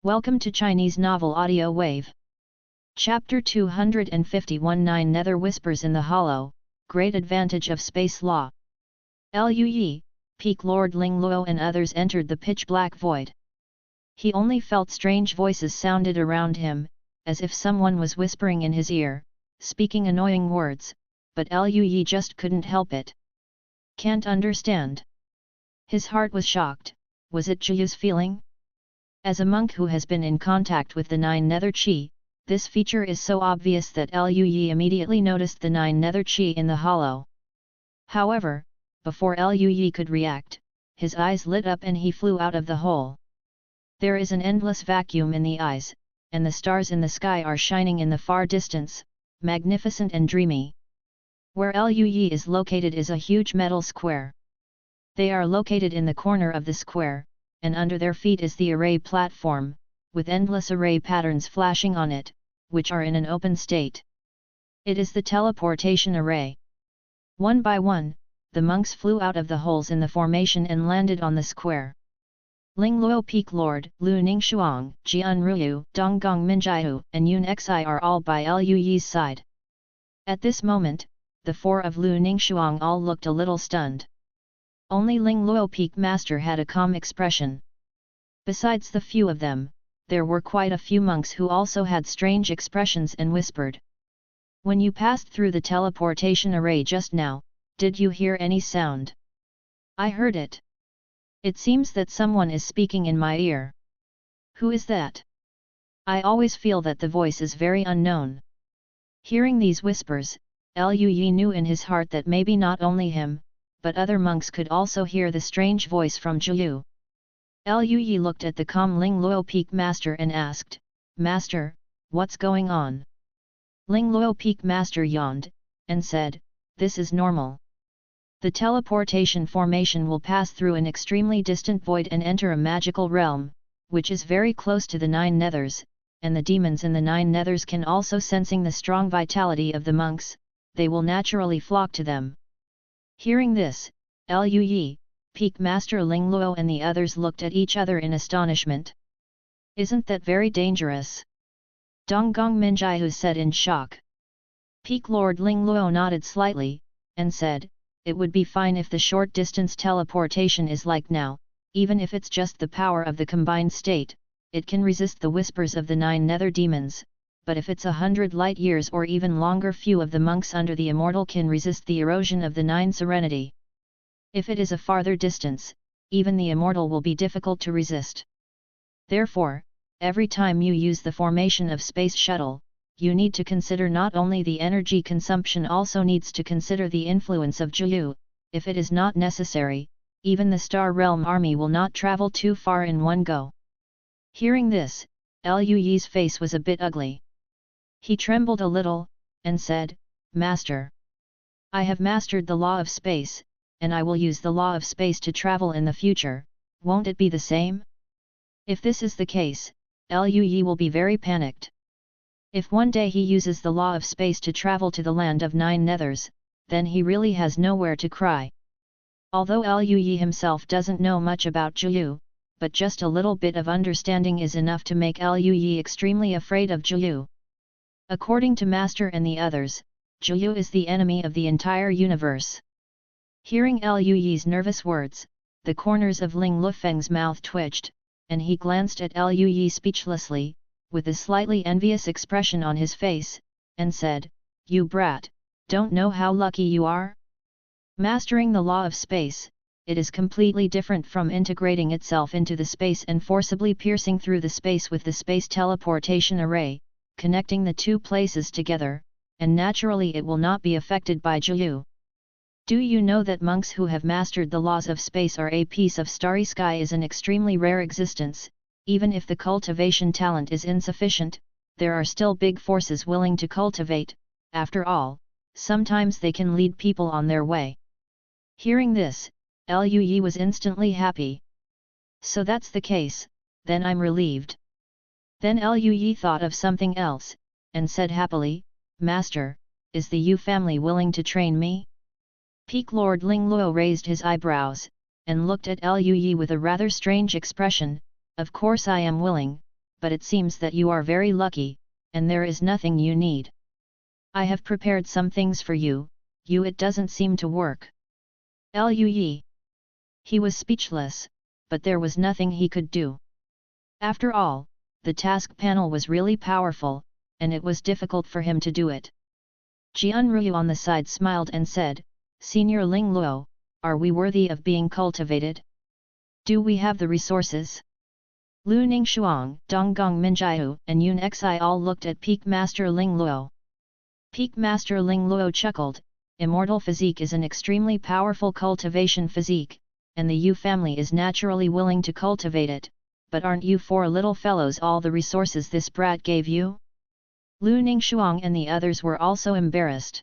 Welcome to Chinese Novel Audio Wave. Chapter 251 Nine Nether Whispers in the Hollow, Great Advantage of Space Law. Lu Yi, Peak Lord Ling Luo and others entered the pitch-black void. He only felt strange voices sounded around him, as if someone was whispering in his ear, speaking annoying words, but Lu Yi just couldn't help it. Can't understand. His heart was shocked. Was it Zhiyu's feeling? As a monk who has been in contact with the Nine Nether Qi, this feature is so obvious that Lu Yi immediately noticed the Nine Nether Qi in the hollow. However, before Lu Yi could react, his eyes lit up and he flew out of the hole. There is an endless vacuum in the eyes, and the stars in the sky are shining in the far distance, magnificent and dreamy. Where Lu Yi is located is a huge metal square. They are located in the corner of the square, and under their feet is the array platform, with endless array patterns flashing on it, which are in an open state. It is the teleportation array. One by one, the monks flew out of the holes in the formation and landed on the square. Ling Luo Peak Lord, Lu Ningxuang, Jian Ruyu, Donggong Minjiu, and Yun Xi are all by Lu Yi's side. At this moment, the four of Lu Ningxuang all looked a little stunned. Only Ling Luo Peak Master had a calm expression. Besides the few of them, there were quite a few monks who also had strange expressions and whispered. When you passed through the teleportation array just now, did you hear any sound? I heard it. It seems that someone is speaking in my ear. Who is that? I always feel that the voice is very unknown. Hearing these whispers, Lu Yi knew in his heart that maybe not only him, but other monks could also hear the strange voice from Zhiyu. Lu Yi looked at the calm Ling Luo Peak Master and asked, Master, what's going on? Ling Luo Peak Master yawned, and said, this is normal. The teleportation formation will pass through an extremely distant void and enter a magical realm, which is very close to the Nine Nethers, and the demons in the Nine Nethers can also sensing the strong vitality of the monks, they will naturally flock to them. Hearing this, Lu Yi, Peak Master Ling Luo and the others looked at each other in astonishment. Isn't that very dangerous? Donggong Minjiu said in shock. Peak Lord Ling Luo nodded slightly, and said, it would be fine if the short distance teleportation is like now, even if it's just the power of the combined state, it can resist the whispers of the Nine Nether demons. But if it's 100 light years or even longer, few of the monks under the Immortal can resist the erosion of the Nine Serenity. If it is a farther distance, even the Immortal will be difficult to resist. Therefore, every time you use the formation of Space Shuttle, you need to consider not only the energy consumption, also needs to consider the influence of Zhiyu. If it is not necessary, even the Star Realm army will not travel too far in one go. Hearing this, Lu Yi's face was a bit ugly. He trembled a little, and said, Master, I have mastered the law of space, and I will use the law of space to travel in the future, won't it be the same? If this is the case, Lu Yi will be very panicked. If one day he uses the law of space to travel to the land of Nine Nethers, then he really has nowhere to cry. Although Lu Yi himself doesn't know much about Zhiyu, but just a little bit of understanding is enough to make Lu Yi extremely afraid of Zhiyu. According to Master and the others, Zhiyu is the enemy of the entire universe. Hearing Lu Yi's nervous words, the corners of Ling Lufeng's mouth twitched, and he glanced at Lu Yi speechlessly, with a slightly envious expression on his face, and said, You brat, don't know how lucky you are? Mastering the law of space, it is completely different from integrating itself into the space and forcibly piercing through the space with the space teleportation array, connecting the two places together, and naturally it will not be affected by Zhiyu. Do you know that monks who have mastered the laws of space or a piece of starry sky is an extremely rare existence? Even if the cultivation talent is insufficient, there are still big forces willing to cultivate. After all, sometimes they can lead people on their way. Hearing this, Lu Yi was instantly happy. So that's the case, then I'm relieved. Then Lu Yi thought of something else, and said happily, Master, is the Yu family willing to train me? Peak Lord Ling Luo raised his eyebrows, and looked at Lu Yi with a rather strange expression. Of course I am willing, but it seems that you are very lucky, and there is nothing you need. I have prepared some things for you, it doesn't seem to work. Lui. He was speechless, but there was nothing he could do. After all, the task panel was really powerful, and it was difficult for him to do it. Jianruyu on the side smiled and said, Senior Ling Luo, are we worthy of being cultivated? Do we have the resources? Lu Ningshuang, Donggong Minjiu and Yun Xi all looked at Peak Master Ling Luo. Peak Master Ling Luo chuckled, Immortal Physique is an extremely powerful cultivation physique, and the Yu family is naturally willing to cultivate it, but aren't you four little fellows all the resources this brat gave you? Lu Ningshuang and the others were also embarrassed.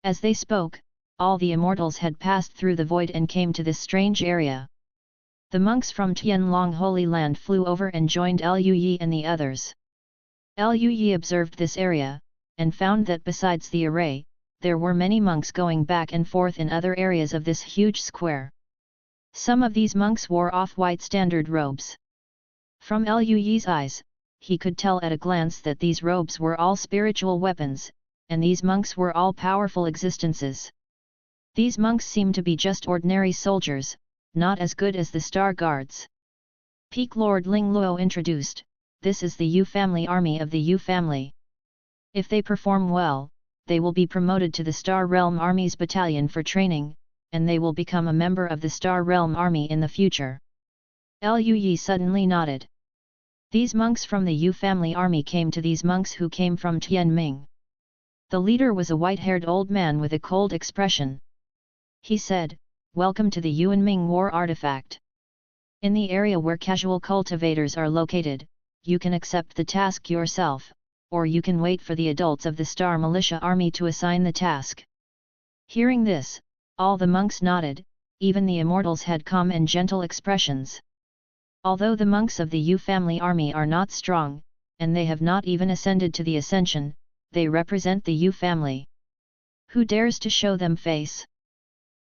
As they spoke, all the immortals had passed through the void and came to this strange area. The monks from Tianlong Holy Land flew over and joined Lui and the others. Lui observed this area, and found that besides the array, there were many monks going back and forth in other areas of this huge square. Some of these monks wore off-white standard robes. From Lui's eyes, he could tell at a glance that these robes were all spiritual weapons, and these monks were all powerful existences. These monks seemed to be just ordinary soldiers, not as good as the Star Guards. Peak Lord Ling Luo introduced, this is the Yu family army of the Yu family. If they perform well, they will be promoted to the Star Realm Army's battalion for training, and they will become a member of the Star Realm Army in the future. Lui suddenly nodded. These monks from the Yu family army came to these monks who came from Tianming. The leader was a white-haired old man with a cold expression. He said, Welcome to the Yuanming War Artifact. In the area where casual cultivators are located, you can accept the task yourself, or you can wait for the adults of the Star Militia Army to assign the task. Hearing this, all the monks nodded, even the immortals had calm and gentle expressions. Although the monks of the Yu family army are not strong, and they have not even ascended to the ascension, they represent the Yu family. Who dares to show them face?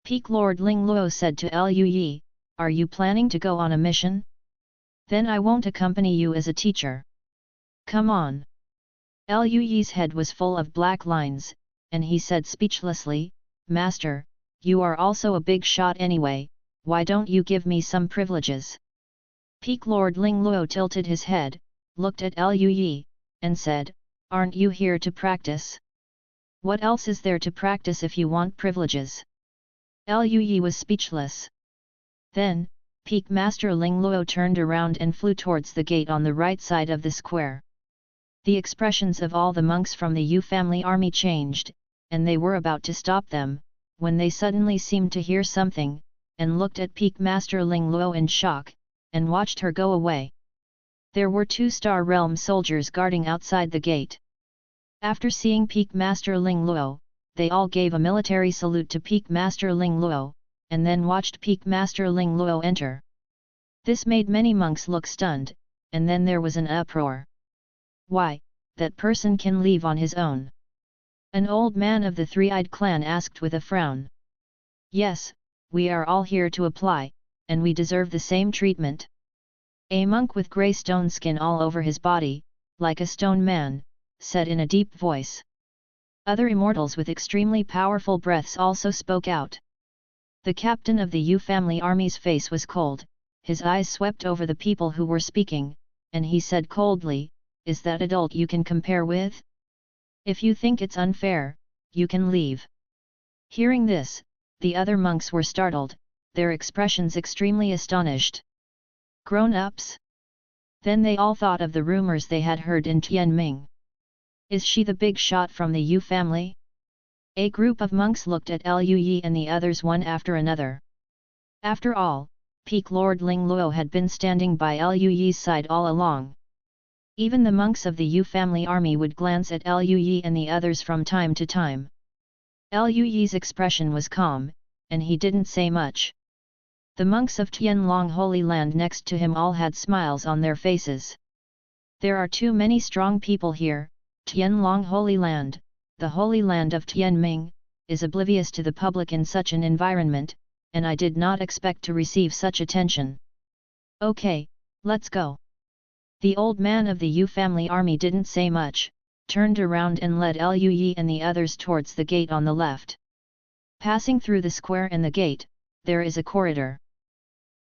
Peak Lord Ling Luo said to Lui, Are you planning to go on a mission? Then I won't accompany you as a teacher. Come on. Lui's head was full of black lines, and he said speechlessly, Master, you are also a big shot anyway, why don't you give me some privileges? Peak Lord Ling Luo tilted his head, looked at Lui, and said, Aren't you here to practice? What else is there to practice if you want privileges? Lui was speechless. Then, Peak Master Ling Luo turned around and flew towards the gate on the right side of the square. The expressions of all the monks from the Yu family army changed, and they were about to stop them, when they suddenly seemed to hear something, and looked at Peak Master Ling Luo in shock, and watched her go away. There were 2 Star Realm soldiers guarding outside the gate. After seeing Peak Master Ling Luo, they all gave a military salute to Peak Master Ling Luo, and then watched Peak Master Ling Luo enter. This made many monks look stunned, and then there was an uproar. Why, that person can leave on his own? An old man of the Three-Eyed Clan asked with a frown. Yes, we are all here to apply, and we deserve the same treatment. A monk with grey stone skin all over his body, like a stone man, said in a deep voice. Other immortals with extremely powerful breaths also spoke out. The captain of the Yu family army's face was cold, his eyes swept over the people who were speaking, and he said coldly, Is that adult you can compare with? If you think it's unfair, you can leave. Hearing this, the other monks were startled, their expressions extremely astonished. Grown-ups? Then they all thought of the rumors they had heard in Tianming. Is she the big shot from the Yu family? A group of monks looked at Lui and the others one after another. After all, Peak Lord Ling Luo had been standing by Lui's side all along. Even the monks of the Yu family army would glance at Lui and the others from time to time. Lui's expression was calm, and he didn't say much. The monks of Tianlong Holy Land next to him all had smiles on their faces. There are too many strong people here. Tianlong Holy Land, the Holy Land of Tianming, is oblivious to the public in such an environment, and I did not expect to receive such attention. Okay, let's go. The old man of the Yu family army didn't say much, turned around and led Liu Yi and the others towards the gate on the left. Passing through the square and the gate, there is a corridor.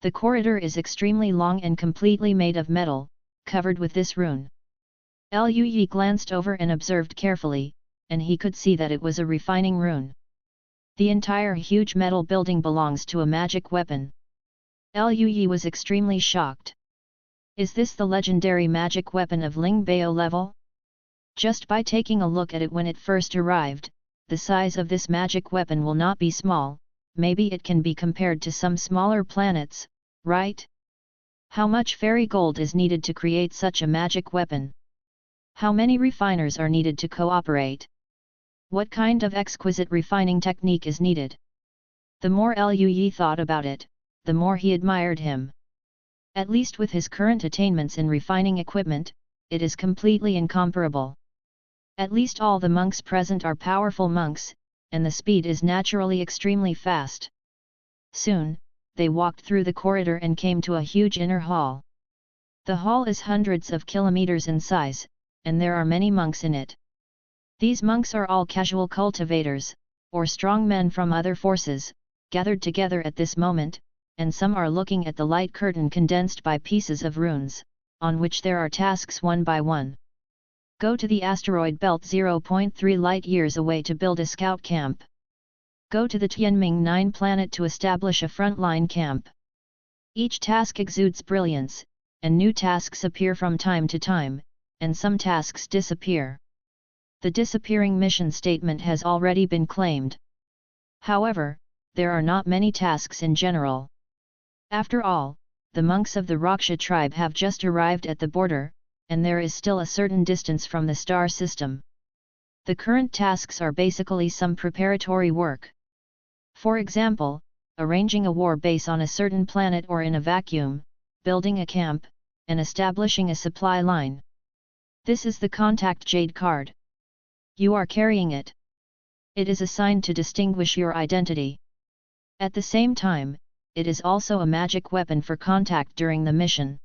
The corridor is extremely long and completely made of metal, covered with this rune. Liu Yi glanced over and observed carefully, and he could see that it was a refining rune. The entire huge metal building belongs to a magic weapon. Liu Yi was extremely shocked. Is this the legendary magic weapon of Ling Bao level? Just by taking a look at it when it first arrived, the size of this magic weapon will not be small, maybe it can be compared to some smaller planets, right? How much fairy gold is needed to create such a magic weapon? How many refiners are needed to cooperate? What kind of exquisite refining technique is needed? The more Liu Yi thought about it, the more he admired him. At least with his current attainments in refining equipment, it is completely incomparable. At least all the monks present are powerful monks, and the speed is naturally extremely fast. Soon, they walked through the corridor and came to a huge inner hall. The hall is hundreds of kilometers in size, and there are many monks in it. These monks are all casual cultivators, or strong men from other forces, gathered together at this moment, and some are looking at the light curtain condensed by pieces of runes, on which there are tasks one by one. Go to the asteroid belt 0.3 light-years away to build a scout camp. Go to the Tianming 9 planet to establish a frontline camp. Each task exudes brilliance, and new tasks appear from time to time, and some tasks disappear. The disappearing mission statement has already been claimed. However, there are not many tasks in general. After all, the monks of the Raksha tribe have just arrived at the border, and there is still a certain distance from the star system. The current tasks are basically some preparatory work. For example, arranging a war base on a certain planet or in a vacuum, building a camp, and establishing a supply line. This is the contact jade card. You are carrying it. It is a sign to distinguish your identity. At the same time, it is also a magic weapon for contact during the mission.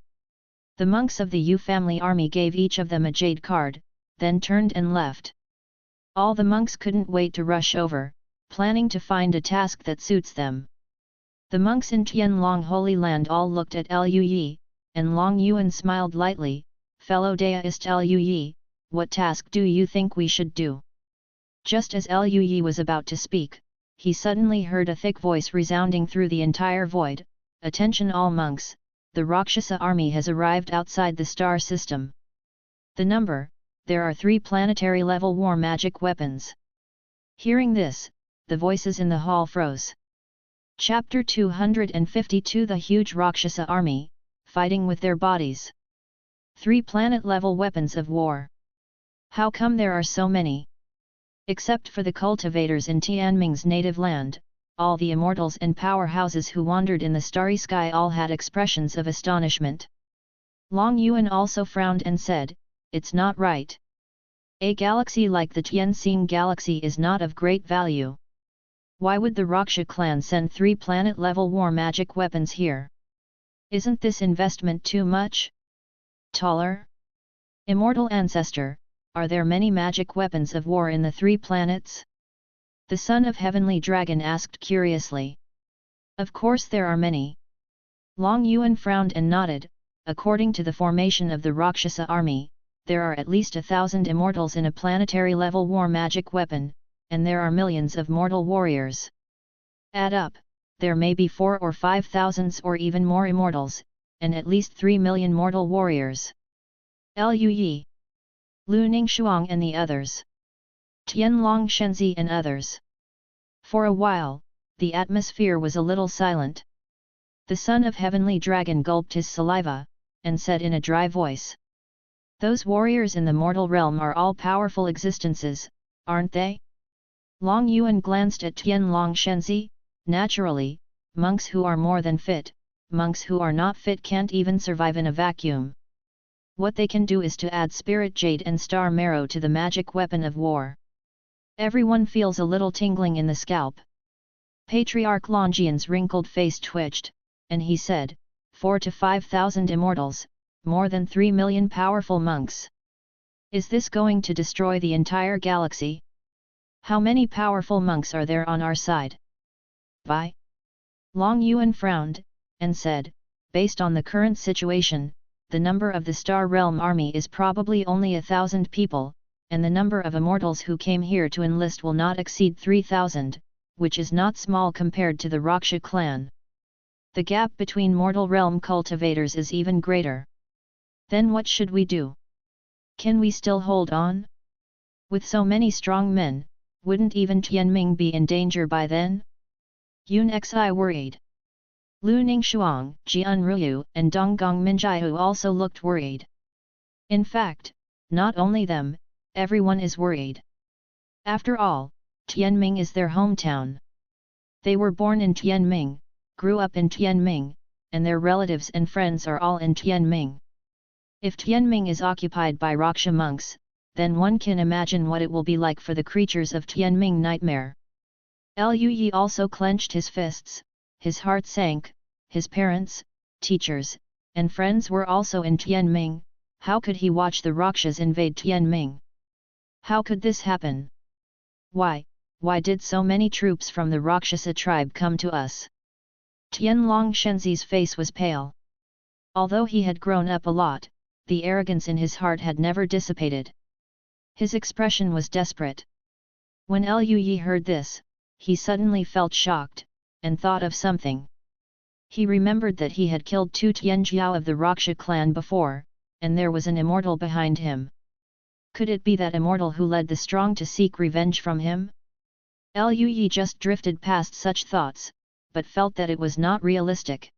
The monks of the Yu family army gave each of them a jade card, then turned and left. All the monks couldn't wait to rush over, planning to find a task that suits them. The monks in Tianlong Holy Land all looked at Liu Yi, and Long Yuan smiled lightly. Fellow Daoist Liu Yi, what task do you think we should do? Just as Liu Yi was about to speak, he suddenly heard a thick voice resounding through the entire void. Attention all monks, the Rakshasa army has arrived outside the star system. There are 3 planetary level war magic weapons. Hearing this, the voices in the hall froze. Chapter 252 The huge Rakshasa army, fighting with their bodies. 3 planet-level weapons of war. How come there are so many? Except for the cultivators in Tianming's native land, all the immortals and powerhouses who wandered in the starry sky all had expressions of astonishment. Long Yuan also frowned and said, "It's not right. A galaxy like the Tianxing galaxy is not of great value. Why would the Raksha clan send 3 planet-level war magic weapons here? Isn't this investment too much? Taller? Immortal ancestor, are there many magic weapons of war in the 3 planets?" The son of Heavenly Dragon asked curiously. Of course there are many. Long Yuan frowned and nodded. According to the formation of the Rakshasa army, there are at least 1,000 immortals in a planetary-level war magic weapon, and there are millions of mortal warriors. Add up, there may be 4 or 5 thousands or even more immortals, and at least 3 million mortal warriors. Liu Yi, Lu Ningshuang and the others. Tianlong Shenzi and others. For a while, the atmosphere was a little silent. The son of Heavenly Dragon gulped his saliva, and said in a dry voice, "Those warriors in the mortal realm are all powerful existences, aren't they?" Long Yuan glanced at Tianlong Shenzi. Naturally, monks who are more than fit, monks who are not fit can't even survive in a vacuum. What they can do is to add spirit jade and star marrow to the magic weapon of war. Everyone feels a little tingling in the scalp. Patriarch Longian's wrinkled face twitched, and he said, 4 to 5,000 immortals, more than 3 million powerful monks. Is this going to destroy the entire galaxy? How many powerful monks are there on our side? By Long Yuan frowned, and said, based on the current situation, the number of the Star Realm army is probably only 1,000 people, and the number of immortals who came here to enlist will not exceed 3,000, which is not small compared to the Raksha clan. The gap between mortal realm cultivators is even greater. Then what should we do? Can we still hold on? With so many strong men, wouldn't even Tianming be in danger by then? Yun Xi worried. Lu Ningshuang, Jian Ruyu, and Donggong Minjiu also looked worried. In fact, not only them, everyone is worried. After all, Tianming is their hometown. They were born in Tianming, grew up in Tianming, and their relatives and friends are all in Tianming. If Tianming is occupied by Raksha monks, then one can imagine what it will be like for the creatures of Tianming nightmare. Lu Yi also clenched his fists, his heart sank, his parents, teachers, and friends were also in Tianming. How could he watch the Rakshas invade Tianming? How could this happen? Why did so many troops from the Rakshasa tribe come to us? Tianlong Shenzi's face was pale. Although he had grown up a lot, the arrogance in his heart had never dissipated. His expression was desperate. When Lu Yi heard this, he suddenly felt shocked, and thought of something. He remembered that he had killed 2 Tianjiao of the Raksha clan before, and there was an immortal behind him. Could it be that immortal who led the strong to seek revenge from him? Lu Yi just drifted past such thoughts, but felt that it was not realistic.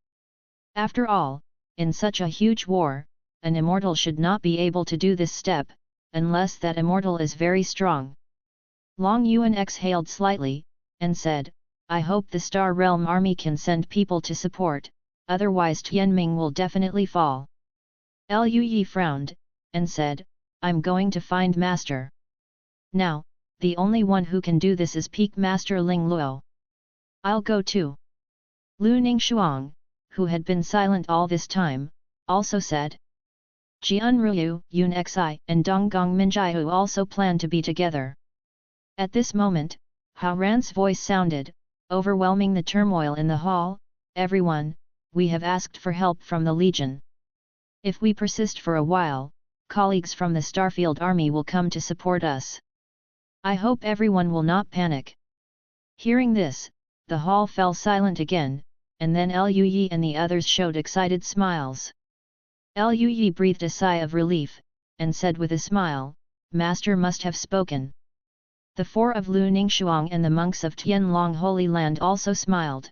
After all, in such a huge war, an immortal should not be able to do this step, unless that immortal is very strong. Long Yuan exhaled slightly, and said, I hope the Star Realm army can send people to support, otherwise Tianming will definitely fall. Lu Yi frowned, and said, I'm going to find Master. Now, the only one who can do this is Peak Master Ling Luo. I'll go too. Lu Ningshuang, who had been silent all this time, also said. Jian Ruyu, Yun Xi, and Donggong Minjiu also planned to be together. At this moment, Hao Ran's voice sounded, overwhelming the turmoil in the hall. Everyone, we have asked for help from the Legion. If we persist for a while, colleagues from the Starfield army will come to support us. I hope everyone will not panic. Hearing this, the hall fell silent again, and then Lu Yi and the others showed excited smiles. Lu Yi breathed a sigh of relief, and said with a smile, Master must have spoken. The 4 of Lu Ningshuang and the monks of Tianlong Holy Land also smiled.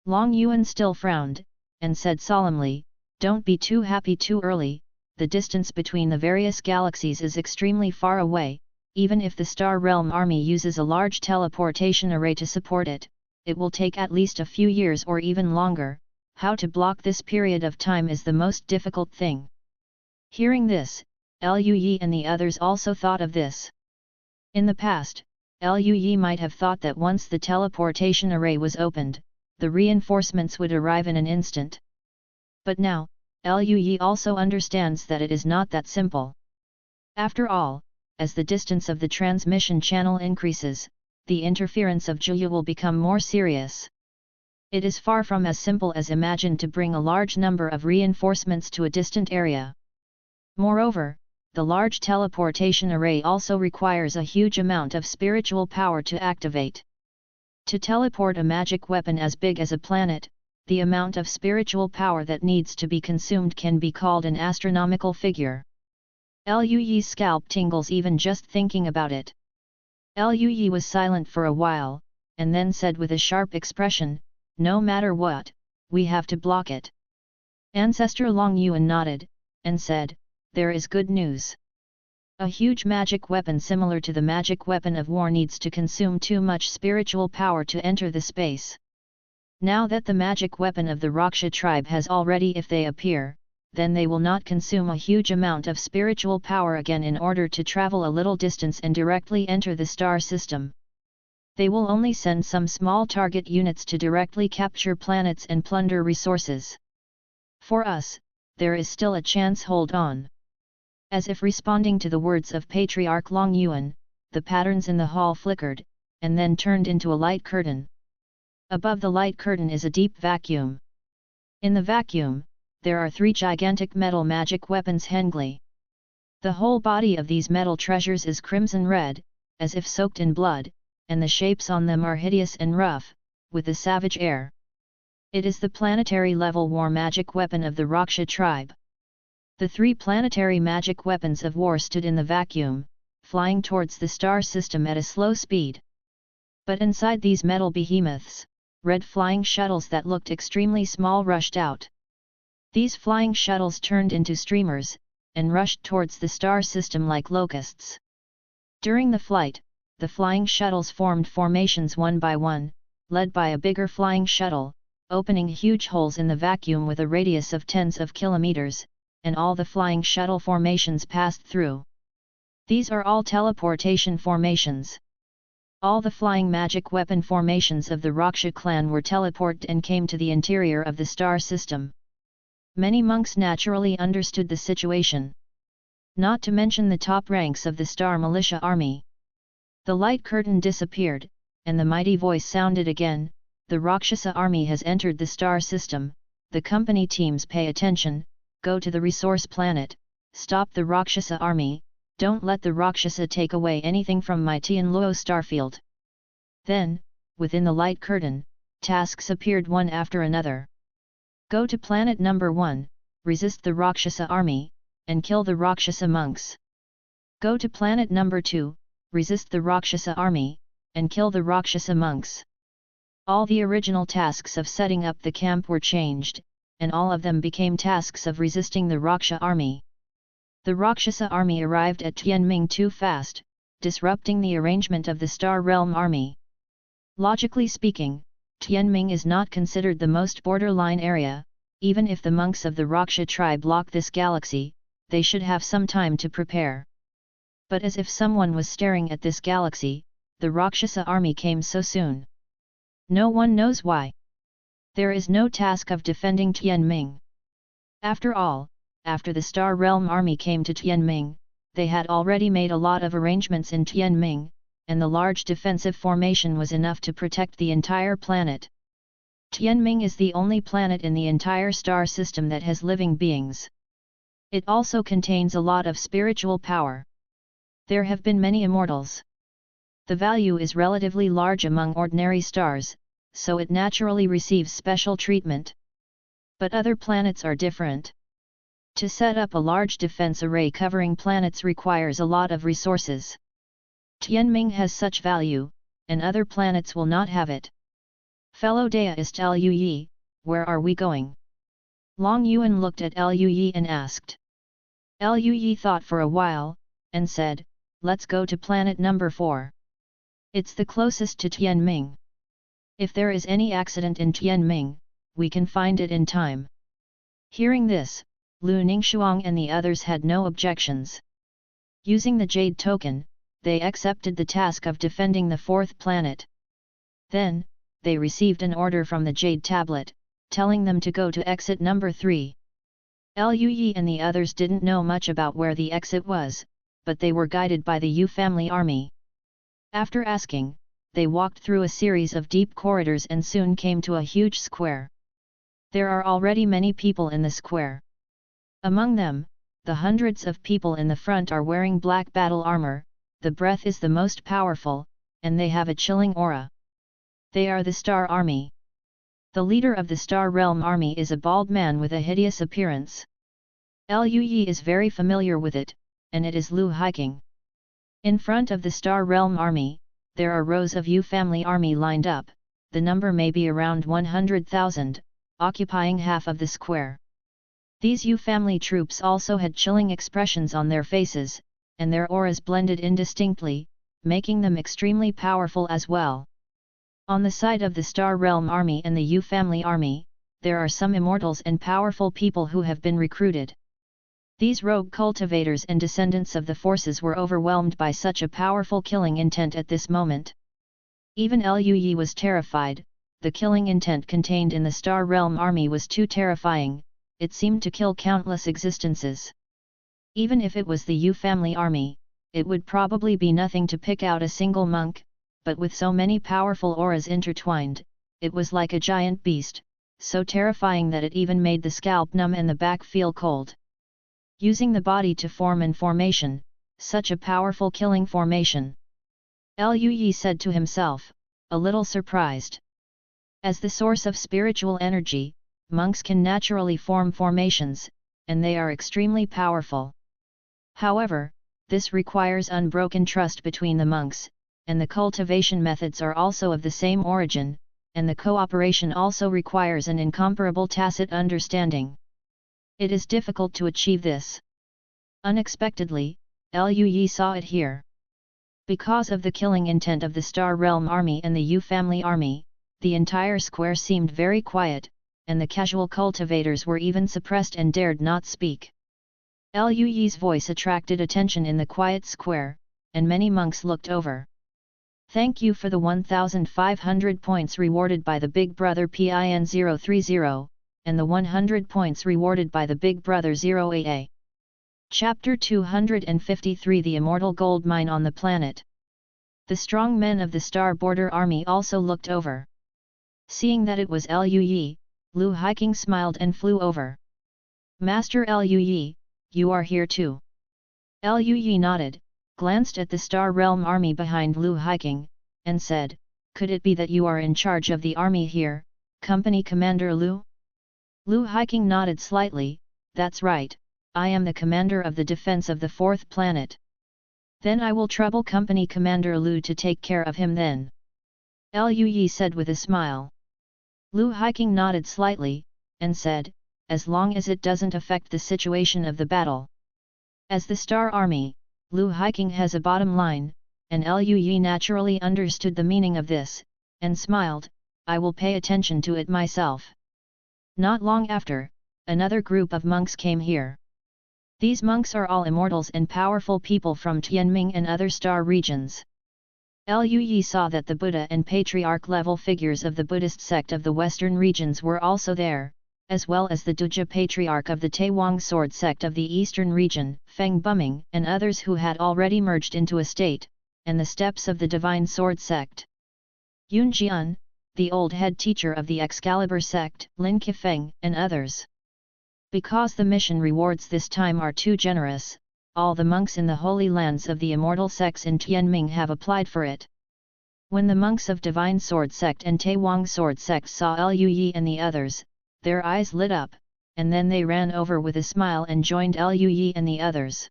Long Yuan still frowned, and said solemnly, Don't be too happy too early, the distance between the various galaxies is extremely far away. Even if the Star Realm army uses a large teleportation array to support it, it will take at least a few years or even longer. How to block this period of time is the most difficult thing. Hearing this, Lu Yi and the others also thought of this. In the past, Lu Yi might have thought that once the teleportation array was opened, the reinforcements would arrive in an instant. But now, Lu Yi also understands that it is not that simple. After all, as the distance of the transmission channel increases, the interference of Juya will become more serious. It is far from as simple as imagined to bring a large number of reinforcements to a distant area. Moreover, the large teleportation array also requires a huge amount of spiritual power to activate. To teleport a magic weapon as big as a planet, the amount of spiritual power that needs to be consumed can be called an astronomical figure. Lu Yi's scalp tingles even just thinking about it. Lu Yi was silent for a while, and then said with a sharp expression, No matter what, we have to block it. Ancestor Long Yuan nodded, and said, There is good news. A huge magic weapon similar to the magic weapon of war needs to consume too much spiritual power to enter the space. Now that the magic weapon of the Raksha tribe has already, if they appear, then they will not consume a huge amount of spiritual power again in order to travel a little distance and directly enter the star system. They will only send some small target units to directly capture planets and plunder resources. For us, there is still a chance, hold on. As if responding to the words of Patriarch Long Yuan, the patterns in the hall flickered, and then turned into a light curtain. Above the light curtain is a deep vacuum. In the vacuum, there are 3 gigantic metal magic weapons Hengli. The whole body of these metal treasures is crimson red, as if soaked in blood, and the shapes on them are hideous and rough, with a savage air. It is the planetary level war magic weapon of the Raksha tribe. The 3 planetary magic weapons of war stood in the vacuum, flying towards the star system at a slow speed. But inside these metal behemoths, red flying shuttles that looked extremely small rushed out. These flying shuttles turned into streamers, and rushed towards the star system like locusts. During the flight, the flying shuttles formed formations one by one, led by a bigger flying shuttle, opening huge holes in the vacuum with a radius of tens of kilometers, and all the flying shuttle formations passed through. These are all teleportation formations. All the flying magic weapon formations of the Raksha clan were teleported and came to the interior of the star system. Many monks naturally understood the situation. Not to mention the top ranks of the star militia army. The light curtain disappeared, and the mighty voice sounded again, "The Rakshasa army has entered the star system, the company teams pay attention, go to the resource planet, stop the Rakshasa army, don't let the Rakshasa take away anything from my Tianluo starfield." Then, within the light curtain, tasks appeared one after another. Go to planet number 1, resist the Rakshasa army, and kill the Rakshasa monks. Go to planet number 2, resist the Rakshasa army, and kill the Rakshasa monks. All the original tasks of setting up the camp were changed, and all of them became tasks of resisting the Rakshasa army. The Rakshasa army arrived at Tianming too fast, disrupting the arrangement of the Star Realm army. Logically speaking, Tianming is not considered the most borderline area. Even if the monks of the Raksha tribe block this galaxy, they should have some time to prepare. But as if someone was staring at this galaxy, the Rakshasa army came so soon. No one knows why. There is no task of defending Tianming. After all, after the Star Realm army came to Tianming, they had already made a lot of arrangements in Tianming, and the large defensive formation was enough to protect the entire planet. Tianming is the only planet in the entire star system that has living beings. It also contains a lot of spiritual power. There have been many immortals. The value is relatively large among ordinary stars, so it naturally receives special treatment. But other planets are different. To set up a large defense array covering planets requires a lot of resources. Tianming has such value, and other planets will not have it. Fellow deist Luyi, where are we going? Long Yuan looked at Luyi and asked. Luyi thought for a while, and said, "Let's go to planet number 4. It's the closest to Tianming. If there is any accident in Tianming, we can find it in time." Hearing this, Lu Ningxuang and the others had no objections. Using the Jade token, they accepted the task of defending the 4th planet. Then, they received an order from the Jade tablet, telling them to go to exit number 3. Luyi and the others didn't know much about where the exit was, but they were guided by the Yu family army. After asking, they walked through a series of deep corridors and soon came to a huge square. There are already many people in the square. Among them, the hundreds of people in the front are wearing black battle armor, the breath is the most powerful, and they have a chilling aura. They are the Star Army. The leader of the Star Realm Army is a bald man with a hideous appearance. Luyi is very familiar with it, and it is Lu Hiking. In front of the Star Realm Army, there are rows of Yu family army lined up, the number may be around 100,000, occupying half of the square. These Yu family troops also had chilling expressions on their faces, and their auras blended indistinctly, making them extremely powerful as well. On the side of the Star Realm Army and the Yu family army, there are some immortals and powerful people who have been recruited. These rogue cultivators and descendants of the forces were overwhelmed by such a powerful killing intent at this moment. Even Luyi was terrified, the killing intent contained in the Star Realm Army was too terrifying, it seemed to kill countless existences. Even if it was the Yu family army, it would probably be nothing to pick out a single monk, but with so many powerful auras intertwined, it was like a giant beast, so terrifying that it even made the scalp numb and the back feel cold. Using the body to form in formation, such a powerful killing formation. Liu Yi said to himself, a little surprised. As the source of spiritual energy, monks can naturally form formations, and they are extremely powerful. However, this requires unbroken trust between the monks, and the cultivation methods are also of the same origin, and the cooperation also requires an incomparable tacit understanding. It is difficult to achieve this. Unexpectedly, Liu Yi saw it here. Because of the killing intent of the Star Realm army and the Yu family army, the entire square seemed very quiet, and the casual cultivators were even suppressed and dared not speak. Liu Yi's voice attracted attention in the quiet square, and many monks looked over. Thank you for the 1,500 points rewarded by the Big Brother PIN030, and the 100 points rewarded by the Big Brother 08A. Chapter 253 The Immortal Gold Mine on the Planet. The strong men of the Star Border Army also looked over. Seeing that it was Liu Yi, Lu Hiking smiled and flew over. Master Liu Yi, you are here too. Liu Yi nodded, glanced at the Star Realm army behind Lu Hiking, and said, could it be that you are in charge of the army here, Company Commander Lu? Lu Hiking nodded slightly, that's right, I am the commander of the defense of the fourth planet. Then I will trouble Company Commander Lu to take care of him then. Liu Yi said with a smile. Lu Hiking nodded slightly, and said, as long as it doesn't affect the situation of the battle. As the Star Army, Lu Hiking has a bottom line, and Liu Yi naturally understood the meaning of this, and smiled, I will pay attention to it myself. Not long after, another group of monks came here. These monks are all immortals and powerful people from Tianming and other star regions. Liu Yi saw that the Buddha and Patriarch level figures of the Buddhist sect of the western regions were also there, as well as the Duja Patriarch of the Taiwang Sword sect of the eastern region, Feng Buming, and others who had already merged into a state, and the steps of the Divine Sword sect. Yun Jian, the old head teacher of the Excalibur sect, Lin Qifeng, and others. Because the mission rewards this time are too generous, all the monks in the holy lands of the immortal sects in Tianming have applied for it. When the monks of Divine Sword sect and Taiwang Sword sect saw Liu Yi and the others, their eyes lit up, and then they ran over with a smile and joined Liu Yi and the others.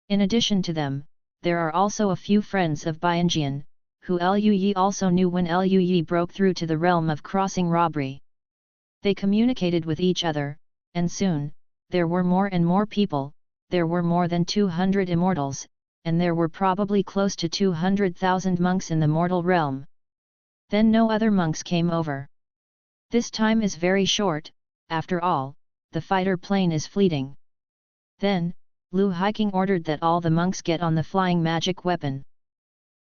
In addition to them, there are also a few friends of Bianjian, who Liu Yi also knew when Liu Yi broke through to the realm of crossing robbery. They communicated with each other, and soon, there were more and more people, there were more than 200 immortals, and there were probably close to 200,000 monks in the mortal realm. Then no other monks came over. This time is very short, after all, the fighter plane is fleeting. Then, Lu Hiking ordered that all the monks get on the flying magic weapon.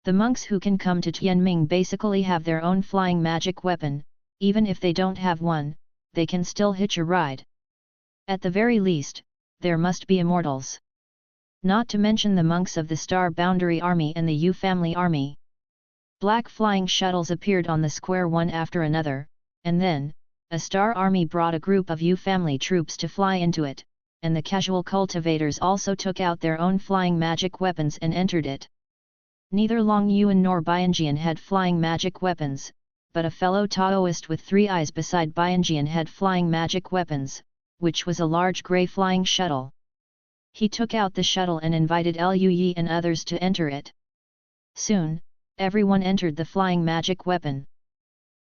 The monks who can come to Tianming basically have their own flying magic weapon, even if they don't have one, they can still hitch a ride. At the very least, there must be immortals. Not to mention the monks of the Star Boundary Army and the Yu Family Army. Black flying shuttles appeared on the square one after another, and then, a Star Army brought a group of Yu Family troops to fly into it, and the casual cultivators also took out their own flying magic weapons and entered it. Neither Long Yuan nor Bianjian had flying magic weapons, but a fellow Taoist with 3 eyes beside Bianjian had flying magic weapons, which was a large grey flying shuttle. He took out the shuttle and invited Liu Yi and others to enter it. Soon, everyone entered the flying magic weapon.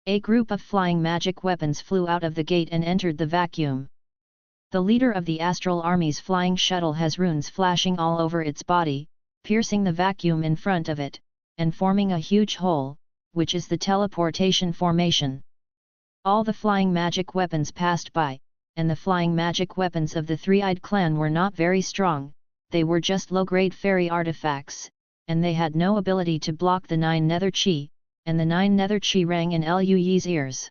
A group of flying magic weapons flew out of the gate and entered the vacuum. The leader of the Astral Army's flying shuttle has runes flashing all over its body, piercing the vacuum in front of it, and forming a huge hole, which is the teleportation formation. All the flying magic weapons passed by, and the flying magic weapons of the Three-Eyed Clan were not very strong, they were just low-grade fairy artifacts, and they had no ability to block the 9 nether chi, and the 9 nether chi rang in Liu Yi's ears.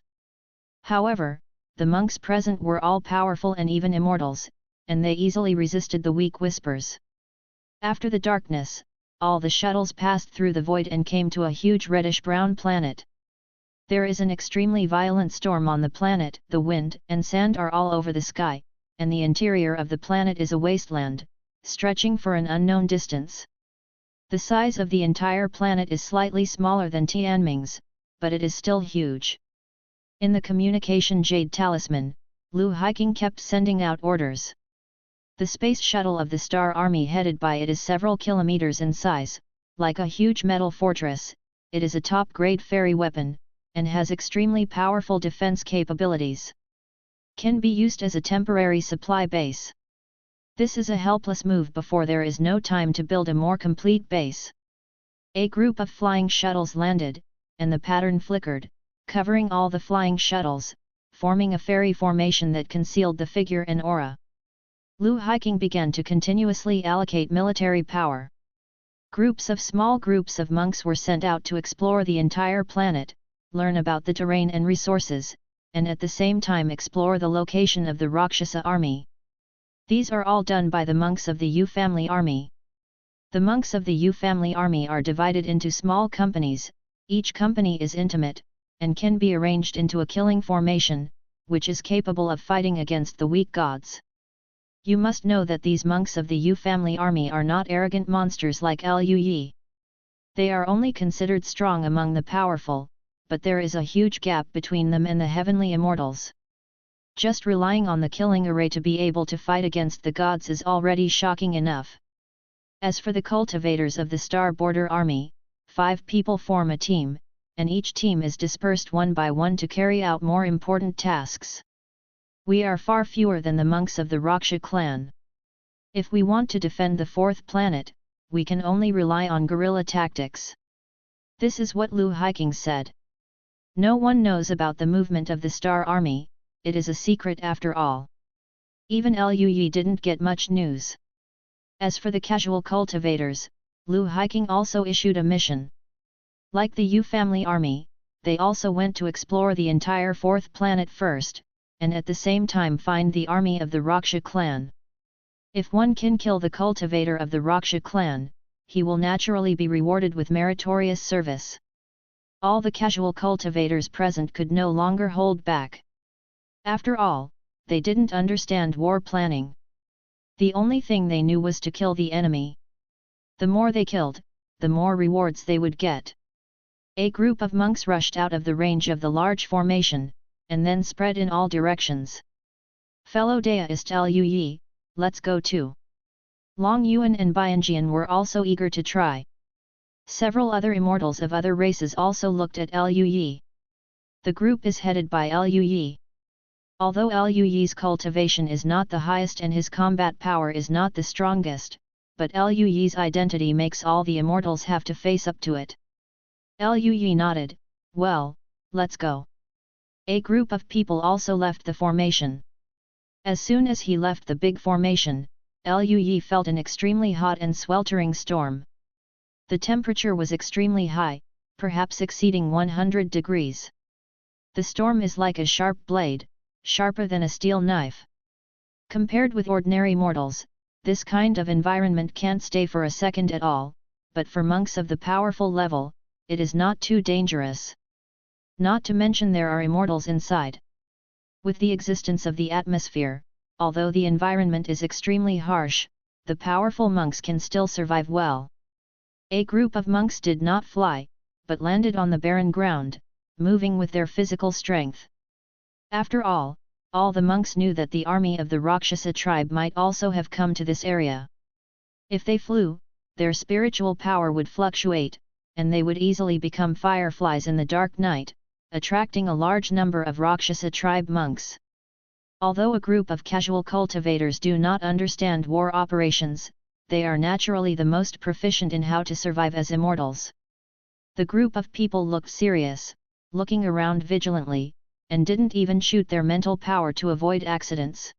However, the monks present were all powerful and even immortals, and they easily resisted the weak whispers. After the darkness, all the shuttles passed through the void and came to a huge reddish-brown planet. There is an extremely violent storm on the planet, the wind and sand are all over the sky, and the interior of the planet is a wasteland, stretching for an unknown distance. The size of the entire planet is slightly smaller than Tianming's, but it is still huge. In the communication jade talisman, Lu Hiking kept sending out orders. The space shuttle of the Star Army headed by it is several kilometers in size, like a huge metal fortress. It is a top-grade fairy weapon, and has extremely powerful defense capabilities. Can be used as a temporary supply base. This is a helpless move before there is no time to build a more complete base. A group of flying shuttles landed, and the pattern flickered, covering all the flying shuttles, forming a fairy formation that concealed the figure and aura. Lu Hiking began to continuously allocate military power. Small groups of monks were sent out to explore the entire planet, learn about the terrain and resources, and at the same time explore the location of the Rakshasa army. These are all done by the monks of the Yu family army. The monks of the Yu family army are divided into small companies. Each company is intimate, and can be arranged into a killing formation, which is capable of fighting against the weak gods. You must know that these monks of the Yu family army are not arrogant monsters like Lu Yi. They are only considered strong among the powerful, but there is a huge gap between them and the heavenly immortals. Just relying on the killing array to be able to fight against the gods is already shocking enough. As for the cultivators of the Star Border Army, 5 people form a team, and each team is dispersed one by one to carry out more important tasks. We are far fewer than the monks of the Raksha clan. If we want to defend the 4th planet, we can only rely on guerrilla tactics. This is what Lu Hiking said. No one knows about the movement of the Star Army, it is a secret after all. Even Lu Yi didn't get much news. As for the casual cultivators, Lu Hiking also issued a mission. Like the Yu family army, they also went to explore the entire 4th planet first, and at the same time find the army of the Raksha clan. If one can kill the cultivator of the Raksha clan, he will naturally be rewarded with meritorious service. All the casual cultivators present could no longer hold back. After all, they didn't understand war planning. The only thing they knew was to kill the enemy. The more they killed, the more rewards they would get. A group of monks rushed out of the range of the large formation, and then spread in all directions. Fellow Daoist Lu Yi, let's go too. Long Yuan and Bianjian were also eager to try. Several other immortals of other races also looked at Lu Yi. The group is headed by Lu Yi. Although Lu Yi's cultivation is not the highest and his combat power is not the strongest, but Lu Yi's identity makes all the immortals have to face up to it. Lu Yi nodded, well, let's go. A group of people also left the formation. As soon as he left the big formation, Lu Yi felt an extremely hot and sweltering storm. The temperature was extremely high, perhaps exceeding 100 degrees. The storm is like a sharp blade, sharper than a steel knife. Compared with ordinary mortals, this kind of environment can't stay for a second at all, but for monks of the powerful level, it is not too dangerous. Not to mention there are immortals inside. With the existence of the atmosphere, although the environment is extremely harsh, the powerful monks can still survive well. A group of monks did not fly, but landed on the barren ground, moving with their physical strength. After all the monks knew that the army of the Rakshasa tribe might also have come to this area. If they flew, their spiritual power would fluctuate, and they would easily become fireflies in the dark night, attracting a large number of Rakshasa tribe monks. Although a group of casual cultivators do not understand war operations, they are naturally the most proficient in how to survive as immortals. The group of people looked serious, looking around vigilantly, and didn't even shoot their mental power to avoid accidents.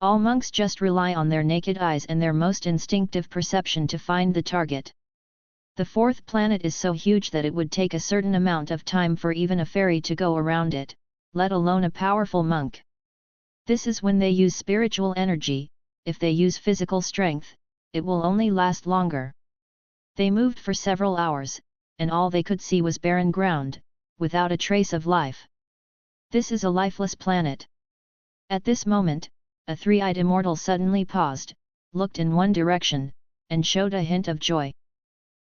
All monks just rely on their naked eyes and their most instinctive perception to find the target. The 4th planet is so huge that it would take a certain amount of time for even a fairy to go around it, let alone a powerful monk. This is when they use spiritual energy. If they use physical strength, it will only last longer. They moved for several hours, and all they could see was barren ground, without a trace of life. This is a lifeless planet. At this moment, a three-eyed immortal suddenly paused, looked in one direction, and showed a hint of joy.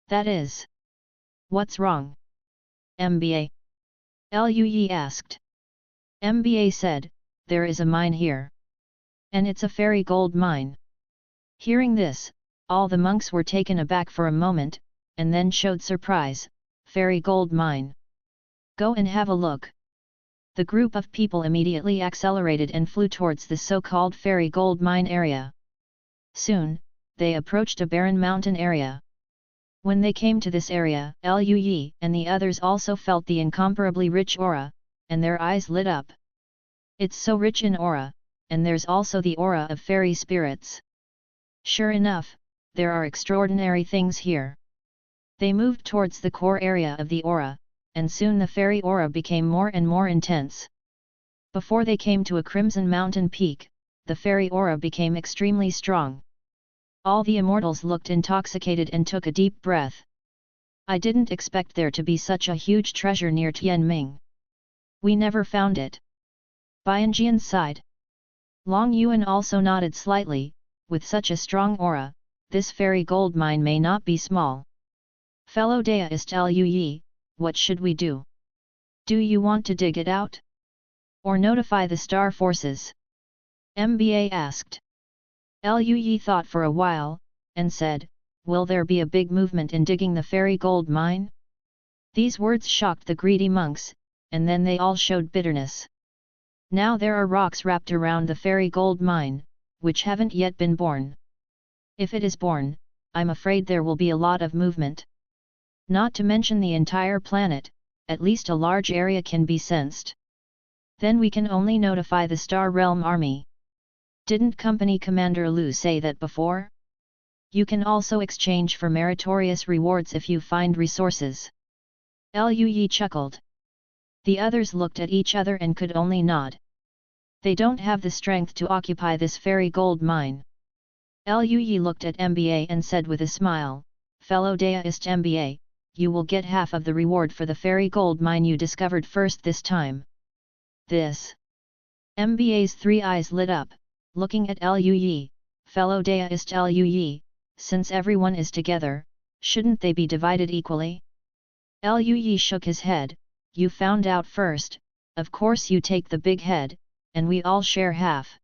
That is. What's wrong? MBA? Lui asked. MBA said, there is a mine here. And it's a fairy gold mine. Hearing this, all the monks were taken aback for a moment, and then showed surprise. Fairy gold mine. Go and have a look. The group of people immediately accelerated and flew towards the so-called fairy gold mine area. Soon, they approached a barren mountain area. When they came to this area, Lui and the others also felt the incomparably rich aura, and their eyes lit up. It's so rich in aura, and there's also the aura of fairy spirits. Sure enough, there are extraordinary things here. They moved towards the core area of the aura, and soon the fairy aura became more and more intense. Before they came to a crimson mountain peak, the fairy aura became extremely strong. All the immortals looked intoxicated and took a deep breath. I didn't expect there to be such a huge treasure near Tianming. We never found it. Bianjian sighed. Long Yuan also nodded slightly. With such a strong aura, this fairy gold mine may not be small. Fellow deist Lui, what should we do? Do you want to dig it out? Or notify the star forces? MBA asked. Lui thought for a while, and said, will there be a big movement in digging the fairy gold mine? These words shocked the greedy monks, and then they all showed bitterness. Now there are rocks wrapped around the fairy gold mine, which haven't yet been born. If it is born, I'm afraid there will be a lot of movement. Not to mention the entire planet, at least a large area can be sensed. Then we can only notify the Star Realm Army. Didn't Company Commander Lu say that before? You can also exchange for meritorious rewards if you find resources. Lui chuckled. The others looked at each other and could only nod. They don't have the strength to occupy this fairy gold mine. Lui looked at MBA and said with a smile, fellow deist MBA, you will get half of the reward for the fairy gold mine you discovered first this time. This. MBA's three eyes lit up, looking at Lui, fellow deist Lui, since everyone is together, shouldn't they be divided equally? Lui shook his head, you found out first, of course you take the big head, and we all share half.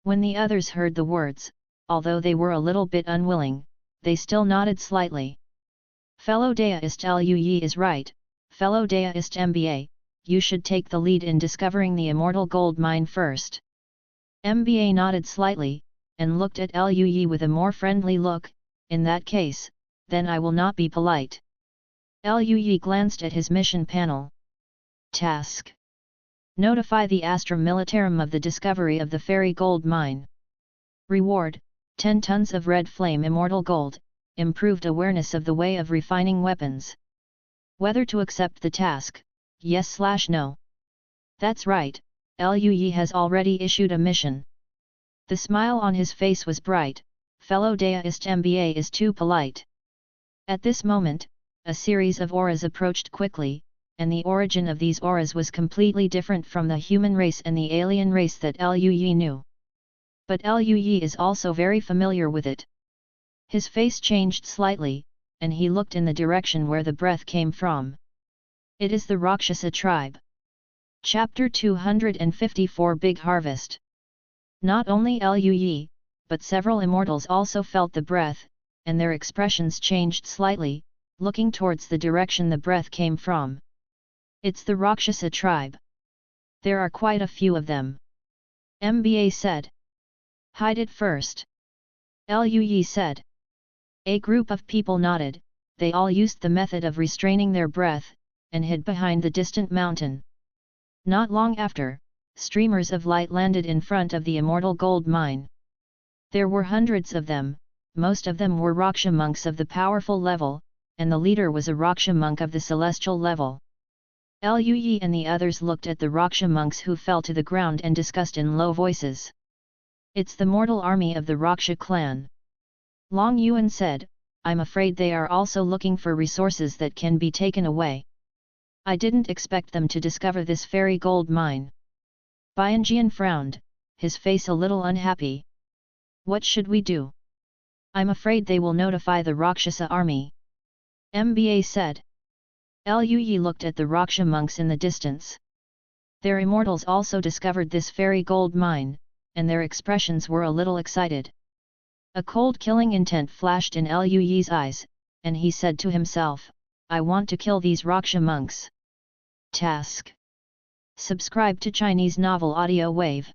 When the others heard the words, although they were a little bit unwilling, they still nodded slightly. Fellow deist Lui is right, fellow deist MBA, you should take the lead in discovering the immortal gold mine first. MBA nodded slightly, and looked at Lui with a more friendly look, in that case, then I will not be polite. Lui glanced at his mission panel. Task. Notify the Astra Militarum of the discovery of the fairy gold mine. Reward, 10 tons of red flame immortal gold, improved awareness of the way of refining weapons. Whether to accept the task, yes/no. That's right, Lui has already issued a mission. The smile on his face was bright, fellow deist MBA is too polite. At this moment, a series of auras approached quickly, and the origin of these auras was completely different from the human race and the alien race that Lui knew. But Lui is also very familiar with it. His face changed slightly, and he looked in the direction where the breath came from. It is the Rakshasa tribe. Chapter 254 Big Harvest. Not only Lui, but several immortals also felt the breath, and their expressions changed slightly, looking towards the direction the breath came from. It's the Rakshasa tribe. There are quite a few of them. MBA said. Hide it first. Lui said. A group of people nodded, they all used the method of restraining their breath, and hid behind the distant mountain. Not long after, streamers of light landed in front of the immortal gold mine. There were hundreds of them, most of them were Raksha monks of the powerful level, and the leader was a Raksha monk of the celestial level. Lu Yi and the others looked at the Raksha monks who fell to the ground and discussed in low voices. It's the mortal army of the Raksha clan. Long Yuan said, I'm afraid they are also looking for resources that can be taken away. I didn't expect them to discover this fairy gold mine. Bianjian frowned, his face a little unhappy. What should we do? I'm afraid they will notify the Rakshasa army. Mba said. Lu Yi looked at the Raksha monks in the distance. Their immortals also discovered this fairy gold mine, and their expressions were a little excited. A cold killing intent flashed in Lu Yi's eyes, and he said to himself, I want to kill these Raksha monks. Task. Subscribe to Chinese Novel Audio Wave.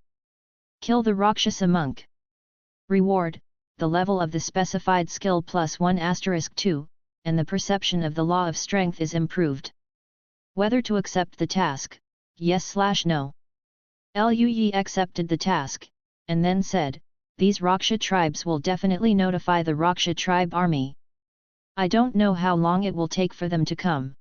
Kill the Rakshasa monk. Reward, the level of the specified skill +1 * 2, and the perception of the law of strength is improved. Whether to accept the task, yes/no. Lu Yi accepted the task, and then said, these Raksha tribes will definitely notify the Raksha tribe army. I don't know how long it will take for them to come.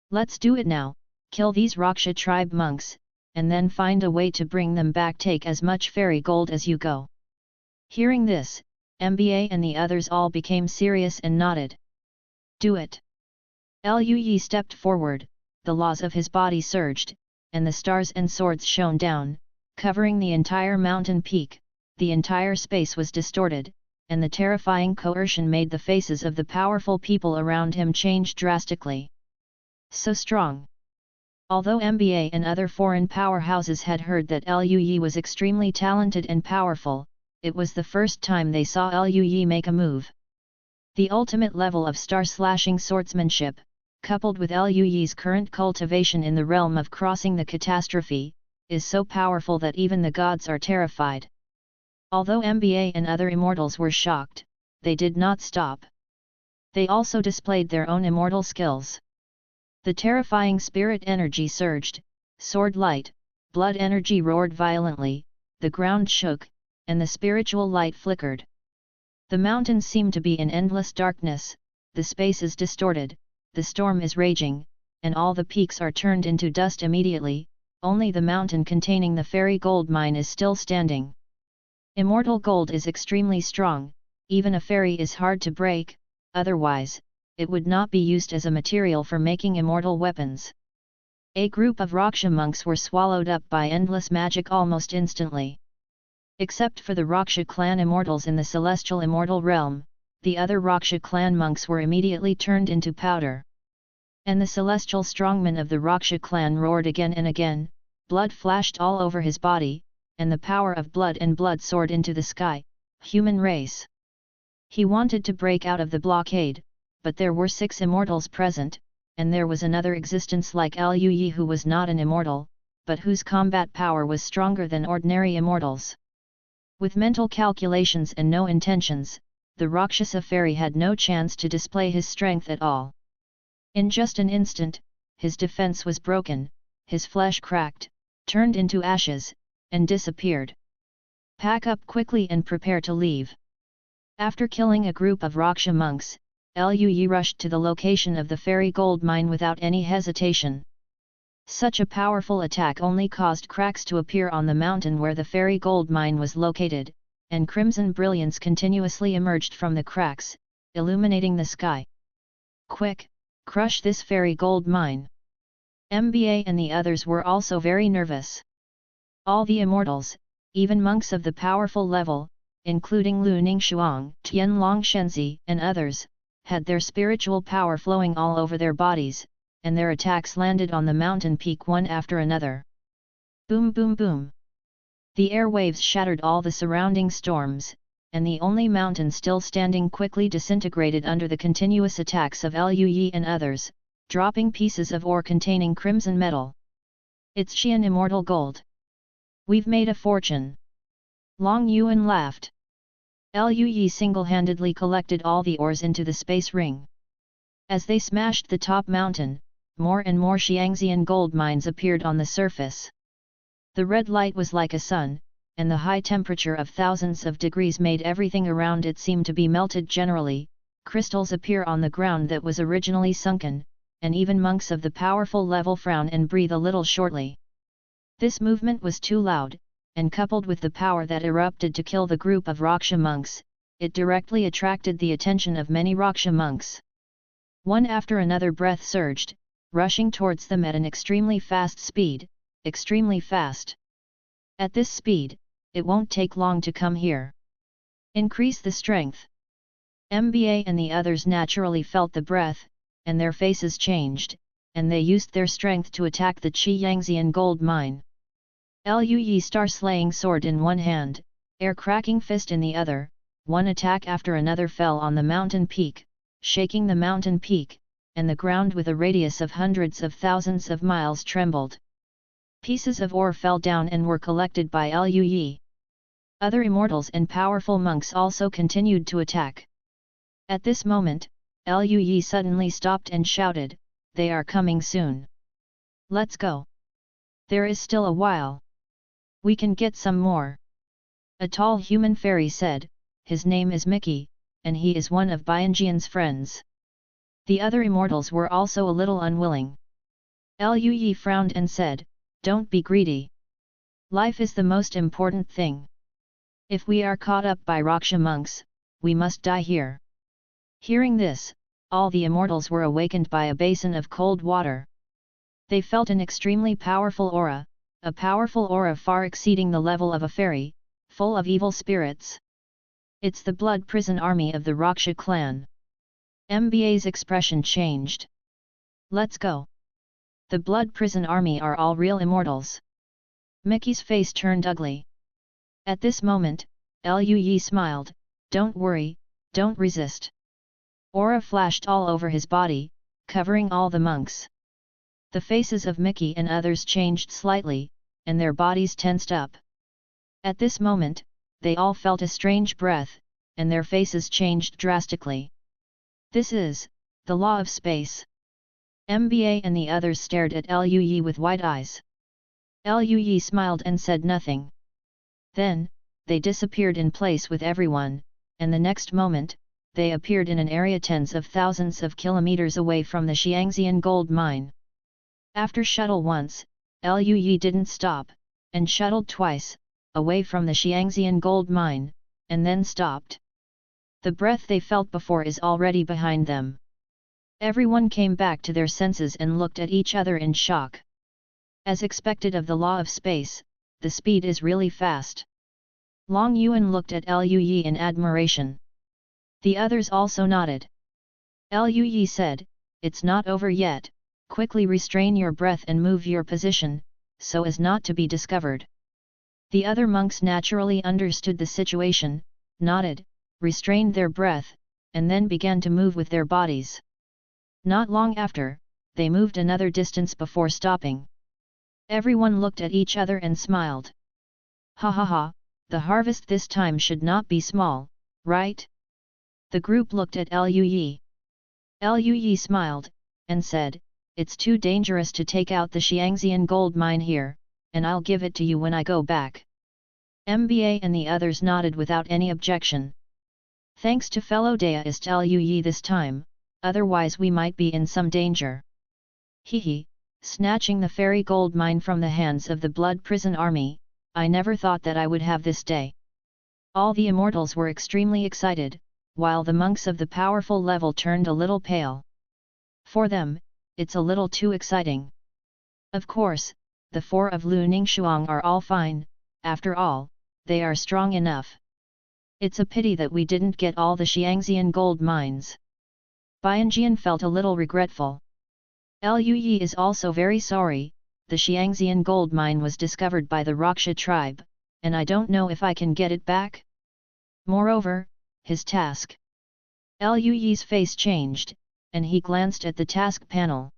Let's do it now, kill these Raksha tribe monks, and then find a way to bring them back. Take as much fairy gold as you go. Hearing this, Mba and the others all became serious and nodded. Do it. Lu Yi stepped forward, the laws of his body surged, and the stars and swords shone down, covering the entire mountain peak. The entire space was distorted, and the terrifying coercion made the faces of the powerful people around him change drastically. So strong. Although Mba and other foreign powerhouses had heard that Lu Yi was extremely talented and powerful, it was the first time they saw Lu Yi make a move. The ultimate level of star-slashing swordsmanship, coupled with Lu Yi's current cultivation in the realm of crossing the catastrophe, is so powerful that even the gods are terrified. Although Mba and other immortals were shocked, they did not stop. They also displayed their own immortal skills. The terrifying spirit energy surged, sword light, blood energy roared violently, the ground shook, and the spiritual light flickered. The mountains seemed to be in endless darkness, the space is distorted, the storm is raging, and all the peaks are turned into dust immediately, only the mountain containing the fairy gold mine is still standing. Immortal gold is extremely strong, even a fairy is hard to break, otherwise, it would not be used as a material for making immortal weapons. A group of Raksha monks were swallowed up by endless magic almost instantly. Except for the Raksha clan immortals in the celestial immortal realm, the other Raksha clan monks were immediately turned into powder. And the celestial strongman of the Raksha clan roared again and again, blood flashed all over his body, and the power of blood and blood soared into the sky. Human race. He wanted to break out of the blockade, but there were 6 immortals present, and there was another existence like Lu Yi who was not an immortal, but whose combat power was stronger than ordinary immortals. With mental calculations and no intentions, the Rakshasa fairy had no chance to display his strength at all. In just an instant, his defense was broken, his flesh cracked, turned into ashes, and disappeared. Pack up quickly and prepare to leave. After killing a group of Raksha monks, Lu Yi rushed to the location of the fairy gold mine without any hesitation. Such a powerful attack only caused cracks to appear on the mountain where the fairy gold mine was located, and crimson brilliance continuously emerged from the cracks, illuminating the sky. Quick, crush this fairy gold mine. Mba and the others were also very nervous. All the immortals, even monks of the powerful level, including Lu Ningshuang, Tianlong Shenzi and others, had their spiritual power flowing all over their bodies, and their attacks landed on the mountain peak one after another. Boom boom boom. The airwaves shattered all the surrounding storms, and the only mountain still standing quickly disintegrated under the continuous attacks of Lu Yi and others, dropping pieces of ore containing crimson metal. It's Xian immortal gold. We've made a fortune. Long Yuan laughed. Lu Yi single-handedly collected all the ores into the space ring. As they smashed the top mountain, more and more Xiangxian gold mines appeared on the surface. The red light was like a sun, and the high temperature of thousands of degrees made everything around it seem to be melted generally. Crystals appear on the ground that was originally sunken, and even monks of the powerful level frown and breathe a little shortly. This movement was too loud, and coupled with the power that erupted to kill the group of Raksha monks, it directly attracted the attention of many Raksha monks. One after another breath surged, rushing towards them at an extremely fast speed, extremely fast. At this speed, it won't take long to come here. Increase the strength. MBA and the others naturally felt the breath, and their faces changed, and they used their strength to attack the Qi Yangzian gold mine. Lui star-slaying sword in one hand, air-cracking fist in the other, one attack after another fell on the mountain peak, shaking the mountain peak, and the ground with a radius of hundreds of thousands of miles trembled. Pieces of ore fell down and were collected by Lui. Other immortals and powerful monks also continued to attack. At this moment, Lui suddenly stopped and shouted, "They are coming soon. Let's go. There is still a while. We can get some more." A tall human fairy said, "His name is Mickey, and he is one of Bianjian's friends." The other immortals were also a little unwilling. Lui frowned and said, "Don't be greedy. Life is the most important thing. If we are caught up by Raksha monks, we must die here." Hearing this, all the immortals were awakened by a basin of cold water. They felt an extremely powerful aura, a powerful aura far exceeding the level of a fairy, full of evil spirits. "It's the blood prison army of the Raksha clan." MBA's expression changed. "Let's go. The blood prison army are all real immortals." Mickey's face turned ugly. At this moment, Lui smiled, "Don't worry, don't resist." Aura flashed all over his body, covering all the monks. The faces of Mickey and others changed slightly, and their bodies tensed up. At this moment, they all felt a strange breath, and their faces changed drastically. "This is the law of space." MBA and the others stared at Lui with wide eyes. Lui smiled and said nothing. Then, they disappeared in place with everyone, and the next moment, they appeared in an area tens of thousands of kilometers away from the Xiangxian gold mine. After shuttle once, Lui didn't stop, and shuttled twice, away from the Xiangxian gold mine, and then stopped. The breath they felt before is already behind them. Everyone came back to their senses and looked at each other in shock. As expected of the law of space, the speed is really fast. Long Yuan looked at Lui in admiration. The others also nodded. Lui said, "It's not over yet, quickly restrain your breath and move your position, so as not to be discovered." The other monks naturally understood the situation, nodded, restrained their breath, and then began to move with their bodies. Not long after, they moved another distance before stopping. Everyone looked at each other and smiled. "Ha ha ha, the harvest this time should not be small, right?" The group looked at Lui. Lui smiled, and said, "It's too dangerous to take out the Xiangxian gold mine here, and I'll give it to you when I go back." MBA and the others nodded without any objection. "Thanks to fellow deist Lui this time, otherwise we might be in some danger." Hehe, snatching the fairy gold mine from the hands of the blood prison army, I never thought that I would have this day. All the immortals were extremely excited, while the monks of the powerful level turned a little pale. For them, it's a little too exciting. Of course, the four of Lu Ningxuang are all fine, after all, they are strong enough. It's a pity that we didn't get all the Xiangxian gold mines. Bianjian felt a little regretful. Lui is also very sorry, the Xiangxian gold mine was discovered by the Raksha tribe, and I don't know if I can get it back. Moreover, his task. Lui's face changed, and he glanced at the task panel.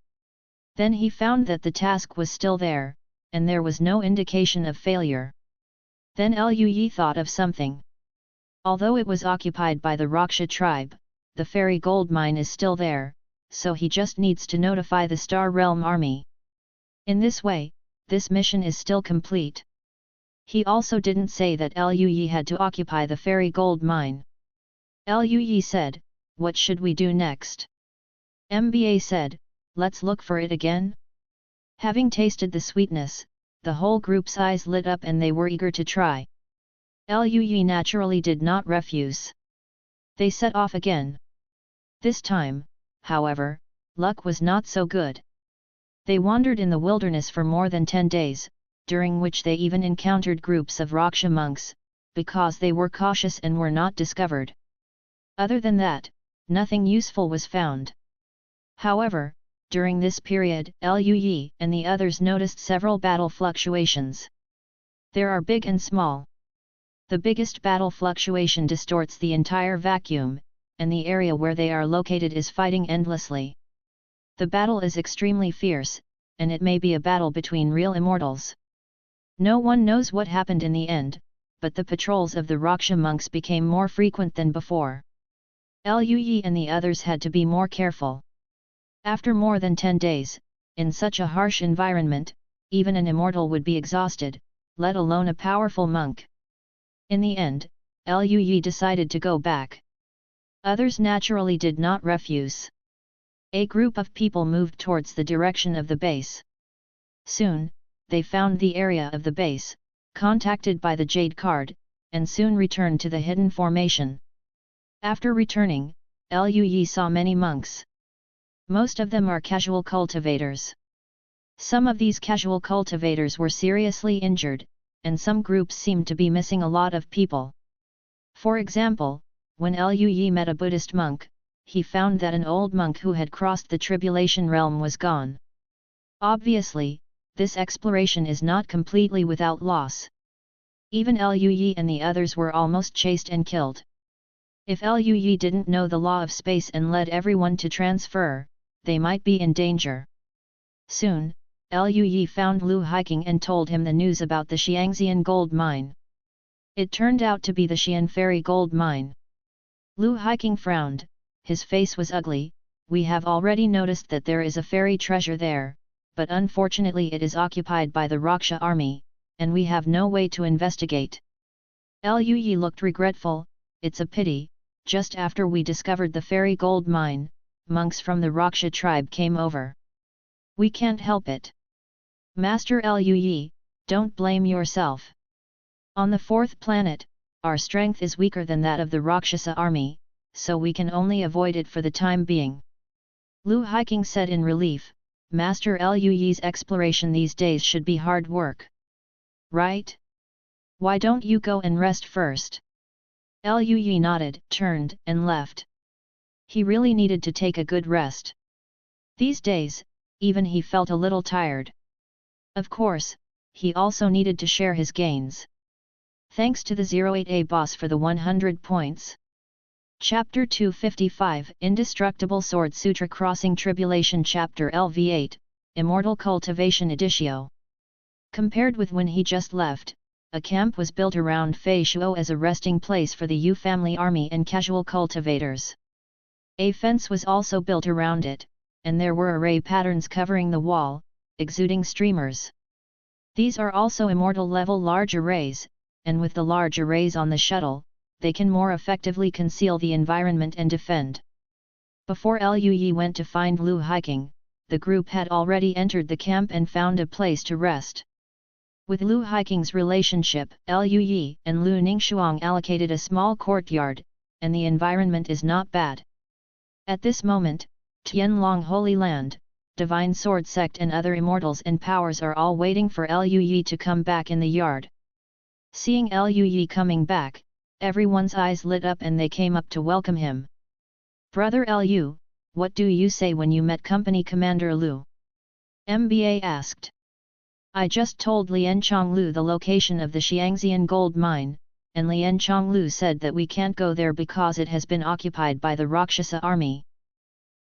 Then he found that the task was still there, and there was no indication of failure. Then Lui thought of something. Although it was occupied by the Raksha tribe, the fairy gold mine is still there, so he just needs to notify the Star Realm army. In this way, this mission is still complete. He also didn't say that Lui had to occupy the fairy gold mine. Lui said, "What should we do next?" MBA said, let's look for it again? Having tasted the sweetness, the whole group's eyes lit up and they were eager to try. Lui naturally did not refuse. They set off again. This time, however, luck was not so good. They wandered in the wilderness for more than 10 days, during which they even encountered groups of Raksha monks, because they were cautious and were not discovered. Other than that, nothing useful was found. However, during this period, Lui and the others noticed several battle fluctuations. There are big and small. The biggest battle fluctuation distorts the entire vacuum, and the area where they are located is fighting endlessly. The battle is extremely fierce, and it may be a battle between real immortals. No one knows what happened in the end, but the patrols of the Raksha monks became more frequent than before. Lui and the others had to be more careful. After more than 10 days, in such a harsh environment, even an immortal would be exhausted, let alone a powerful monk. In the end, Lui decided to go back. Others naturally did not refuse. A group of people moved towards the direction of the base. Soon, they found the area of the base, contacted by the jade card, and soon returned to the hidden formation. After returning, Lui saw many monks. Most of them are casual cultivators. Some of these casual cultivators were seriously injured, and some groups seemed to be missing a lot of people. For example, when Lui met a Buddhist monk, he found that an old monk who had crossed the tribulation realm was gone. Obviously, this exploration is not completely without loss. Even Lui and the others were almost chased and killed. If Lui didn't know the law of space and led everyone to transfer, they might be in danger. Soon, Lui found Lu Hiking and told him the news about the Xiangxian gold mine. It turned out to be the Xian Fairy gold mine. Lu Hiking frowned, his face was ugly. We have already noticed that there is a fairy treasure there, but unfortunately it is occupied by the Raksha army, and we have no way to investigate. Lui looked regretful. It's a pity, just after we discovered the fairy gold mine, monks from the Raksha tribe came over. We can't help it. Master Lui, don't blame yourself. On the 4th planet, our strength is weaker than that of the Rakshasa army, so we can only avoid it for the time being. Lu Hiking said in relief. Master Lui's exploration these days should be hard work. Right? Why don't you go and rest first? Lui nodded, turned, and left. He really needed to take a good rest. These days, even he felt a little tired. Of course, he also needed to share his gains. Thanks to the 08A boss for the 100 points. Chapter 255 Indestructible Sword Sutra Crossing Tribulation Chapter LV8, Immortal Cultivation Editio. Compared with when he just left, a camp was built around Fei Shuo as a resting place for the Yu family army and casual cultivators. A fence was also built around it, and there were array patterns covering the wall, exuding streamers. These are also immortal level large arrays, and with the large arrays on the shuttle, they can more effectively conceal the environment and defend. Before Lui went to find Lu Hiking, the group had already entered the camp and found a place to rest. With Lu Hiking's relationship, Lui and Lu Ningxuang allocated a small courtyard, and the environment is not bad. At this moment, Tianlong Holy Land, Divine Sword Sect and other immortals and powers are all waiting for Lui to come back in the yard. Seeing Lui coming back, everyone's eyes lit up and they came up to welcome him. Brother Lu, what do you say when you met Company Commander Lu? MBA asked. I just told Lian Chonglu the location of the Xiangxian gold mine, and Lian Chonglu said that we can't go there because it has been occupied by the Rakshasa army.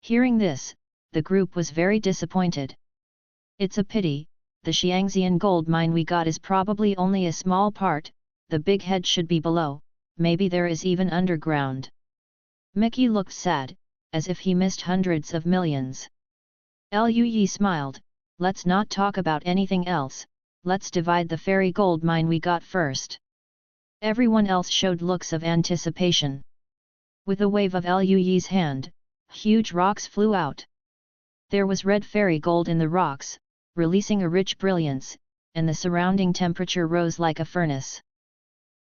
Hearing this, the group was very disappointed. It's a pity, the Xiangxian gold mine we got is probably only a small part, the big head should be below, maybe there is even underground. Mickey looked sad, as if he missed hundreds of millions. Lui smiled, let's not talk about anything else, let's divide the fairy gold mine we got first. Everyone else showed looks of anticipation. With a wave of Lui's hand, huge rocks flew out. There was red fairy gold in the rocks, releasing a rich brilliance, and the surrounding temperature rose like a furnace.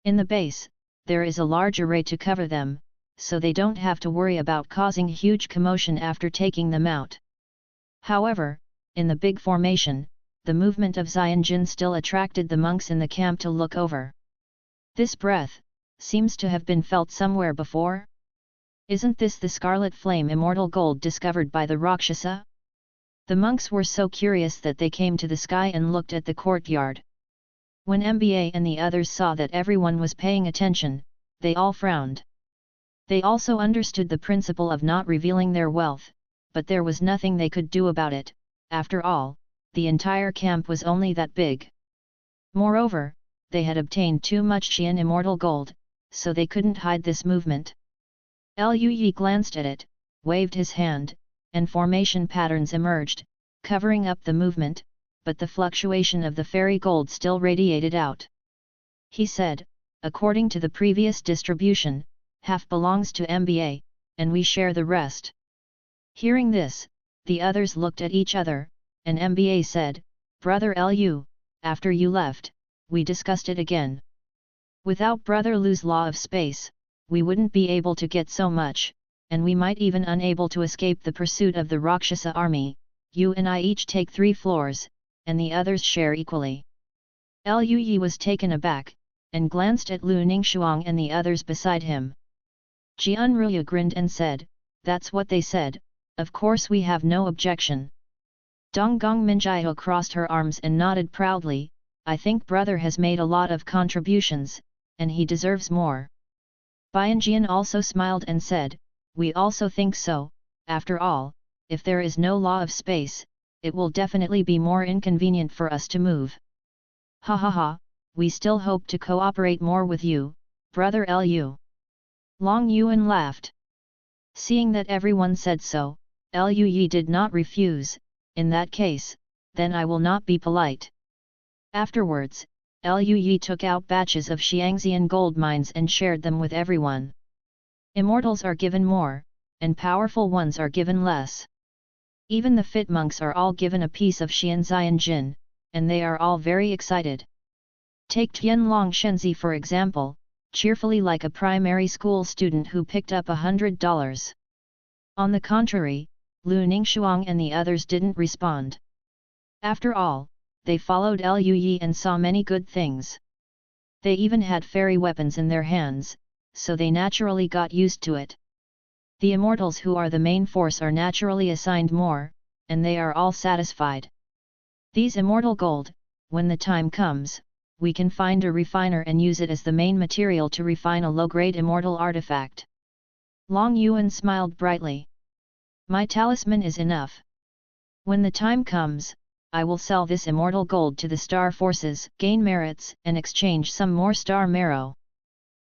In the base, there is a large array to cover them, so they don't have to worry about causing huge commotion after taking them out. However, in the big formation, the movement of Xianjin still attracted the monks in the camp to look over. This breath seems to have been felt somewhere before. Isn't this the scarlet flame immortal gold discovered by the Rakshasa? The monks were so curious that they came to the sky and looked at the courtyard. When MBA and the others saw that everyone was paying attention, they all frowned. They also understood the principle of not revealing their wealth, but there was nothing they could do about it. After all, the entire camp was only that big. Moreover, they had obtained too much Qian immortal gold, so they couldn't hide this movement. Liu Yi glanced at it, waved his hand, and formation patterns emerged, covering up the movement, but the fluctuation of the fairy gold still radiated out. He said, according to the previous distribution, half belongs to MBA, and we share the rest. Hearing this, the others looked at each other, and MBA said, Brother Lu, after you left, we discussed it again. Without Brother Lu's law of space, we wouldn't be able to get so much, and we might even unable to escape the pursuit of the Rakshasa army. You and I each take 3 floors, and the others share equally. Liu Yi was taken aback, and glanced at Lu Ningxuang and the others beside him. Jian Ruya grinned and said, that's what they said, of course we have no objection. Donggong Minjiao crossed her arms and nodded proudly, I think brother has made a lot of contributions, and he deserves more. Bianjian also smiled and said, we also think so, after all, if there is no law of space, it will definitely be more inconvenient for us to move. Ha ha ha, we still hope to cooperate more with you, Brother Lu. Long Yuan laughed. Seeing that everyone said so, Liu Yi did not refuse, in that case, then I will not be polite. Afterwards, Liu Yi took out batches of Xiangxian gold mines and shared them with everyone. Immortals are given more, and powerful ones are given less. Even the fit monks are all given a piece of Xianxian Jin, and they are all very excited. Take Tianlong Shenzi for example, cheerfully like a primary school student who picked up $100. On the contrary, Lu Ningxuang and the others didn't respond. After all, they followed Liu Yi and saw many good things. They even had fairy weapons in their hands, so they naturally got used to it. The immortals who are the main force are naturally assigned more, and they are all satisfied. These immortal gold, when the time comes, we can find a refiner and use it as the main material to refine a low-grade immortal artifact. Long Yuan smiled brightly. My talisman is enough. When the time comes, I will sell this immortal gold to the star forces, gain merits, and exchange some more star marrow.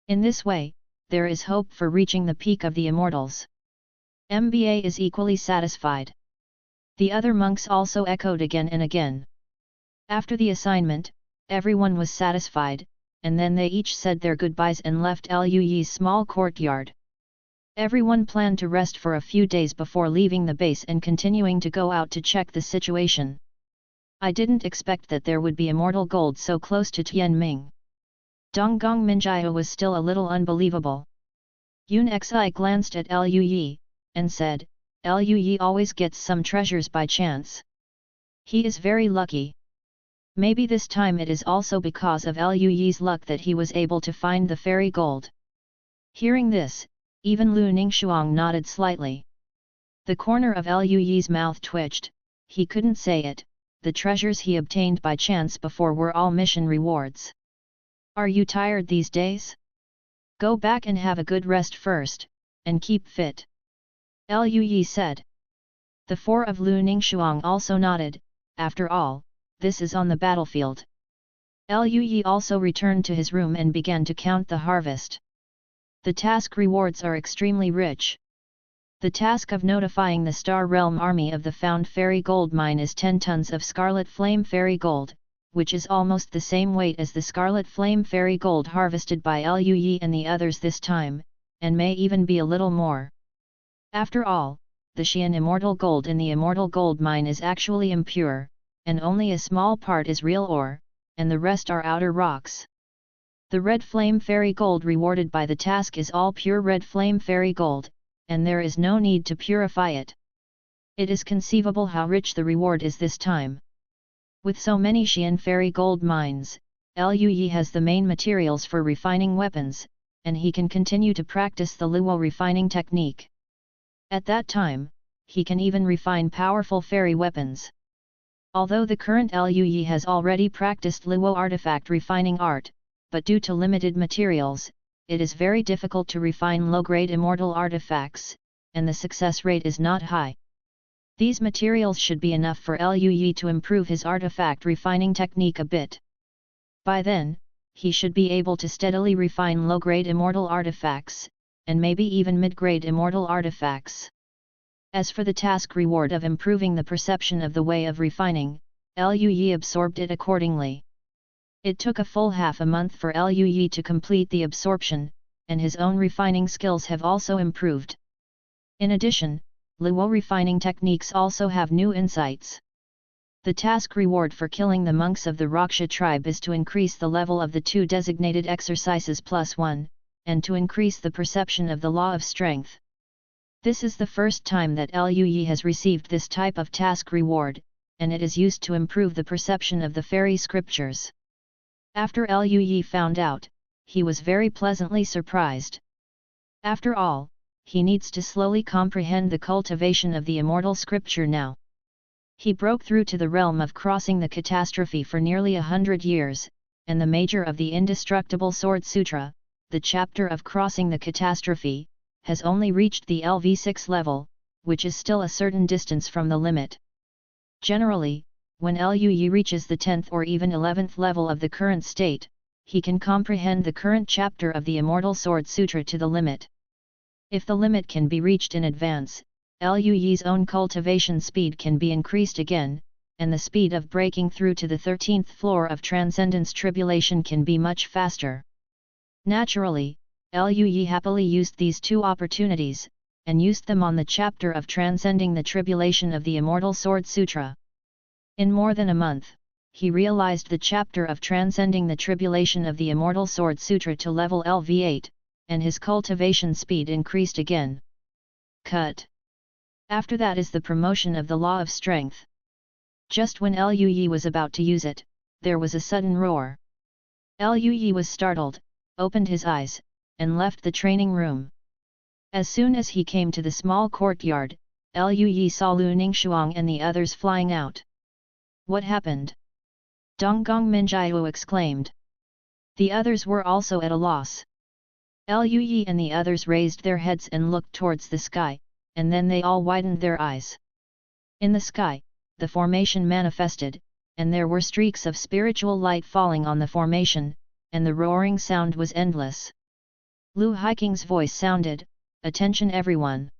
In this way, there is hope for reaching the peak of the immortals. MBA is equally satisfied. The other monks also echoed again and again. After the assignment, everyone was satisfied, and then they each said their goodbyes and left Liu Yi's small courtyard. Everyone planned to rest for a few days before leaving the base and continuing to go out to check the situation. I didn't expect that there would be immortal gold so close to Tianming. Donggong Minjiao was still a little unbelievable. Yun Xi glanced at Liu Yi, and said, Liu Yi always gets some treasures by chance. He is very lucky. Maybe this time it is also because of Liu Yi's luck that he was able to find the fairy gold. Hearing this, even Lu Ningxuang nodded slightly. The corner of Liu Yi's mouth twitched, he couldn't say it, the treasures he obtained by chance before were all mission rewards. Are you tired these days? Go back and have a good rest first, and keep fit. Liu Yi said. The 4 of Lu Ningxuang also nodded, after all, this is on the battlefield. Liu Yi also returned to his room and began to count the harvest. The task rewards are extremely rich. The task of notifying the Star Realm army of the found fairy gold mine is 10 tons of scarlet flame fairy gold, which is almost the same weight as the scarlet flame fairy gold harvested by Liu Yi and the others this time, and may even be a little more. After all, the Xian immortal gold in the immortal gold mine is actually impure, and only a small part is real ore, and the rest are outer rocks. The red flame fairy gold rewarded by the task is all pure red flame fairy gold, and there is no need to purify it. It is conceivable how rich the reward is this time. With so many Xian fairy gold mines, Liu Yi has the main materials for refining weapons, and he can continue to practice the Luo refining technique. At that time, he can even refine powerful fairy weapons. Although the current Liu Yi has already practiced Luo artifact refining art, but due to limited materials, it is very difficult to refine low-grade immortal artifacts, and the success rate is not high. These materials should be enough for Liu Yi to improve his artifact refining technique a bit. By then, he should be able to steadily refine low-grade immortal artifacts, and maybe even mid-grade immortal artifacts. As for the task reward of improving the perception of the way of refining, Liu Yi absorbed it accordingly. It took a full half a month for Liu Yi to complete the absorption, and his own refining skills have also improved. In addition, Luo refining techniques also have new insights. The task reward for killing the monks of the Raksha tribe is to increase the level of the 2 designated exercises +1, and to increase the perception of the law of strength. This is the first time that Liu Yi has received this type of task reward, and it is used to improve the perception of the fairy scriptures. After Liu Yi found out, he was very pleasantly surprised. After all, he needs to slowly comprehend the cultivation of the immortal scripture now. He broke through to the realm of crossing the catastrophe for nearly 100 years, and the major of the Indestructible Sword Sutra, the chapter of crossing the catastrophe, has only reached the LV6 level, which is still a certain distance from the limit. Generally, when Liu Yi reaches the 10th or even 11th level of the current state, he can comprehend the current chapter of the Immortal Sword Sutra to the limit. If the limit can be reached in advance, Liu Yi's own cultivation speed can be increased again, and the speed of breaking through to the 13th floor of Transcendence Tribulation can be much faster. Naturally, Liu Yi happily used these 2 opportunities, and used them on the chapter of transcending the tribulation of the Immortal Sword Sutra. In more than a month, he realized the chapter of transcending the tribulation of the Immortal Sword Sutra to level LV8, and his cultivation speed increased again. Cut. After that is the promotion of the law of strength. Just when Liu Yi was about to use it, there was a sudden roar. Liu Yi was startled, opened his eyes, and left the training room. As soon as he came to the small courtyard, Liu Yi saw Lu Ningxuang and the others flying out. What happened? Donggong Minjiu exclaimed. The others were also at a loss. Liu Yi and the others raised their heads and looked towards the sky, and then they all widened their eyes. In the sky, the formation manifested, and there were streaks of spiritual light falling on the formation, and the roaring sound was endless. Lu Haiking's voice sounded, "Attention everyone!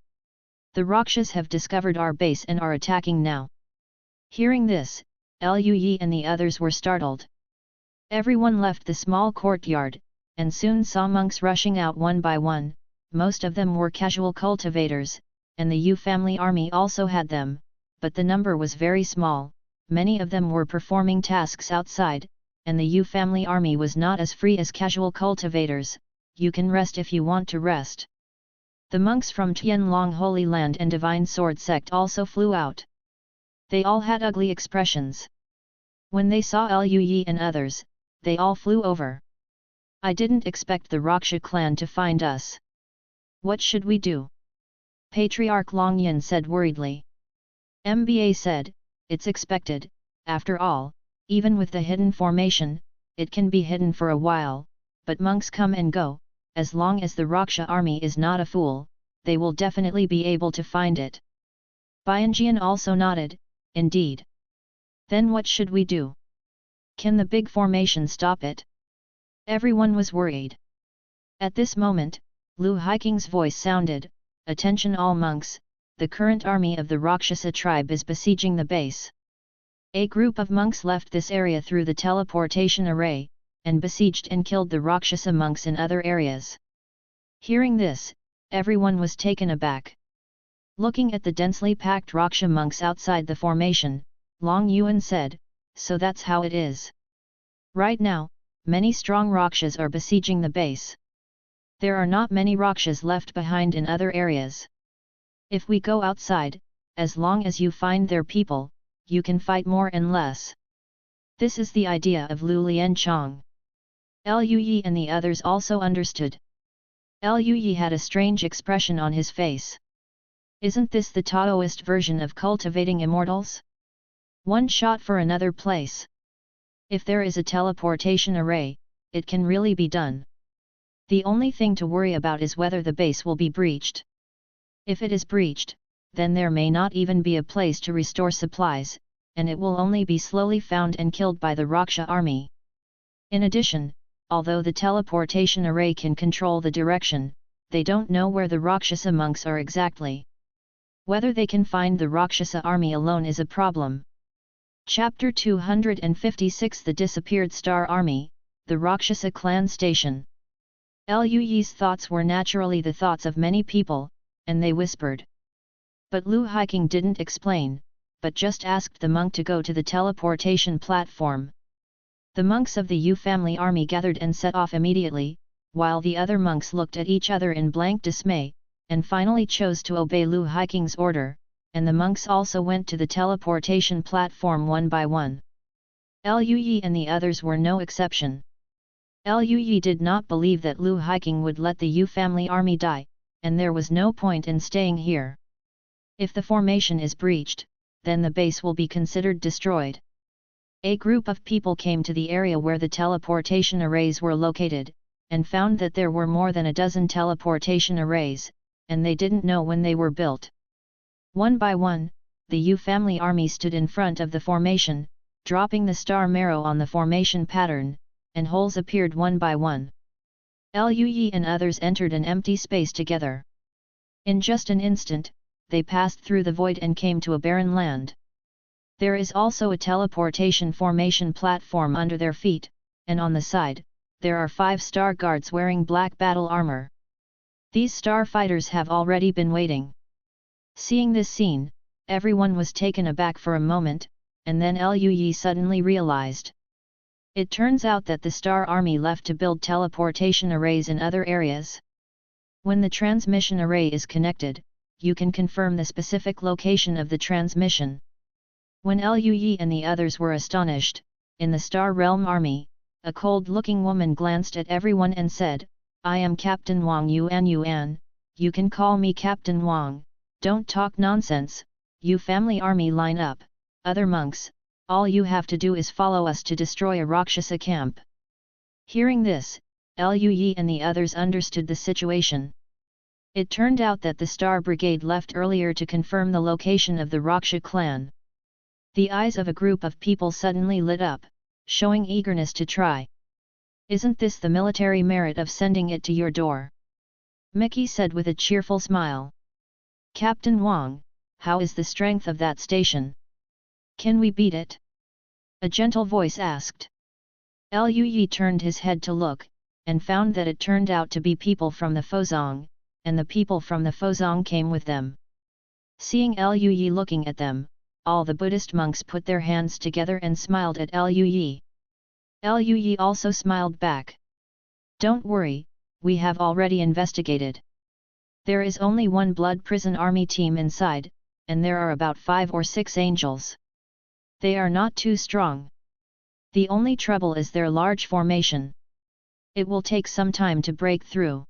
The Rakshas have discovered our base and are attacking now." Hearing this, Liu Yi and the others were startled. Everyone left the small courtyard, and soon saw monks rushing out one by one. Most of them were casual cultivators, and the Yu family army also had them, but the number was very small. Many of them were performing tasks outside, and the Yu family army was not as free as casual cultivators. You can rest if you want to rest. The monks from Tianlong Holy Land and Divine Sword Sect also flew out. They all had ugly expressions. When they saw Liu Yi and others, they all flew over. "I didn't expect the Raksha clan to find us. What should we do?" Patriarch Longyan said worriedly. MBA said, "It's expected, after all, even with the hidden formation, it can be hidden for a while, but monks come and go, as long as the Raksha army is not a fool, they will definitely be able to find it." Bianjian also nodded, "Indeed. Then what should we do? Can the big formation stop it?" Everyone was worried. At this moment, Lu Haiking's voice sounded, "Attention all monks, the current army of the Rakshasa tribe is besieging the base." A group of monks left this area through the teleportation array, and besieged and killed the Rakshasa monks in other areas. Hearing this, everyone was taken aback. Looking at the densely packed Raksha monks outside the formation, Long Yuan said, "So that's how it is. Right now, many strong Rakshas are besieging the base. There are not many Rakshas left behind in other areas. If we go outside, as long as you find their people, you can fight more and less." This is the idea of Lu Lianchong. Lui and the others also understood. Lui had a strange expression on his face. Isn't this the Taoist version of cultivating immortals? One shot for another place. If there is a teleportation array, it can really be done. The only thing to worry about is whether the base will be breached. If it is breached, then there may not even be a place to restore supplies, and it will only be slowly found and killed by the Raksha army. In addition, although the teleportation array can control the direction, they don't know where the Rakshasa monks are exactly. Whether they can find the Rakshasa army alone is a problem. Chapter 256 The Disappeared Star Army, the Rakshasa Clan Station. Lui's thoughts were naturally the thoughts of many people, and they whispered. But Lu Hiking didn't explain, but just asked the monk to go to the teleportation platform. The monks of the Yu family army gathered and set off immediately, while the other monks looked at each other in blank dismay, and finally chose to obey Lu Hiking's order, and the monks also went to the teleportation platform one by one. Lui and the others were no exception. Lui did not believe that Lu Hiking would let the Yu family army die, and there was no point in staying here. If the formation is breached, then the base will be considered destroyed. A group of people came to the area where the teleportation arrays were located, and found that there were more than a dozen teleportation arrays, and they didn't know when they were built. One by one, the Yu family army stood in front of the formation, dropping the star marrow on the formation pattern, and holes appeared one by one. Lui and others entered an empty space together. In just an instant, they passed through the void and came to a barren land. There is also a teleportation formation platform under their feet, and on the side, there are 5 star guards wearing black battle armor. These star fighters have already been waiting. Seeing this scene, everyone was taken aback for a moment, and then Lui suddenly realized. It turns out that the Star Army left to build teleportation arrays in other areas. When the transmission array is connected, you can confirm the specific location of the transmission. When Lui and the others were astonished, in the Star Realm Army, a cold-looking woman glanced at everyone and said, "I am Captain Wang Yuan, you can call me Captain Wang, don't talk nonsense, Yu family army line up, other monks, all you have to do is follow us to destroy a Rakshasa camp." Hearing this, Lui and the others understood the situation. It turned out that the Star Brigade left earlier to confirm the location of the Raksha clan. The eyes of a group of people suddenly lit up, showing eagerness to try. "Isn't this the military merit of sending it to your door?" Mickey said with a cheerful smile. "Captain Wang, how is the strength of that station? Can we beat it?" A gentle voice asked. Lui turned his head to look, and found that it turned out to be people from the Fozong, and the people from the Fozong came with them. Seeing Lui looking at them, all the Buddhist monks put their hands together and smiled at Lui. Lui also smiled back. "Don't worry, we have already investigated. There is only one blood prison army team inside, and there are about 5 or 6 angels. They are not too strong. The only trouble is their large formation. It will take some time to break through.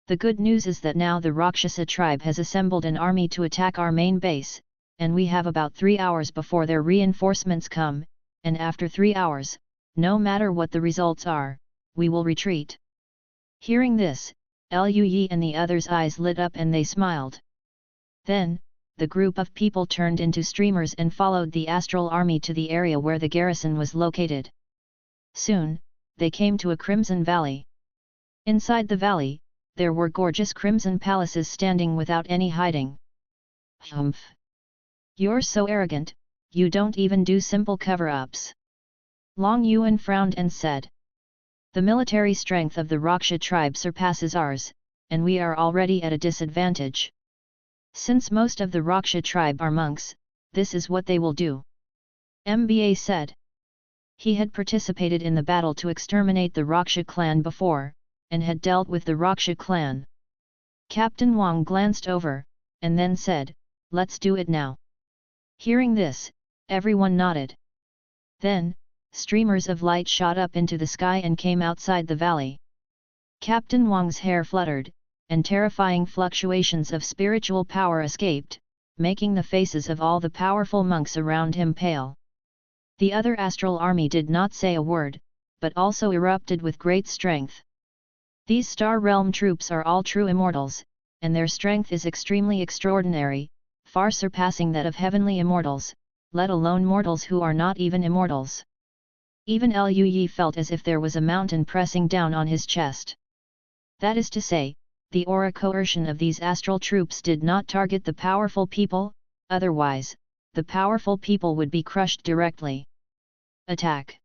The good news is that now the Rakshasa tribe has assembled an army to attack our main base, and we have about 3 hours before their reinforcements come, and after 3 hours, no matter what the results are, we will retreat." Hearing this, Lui and the others' eyes lit up and they smiled. Then, the group of people turned into streamers and followed the astral army to the area where the garrison was located. Soon, they came to a crimson valley. Inside the valley, there were gorgeous crimson palaces standing without any hiding. "Humph! You're so arrogant, you don't even do simple cover-ups." Long Yuan frowned and said. "The military strength of the Raksha tribe surpasses ours, and we are already at a disadvantage. Since most of the Raksha tribe are monks, this is what they will do. Mba said. He had participated in the battle to exterminate the Raksha clan before, and had dealt with the Raksha clan. Captain Wang glanced over, and then said, "Let's do it now." Hearing this, everyone nodded. Then, streamers of light shot up into the sky and came outside the valley. Captain Wang's hair fluttered, and terrifying fluctuations of spiritual power escaped, making the faces of all the powerful monks around him pale. The other astral army did not say a word, but also erupted with great strength. These Star Realm troops are all true immortals, and their strength is extremely extraordinary, far surpassing that of heavenly immortals, let alone mortals who are not even immortals. Even Liu Yi felt as if there was a mountain pressing down on his chest. That is to say, the aura coercion of these astral troops did not target the powerful people, otherwise, the powerful people would be crushed directly. Attack!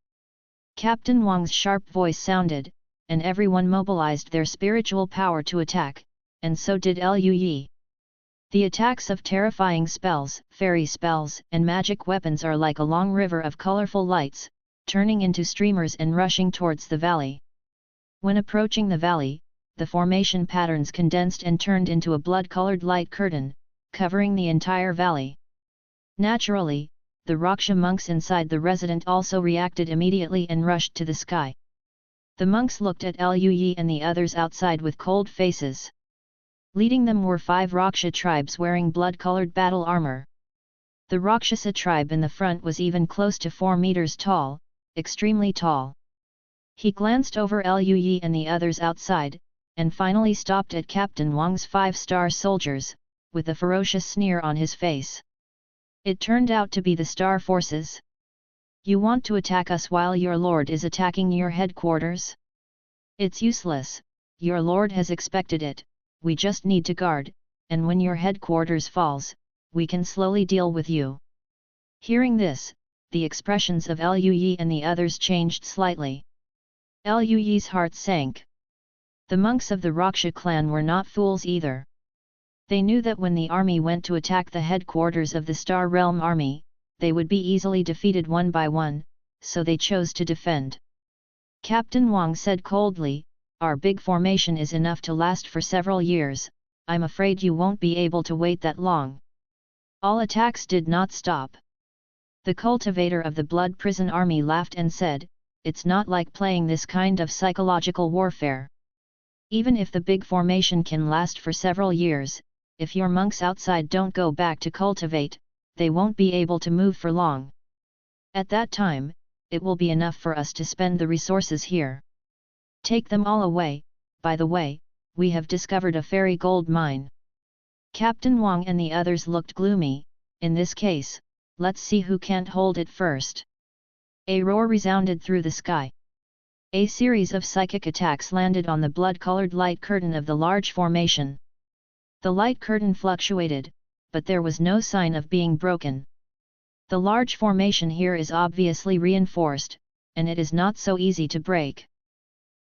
Captain Wang's sharp voice sounded, and everyone mobilized their spiritual power to attack, and so did Liu Yi. The attacks of terrifying spells, fairy spells, and magic weapons are like a long river of colorful lights, turning into streamers and rushing towards the valley. When approaching the valley, the formation patterns condensed and turned into a blood-colored light curtain, covering the entire valley. Naturally, the Raksha monks inside the residence also reacted immediately and rushed to the sky. The monks looked at Liu Yi and the others outside with cold faces. Leading them were 5 Raksha tribes wearing blood-colored battle armor. The Rakshasa tribe in the front was even close to 4 meters tall, extremely tall. He glanced over Liu Yi and the others outside, and finally stopped at Captain Wang's 5-star soldiers, with a ferocious sneer on his face. It turned out to be the Star Forces. You want to attack us while your lord is attacking your headquarters? It's useless, your lord has expected it, we just need to guard, and when your headquarters falls, we can slowly deal with you. Hearing this, the expressions of Liu Yi and the others changed slightly. Liu Yi's heart sank. The monks of the Raksha clan were not fools either. They knew that when the army went to attack the headquarters of the Star Realm army, they would be easily defeated one by one, so they chose to defend. Captain Wang said coldly, "Our big formation is enough to last for several years, I'm afraid you won't be able to wait that long." All attacks did not stop. The cultivator of the Blood Prison Army laughed and said, "It's not like playing this kind of psychological warfare. Even if the big formation can last for several years, if your monks outside don't go back to cultivate, they won't be able to move for long. At that time, it will be enough for us to spend the resources here. Take them all away, by the way, we have discovered a fairy gold mine." Captain Wang and the others looked gloomy. In this case, let's see who can't hold it first. A roar resounded through the sky. A series of psychic attacks landed on the blood-colored light curtain of the large formation. The light curtain fluctuated, but there was no sign of being broken. The large formation here is obviously reinforced, and it is not so easy to break.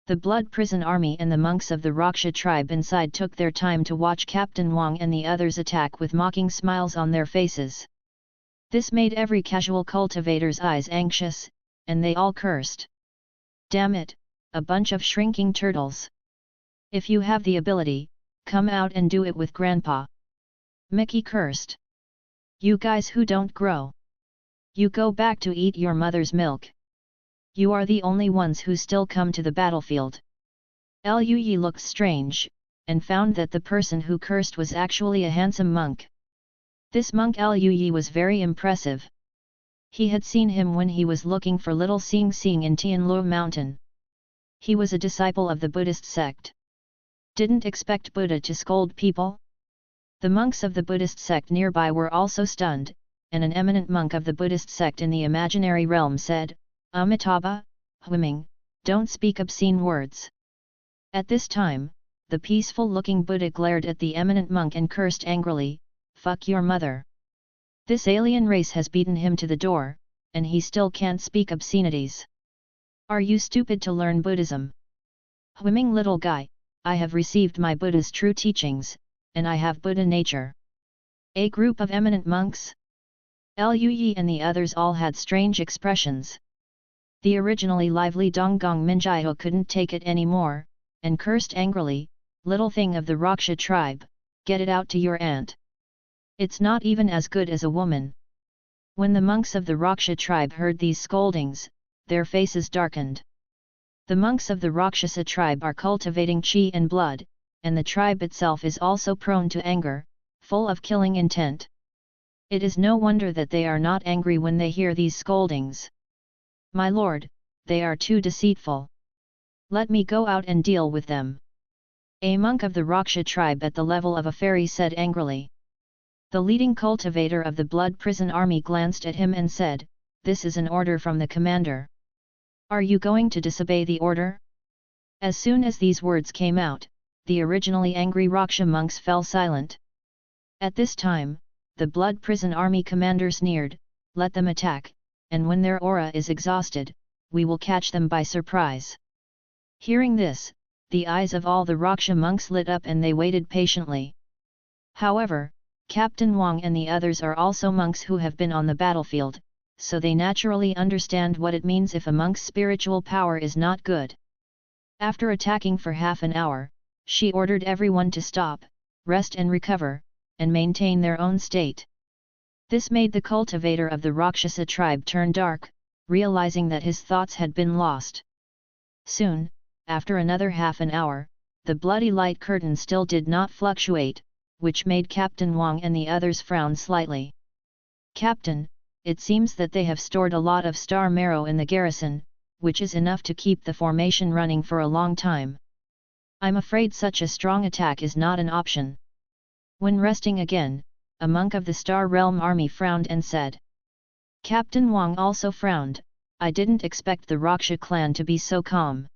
The Blood Prison Army and the monks of the Raksha tribe inside took their time to watch Captain Wang and the others attack with mocking smiles on their faces. This made every casual cultivator's eyes anxious, and they all cursed. "Damn it, a bunch of shrinking turtles. If you have the ability, come out and do it with Grandpa." Mickey cursed. "You guys who don't grow. You go back to eat your mother's milk. You are the only ones who still come to the battlefield." Liu Yi looked strange, and found that the person who cursed was actually a handsome monk. This monk Liu Yi was very impressive. He had seen him when he was looking for little Sing Sing in Tianlu Mountain. He was a disciple of the Buddhist sect. Didn't expect Buddha to scold people? The monks of the Buddhist sect nearby were also stunned, and an eminent monk of the Buddhist sect in the imaginary realm said, "Amitabha, Huiming, don't speak obscene words." At this time, the peaceful-looking Buddha glared at the eminent monk and cursed angrily, "Fuck your mother. This alien race has beaten him to the door, and he still can't speak obscenities. Are you stupid to learn Buddhism? Huiming little guy, I have received my Buddha's true teachings, and I have Buddha nature. A group of eminent monks? Lui and the others all had strange expressions. The originally lively Donggong Minjiao couldn't take it anymore, and cursed angrily, "Little thing of the Raksha tribe, get it out to your aunt. It's not even as good as a woman." When the monks of the Raksha tribe heard these scoldings, their faces darkened. The monks of the Rakshasa tribe are cultivating qi and blood, and the tribe itself is also prone to anger, full of killing intent. It is no wonder that they are not angry when they hear these scoldings. "My lord, they are too deceitful. Let me go out and deal with them." A monk of the Raksha tribe at the level of a fairy said angrily. The leading cultivator of the blood prison army glanced at him and said, "This is an order from the commander. Are you going to disobey the order?" As soon as these words came out, the originally angry Raksha monks fell silent. At this time, the blood prison army commander sneered, "Let them attack, and when their aura is exhausted, we will catch them by surprise." Hearing this, the eyes of all the Raksha monks lit up and they waited patiently. However, Captain Wang and the others are also monks who have been on the battlefield, so they naturally understand what it means if a monk's spiritual power is not good. After attacking for half an hour, she ordered everyone to stop, rest and recover, and maintain their own state. This made the cultivator of the Rakshasa tribe turn dark, realizing that his thoughts had been lost. Soon, after another half an hour, the bloody light curtain still did not fluctuate, which made Captain Wang and the others frown slightly. "Captain, it seems that they have stored a lot of star marrow in the garrison, which is enough to keep the formation running for a long time. I'm afraid such a strong attack is not an option." When resting again, a monk of the Star Realm army frowned and said. Captain Wang also frowned, "I didn't expect the Raksha clan to be so calm.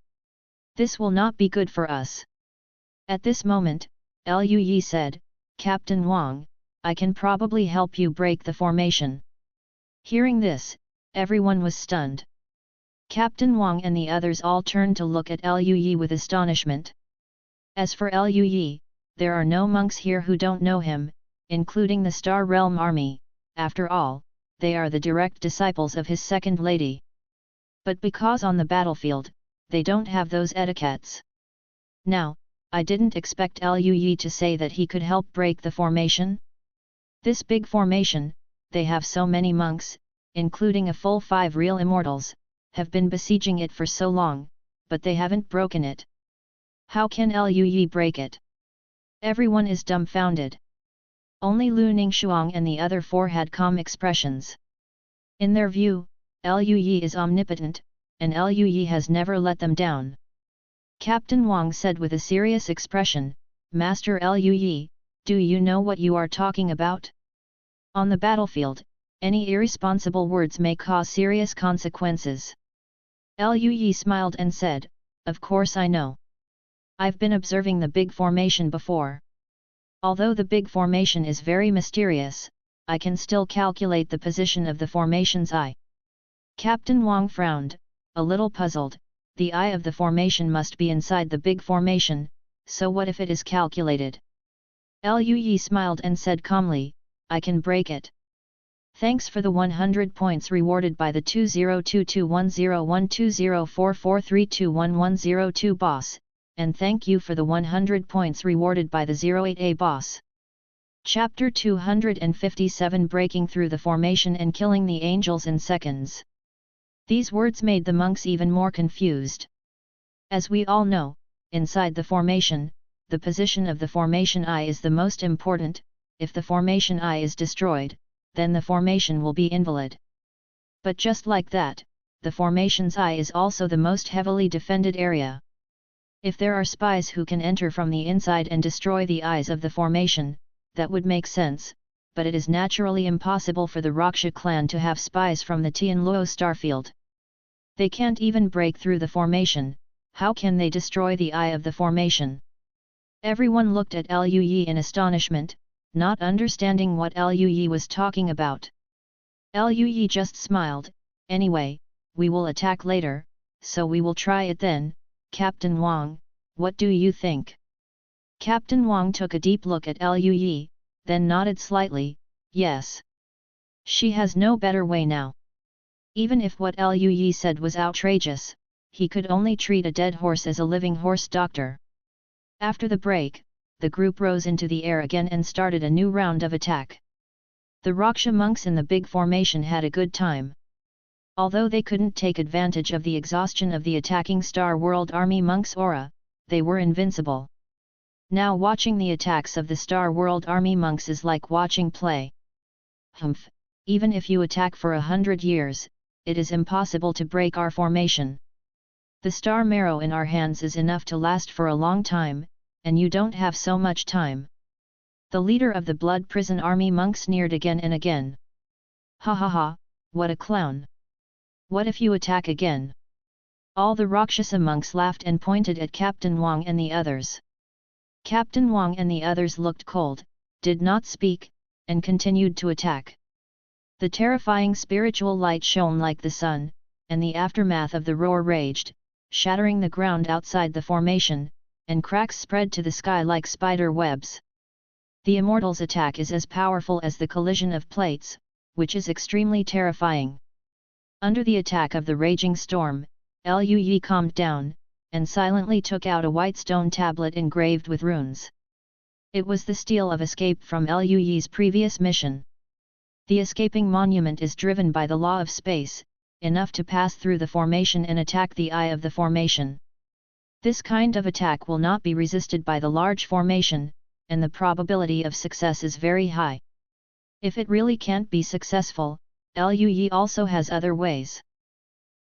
This will not be good for us." At this moment, Lui said, "Captain Wang, I can probably help you break the formation." Hearing this, everyone was stunned. Captain Wang and the others all turned to look at Lui with astonishment. As for Lui, there are no monks here who don't know him, including the Star Realm army. After all, they are the direct disciples of his second lady. But because on the battlefield, they don't have those etiquettes. Now, I didn't expect Lui to say that he could help break the formation. This big formation, they have so many monks, including a full 5 real immortals, have been besieging it for so long, but they haven't broken it. How can Lui break it? Everyone is dumbfounded. Only Lu Ningshuang and the other 4 had calm expressions. In their view, Lui is omnipotent, and Lui has never let them down. Captain Wang said with a serious expression, "Master Lui, do you know what you are talking about? On the battlefield, any irresponsible words may cause serious consequences." Lui smiled and said, "Of course I know. I've been observing the big formation before. Although the big formation is very mysterious, I can still calculate the position of the formation's eye." Captain Wang frowned, a little puzzled. The eye of the formation must be inside the big formation, so what if it is calculated? Lui smiled and said calmly, "I can break it. Thanks for the 100 points rewarded by the 202210120443211102 boss, and thank you for the 100 points rewarded by the 08A boss." Chapter 257 Breaking Through the Formation and Killing the Angels in Seconds. These words made the monks even more confused. As we all know, inside the formation, the position of the formation eye is the most important. If the formation eye is destroyed, then the formation will be invalid. But just like that, the formation's eye is also the most heavily defended area. If there are spies who can enter from the inside and destroy the eyes of the formation, that would make sense, but it is naturally impossible for the Raksha clan to have spies from the Tianluo starfield. They can't even break through the formation, how can they destroy the eye of the formation? Everyone looked at Lui in astonishment, not understanding what Lui was talking about. Lui just smiled, "Anyway, we will attack later, so we will try it then. Captain Wang, what do you think?" Captain Wang took a deep look at Lui, then nodded slightly, yes. She has no better way now. Even if what Liu Yi said was outrageous, he could only treat a dead horse as a living horse doctor. After the break, the group rose into the air again and started a new round of attack. The Raksha monks in the big formation had a good time. Although they couldn't take advantage of the exhaustion of the attacking Star World Army monks' aura, they were invincible. Now watching the attacks of the Star World Army monks is like watching play. Humph, even if you attack for 100 years, it is impossible to break our formation. The star marrow in our hands is enough to last for a long time, and you don't have so much time. The leader of the Blood Prison Army monks sneered again and again. Ha ha ha, what a clown! What if you attack again? All the Rakshasa monks laughed and pointed at Captain Wang and the others. Captain Wang and the others looked cold, did not speak, and continued to attack. The terrifying spiritual light shone like the sun, and the aftermath of the roar raged, shattering the ground outside the formation, and cracks spread to the sky like spider webs. The Immortal's attack is as powerful as the collision of plates, which is extremely terrifying. Under the attack of the raging storm, Liu Yi calmed down, and silently took out a white stone tablet engraved with runes. It was the steel of escape from Liu Yi's previous mission. The escaping monument is driven by the law of space, enough to pass through the formation and attack the eye of the formation. This kind of attack will not be resisted by the large formation, and the probability of success is very high. If it really can't be successful, Liu Yi also has other ways.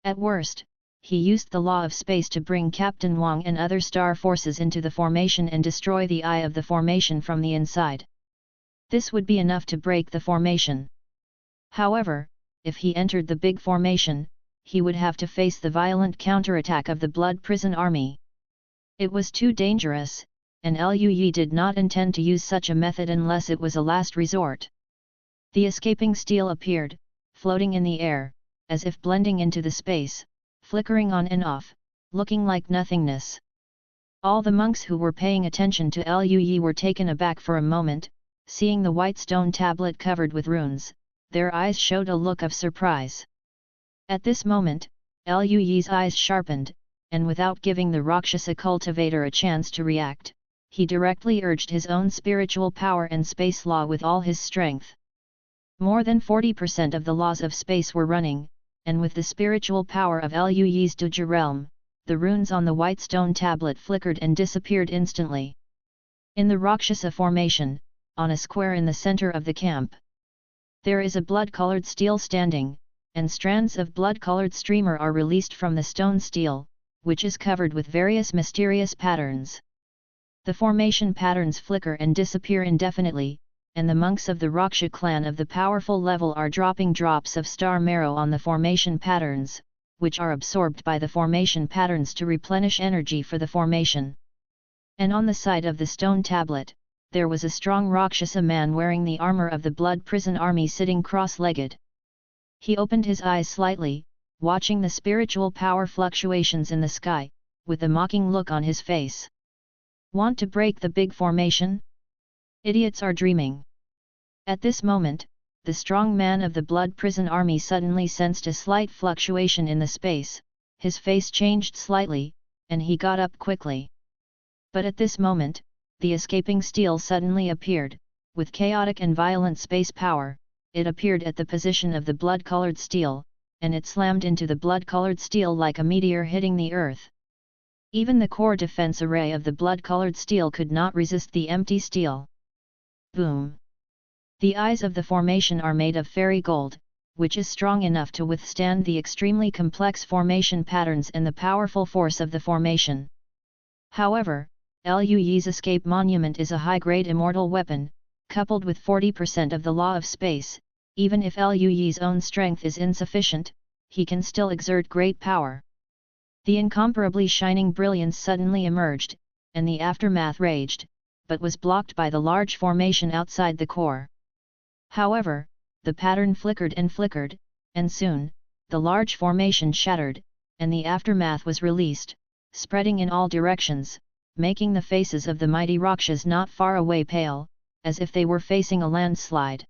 At worst, he used the law of space to bring Captain Wang and other star forces into the formation and destroy the eye of the formation from the inside. This would be enough to break the formation. However, if he entered the big formation, he would have to face the violent counterattack of the Blood Prison Army. It was too dangerous, and Liu Yi did not intend to use such a method unless it was a last resort. The escaping steel appeared, floating in the air, as if blending into the space, flickering on and off, looking like nothingness. All the monks who were paying attention to Liu Yi were taken aback for a moment, seeing the white stone tablet covered with runes. Their eyes showed a look of surprise. At this moment, Liu Yi's eyes sharpened, and without giving the Rakshasa cultivator a chance to react, he directly urged his own spiritual power and space law with all his strength. More than 40% of the laws of space were running, and with the spiritual power of Liu Yi's Duja realm, the runes on the white stone tablet flickered and disappeared instantly. In the Rakshasa formation, on a square in the center of the camp, there is a blood-colored steel standing, and strands of blood-colored streamer are released from the stone steel, which is covered with various mysterious patterns. The formation patterns flicker and disappear indefinitely, and the monks of the Raksha clan of the powerful level are dropping drops of star marrow on the formation patterns, which are absorbed by the formation patterns to replenish energy for the formation. And on the side of the stone tablet, there was a strong Rakshasa man wearing the armor of the Blood Prison Army sitting cross-legged. He opened his eyes slightly, watching the spiritual power fluctuations in the sky, with a mocking look on his face. Want to break the big formation? Idiots are dreaming. At this moment, the strong man of the Blood Prison Army suddenly sensed a slight fluctuation in the space, his face changed slightly, and he got up quickly. But at this moment, the escaping steel suddenly appeared, with chaotic and violent space power. It appeared at the position of the blood-colored steel, and it slammed into the blood-colored steel like a meteor hitting the earth. Even the core defense array of the blood-colored steel could not resist the empty steel. Boom! The eyes of the formation are made of fairy gold, which is strong enough to withstand the extremely complex formation patterns and the powerful force of the formation. However, Liu Yi's escape monument is a high-grade immortal weapon, coupled with 40% of the law of space. Even if Liu Yi's own strength is insufficient, he can still exert great power. The incomparably shining brilliance suddenly emerged, and the aftermath raged, but was blocked by the large formation outside the core. However, the pattern flickered, and soon, the large formation shattered, and the aftermath was released, spreading in all directions, making the faces of the mighty Rakshas not far away pale, as if they were facing a landslide.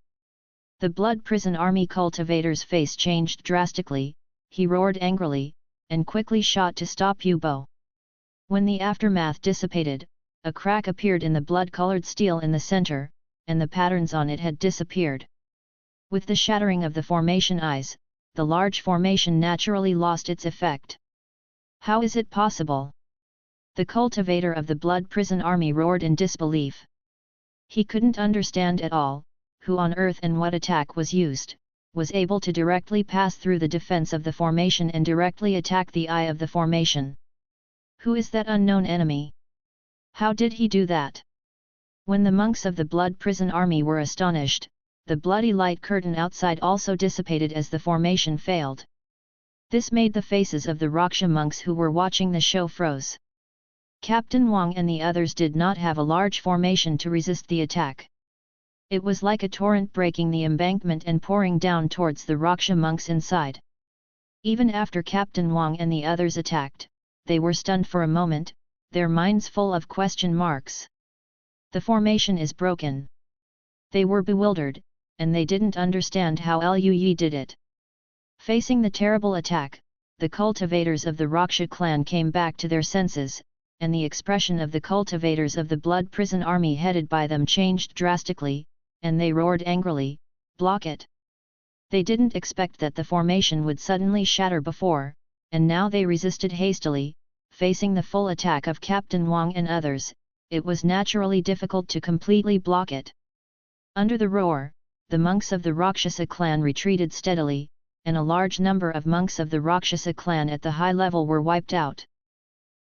The Blood Prison Army cultivator's face changed drastically, he roared angrily, and quickly shot to stop U-bow. When the aftermath dissipated, a crack appeared in the blood-colored steel in the center, and the patterns on it had disappeared. With the shattering of the formation eyes, the large formation naturally lost its effect. How is it possible? The cultivator of the Blood Prison Army roared in disbelief. He couldn't understand at all, who on earth and what attack was used, was able to directly pass through the defense of the formation and directly attack the eye of the formation. Who is that unknown enemy? How did he do that? When the monks of the Blood Prison Army were astonished, the bloody light curtain outside also dissipated as the formation failed. This made the faces of the Raksha monks who were watching the show froze. Captain Wang and the others did not have a large formation to resist the attack. It was like a torrent breaking the embankment and pouring down towards the Raksha monks inside. Even after Captain Wang and the others attacked, they were stunned for a moment, their minds full of question marks. The formation is broken. They were bewildered, and they didn't understand how Lui did it. Facing the terrible attack, the cultivators of the Raksha clan came back to their senses, and the expression of the cultivators of the Blood Prison Army headed by them changed drastically, and they roared angrily, "Block it!" They didn't expect that the formation would suddenly shatter before, and now they resisted hastily, facing the full attack of Captain Wang and others. It was naturally difficult to completely block it. Under the roar, the monks of the Rakshasa clan retreated steadily, and a large number of monks of the Rakshasa clan at the high level were wiped out.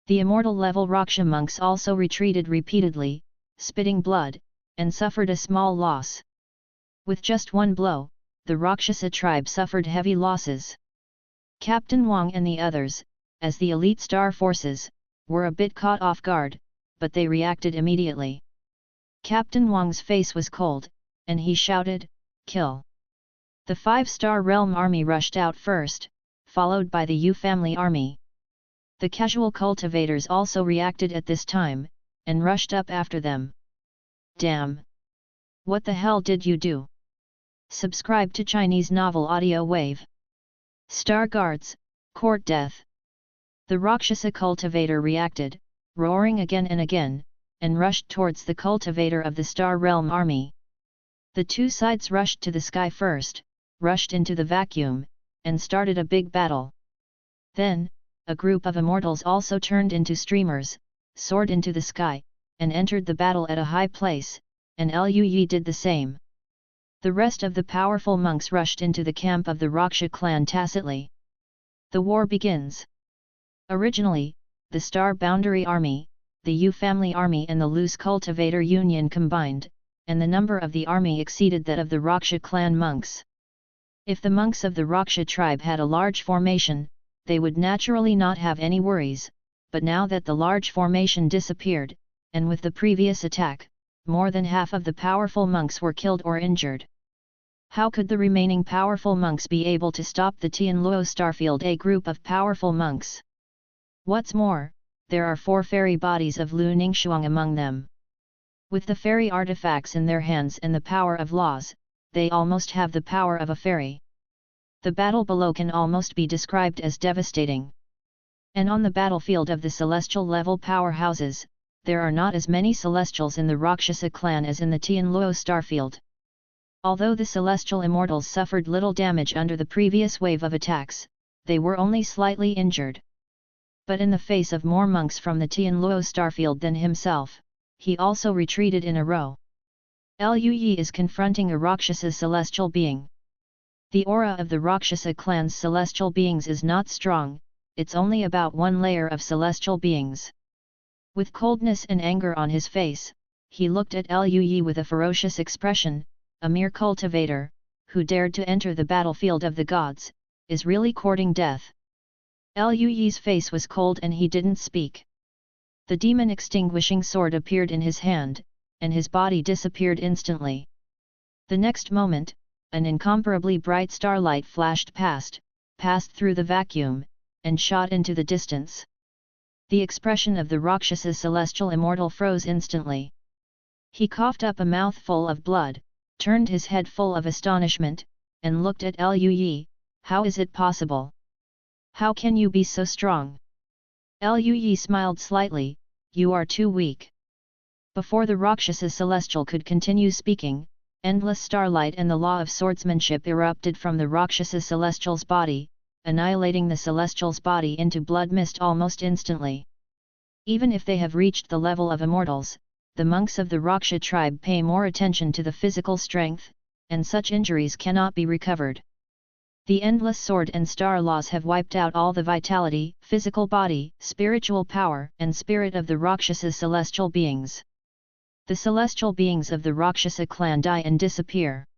The immortal level Raksha monks also retreated repeatedly, spitting blood, and suffered a small loss. With just one blow, the Rakshasa tribe suffered heavy losses. Captain Wang and the others, as the elite star forces, were a bit caught off guard, but they reacted immediately. Captain Wang's face was cold, and he shouted, "Kill!" The 5-star realm army rushed out first, followed by the U family army. The casual cultivators also reacted at this time, and rushed up after them. Damn! What the hell did you do? Subscribe to Chinese Novel Audio Wave. Star Guards, Court Death. The Rakshasa cultivator reacted, roaring again and again, and rushed towards the cultivator of the Star Realm army. The two sides rushed to the sky first, rushed into the vacuum, and started a big battle. Then, a group of immortals also turned into streamers, soared into the sky, and entered the battle at a high place, and Lui did the same. The rest of the powerful monks rushed into the camp of the Raksha clan tacitly. The war begins. Originally, the Star Boundary Army, the U Family Army and the Loose Cultivator Union combined, and the number of the army exceeded that of the Raksha clan monks. If the monks of the Raksha tribe had a large formation, they would naturally not have any worries, but now that the large formation disappeared, and with the previous attack, more than half of the powerful monks were killed or injured. How could the remaining powerful monks be able to stop the Tianluo Starfield A group of powerful monks? What's more, there are 4 fairy bodies of Lu Ningxuang among them. With the fairy artifacts in their hands and the power of laws, they almost have the power of a fairy. The battle below can almost be described as devastating. And on the battlefield of the celestial level powerhouses, there are not as many celestials in the Rakshasa clan as in the Tianluo Starfield. Although the celestial immortals suffered little damage under the previous wave of attacks, they were only slightly injured. But in the face of more monks from the Tianluo Starfield than himself, he also retreated in a row. Lui is confronting a Rakshasa celestial being. The aura of the Rakshasa clan's celestial beings is not strong, it's only about 1 layer of celestial beings. With coldness and anger on his face, he looked at Lui with a ferocious expression. A mere cultivator, who dared to enter the battlefield of the gods, is really courting death. Lui's face was cold and he didn't speak. The demon extinguishing sword appeared in his hand, and his body disappeared instantly. The next moment, an incomparably bright starlight flashed past through the vacuum, and shot into the distance. The expression of the Rakshasa celestial immortal froze instantly. He coughed up a mouthful of blood, turned his head full of astonishment, and looked at Lu Yi. How is it possible? How can you be so strong? Lu Yi smiled slightly, you are too weak. Before the Rakshasa Celestial could continue speaking, endless starlight and the law of swordsmanship erupted from the Rakshasa Celestial's body, annihilating the Celestial's body into blood mist almost instantly. Even if they have reached the level of immortals, the monks of the Raksha tribe pay more attention to the physical strength, and such injuries cannot be recovered. The endless sword and star laws have wiped out all the vitality, physical body, spiritual power and spirit of the Rakshasa celestial beings. The celestial beings of the Rakshasa clan die and disappear.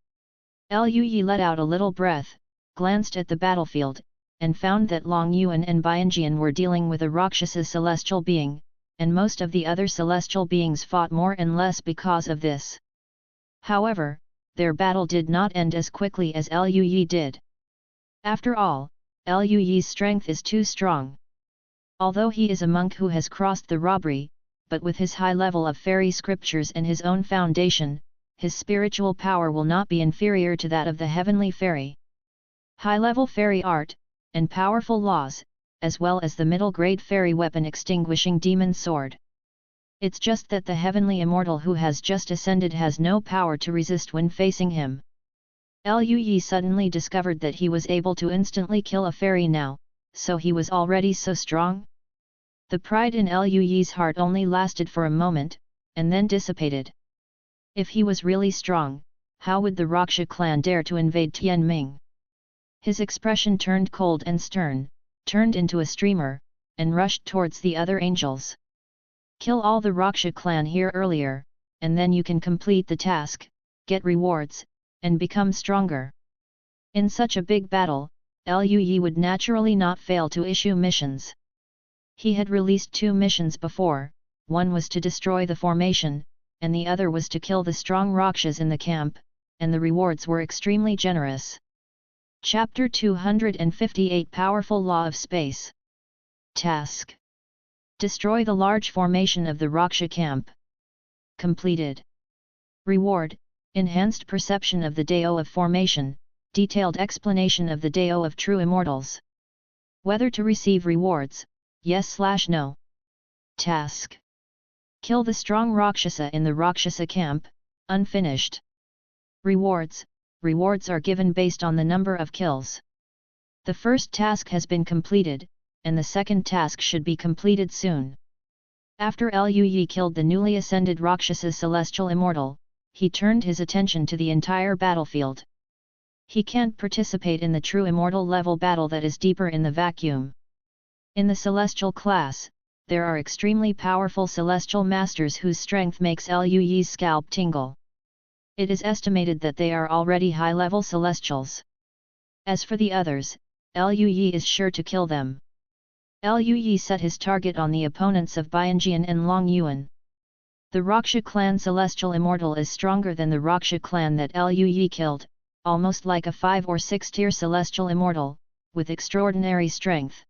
Lu Yi let out a little breath, glanced at the battlefield, and found that Long Yuan and Bianjian were dealing with a Rakshasa celestial being, and most of the other celestial beings fought more and less because of this. However, their battle did not end as quickly as Lu Yi did. After all, Lu Yi's strength is too strong. Although he is a monk who has crossed the robbery, but with his high level of fairy scriptures and his own foundation, his spiritual power will not be inferior to that of the heavenly fairy. High-level fairy art, and powerful laws, as well as the middle-grade fairy weapon extinguishing demon sword. It's just that the heavenly immortal who has just ascended has no power to resist when facing him. Lu Yi suddenly discovered that he was able to instantly kill a fairy now, so he was already so strong? The pride in Lu Yi's heart only lasted for a moment, and then dissipated. If he was really strong, how would the Raksha clan dare to invade Tianming? His expression turned cold and stern, turned into a streamer, and rushed towards the other angels. Kill all the Raksha clan here earlier, and then you can complete the task, get rewards, and become stronger. In such a big battle, Lu Yi would naturally not fail to issue missions. He had released 2 missions before, one was to destroy the formation, and the other was to kill the strong Rakshas in the camp, and the rewards were extremely generous. Chapter 258 Powerful Law of Space. Task: destroy the large formation of the Raksha camp. Completed. Reward: enhanced perception of the Dao of formation, detailed explanation of the Dao of true immortals. Whether to receive rewards, yes/no. Task: kill the strong Rakshasa in the Rakshasa camp, unfinished. Rewards: rewards are given based on the number of kills. The first task has been completed, and the second task should be completed soon. After Lu Yi killed the newly ascended Rakshasa celestial immortal, he turned his attention to the entire battlefield. He can't participate in the true immortal level battle that is deeper in the vacuum. In the celestial class, there are extremely powerful celestial masters whose strength makes Lu Yi's scalp tingle. It is estimated that they are already high-level celestials. As for the others, Lu Yi is sure to kill them. Lu Yi set his target on the opponents of Bianjian and Long Yuan. The Raksha clan celestial immortal is stronger than the Raksha clan that Lu Yi killed, almost like a 5 or 6 tier celestial immortal, with extraordinary strength.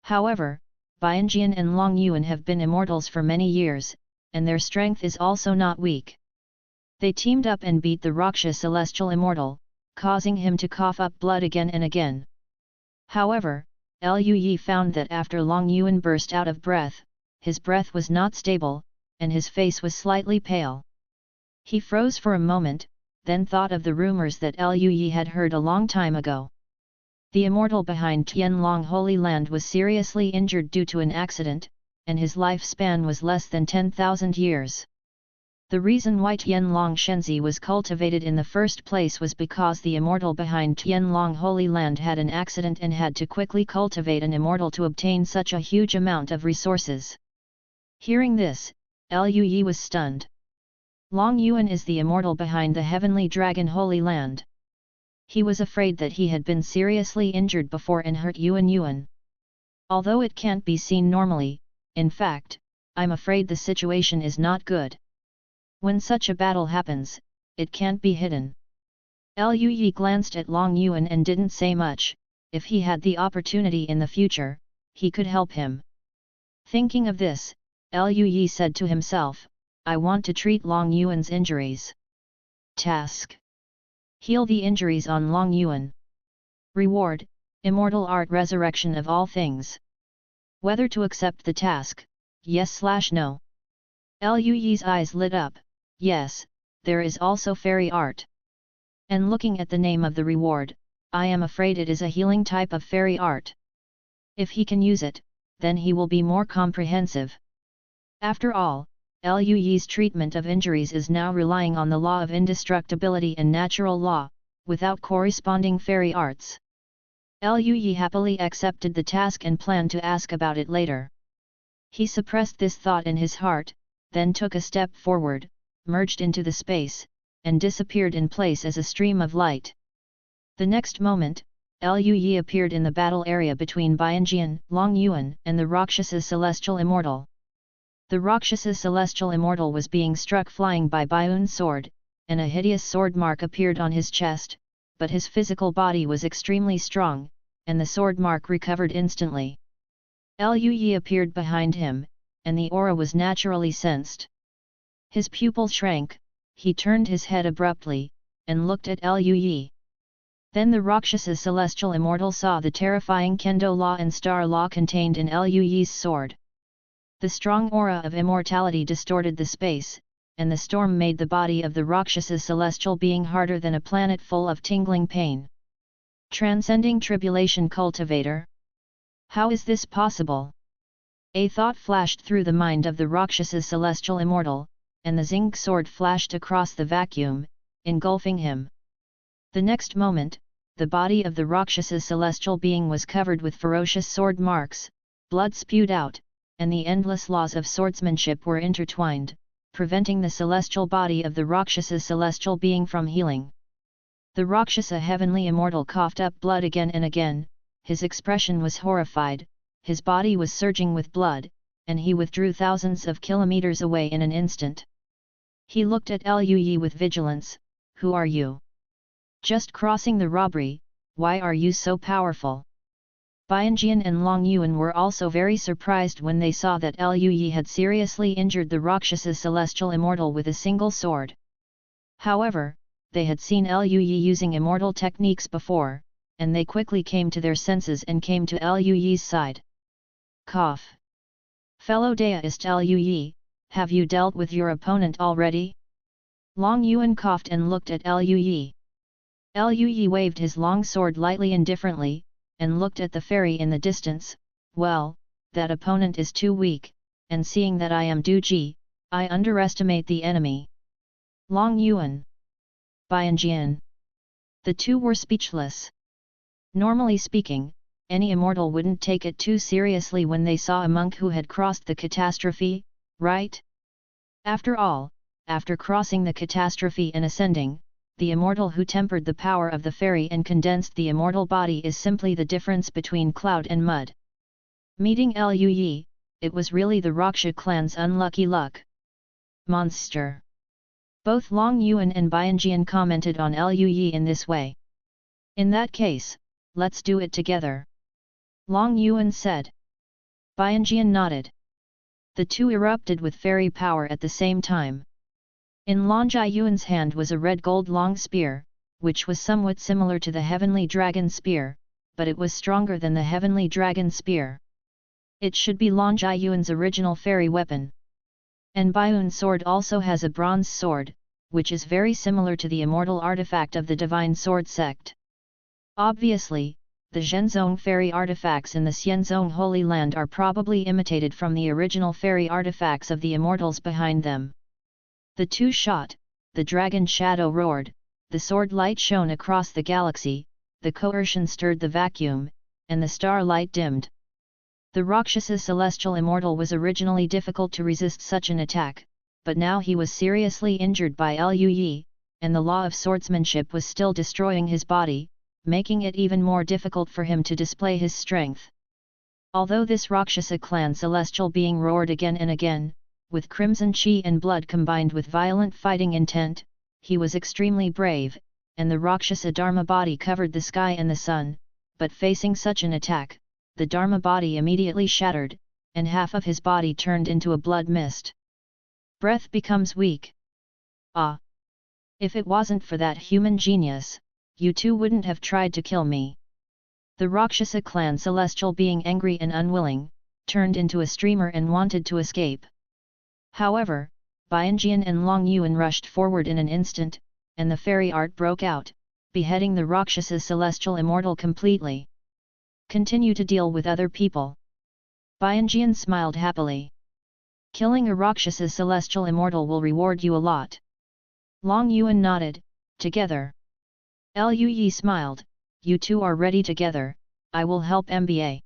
However, Bianjian and Long Yuan have been immortals for many years, and their strength is also not weak. They teamed up and beat the Raksha celestial immortal, causing him to cough up blood again and again. However, Lu Yi found that after Long Yuan burst out of breath, his breath was not stable, and his face was slightly pale. He froze for a moment, then thought of the rumors that Lu Yi had heard a long time ago. The immortal behind Tianlong Holy Land was seriously injured due to an accident, and his lifespan was less than 10,000 years. The reason why Tianlong Shenzi was cultivated in the first place was because the immortal behind Tianlong Holy Land had an accident and had to quickly cultivate an immortal to obtain such a huge amount of resources. Hearing this, Lu Yi was stunned. Long Yuan is the immortal behind the Heavenly Dragon Holy Land. He was afraid that he had been seriously injured before and hurt Yuan. Although it can't be seen normally, in fact, I'm afraid the situation is not good. When such a battle happens, it can't be hidden. Lu Yi glanced at Long Yuan and didn't say much. If he had the opportunity in the future, he could help him. Thinking of this, Lu Yi said to himself, I want to treat Long Yuan's injuries. Task: heal the injuries on Long Yuan. Reward: Immortal Art Resurrection of all things. Whether to accept the task, yes/no. Lu Yi's eyes lit up. Yes, there is also fairy art. And looking at the name of the reward, I am afraid it is a healing type of fairy art. If he can use it, then he will be more comprehensive. After all, Lu Yi's treatment of injuries is now relying on the law of indestructibility and natural law, without corresponding fairy arts. Lu Yi happily accepted the task and planned to ask about it later. He suppressed this thought in his heart, then took a step forward, merged into the space, and disappeared in place as a stream of light. The next moment, Lu Yi appeared in the battle area between Bianjian, Long Yuan, and the Rakshasa Celestial Immortal. The Rakshasa Celestial Immortal was being struck flying by Bayun's sword, and a hideous sword mark appeared on his chest, but his physical body was extremely strong, and the sword mark recovered instantly. Lu Yi appeared behind him, and the aura was naturally sensed. His pupil shrank, he turned his head abruptly, and looked at Lu Yi. Then the Rakshasa Celestial Immortal saw the terrifying Kendo Law and Star Law contained in Lu Yi's sword. The strong aura of immortality distorted the space, and the storm made the body of the Rakshasa celestial being harder than a planet full of tingling pain. Transcending tribulation cultivator? How is this possible? A thought flashed through the mind of the Rakshasa celestial immortal, and the zinc sword flashed across the vacuum, engulfing him. The next moment, the body of the Rakshasa celestial being was covered with ferocious sword marks, blood spewed out, and the endless laws of swordsmanship were intertwined, preventing the celestial body of the Rakshasa celestial being from healing. The Rakshasa heavenly immortal coughed up blood again and again, his expression was horrified, his body was surging with blood, and he withdrew thousands of kilometers away in an instant. He looked at Lu Yi with vigilance. Who are you? Just crossing the robbery, why are you so powerful? Bianjian and Long Yuan were also very surprised when they saw that Lu Yi had seriously injured the Rakshasa celestial immortal with a single sword. However, they had seen Lu Yi using immortal techniques before, and they quickly came to their senses and came to Lu Yi's side. Cough. Fellow Daoist Lu Yi, have you dealt with your opponent already? Long Yuan coughed and looked at Lu Yi. Lu Yi waved his long sword lightly indifferently, and looked at the fairy in the distance. Well, that opponent is too weak, and seeing that I am Du Ji, I underestimate the enemy. Long Yuan. Bianjian. The two were speechless. Normally speaking, any immortal wouldn't take it too seriously when they saw a monk who had crossed the catastrophe, right? After all, after crossing the catastrophe and ascending, the immortal who tempered the power of the fairy and condensed the immortal body is simply the difference between cloud and mud. Meeting Lu Yi, it was really the Raksha clan's unlucky luck. Monster. Both Long Yuan and Bianjian commented on Lu Yi in this way. In that case, let's do it together. Long Yuan said. Bianjian nodded. The two erupted with fairy power at the same time. In Long Yuan's hand was a red gold long spear, which was somewhat similar to the heavenly dragon spear, but it was stronger than the heavenly dragon spear. It should be Long Yuan's original fairy weapon. And Bayun's sword also has a bronze sword, which is very similar to the immortal artifact of the divine sword sect. Obviously, the Zhenzong fairy artifacts in the Xianzong Holy Land are probably imitated from the original fairy artifacts of the immortals behind them. The two shot, the dragon shadow roared, the sword light shone across the galaxy, the coercion stirred the vacuum, and the starlight dimmed. The Rakshasa celestial immortal was originally difficult to resist such an attack, but now he was seriously injured by Lu Yi, and the law of swordsmanship was still destroying his body, making it even more difficult for him to display his strength. Although this Rakshasa clan celestial being roared again and again, with crimson chi and blood combined with violent fighting intent, he was extremely brave, and the Rakshasa Dharma body covered the sky and the sun, but facing such an attack, the Dharma body immediately shattered, and half of his body turned into a blood mist. Breath becomes weak. Ah! If it wasn't for that human genius, you two wouldn't have tried to kill me. The Rakshasa clan celestial being angry and unwilling, turned into a streamer and wanted to escape. However, Bianjian and Long Yuan rushed forward in an instant, and the fairy art broke out, beheading the Rakshasa celestial immortal completely. Continue to deal with other people. Bianjian smiled happily. Killing a Rakshasa celestial immortal will reward you a lot. Long Yuan nodded, together. Lu Yi smiled, you two are ready together, I will help MBA.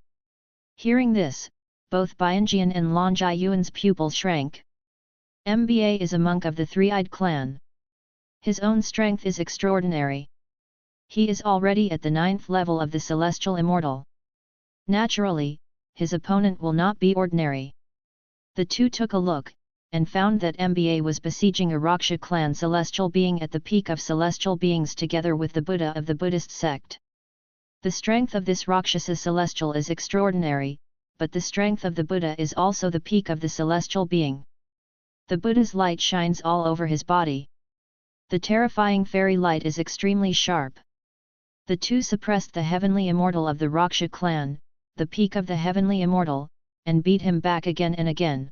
Hearing this, both Bianjian and Long Jai Yuan's pupils shrank. MBA is a monk of the Three-Eyed Clan. His own strength is extraordinary. He is already at the 9th level of the Celestial Immortal. Naturally, his opponent will not be ordinary. The two took a look, and found that MBA was besieging a Rakshasa clan celestial being at the peak of celestial beings together with the Buddha of the Buddhist sect. The strength of this Rakshasa celestial is extraordinary, but the strength of the Buddha is also the peak of the celestial being. The Buddha's light shines all over his body. The terrifying fairy light is extremely sharp. The two suppressed the heavenly immortal of the Rakshasa clan, the peak of the heavenly immortal, and beat him back again and again.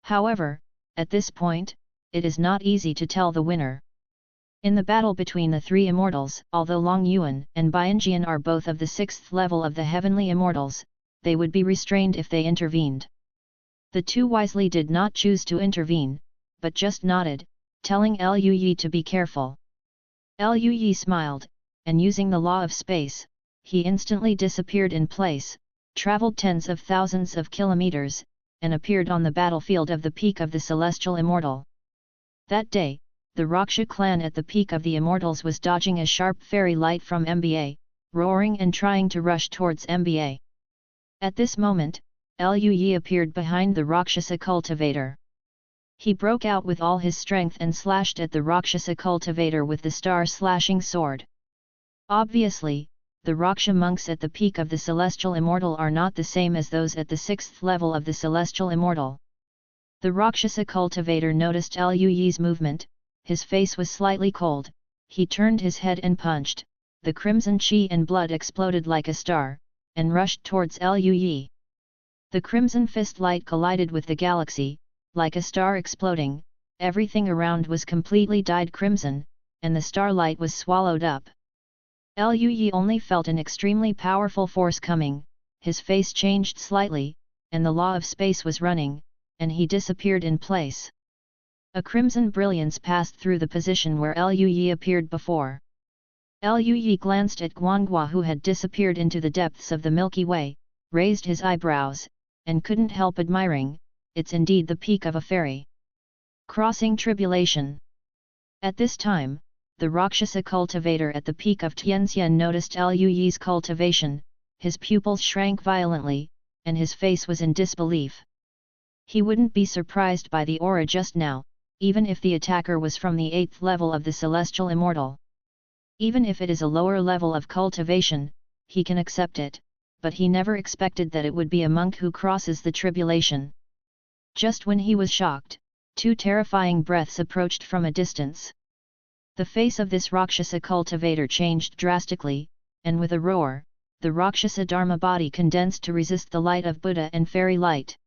However, at this point, it is not easy to tell the winner. In the battle between the three immortals, although Long Yuan and Bianjian are both of the 6th level of the heavenly immortals, they would be restrained if they intervened. The two wisely did not choose to intervene, but just nodded, telling Lu Yi to be careful. Lu Yi smiled, and using the law of space, he instantly disappeared in place, traveled tens of thousands of kilometers, and appeared on the battlefield of the peak of the Celestial Immortal. That day, the Rakshasa clan at the peak of the Immortals was dodging a sharp fairy light from MBA, roaring and trying to rush towards MBA. At this moment, Lu Yi appeared behind the Rakshasa cultivator. He broke out with all his strength and slashed at the Rakshasa cultivator with the star-slashing sword. Obviously, the Rakshasa monks at the peak of the Celestial Immortal are not the same as those at the 6th level of the Celestial Immortal. The Rakshasa cultivator noticed Lu Yi's movement, his face was slightly cold, he turned his head and punched, the crimson chi and blood exploded like a star, and rushed towards Lu Yi. The crimson fist light collided with the galaxy, like a star exploding, everything around was completely dyed crimson, and the starlight was swallowed up. Lu Yi only felt an extremely powerful force coming, his face changed slightly, and the law of space was running, and he disappeared in place. A crimson brilliance passed through the position where Lu Yi appeared before. Lu Yi glanced at Guanghua, who had disappeared into the depths of the Milky Way, raised his eyebrows, and couldn't help admiring, it's indeed the peak of a fairy. Crossing tribulation. At this time, the Rakshasa cultivator at the peak of Tianxian noticed Lu Yi's cultivation, his pupils shrank violently, and his face was in disbelief. He wouldn't be surprised by the aura just now, even if the attacker was from the 8th level of the Celestial Immortal. Even if it is a lower level of cultivation, he can accept it, but he never expected that it would be a monk who crosses the tribulation. Just when he was shocked, two terrifying breaths approached from a distance. The face of this Rakshasa cultivator changed drastically, and with a roar, the Rakshasa Dharma body condensed to resist the light of Buddha and fairy light.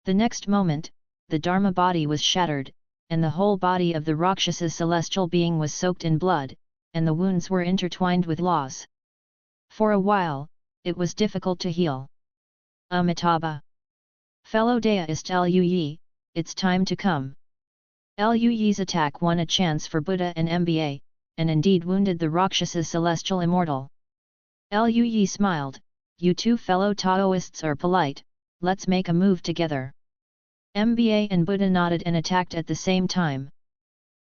The next moment, the Dharma body was shattered, and the whole body of the Rakshasa celestial being was soaked in blood, and the wounds were intertwined with laws. For a while, it was difficult to heal. Amitabha. Fellow deist Lu Yi, it's time to come. Lu Yi's attack won a chance for Buddha and MBA, and indeed wounded the Rakshasa celestial immortal. Lu Yi smiled, you two fellow Taoists are polite, let's make a move together. MBA and Buddha nodded and attacked at the same time.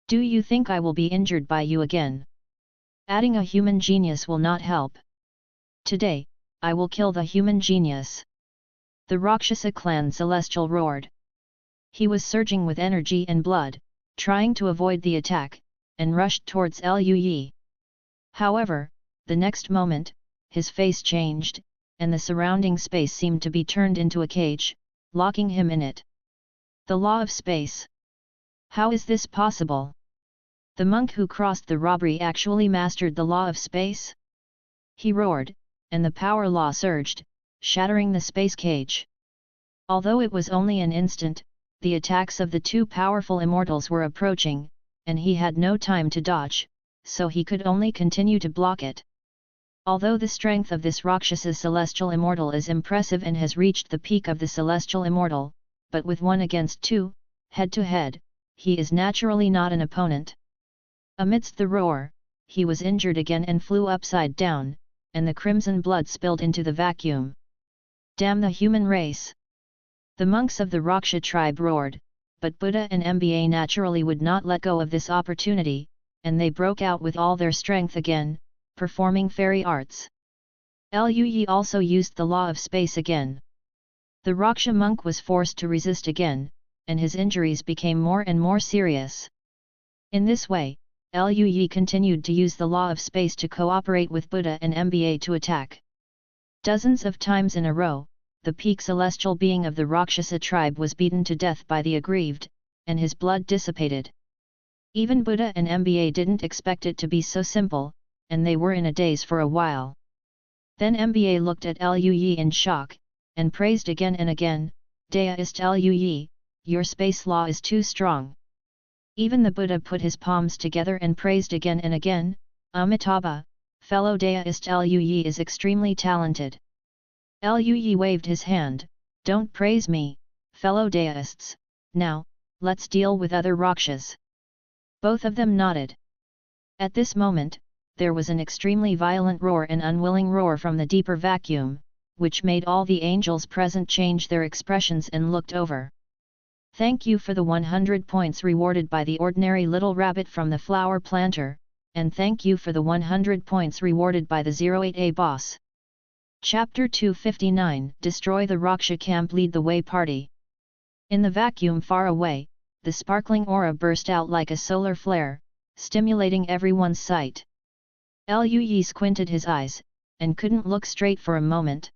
Do you think I will be injured by you again? Adding a human genius will not help. Today, I will kill the human genius. The Rakshasa clan celestial roared. He was surging with energy and blood, trying to avoid the attack, and rushed towards Lu Yi. However, the next moment, his face changed, and the surrounding space seemed to be turned into a cage, locking him in it. The law of space. How is this possible? The monk who crossed the robbery actually mastered the law of space? He roared, and the power law surged, shattering the space cage. Although it was only an instant, the attacks of the two powerful immortals were approaching, and he had no time to dodge, so he could only continue to block it. Although the strength of this Rakshasa celestial immortal is impressive and has reached the peak of the celestial immortal, but with 1 against 2, head to head, he is naturally not an opponent. Amidst the roar, he was injured again and flew upside down, and the crimson blood spilled into the vacuum. Damn the human race! The monks of the Rakshasa tribe roared, but Buddha and Mba naturally would not let go of this opportunity, and they broke out with all their strength again, performing fairy arts. Lui also used the law of space again. The Rakshasa monk was forced to resist again, and his injuries became more and more serious. In this way, Lui continued to use the law of space to cooperate with Buddha and Mba to attack. Dozens of times in a row, the peak celestial being of the Rakshasa tribe was beaten to death by the aggrieved, and his blood dissipated. Even Buddha and Mba didn't expect it to be so simple, and they were in a daze for a while. Then Mba looked at Lui in shock, and praised again and again, "Deist Lui, your space law is too strong." Even the Buddha put his palms together and praised again and again, "Amitabha, fellow Deist Lui is extremely talented." Lui waved his hand, "Don't praise me, fellow Deists, now, let's deal with other Rakshas." Both of them nodded. At this moment, there was an extremely violent roar and unwilling roar from the deeper vacuum, which made all the angels present change their expressions and looked over. "Thank you for the 100 points rewarded by the ordinary little rabbit from the flower planter, and thank you for the 100 points rewarded by the 08A boss." Chapter 259 Destroy the Rakshasa Camp, Lead the Way Party. In the vacuum far away, the sparkling aura burst out like a solar flare, stimulating everyone's sight. Lui squinted his eyes, and couldn't look straight for a moment.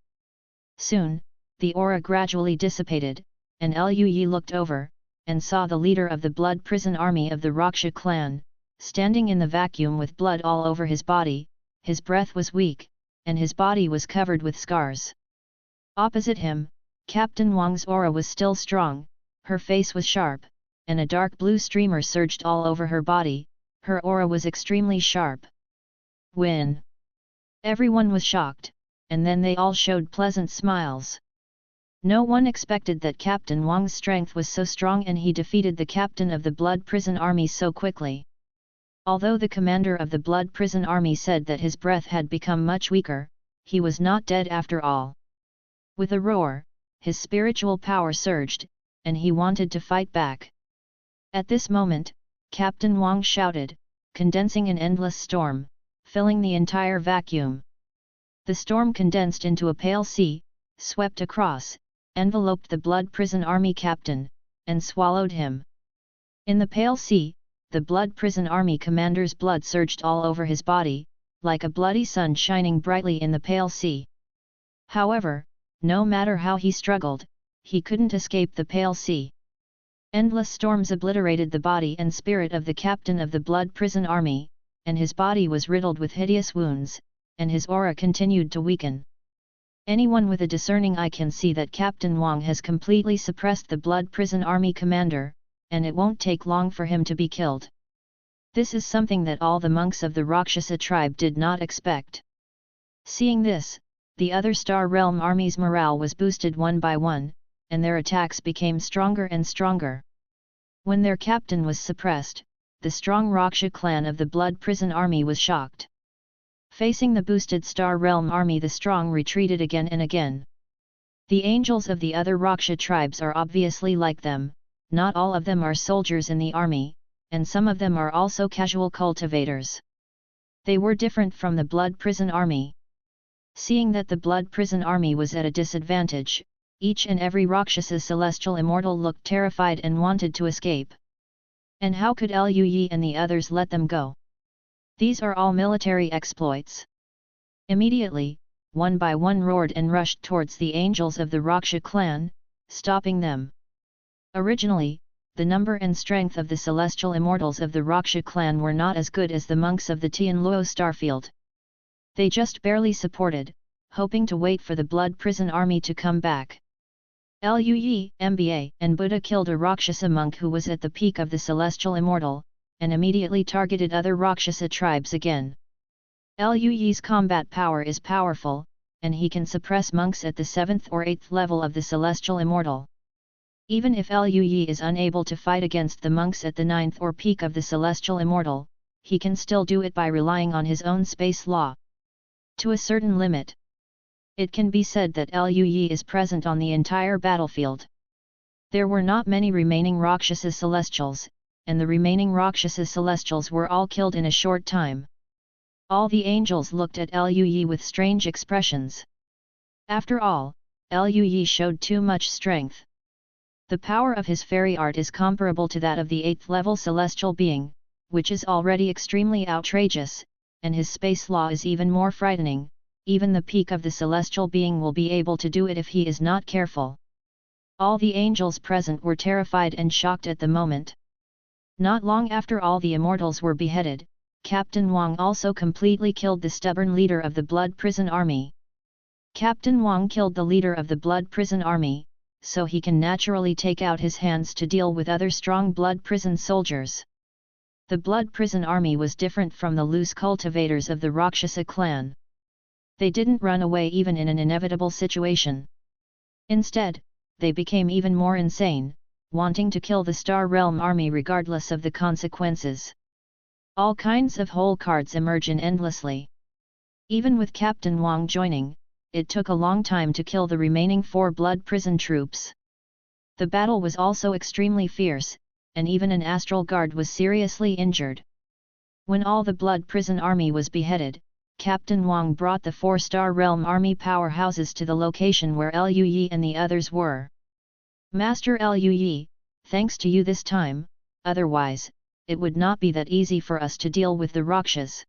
Soon, the aura gradually dissipated, and Lui looked over, and saw the leader of the blood prison army of the Rakshasa clan, standing in the vacuum with blood all over his body. His breath was weak, and his body was covered with scars. Opposite him, Captain Wang's aura was still strong, her face was sharp, and a dark blue streamer surged all over her body. Her aura was extremely sharp. Win! Everyone was shocked, and then they all showed pleasant smiles. No one expected that Captain Wang's strength was so strong, and he defeated the captain of the blood prison army so quickly. Although the commander of the blood prison army said that his breath had become much weaker, he was not dead after all. With a roar, his spiritual power surged, and he wanted to fight back. At this moment, Captain Wang shouted, condensing an endless storm, filling the entire vacuum. The storm condensed into a pale sea, swept across, enveloped the blood prison army captain, and swallowed him. In the pale sea, the blood prison army commander's blood surged all over his body, like a bloody sun shining brightly in the pale sea. However, no matter how he struggled, he couldn't escape the pale sea. Endless storms obliterated the body and spirit of the captain of the blood prison army, and his body was riddled with hideous wounds, and his aura continued to weaken. Anyone with a discerning eye can see that Captain Wang has completely suppressed the blood prison army commander, and it won't take long for him to be killed. This is something that all the monks of the Rakshasa tribe did not expect. Seeing this, the other Star Realm army's morale was boosted one by one, and their attacks became stronger and stronger. When their captain was suppressed, the strong Rakshasa clan of the blood prison army was shocked. Facing the boosted Star Realm army, the strong retreated again and again. The angels of the other Rakshasa tribes are obviously like them. Not all of them are soldiers in the army, and some of them are also casual cultivators. They were different from the blood prison army. Seeing that the blood prison army was at a disadvantage, each and every Rakshasa celestial immortal looked terrified and wanted to escape. And how could Lui and the others let them go? These are all military exploits. Immediately, one by one roared and rushed towards the angels of the Rakshasa clan, stopping them. Originally, the number and strength of the celestial immortals of the Raksha clan were not as good as the monks of the Tianluo starfield. They just barely supported, hoping to wait for the blood prison army to come back. Lui, MBA, and Buddha killed a Rakshasa monk who was at the peak of the celestial immortal, and immediately targeted other Rakshasa tribes again. Lui's combat power is powerful, and he can suppress monks at the 7th or 8th level of the celestial immortal. Even if Lui is unable to fight against the monks at the 9th or peak of the celestial immortal, he can still do it by relying on his own space law. To a certain limit. It can be said that Lui is present on the entire battlefield. There were not many remaining Rakshasa Celestials, and the remaining Rakshasa Celestials were all killed in a short time. All the angels looked at Lui with strange expressions. After all, Lui showed too much strength. The power of his fairy art is comparable to that of the 8th level celestial being, which is already extremely outrageous, and his space law is even more frightening. Even the peak of the celestial being will be able to do it if he is not careful. All the angels present were terrified and shocked at the moment. Not long after all the immortals were beheaded, Captain Wang also completely killed the stubborn leader of the Blood Prison Army. Captain Wang killed the leader of the Blood Prison Army, so he can naturally take out his hands to deal with other strong Blood Prison soldiers. The Blood Prison Army was different from the loose cultivators of the Rakshasa clan. They didn't run away even in an inevitable situation. Instead, they became even more insane, wanting to kill the Star Realm army regardless of the consequences. All kinds of whole cards emerge endlessly. Even with Captain Wang joining, it took a long time to kill the remaining 4 blood prison troops. The battle was also extremely fierce, and even an astral guard was seriously injured. When all the blood prison army was beheaded, Captain Wang brought the 4-star realm army powerhouses to the location where Lui and the others were. Master Lui, thanks to you this time, otherwise, it would not be that easy for us to deal with the Rakshas.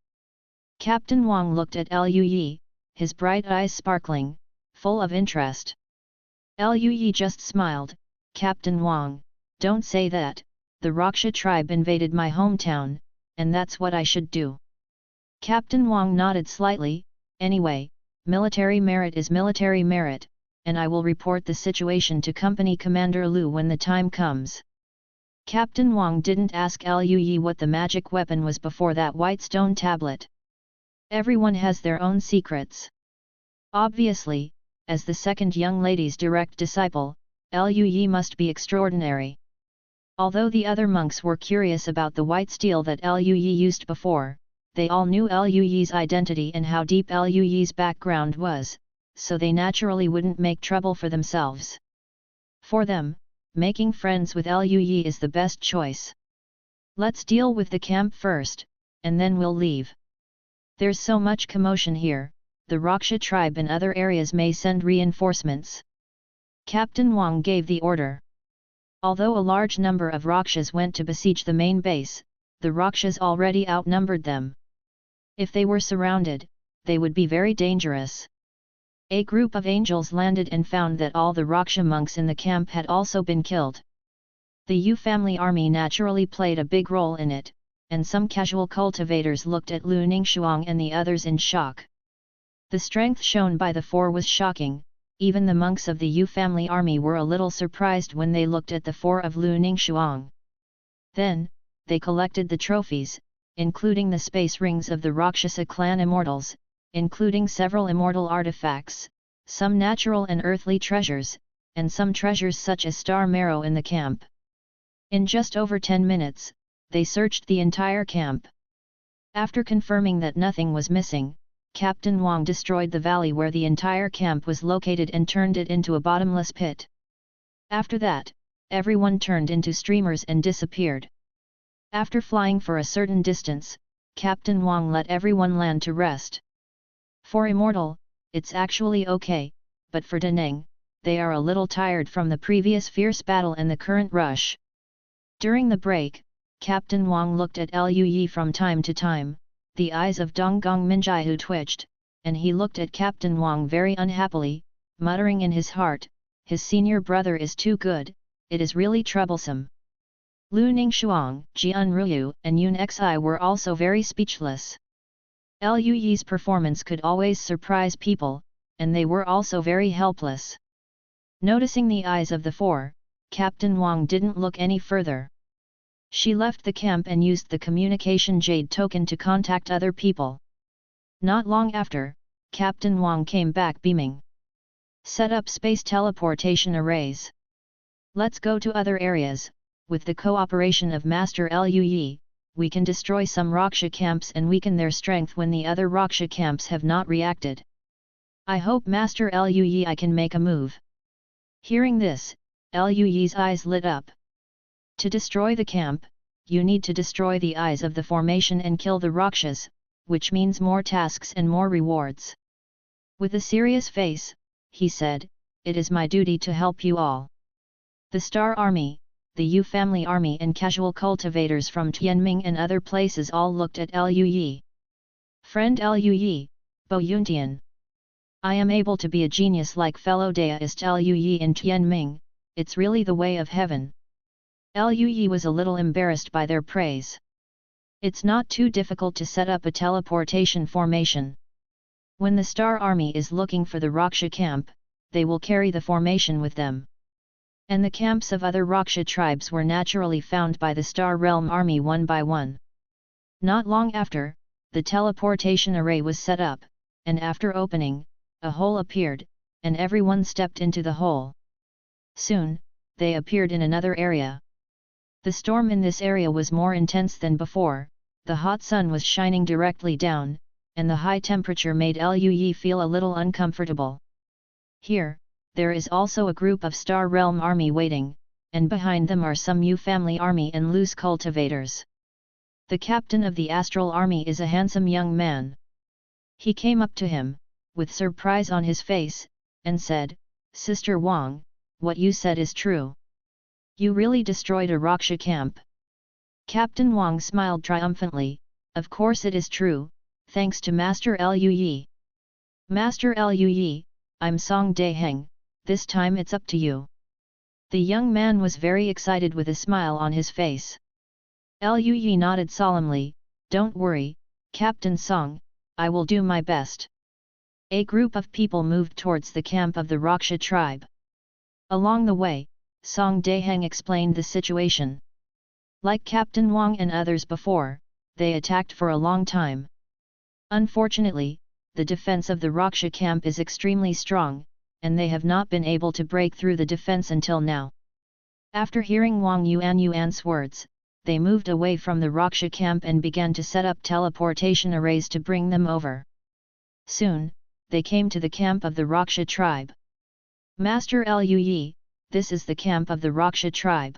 Captain Wang looked at Lui, his bright eyes sparkling, full of interest. Lui just smiled. Captain Wang, don't say that, the Raksha tribe invaded my hometown, and that's what I should do. Captain Wang nodded slightly. Anyway, military merit is military merit, and I will report the situation to Company Commander Lu when the time comes. Captain Wang didn't ask Lui what the magic weapon was before that white stone tablet. Everyone has their own secrets. Obviously, as the second young lady's direct disciple, Lui must be extraordinary. Although the other monks were curious about the white steel that Lui used before, they all knew Lui's identity and how deep Lui's background was, so they naturally wouldn't make trouble for themselves. For them, making friends with Lui is the best choice. Let's deal with the camp first, and then we'll leave. There's so much commotion here, the Raksha tribe in other areas may send reinforcements. Captain Wang gave the order. Although a large number of Rakshas went to besiege the main base, the Rakshas already outnumbered them. If they were surrounded, they would be very dangerous. A group of angels landed and found that all the Raksha monks in the camp had also been killed. The Yu family army naturally played a big role in it, and some casual cultivators looked at Lu Ningxuang and the others in shock. The strength shown by the 4 was shocking. Even the monks of the Yu family army were a little surprised when they looked at the 4 of Lu Ningxuang. Then, they collected the trophies, including the space rings of the Rakshasa clan immortals, including several immortal artifacts, some natural and earthly treasures, and some treasures such as star marrow in the camp. In just over 10 minutes, they searched the entire camp. After confirming that nothing was missing, Captain Wang destroyed the valley where the entire camp was located and turned it into a bottomless pit. After that, everyone turned into streamers and disappeared. After flying for a certain distance, Captain Wang let everyone land to rest. For Immortal, it's actually okay, but for Daneng, they are a little tired from the previous fierce battle and the current rush. During the break, Captain Wang looked at Lui from time to time. The eyes of Donggong Minjiahu twitched, and he looked at Captain Wang very unhappily, muttering in his heart, his senior brother is too good, it is really troublesome. Lu Ningshuang, Jian Ruyu, and Yun Xi were also very speechless. Lu Yi's performance could always surprise people, and they were also very helpless. Noticing the eyes of the four, Captain Wang didn't look any further. She left the camp and used the communication jade token to contact other people. Not long after, Captain Wang came back beaming. Set up space teleportation arrays. Let's go to other areas. With the cooperation of Master Lu Yi, we can destroy some Raksha camps and weaken their strength when the other Raksha camps have not reacted. I hope Master Lu Yi I can make a move. Hearing this, Lu Yi's eyes lit up. To destroy the camp, you need to destroy the eyes of the formation and kill the Rakshas, which means more tasks and more rewards. With a serious face, he said, "It is my duty to help you all." The Star Army, the Yu family army and casual cultivators from Tianming and other places all looked at Lu Yi. Friend Lu Yi, Bo Yuntian. I am able to be a genius like fellow deist Lu Yi in Tianming, it's really the way of heaven. Lu Yi was a little embarrassed by their praise. It's not too difficult to set up a teleportation formation. When the Star Army is looking for the Raksha camp, they will carry the formation with them. And the camps of other Raksha tribes were naturally found by the Star Realm army one by one. Not long after, the teleportation array was set up, and after opening, a hole appeared, and everyone stepped into the hole. Soon, they appeared in another area. The storm in this area was more intense than before, the hot sun was shining directly down, and the high temperature made Lu Yi feel a little uncomfortable. Here, there is also a group of Star Realm army waiting, and behind them are some Yu family army and loose cultivators. The captain of the astral army is a handsome young man. He came up to him, with surprise on his face, and said, "Sister Wang, what you said is true. You really destroyed a Raksha camp." Captain Wang smiled triumphantly, "Of course it is true, thanks to Master Lu Yi." "Master Lu Yi, I'm Song Daiheng, this time it's up to you." The young man was very excited with a smile on his face. Lu Yi nodded solemnly, "Don't worry, Captain Song, I will do my best." A group of people moved towards the camp of the Raksha tribe. Along the way, Song Daiheng explained the situation. Like Captain Wang and others before, they attacked for a long time. Unfortunately, the defense of the Raksha camp is extremely strong, and they have not been able to break through the defense until now. After hearing Wang Yuan's words, they moved away from the Raksha camp and began to set up teleportation arrays to bring them over. Soon, they came to the camp of the Raksha tribe. "Master Lu Yi, this is the camp of the Raksha tribe."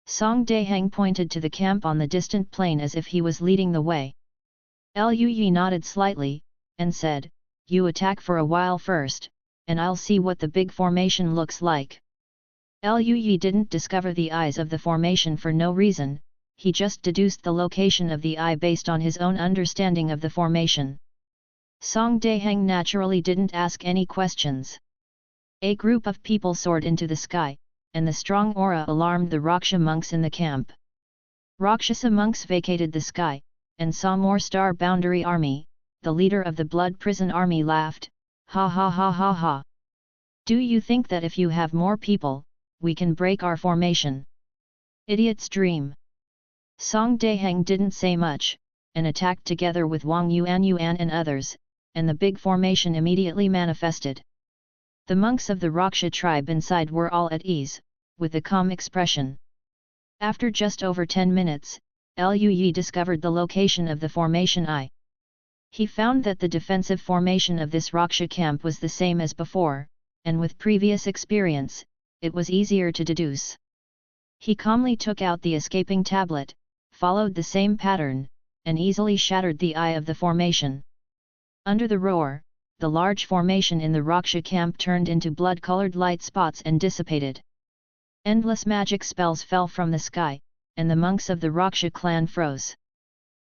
Song Daiheng pointed to the camp on the distant plain as if he was leading the way. Lu Yi nodded slightly, and said, "You attack for a while first, and I'll see what the big formation looks like." Lu Yi didn't discover the eyes of the formation for no reason, he just deduced the location of the eye based on his own understanding of the formation. Song Daiheng naturally didn't ask any questions. A group of people soared into the sky, and the strong aura alarmed the Raksha monks in the camp. Rakshasa monks vacated the sky, and saw more star boundary army. The leader of the blood prison army laughed, "Ha ha ha ha ha. Do you think that if you have more people, we can break our formation? Idiot's dream." Song Daiheng didn't say much, and attacked together with Wang Yuan and others, and the big formation immediately manifested. The monks of the Raksha tribe inside were all at ease, with a calm expression. After just over 10 minutes, Lu Yi discovered the location of the formation eye. He found that the defensive formation of this Raksha camp was the same as before, and with previous experience, it was easier to deduce. He calmly took out the escaping tablet, followed the same pattern, and easily shattered the eye of the formation. Under the roar, the large formation in the Raksha camp turned into blood-colored light spots and dissipated. Endless magic spells fell from the sky, and the monks of the Raksha clan froze.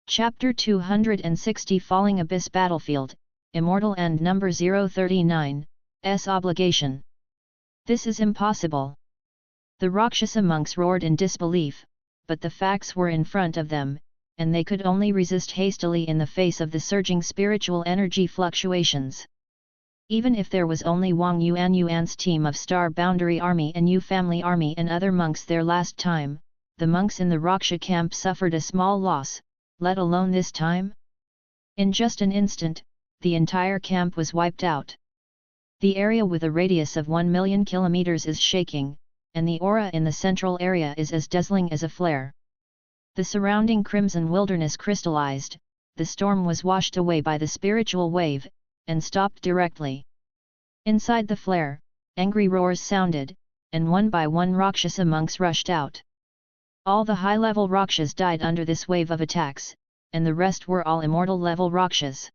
Chapter 260 Falling Abyss Battlefield, Immortal End Number 039, S Obligation. This is impossible. The Rakshasa monks roared in disbelief, but the facts were in front of them, and they could only resist hastily in the face of the surging spiritual energy fluctuations. Even if there was only Wang Yuan's team of Star Boundary Army and Yu Family Army and other monks there last time, the monks in the Raksha camp suffered a small loss, let alone this time. In just an instant, the entire camp was wiped out. The area with a radius of 1 million kilometers is shaking, and the aura in the central area is as dazzling as a flare. The surrounding crimson wilderness crystallized, the storm was washed away by the spiritual wave, and stopped directly. Inside the flare, angry roars sounded, and one by one Rakshasa monks rushed out. All the high-level Rakshas died under this wave of attacks, and the rest were all immortal-level Rakshas.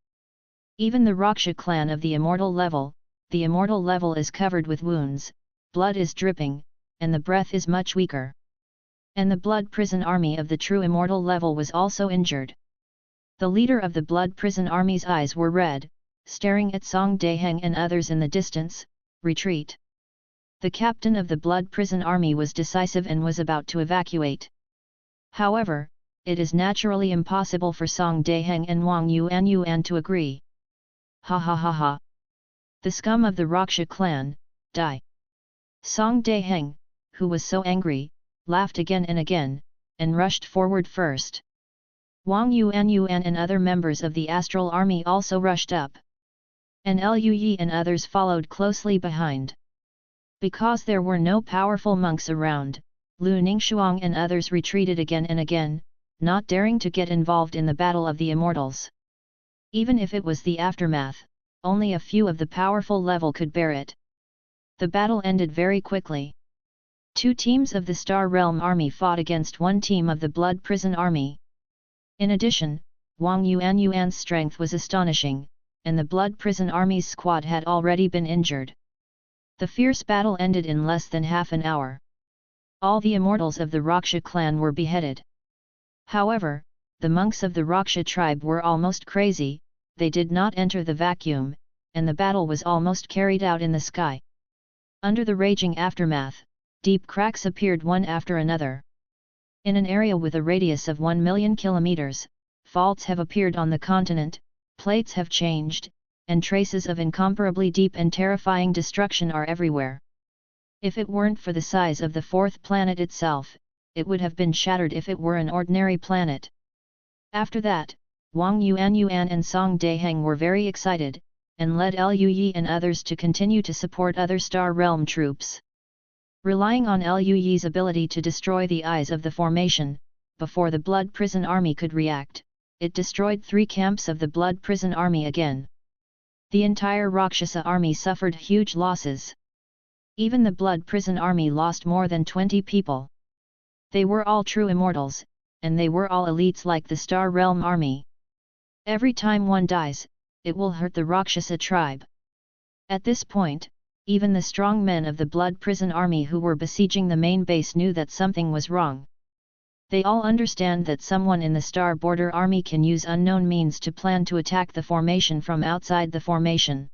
Even the Raksha clan of the immortal level is covered with wounds, blood is dripping, and the breath is much weaker. And the blood prison army of the true immortal level was also injured. The leader of the blood prison army's eyes were red, staring at Song Deheng and others in the distance. Retreat. The captain of the blood prison army was decisive and was about to evacuate. However, it is naturally impossible for Song Deheng and Wang Yuan to agree. Ha ha ha ha. The scum of the Raksha clan, die. Song Deheng, who was so angry, laughed again and rushed forward first. Wang Yuan and other members of the astral army also rushed up. And Lu Yi and others followed closely behind. Because there were no powerful monks around, Lu Ningshuang and others retreated again and again, not daring to get involved in the battle of the immortals. Even if it was the aftermath, only a few of the powerful level could bear it. The battle ended very quickly. 2 teams of the Star Realm army fought against 1 team of the Blood Prison army. In addition, Wang Yuan's strength was astonishing, and the Blood Prison army's squad had already been injured. The fierce battle ended in less than half an hour. All the immortals of the Raksha clan were beheaded. However, the monks of the Raksha tribe were almost crazy, they did not enter the vacuum, and the battle was almost carried out in the sky. Under the raging aftermath, deep cracks appeared one after another. In an area with a radius of 1 million kilometers, faults have appeared on the continent, plates have changed, and traces of incomparably deep and terrifying destruction are everywhere. If it weren't for the size of the 4th planet itself, it would have been shattered if it were an ordinary planet. After that, Wang Yuan and Song Deheng were very excited, and led Lu Yi and others to continue to support other Star Realm troops. Relying on Lu Yi's ability to destroy the eyes of the formation, before the Blood Prison army could react, it destroyed 3 camps of the Blood Prison army again. The entire Rakshasa army suffered huge losses. Even the Blood Prison army lost more than 20 people. They were all true immortals, and they were all elites like the Star Realm army. Every time one dies, it will hurt the Rakshasa tribe. At this point, even the strong men of the Blood Prison army who were besieging the main base knew that something was wrong. They all understand that someone in the Star Border army can use unknown means to plan to attack the formation from outside the formation.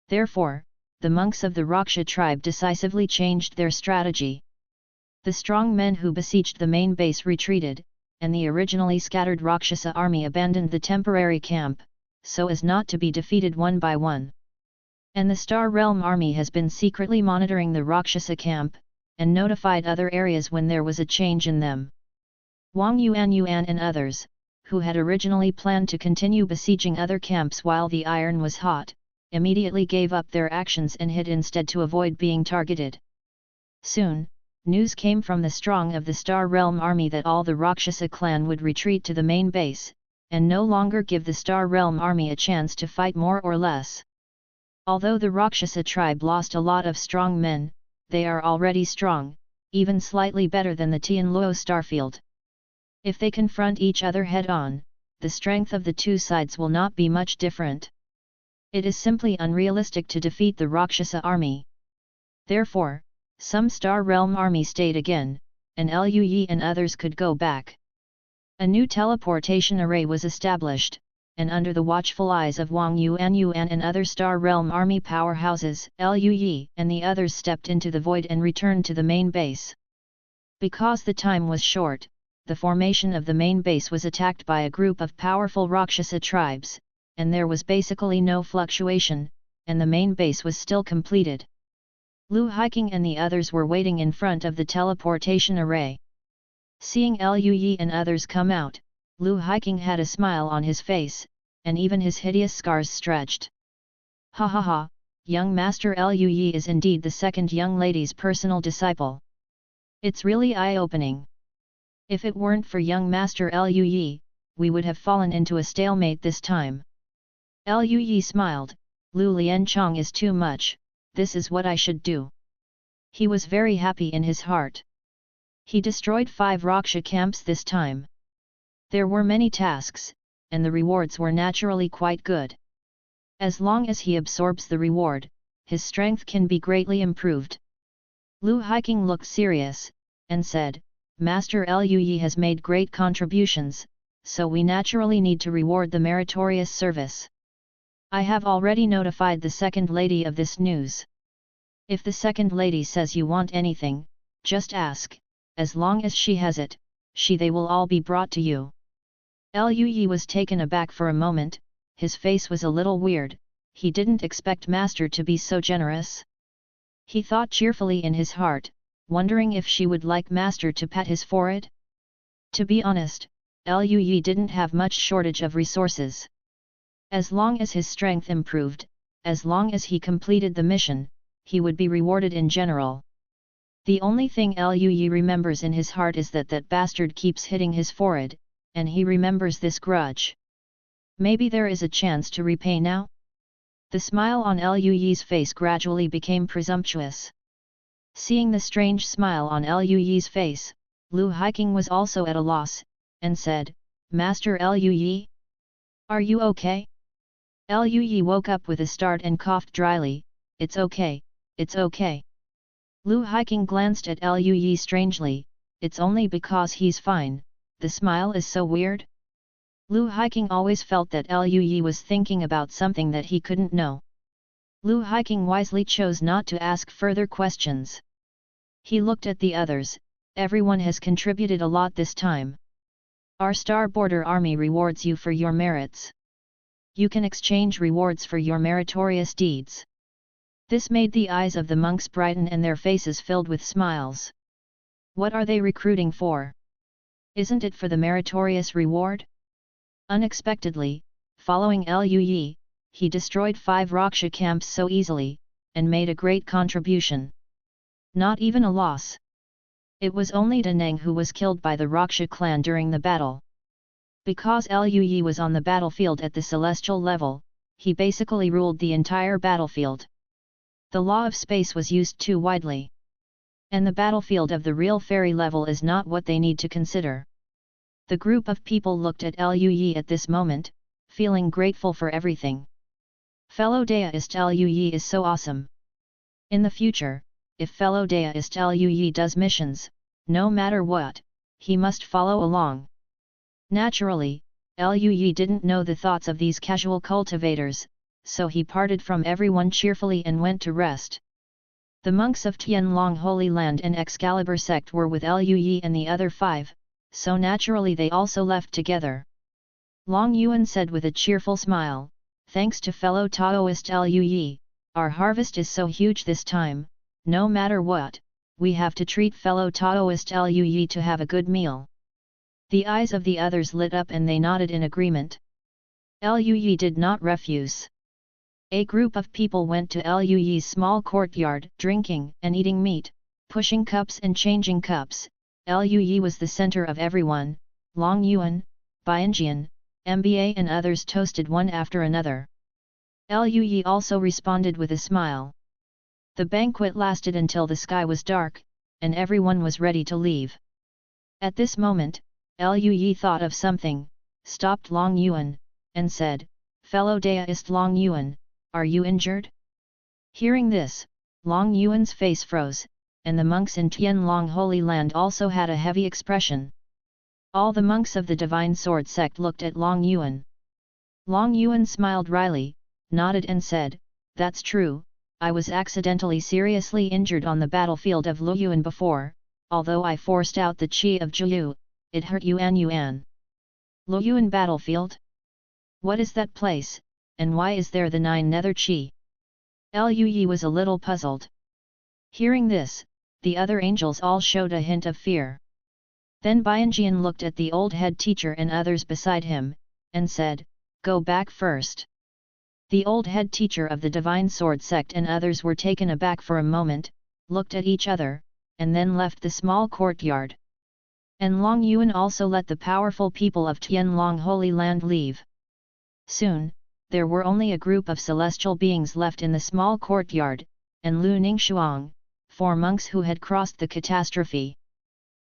Therefore, the monks of the Raksha tribe decisively changed their strategy. The strong men who besieged the main base retreated, and the originally scattered Rakshasa army abandoned the temporary camp, so as not to be defeated one by one. And the Star Realm army has been secretly monitoring the Rakshasa camp, and notified other areas when there was a change in them. Wang Yuan and others, who had originally planned to continue besieging other camps while the iron was hot, immediately gave up their actions and hid instead to avoid being targeted. Soon, news came from the strong of the Star Realm army that all the Rakshasa clan would retreat to the main base, and no longer give the Star Realm army a chance to fight more or less. Although the Rakshasa tribe lost a lot of strong men, they are already strong, even slightly better than the Tianluo Starfield. If they confront each other head-on, the strength of the 2 sides will not be much different. It is simply unrealistic to defeat the Rakshasa army. Therefore, some Star Realm army stayed again, and Lu Yi and others could go back. A new teleportation array was established, and under the watchful eyes of Wang Yuan and other Star Realm army powerhouses, Lu Yi and the others stepped into the void and returned to the main base. Because the time was short, the formation of the main base was attacked by a group of powerful Rakshasa tribes, and there was basically no fluctuation, and the main base was still completed. Lu Hiking and the others were waiting in front of the teleportation array. Seeing Lu Yi and others come out, Lu Hiking had a smile on his face, and even his hideous scars stretched. Ha ha ha, young Master Lu Yi is indeed the second young lady's personal disciple. It's really eye-opening. If it weren't for young Master Lu Yi, we would have fallen into a stalemate this time. Lu Yi smiled, Lu Lianchong is too much, this is what I should do. He was very happy in his heart. He destroyed 5 Raksha camps this time. There were many tasks, and the rewards were naturally quite good. As long as he absorbs the reward, his strength can be greatly improved. Lu Hiking looked serious, and said, Master Lu Yi has made great contributions, so we naturally need to reward the meritorious service. I have already notified the second lady of this news. If the second lady says you want anything, just ask, as long as she has it, they will all be brought to you. Lu Yi was taken aback for a moment, his face was a little weird, he didn't expect Master to be so generous. He thought cheerfully in his heart, wondering if she would like Master to pat his forehead. To be honest, Lu Yi didn't have much shortage of resources. As long as his strength improved, as long as he completed the mission, he would be rewarded in general. The only thing Lu Yi remembers in his heart is that bastard keeps hitting his forehead, and he remembers this grudge. Maybe there is a chance to repay now? The smile on Lu Yi's face gradually became presumptuous. Seeing the strange smile on Lu Yi's face, Lu Hiking was also at a loss, and said, Master Lu Yi? Are you okay? Lu Yi woke up with a start and coughed dryly, it's okay, it's okay. Lu Hiking glanced at Lu Yi strangely, it's only because he's fine, the smile is so weird. Lu Hiking always felt that Lu Yi was thinking about something that he couldn't know. Lu Hiking wisely chose not to ask further questions. He looked at the others, everyone has contributed a lot this time. Our Star Border Army rewards you for your merits. You can exchange rewards for your meritorious deeds. This made the eyes of the monks brighten and their faces filled with smiles. What are they recruiting for? Isn't it for the meritorious reward? Unexpectedly, following Lu Yi, he destroyed 5 Raksha camps so easily, and made a great contribution. Not even a loss. It was only Daneng who was killed by the Raksha clan during the battle. Because Lu Yi was on the battlefield at the celestial level, he basically ruled the entire battlefield. The law of space was used too widely. And the battlefield of the real fairy level is not what they need to consider. The group of people looked at Lu Yi at this moment, feeling grateful for everything. Fellow Daoist Lu Yi is so awesome. In the future, if fellow Daoist Lu Yi does missions, no matter what, he must follow along. Naturally, Lu Yi didn't know the thoughts of these casual cultivators, so he parted from everyone cheerfully and went to rest. The monks of Tianlong Holy Land and Excalibur sect were with Lu Yi and the other 5, so naturally they also left together. Long Yuan said with a cheerful smile, thanks to fellow Taoist Lu Yi, our harvest is so huge this time, no matter what, we have to treat fellow Taoist Lu Yi to have a good meal. The eyes of the others lit up and they nodded in agreement. Lu Yi did not refuse. A group of people went to Lu Yi's small courtyard, drinking and eating meat, pushing cups and changing cups. Lu Yi was the center of everyone. Long Yuan, Bianjian, MBA and others toasted one after another. Lu Yi also responded with a smile. The banquet lasted until the sky was dark, and everyone was ready to leave. At this moment, Lu Yi thought of something, stopped Long Yuan, and said, Fellow Daoist Long Yuan, are you injured? Hearing this, Long Yuan's face froze, and the monks in Tianlong Holy Land also had a heavy expression. All the monks of the Divine Sword sect looked at Long Yuan. Long Yuan smiled wryly, nodded and said, That's true, I was accidentally seriously injured on the battlefield of Luyuan before, although I forced out the qi of Jiu, it hurt Yuan. Lo Yuan battlefield? What is that place, and why is there the 9 nether chi? Lui was a little puzzled. Hearing this, the other angels all showed a hint of fear. Then Bianjian looked at the old head teacher and others beside him, and said, "Go back first." The old head teacher of the Divine Sword Sect and others were taken aback for a moment, looked at each other, and then left the small courtyard. And Long Yuan also let the powerful people of Tianlong Holy Land leave. Soon, there were only a group of celestial beings left in the small courtyard, and Lu Ningxuang, 4 monks who had crossed the catastrophe.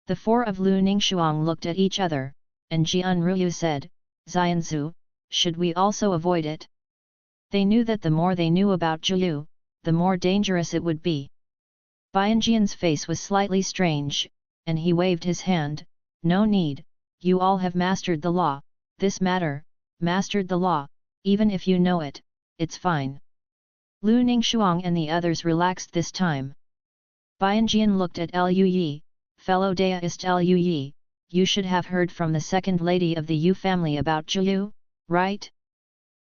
The 4 of Lu Ningxuang looked at each other, and Jian Ruyu said, "Xianzu, should we also avoid it?" They knew that the more they knew about Zhuyu, the more dangerous it would be. Bianjian's face was slightly strange, and he waved his hand, "No need, you all have mastered the law, this matter, mastered the law, even if you know it, it's fine." Lu Ningxuang and the others relaxed this time. Bianjian looked at Lui, "Fellow Daoist Lui, you should have heard from the second lady of the Yu family about Zhuyu, right?"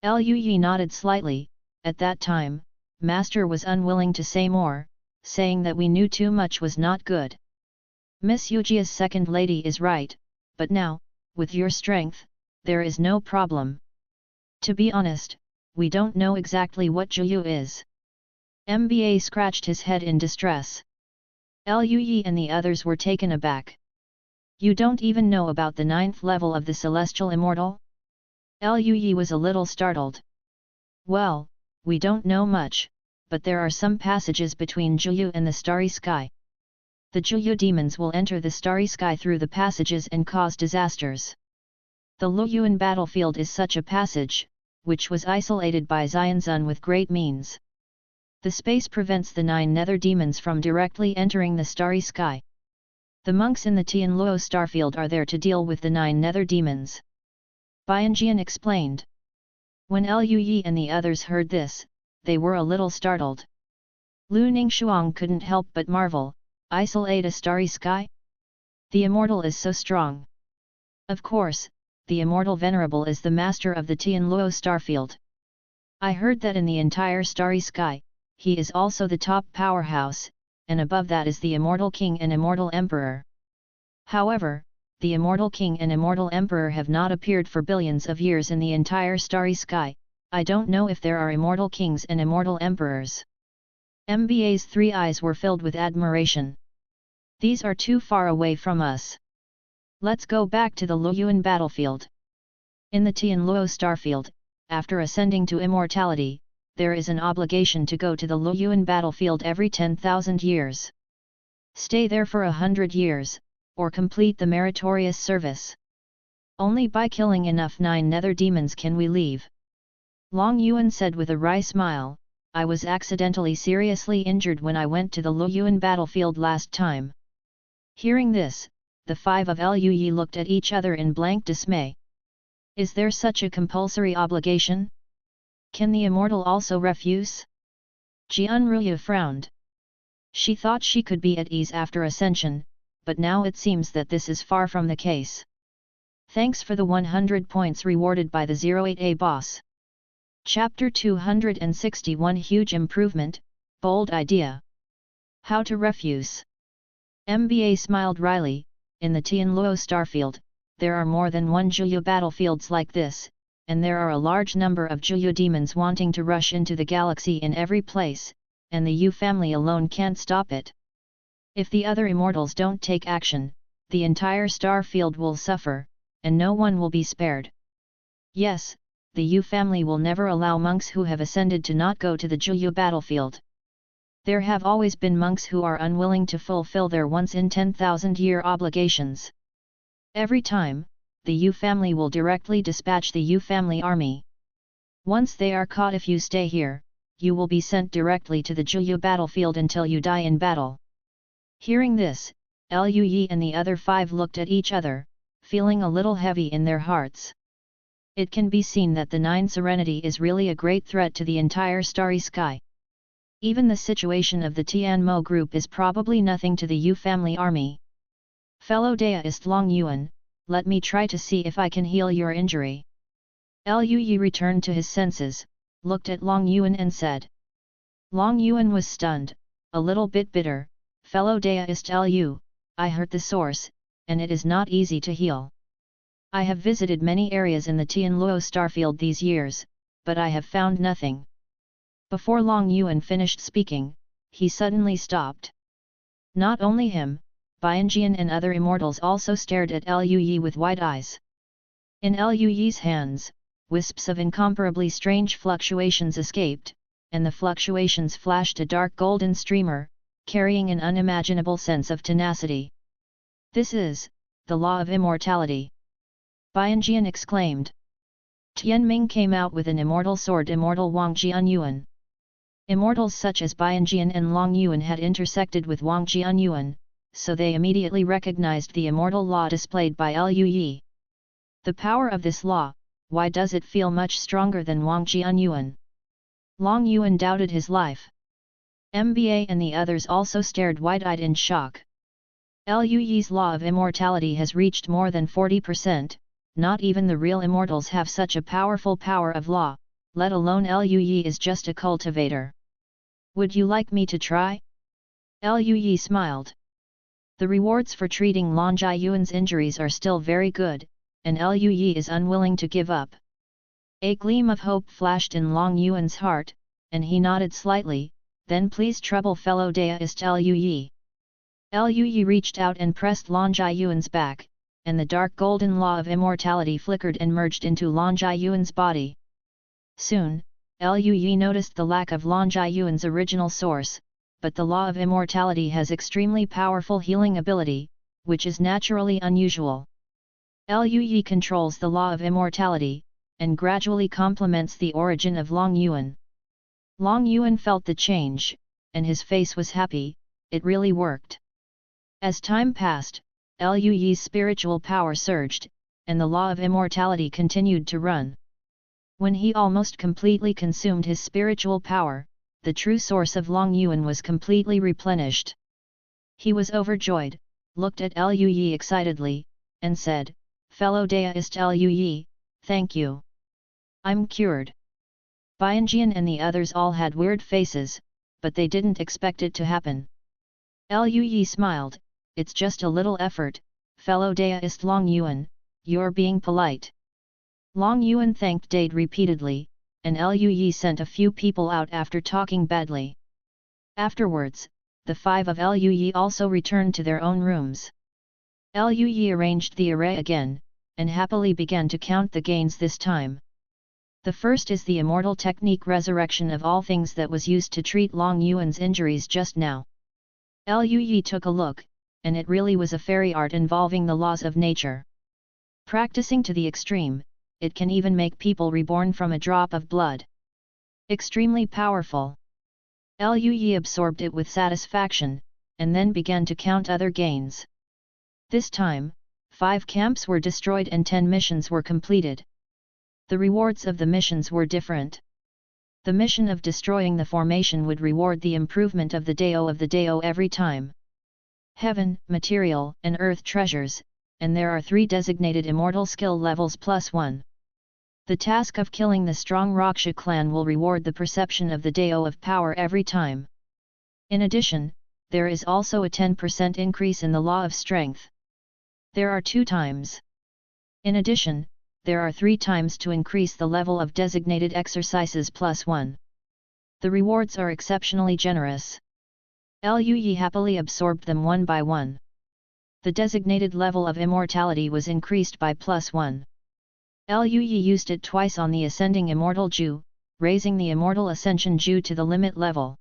Lui nodded slightly. At that time, Master was unwilling to say more, saying that we knew too much was not good. "Miss Yujia's second lady is right, but now, with your strength, there is no problem. To be honest, we don't know exactly what Zhuyu is." MBA scratched his head in distress. Lui and the others were taken aback. "You don't even know about the 9th level of the Celestial Immortal?" Lui was a little startled. "Well, we don't know much, but there are some passages between Zhuyu and the Starry Sky. The Zhuyu demons will enter the Starry Sky through the passages and cause disasters. The Luyuan battlefield is such a passage, which was isolated by Xianzun with great means. The space prevents the 9 nether demons from directly entering the Starry Sky. The monks in the Tianluo starfield are there to deal with the 9 nether demons." Bianjian explained. When Lui and the others heard this, they were a little startled. Lu Ningxuang couldn't help but marvel, "Isolate a starry sky? The Immortal is so strong." "Of course, the Immortal Venerable is the master of the Tianluo starfield. I heard that in the entire starry sky, he is also the top powerhouse, and above that is the Immortal King and Immortal Emperor. However, the Immortal King and Immortal Emperor have not appeared for billions of years in the entire starry sky. I don't know if there are Immortal Kings and Immortal Emperors." MBA's 3 eyes were filled with admiration. "These are too far away from us. Let's go back to the Luyuan battlefield." In the Tianluo starfield, after ascending to immortality, there is an obligation to go to the Luyuan battlefield every 10,000 years. Stay there for 100 years, or complete the meritorious service. Only by killing enough 9 nether demons can we leave. Long Yuan said with a wry smile, "I was accidentally seriously injured when I went to the Luyuan battlefield last time." Hearing this, the 5 of Lui looked at each other in blank dismay. "Is there such a compulsory obligation? Can the Immortal also refuse?" Jian Ruyu frowned. She thought she could be at ease after ascension, but now it seems that this is far from the case. Thanks for the 100 points rewarded by the 08A boss. Chapter 261 Huge Improvement, Bold Idea. How to Refuse. MBA smiled wryly. In the Tianluo starfield, there are more than 1 Zhuyu battlefields like this, and there are a large number of Zhuyu demons wanting to rush into the galaxy in every place, and the Yu family alone can't stop it. If the other immortals don't take action, the entire star field will suffer, and no one will be spared. Yes, the Yu family will never allow monks who have ascended to not go to the Zhuyu battlefield. There have always been monks who are unwilling to fulfill their once-in-10,000-year obligations. Every time, the Yu family will directly dispatch the Yu family army. Once they are caught, if you stay here, you will be sent directly to the Zhuyu battlefield until you die in battle. Hearing this, Lui and the other 5 looked at each other, feeling a little heavy in their hearts. It can be seen that the 9 Serenity is really a great threat to the entire starry sky. Even the situation of the Tianmo group is probably nothing to the Yu family army. Fellow Daoist Long Yuan, let me try to see if I can heal your injury. Lui returned to his senses, looked at Long Yuan and said. Long Yuan was stunned, a little bit bitter, fellow Daoist Lu, I heard the source, and it is not easy to heal. I have visited many areas in the Tianluo starfield these years, but I have found nothing. Before Long Yuan finished speaking, he suddenly stopped. Not only him, Bianjian and other immortals also stared at Lui with wide eyes. In Lui's hands, wisps of incomparably strange fluctuations escaped, and the fluctuations flashed a dark golden streamer, carrying an unimaginable sense of tenacity. This is the law of immortality. Bianjian exclaimed. Tianming came out with an immortal sword, Immortal Wang Jianyuan. Immortals such as Bianjian and Long Yuan had intersected with Wang Jianyuan, so they immediately recognized the immortal law displayed by Lui. The power of this law, why does it feel much stronger than Wang Jianyuan? Long Yuan doubted his life. MBA and the others also stared wide-eyed in shock. Lui's law of immortality has reached more than 40%, not even the real immortals have such a powerful power of law, let alone Lui is just a cultivator. Would you like me to try? Lui smiled. The rewards for treating Long Jianyuan's injuries are still very good, and Lui is unwilling to give up. A gleam of hope flashed in Long Yuan's heart, and he nodded slightly, then please trouble fellow Daoist Lui. Lui reached out and pressed Long Jianyuan's back, and the dark golden law of immortality flickered and merged into Long Jianyuan's body. Soon, Lui noticed the lack of Long Jianyuan's original source, but the law of immortality has extremely powerful healing ability, which is naturally unusual. Lui controls the law of immortality, and gradually complements the origin of Long Yuan. Long Yuan felt the change, and his face was happy, it really worked. As time passed, Lui's spiritual power surged, and the law of immortality continued to run. When he almost completely consumed his spiritual power, the true source of Long Yuan was completely replenished. He was overjoyed, looked at Lui excitedly, and said, fellow Daoist Lui, thank you. I'm cured. Bianjian and the others all had weird faces, but they didn't expect it to happen. Lui smiled, it's just a little effort, fellow Daoist Long Yuan, you're being polite. Long Yuan thanked Dade repeatedly, and Lui sent a few people out after talking badly. Afterwards, the 5 of Lui also returned to their own rooms. Lui arranged the array again, and happily began to count the gains this time. The first is the immortal technique resurrection of all things that was used to treat Long Yuan's injuries just now. Lui took a look, and it really was a fairy art involving the laws of nature. Practicing to the extreme, it can even make people reborn from a drop of blood. Extremely powerful. Lui absorbed it with satisfaction, and then began to count other gains. This time, 5 camps were destroyed and 10 missions were completed. The rewards of the missions were different. The mission of destroying the formation would reward the improvement of the Dao every time. Heaven, material, and earth treasures, and there are 3 designated immortal skill levels +1. The task of killing the strong Raksha clan will reward the perception of the Dao of power every time. In addition, there is also a 10% increase in the law of strength. There are 2 times. In addition, there are 3 times to increase the level of designated exercises +1. The rewards are exceptionally generous. Lui happily absorbed them one by one. The designated level of immortality was increased by +1. Lui used it twice on the ascending immortal Ju, raising the immortal ascension Ju to the limit level.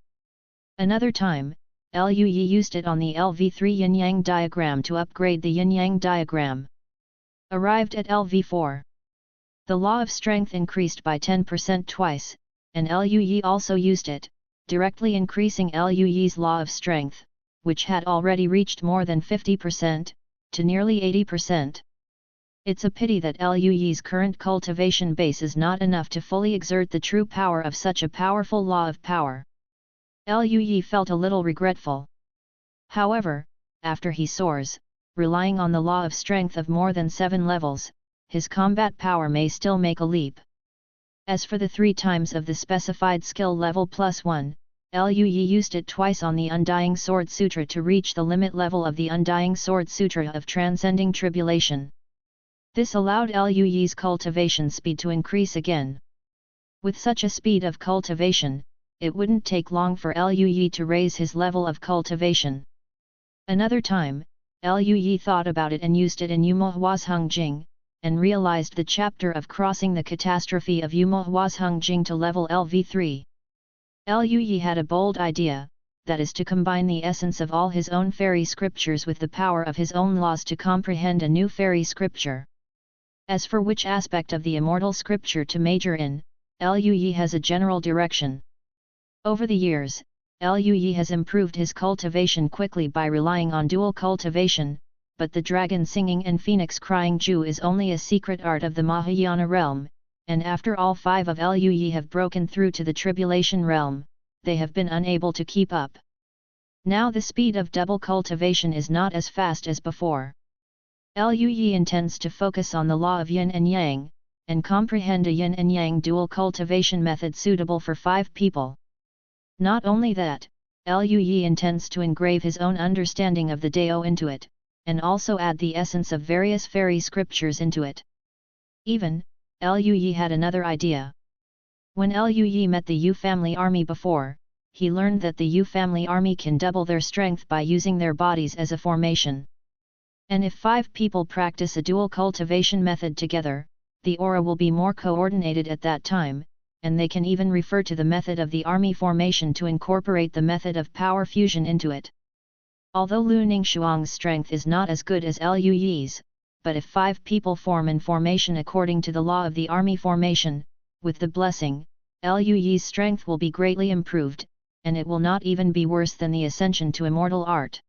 Another time, Lui used it on the LV3 yin-yang diagram to upgrade the yin-yang diagram. Arrived at LV4. The law of strength increased by 10% twice, and Lui also used it, directly increasing Lui's law of strength, which had already reached more than 50%, to nearly 80%. It's a pity that Lui's current cultivation base is not enough to fully exert the true power of such a powerful law of power. Lui felt a little regretful. However, after he soars, relying on the law of strength of more than 7 levels, his combat power may still make a leap. As for the 3 times of the specified skill level +1, Lui used it twice on the Undying Sword Sutra to reach the limit level of the Undying Sword Sutra of Transcending Tribulation. This allowed Lui's cultivation speed to increase again. With such a speed of cultivation, it wouldn't take long for Lui to raise his level of cultivation. Another time, Lui thought about it and used it in Yumohuazheng Jing, and realized the chapter of crossing the catastrophe of Yumohuazheng Jing to level LV3. Lui had a bold idea, that is to combine the essence of all his own fairy scriptures with the power of his own laws to comprehend a new fairy scripture. As for which aspect of the immortal scripture to major in, Lui has a general direction. Over the years, Lui has improved his cultivation quickly by relying on dual cultivation, but the dragon singing and phoenix crying Ju is only a secret art of the Mahayana realm, and after all 5 of Lui have broken through to the tribulation realm, they have been unable to keep up. Now the speed of double cultivation is not as fast as before. Lui intends to focus on the law of yin and yang, and comprehend a yin and yang dual cultivation method suitable for 5 people. Not only that, Lui intends to engrave his own understanding of the Dao into it, and also add the essence of various fairy scriptures into it. Even, Lui had another idea. When Lui met the Yu family army before, he learned that the Yu family army can double their strength by using their bodies as a formation. And if 5 people practice a dual cultivation method together, the aura will be more coordinated at that time, and they can even refer to the method of the army formation to incorporate the method of power fusion into it. Although Lu Ningxuang's strength is not as good as Lui's, but if 5 people form in formation according to the law of the army formation, with the blessing, Lui's strength will be greatly improved, and it will not even be worse than the ascension to immortal art.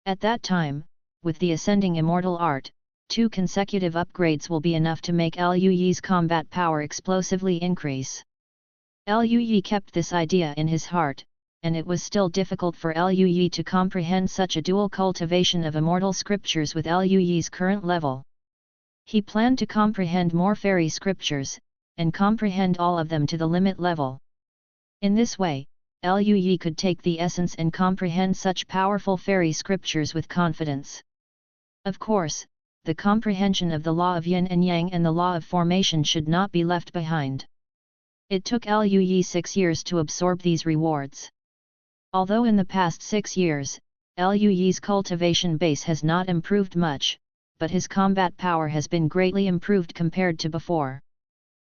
At that time, with the ascending immortal art, 2 consecutive upgrades will be enough to make Lui's combat power explosively increase. Lui kept this idea in his heart, and it was still difficult for Lui to comprehend such a dual cultivation of immortal scriptures with Lui's current level. He planned to comprehend more fairy scriptures, and comprehend all of them to the limit level. In this way, Lui could take the essence and comprehend such powerful fairy scriptures with confidence. Of course, the comprehension of the law of yin and yang and the law of formation should not be left behind. It took Lui 6 years to absorb these rewards. Although in the past 6 years, Lui's cultivation base has not improved much, but his combat power has been greatly improved compared to before.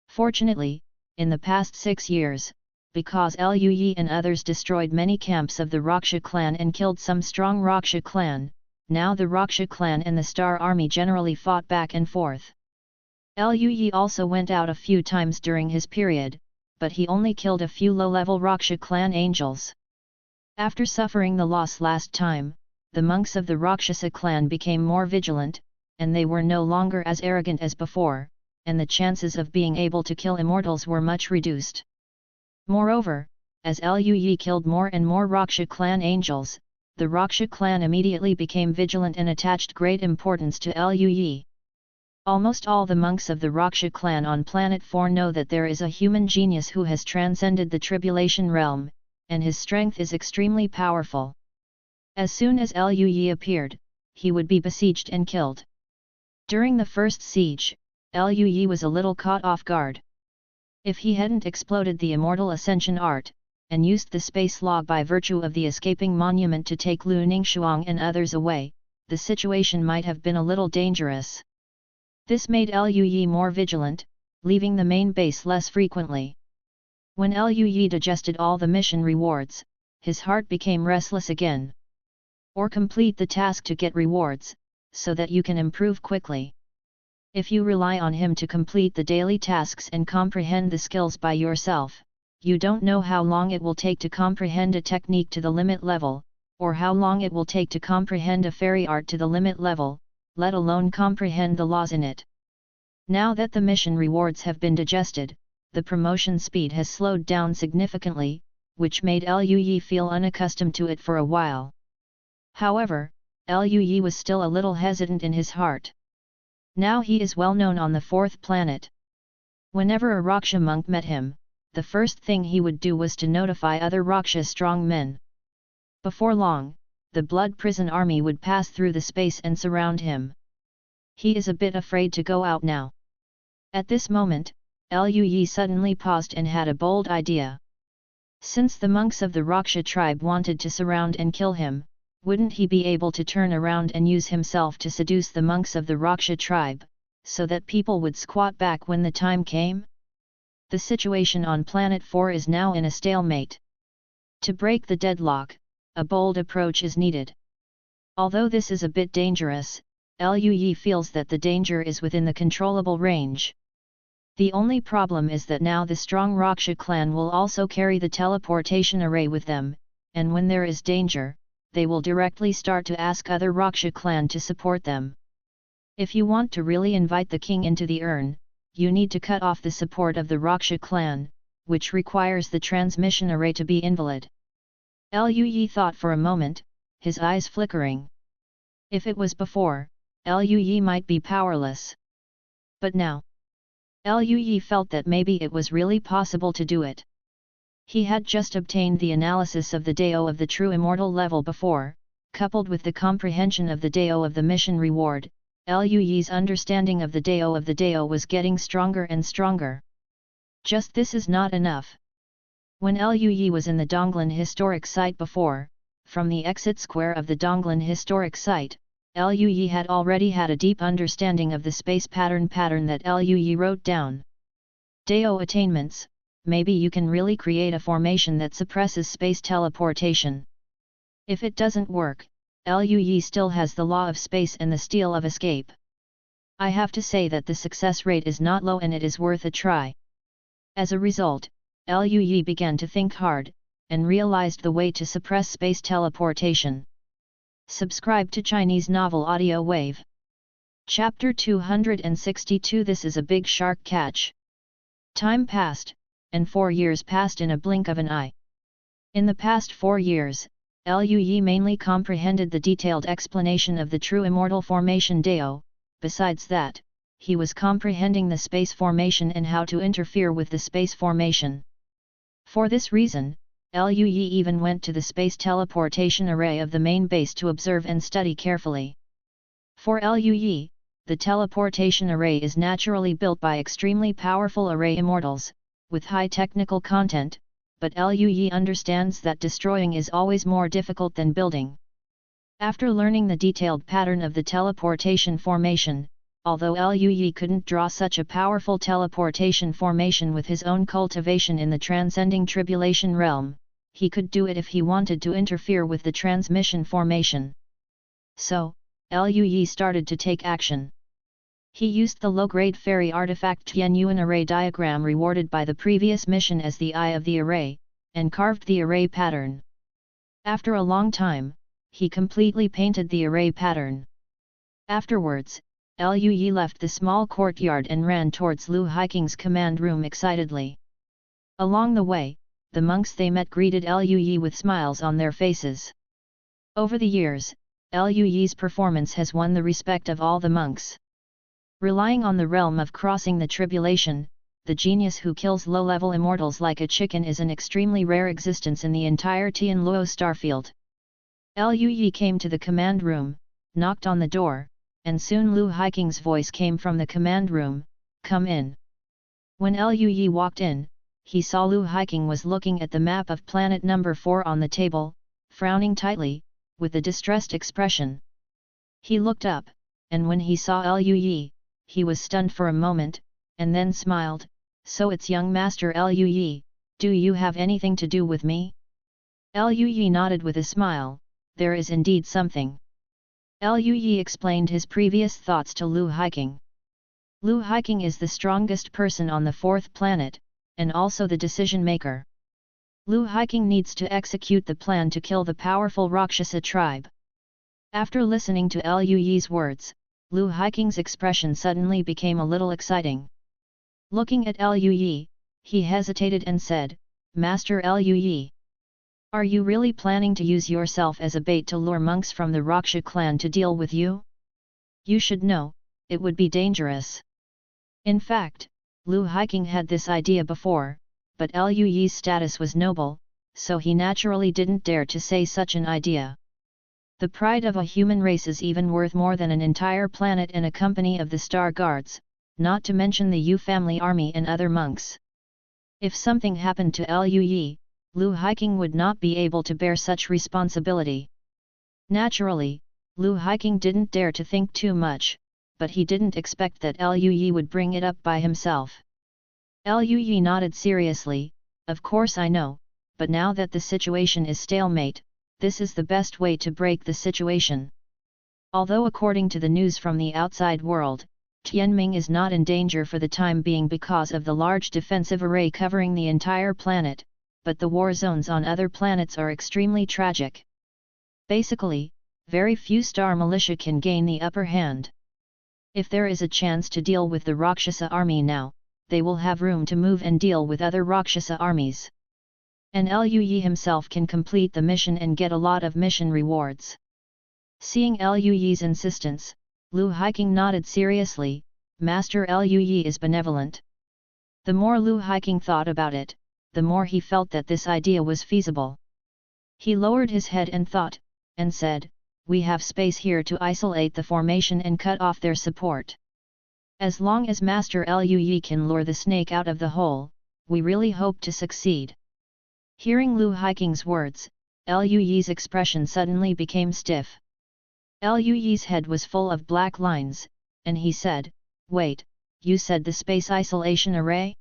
Fortunately, in the past 6 years, because Lui and others destroyed many camps of the Raksha clan and killed some strong Raksha clan, now the Raksha clan and the Star Army generally fought back and forth. Lui also went out a few times during his period, but he only killed a few low-level Raksha clan angels. After suffering the loss last time, the monks of the Rakshasa clan became more vigilant, and they were no longer as arrogant as before, and the chances of being able to kill immortals were much reduced. Moreover, as Lui killed more and more Raksha clan angels, the Raksha clan immediately became vigilant and attached great importance to Lui. Almost all the monks of the Raksha clan on Planet 4 know that there is a human genius who has transcended the tribulation realm, and his strength is extremely powerful. As soon as Lui appeared, he would be besieged and killed. During the first siege, Lui was a little caught off guard. If he hadn't exploded the immortal ascension art, and used the space law by virtue of the escaping monument to take Lu Ningxuang and others away, the situation might have been a little dangerous. This made Lui more vigilant, leaving the main base less frequently. When Lui digested all the mission rewards, his heart became restless again. Or complete the task to get rewards, so that you can improve quickly. If you rely on him to complete the daily tasks and comprehend the skills by yourself, you don't know how long it will take to comprehend a technique to the limit level, or how long it will take to comprehend a fairy art to the limit level, let alone comprehend the laws in it. Now that the mission rewards have been digested, the promotion speed has slowed down significantly, which made Lui feel unaccustomed to it for a while. However, Lui was still a little hesitant in his heart. Now he is well known on the 4th planet. Whenever a Raksha monk met him, the first thing he would do was to notify other Raksha strong men. Before long, the blood prison army would pass through the space and surround him. He is a bit afraid to go out now. At this moment, Lui suddenly paused and had a bold idea. Since the monks of the Raksha tribe wanted to surround and kill him, wouldn't he be able to turn around and use himself to seduce the monks of the Raksha tribe, so that people would squat back when the time came? The situation on Planet 4 is now in a stalemate. To break the deadlock, a bold approach is needed. Although this is a bit dangerous, Lui feels that the danger is within the controllable range. The only problem is that now the strong Raksha clan will also carry the teleportation array with them, and when there is danger, they will directly start to ask other Raksha clan to support them. If you want to really invite the king into the urn, you need to cut off the support of the Raksha clan, which requires the transmission array to be invalid. Lui thought for a moment, his eyes flickering. If it was before, Lui might be powerless. But now, Lui felt that maybe it was really possible to do it. He had just obtained the analysis of the Dao of the true immortal level before, coupled with the comprehension of the Dao of the mission reward. Lui's understanding of the Dao was getting stronger and stronger. Just this is not enough. When Lui was in the Donglan historic site before, from the exit square of the Donglan historic site, Lui had already had a deep understanding of the space pattern that Lui wrote down. Dao attainments, maybe you can really create a formation that suppresses space teleportation. If it doesn't work, Lui still has the law of space and the steel of escape. I have to say that the success rate is not low and it is worth a try. As a result, Lui began to think hard, and realized the way to suppress space teleportation. Subscribe to Chinese Novel Audio Wave. Chapter 262. This is a big shark catch. Time passed, and 4 years passed in a blink of an eye. In the past 4 years, Lui mainly comprehended the detailed explanation of the true immortal formation Dao. Besides that, he was comprehending the space formation and how to interfere with the space formation. For this reason, Lui even went to the space teleportation array of the main base to observe and study carefully. For Lui, the teleportation array is naturally built by extremely powerful array immortals, with high technical content, but Lui understands that destroying is always more difficult than building. After learning the detailed pattern of the teleportation formation, although Lui couldn't draw such a powerful teleportation formation with his own cultivation in the transcending tribulation realm, he could do it if he wanted to interfere with the transmission formation. So, Lui started to take action. He used the low-grade fairy artifact Tianyuan array diagram rewarded by the previous mission as the eye of the array, and carved the array pattern. After a long time, he completely painted the array pattern. Afterwards, Lui left the small courtyard and ran towards Lu Haiking's command room excitedly. Along the way, the monks they met greeted Lui with smiles on their faces. Over the years, Lui's performance has won the respect of all the monks. Relying on the realm of crossing the tribulation, the genius who kills low-level immortals like a chicken is an extremely rare existence in the entire Tianluo starfield. Lui came to the command room, knocked on the door, and soon Lu Haiking's voice came from the command room, "Come in." When Lui walked in, he saw Lu Haiking was looking at the map of planet number 4 on the table, frowning tightly, with a distressed expression. He looked up, and when he saw Lui, he was stunned for a moment, and then smiled. "So it's young Master Lui, do you have anything to do with me?" Lui nodded with a smile. "There is indeed something." Lui explained his previous thoughts to Lu Haiking. Lu Haiking is the strongest person on the 4th planet, and also the decision-maker. Lu Haiking needs to execute the plan to kill the powerful Rakshasa tribe. After listening to Lui's words, Lu Haiking's expression suddenly became a little exciting. Looking at Lui, he hesitated and said, "Master Lui, Are you really planning to use yourself as a bait to lure monks from the Raksha clan to deal with you? You should know, it would be dangerous. In fact, Lu Hiking had this idea before, but Lu Yi's status was noble, so he naturally didn't dare to say such an idea. The pride of a human race is even worth more than an entire planet and a company of the Star Guards, not to mention the Yu family army and other monks. If something happened to Lu Yi, Lu Hiking would not be able to bear such responsibility. Naturally, Lu Hiking didn't dare to think too much, but he didn't expect that Lu Yi would bring it up by himself. Lu Yi nodded seriously, "Of course I know, but now that the situation is stalemate, this is the best way to break the situation." Although according to the news from the outside world, Tianming is not in danger for the time being because of the large defensive array covering the entire planet, but the war zones on other planets are extremely tragic. Basically, very few star militia can gain the upper hand. If there is a chance to deal with the Rakshasa army now, they will have room to move and deal with other Rakshasa armies. And Lu Yi himself can complete the mission and get a lot of mission rewards. Seeing Lu Yi's insistence, Lu Hiking nodded seriously. Master Lu Yi is benevolent. The more Lu Hiking thought about it, the more he felt that this idea was feasible. He lowered his head and thought, and said, "We have space here to isolate the formation and cut off their support. As long as Master Lu Yi can lure the snake out of the hole, we really hope to succeed." Hearing Lu Hiking's words, Lu Yi's expression suddenly became stiff. Lu Yi's head was full of black lines, and he said, "Wait, you said the space isolation array?"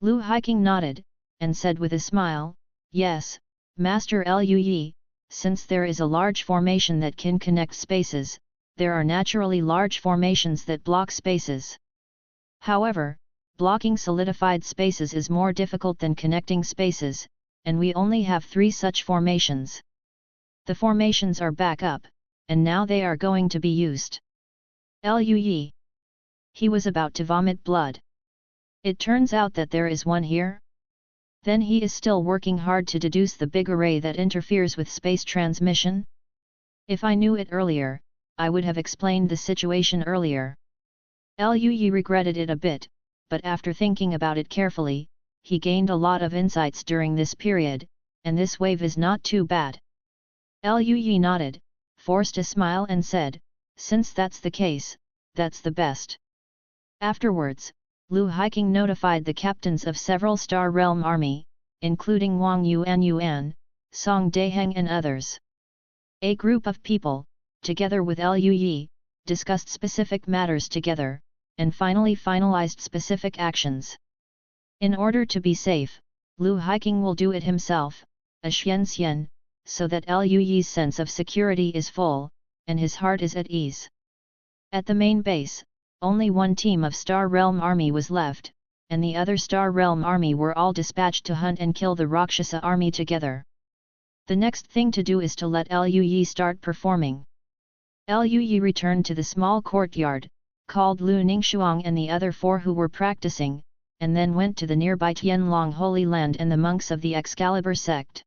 Lu Hiking nodded, and said with a smile, "Yes, Master Lu Yi, since there is a large formation that can connect spaces, there are naturally large formations that block spaces. However, blocking solidified spaces is more difficult than connecting spaces, and we only have 3 such formations. The formations are back up, and now they are going to be used." Lu Yi. He was about to vomit blood. It turns out that there is one here? Then he is still working hard to deduce the big array that interferes with space transmission? If I knew it earlier, I would have explained the situation earlier. Lu Yi regretted it a bit, but after thinking about it carefully, he gained a lot of insights during this period, and this wave is not too bad. Lu Yi nodded, forced a smile and said, "Since that's the case, that's the best." Afterwards, Lu Hiking notified the captains of several Star Realm army, including Wang Yuan, Song Daiheng and others. A group of people, together with Lu Yi, discussed specific matters together, and finally finalized specific actions. In order to be safe, Lu Hiking will do it himself, a xian, so that Lu Yi's sense of security is full, and his heart is at ease. At the main base, only one team of Star Realm army was left, and the other Star Realm army were all dispatched to hunt and kill the Rakshasa army together. The next thing to do is to let Lu Yi start performing. Lu Yi returned to the small courtyard, called Lu Ningxuang and the other 4 who were practicing, and then went to the nearby Tianlong Holy Land and the monks of the Excalibur sect.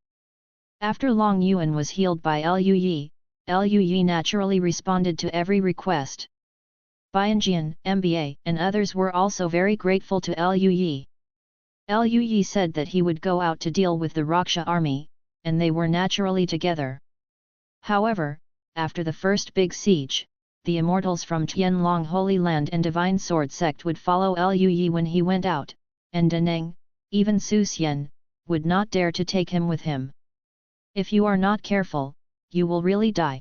After Long Yuan was healed by Lu Yi naturally responded to every request. Bianjian, MBA, and others were also very grateful to Lu Yi. Lu Yi said that he would go out to deal with the Raksha army, and they were naturally together. However, after the first big siege, the immortals from Tianlong Holy Land and Divine Sword sect would follow Lu Yi when he went out, and Daneng, even Su Xian, would not dare to take him with him. If you are not careful, you will really die.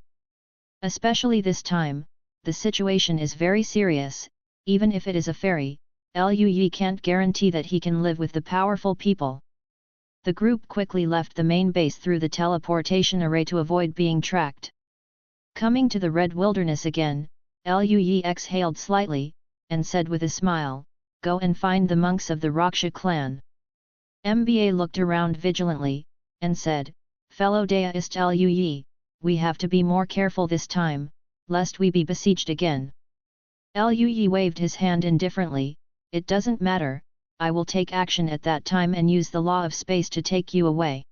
Especially this time, the situation is very serious. Even if it is a fairy, Lu Yi can't guarantee that he can live with the powerful people. The group quickly left the main base through the teleportation array to avoid being tracked. Coming to the Red Wilderness again, Lu Yi exhaled slightly, and said with a smile, "Go and find the monks of the Raksha clan." MBA looked around vigilantly, and said, "Fellow Daoist Lu Yi, we have to be more careful this time, lest we be besieged again." Lu Yi waved his hand indifferently, "It doesn't matter, I will take action at that time and use the law of space to take you away."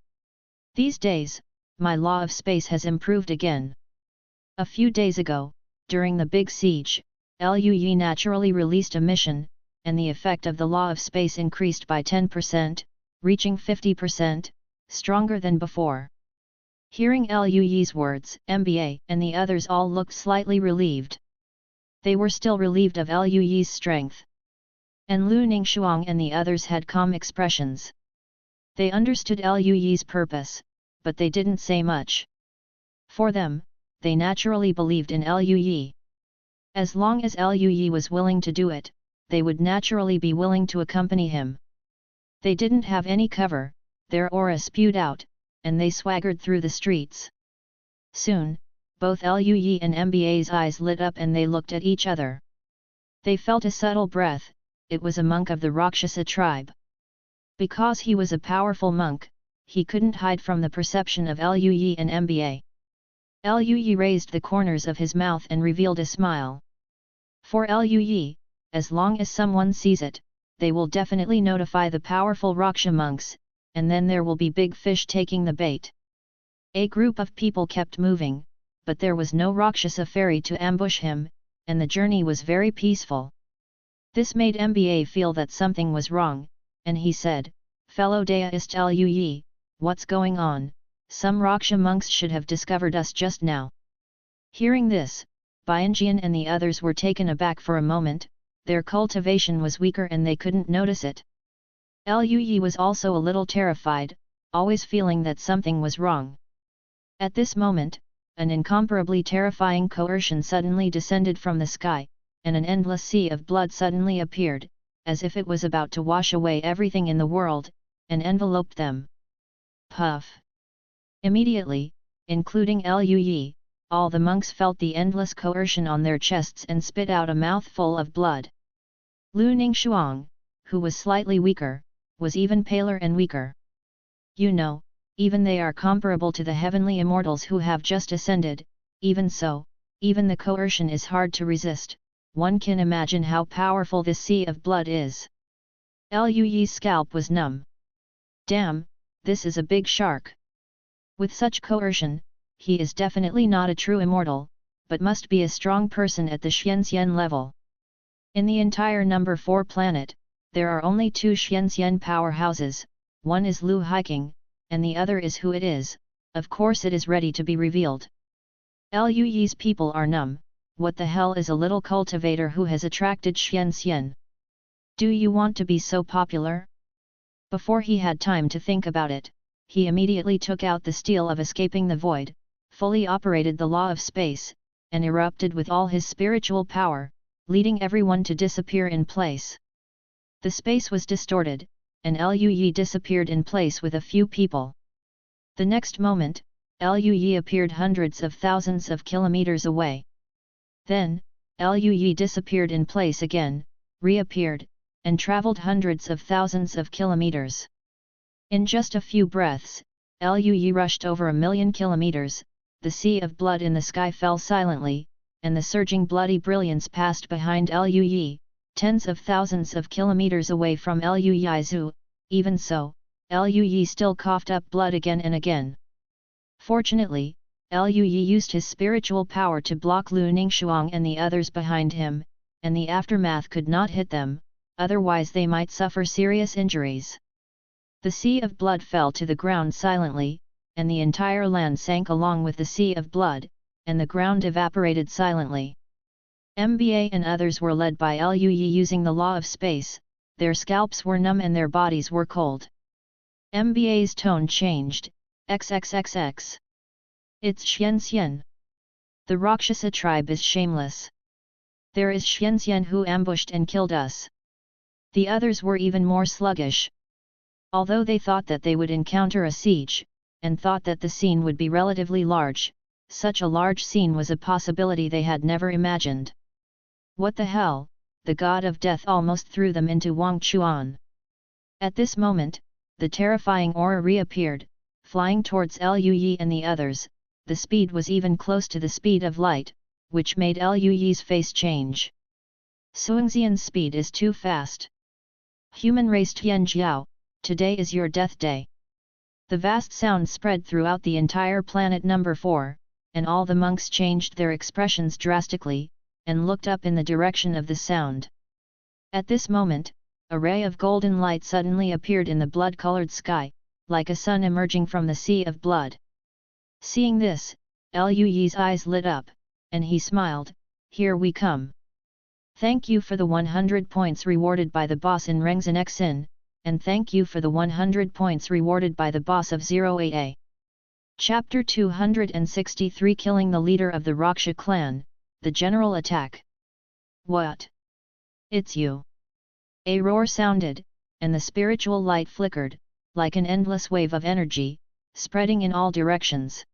These days, my law of space has improved again. A few days ago, during the big siege, Liu naturally released a mission, and the effect of the law of space increased by 10%, reaching 50%, stronger than before. Hearing Liu's words, MBA and the others all looked slightly relieved. They were still relieved of Liu's strength. And Lu Ningshuang and the others had calm expressions. They understood Liu's purpose, but they didn't say much. For them, they naturally believed in Liu. As long as Liu was willing to do it, they would naturally be willing to accompany him. They didn't have any cover, their aura spewed out, and they swaggered through the streets. Soon, both Liu and MBA's eyes lit up and they looked at each other. They felt a subtle breath. It was a monk of the Rakshasa tribe. Because he was a powerful monk, he couldn't hide from the perception of Liu and MBA. Liu raised the corners of his mouth and revealed a smile. For Liu, as long as someone sees it, they will definitely notify the powerful Rakshasa monks, and then there will be big fish taking the bait. A group of people kept moving, but there was no Rakshasa fairy to ambush him, and the journey was very peaceful. This made MBA feel that something was wrong, and he said, "Fellow Daoist Liu, what's going on? Some Rakshasa monks should have discovered us just now." Hearing this, Bianjian and the others were taken aback for a moment. Their cultivation was weaker and they couldn't notice it. Liu was also a little terrified, always feeling that something was wrong. At this moment, an incomparably terrifying coercion suddenly descended from the sky, and an endless sea of blood suddenly appeared, as if it was about to wash away everything in the world, and enveloped them. Puff! Immediately, including Liu, all the monks felt the endless coercion on their chests and spit out a mouthful of blood. Lu Ningshuang, who was slightly weaker, was even paler and weaker. You know, even they are comparable to the heavenly immortals who have just ascended. Even so, even the coercion is hard to resist. One can imagine how powerful this sea of blood is. Liu's scalp was numb. Damn, this is a big shark. With such coercion, he is definitely not a true immortal, but must be a strong person at the Xianxian level. In the entire number 4 planet, there are only 2 Xianxian powerhouses, one is Lu Hiking, and the other is who it is. Of course it is ready to be revealed. Liu's people are numb. What the hell is a little cultivator who has attracted Xianxian? Do you want to be so popular? Before he had time to think about it, he immediately took out the steel of escaping the void, fully operated the law of space, and erupted with all his spiritual power, leading everyone to disappear in place. The space was distorted, and Liu disappeared in place with a few people. The next moment, Liu appeared hundreds of thousands of kilometers away. Then, Liu disappeared in place again, reappeared, and traveled hundreds of thousands of kilometers. In just a few breaths, Liu rushed over 1,000,000 kilometers, the sea of blood in the sky fell silently, and the surging bloody brilliance passed behind Liu, tens of thousands of kilometers away from Liu. Even so, Liu still coughed up blood again and again. Fortunately, Liu used his spiritual power to block Lu Ningshuang and the others behind him, and the aftermath could not hit them, otherwise they might suffer serious injuries. The sea of blood fell to the ground silently, and the entire land sank along with the sea of blood, and the ground evaporated silently. MBA and others were led by Liu using the law of space. Their scalps were numb and their bodies were cold. MBA's tone changed, XXXX. It's Xianxian. The Rakshasa tribe is shameless. There is Xianxian who ambushed and killed us. The others were even more sluggish. Although they thought that they would encounter a siege, and thought that the scene would be relatively large, such a large scene was a possibility they had never imagined. What the hell, the god of death almost threw them into Wang Chuan. At this moment, the terrifying aura reappeared, flying towards Liu and the others. The speed was even close to the speed of light, which made Liu's face change. Suingxian's speed is too fast. Human race Tian Jiao, today is your death day. The vast sound spread throughout the entire planet number 4, and all the monks changed their expressions drastically, and looked up in the direction of the sound. At this moment, a ray of golden light suddenly appeared in the blood-colored sky, like a sun emerging from the sea of blood. Seeing this, Luyi's eyes lit up, and he smiled, "Here we come. Thank you for the 100 points rewarded by the boss in Rengzhen Xin, and thank you for the 100 points rewarded by the boss of 08A. Chapter 263 Killing the leader of the Raksha clan, the general attack. What? It's you. A roar sounded, and the spiritual light flickered, like an endless wave of energy, spreading in all directions.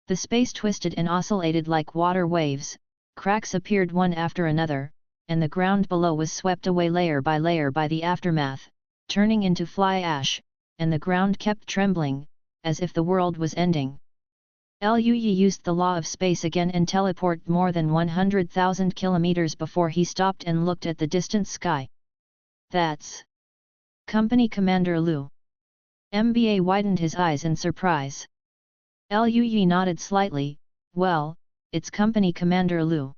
The space twisted and oscillated like water waves, cracks appeared one after another, and the ground below was swept away layer by the aftermath, turning into fly ash, and the ground kept trembling, as if the world was ending. Luyi used the law of space again and teleported more than 100,000 kilometers before he stopped and looked at the distant sky. That's Company Commander Lu. MBA widened his eyes in surprise. Luyi nodded slightly, "Well, it's Company Commander Lu."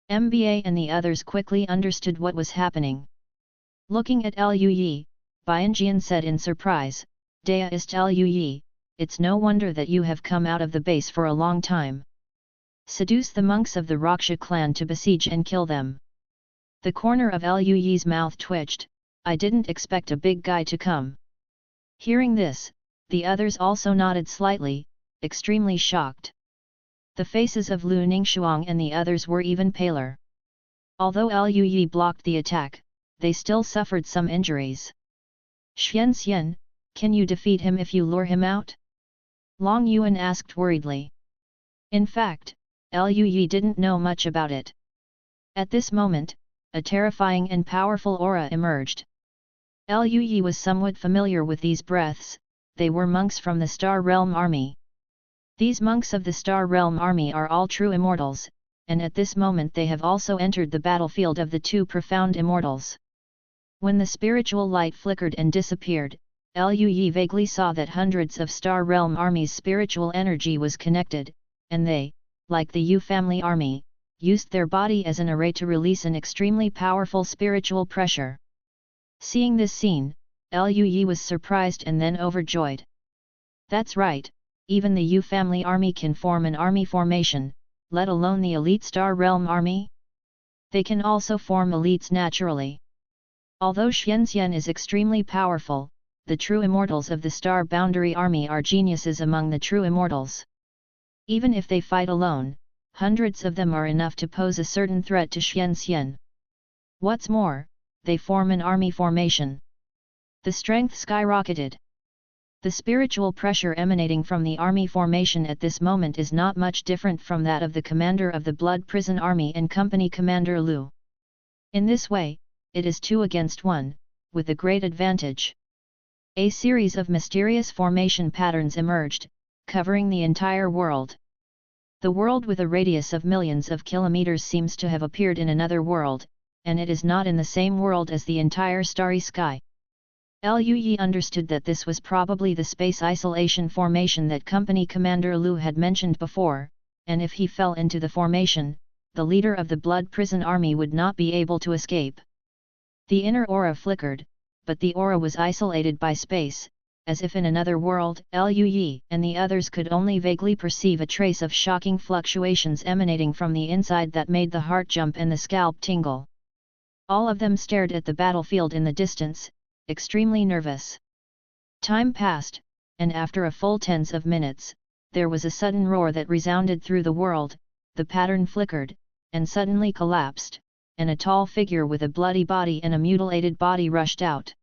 MBA and the others quickly understood what was happening. Looking at Luyi, Bianjian said in surprise, "Dea ist Luyi, it's no wonder that you have come out of the base for a long time. Seduce the monks of the Raksha clan to besiege and kill them." The corner of Luyi's mouth twitched, "I didn't expect a big guy to come." Hearing this, the others also nodded slightly, extremely shocked. The faces of Lu Ningxuang and the others were even paler. Although Luyi blocked the attack, they still suffered some injuries. "Xian, can you defeat him if you lure him out?" Long Yuan asked worriedly. In fact, Luyi didn't know much about it. At this moment, a terrifying and powerful aura emerged. Luyi was somewhat familiar with these breaths, they were monks from the Star Realm Army. These monks of the Star Realm Army are all true immortals, and at this moment they have also entered the battlefield of the two profound immortals. When the spiritual light flickered and disappeared, Luyi vaguely saw that hundreds of Star Realm Army's spiritual energy was connected, and they, like the Yu family army, used their body as an array to release an extremely powerful spiritual pressure. Seeing this scene, Luyi was surprised and then overjoyed. That's right, even the Yu family army can form an army formation, let alone the elite Star Realm Army? They can also form elites naturally. Although Xianxian is extremely powerful, the true immortals of the Star Boundary Army are geniuses among the true immortals. Even if they fight alone, hundreds of them are enough to pose a certain threat to Xianxian. What's more, they form an army formation. The strength skyrocketed. The spiritual pressure emanating from the army formation at this moment is not much different from that of the commander of the Blood Prison Army and Company Commander Lu. In this way, it is 2 against 1, with a great advantage. A series of mysterious formation patterns emerged, covering the entire world. The world with a radius of millions of kilometers seems to have appeared in another world, and it is not in the same world as the entire starry sky. Luyi understood that this was probably the space isolation formation that Company Commander Lu had mentioned before, and if he fell into the formation, the leader of the Blood Prison Army would not be able to escape. The inner aura flickered, but the aura was isolated by space, as if in another world. Luyi and the others could only vaguely perceive a trace of shocking fluctuations emanating from the inside that made the heart jump and the scalp tingle. All of them stared at the battlefield in the distance, extremely nervous. Time passed, and after a full tens of minutes, there was a sudden roar that resounded through the world, the pattern flickered, and suddenly collapsed, and a tall figure with a bloody body and a mutilated body rushed out.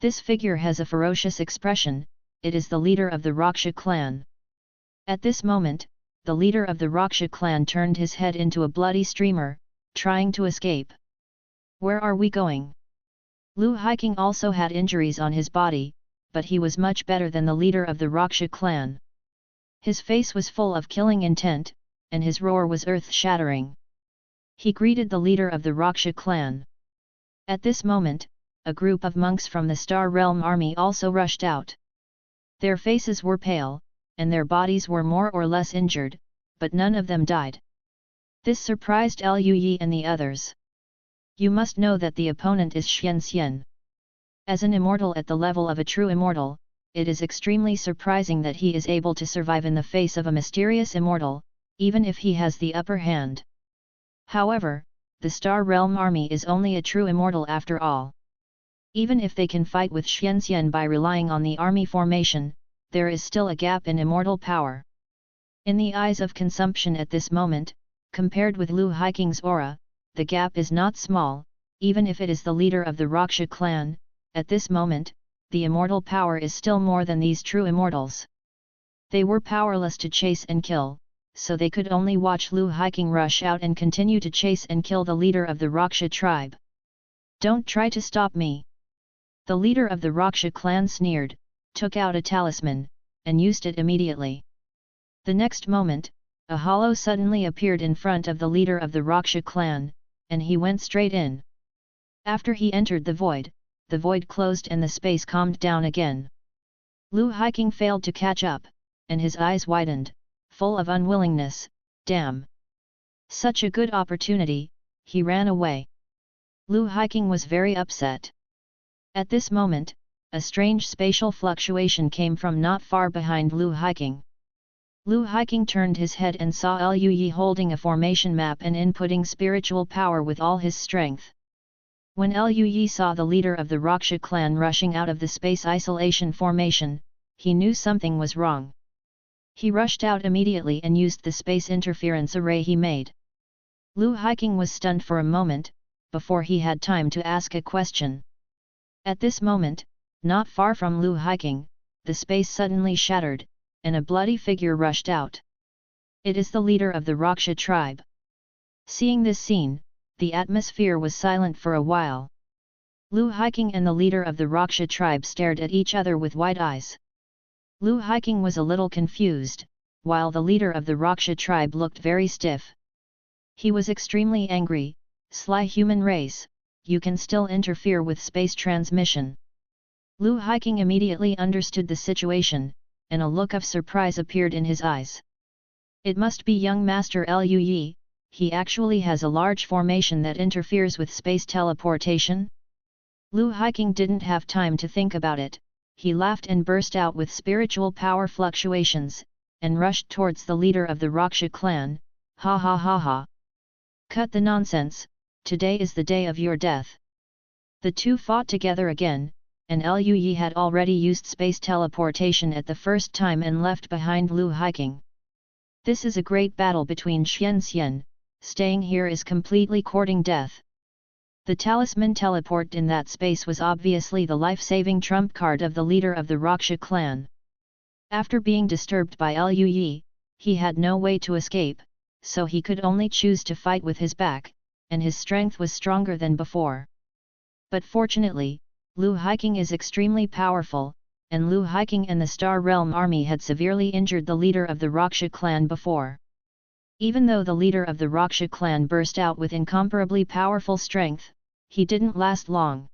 This figure has a ferocious expression, it is the leader of the Raksha clan. At this moment, the leader of the Raksha clan turned his head into a bloody streamer, trying to escape. Where are we going? Lu Hiking also had injuries on his body, but he was much better than the leader of the Raksha clan. His face was full of killing intent, and his roar was earth-shattering. He greeted the leader of the Raksha clan. At this moment, a group of monks from the Star Realm Army also rushed out. Their faces were pale, and their bodies were more or less injured, but none of them died. This surprised Liu and the others. You must know that the opponent is Xian. As an immortal at the level of a true immortal, it is extremely surprising that he is able to survive in the face of a mysterious immortal, even if he has the upper hand. However, the Star Realm army is only a true immortal after all. Even if they can fight with Xian by relying on the army formation, there is still a gap in immortal power. In the eyes of consumption at this moment, compared with Lu Haiking's aura, the gap is not small, even if it is the leader of the Raksha clan. At this moment, the immortal power is still more than these true immortals. They were powerless to chase and kill, so they could only watch Lu Haiking rush out and continue to chase and kill the leader of the Raksha tribe. Don't try to stop me! The leader of the Raksha clan sneered, took out a talisman, and used it immediately. The next moment, a hollow suddenly appeared in front of the leader of the Raksha clan, and he went straight in. After he entered the void closed and the space calmed down again. Lu Haiking failed to catch up, and his eyes widened, full of unwillingness. Damn! Such a good opportunity, he ran away. Lu Haiking was very upset. At this moment, a strange spatial fluctuation came from not far behind Lu Haiking. Lu Haiking turned his head and saw Liu holding a formation map and inputting spiritual power with all his strength. When Liu saw the leader of the Raksha clan rushing out of the space isolation formation, he knew something was wrong. He rushed out immediately and used the space interference array he made. Lu Haiking was stunned for a moment, before he had time to ask a question. At this moment, not far from Lu Haiking, the space suddenly shattered, and a bloody figure rushed out. It is the leader of the Raksha tribe. Seeing this scene, the atmosphere was silent for a while. Lu Haiking and the leader of the Raksha tribe stared at each other with wide eyes. Lu Haiking was a little confused, while the leader of the Raksha tribe looked very stiff. He was extremely angry. Sly human race, you can still interfere with space transmission. Lu Haiking immediately understood the situation, and a look of surprise appeared in his eyes. It must be young Master Liu. He actually has a large formation that interferes with space teleportation? Lu Haiking didn't have time to think about it, he laughed and burst out with spiritual power fluctuations, and rushed towards the leader of the Raksha clan. Ha ha ha ha! Cut the nonsense, today is the day of your death. The two fought together again, and Liu had already used space teleportation at the first time and left behind Lu Haiking. This is a great battle between Xian. Staying here is completely courting death. The talisman teleport in that space was obviously the life-saving trump card of the leader of the Raksha clan. After being disturbed by Liu, he had no way to escape, so he could only choose to fight with his back, and his strength was stronger than before. But fortunately, Lu Haiking is extremely powerful, and Lu Haiking and the Star Realm army had severely injured the leader of the Raksha clan before. Even though the leader of the Raksha clan burst out with incomparably powerful strength, he didn't last long.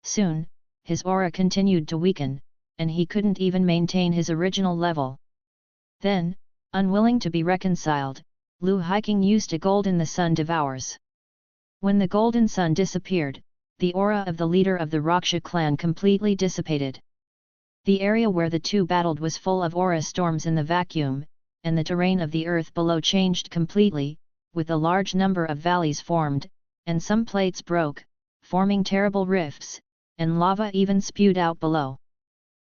Soon, his aura continued to weaken, and he couldn't even maintain his original level. Then, unwilling to be reconciled, Lu Haiking used a golden sun devours. When the golden sun disappeared, the aura of the leader of the Raksha clan completely dissipated. The area where the two battled was full of aura storms in the vacuum, and the terrain of the earth below changed completely, with a large number of valleys formed, and some plates broke, forming terrible rifts, and lava even spewed out below.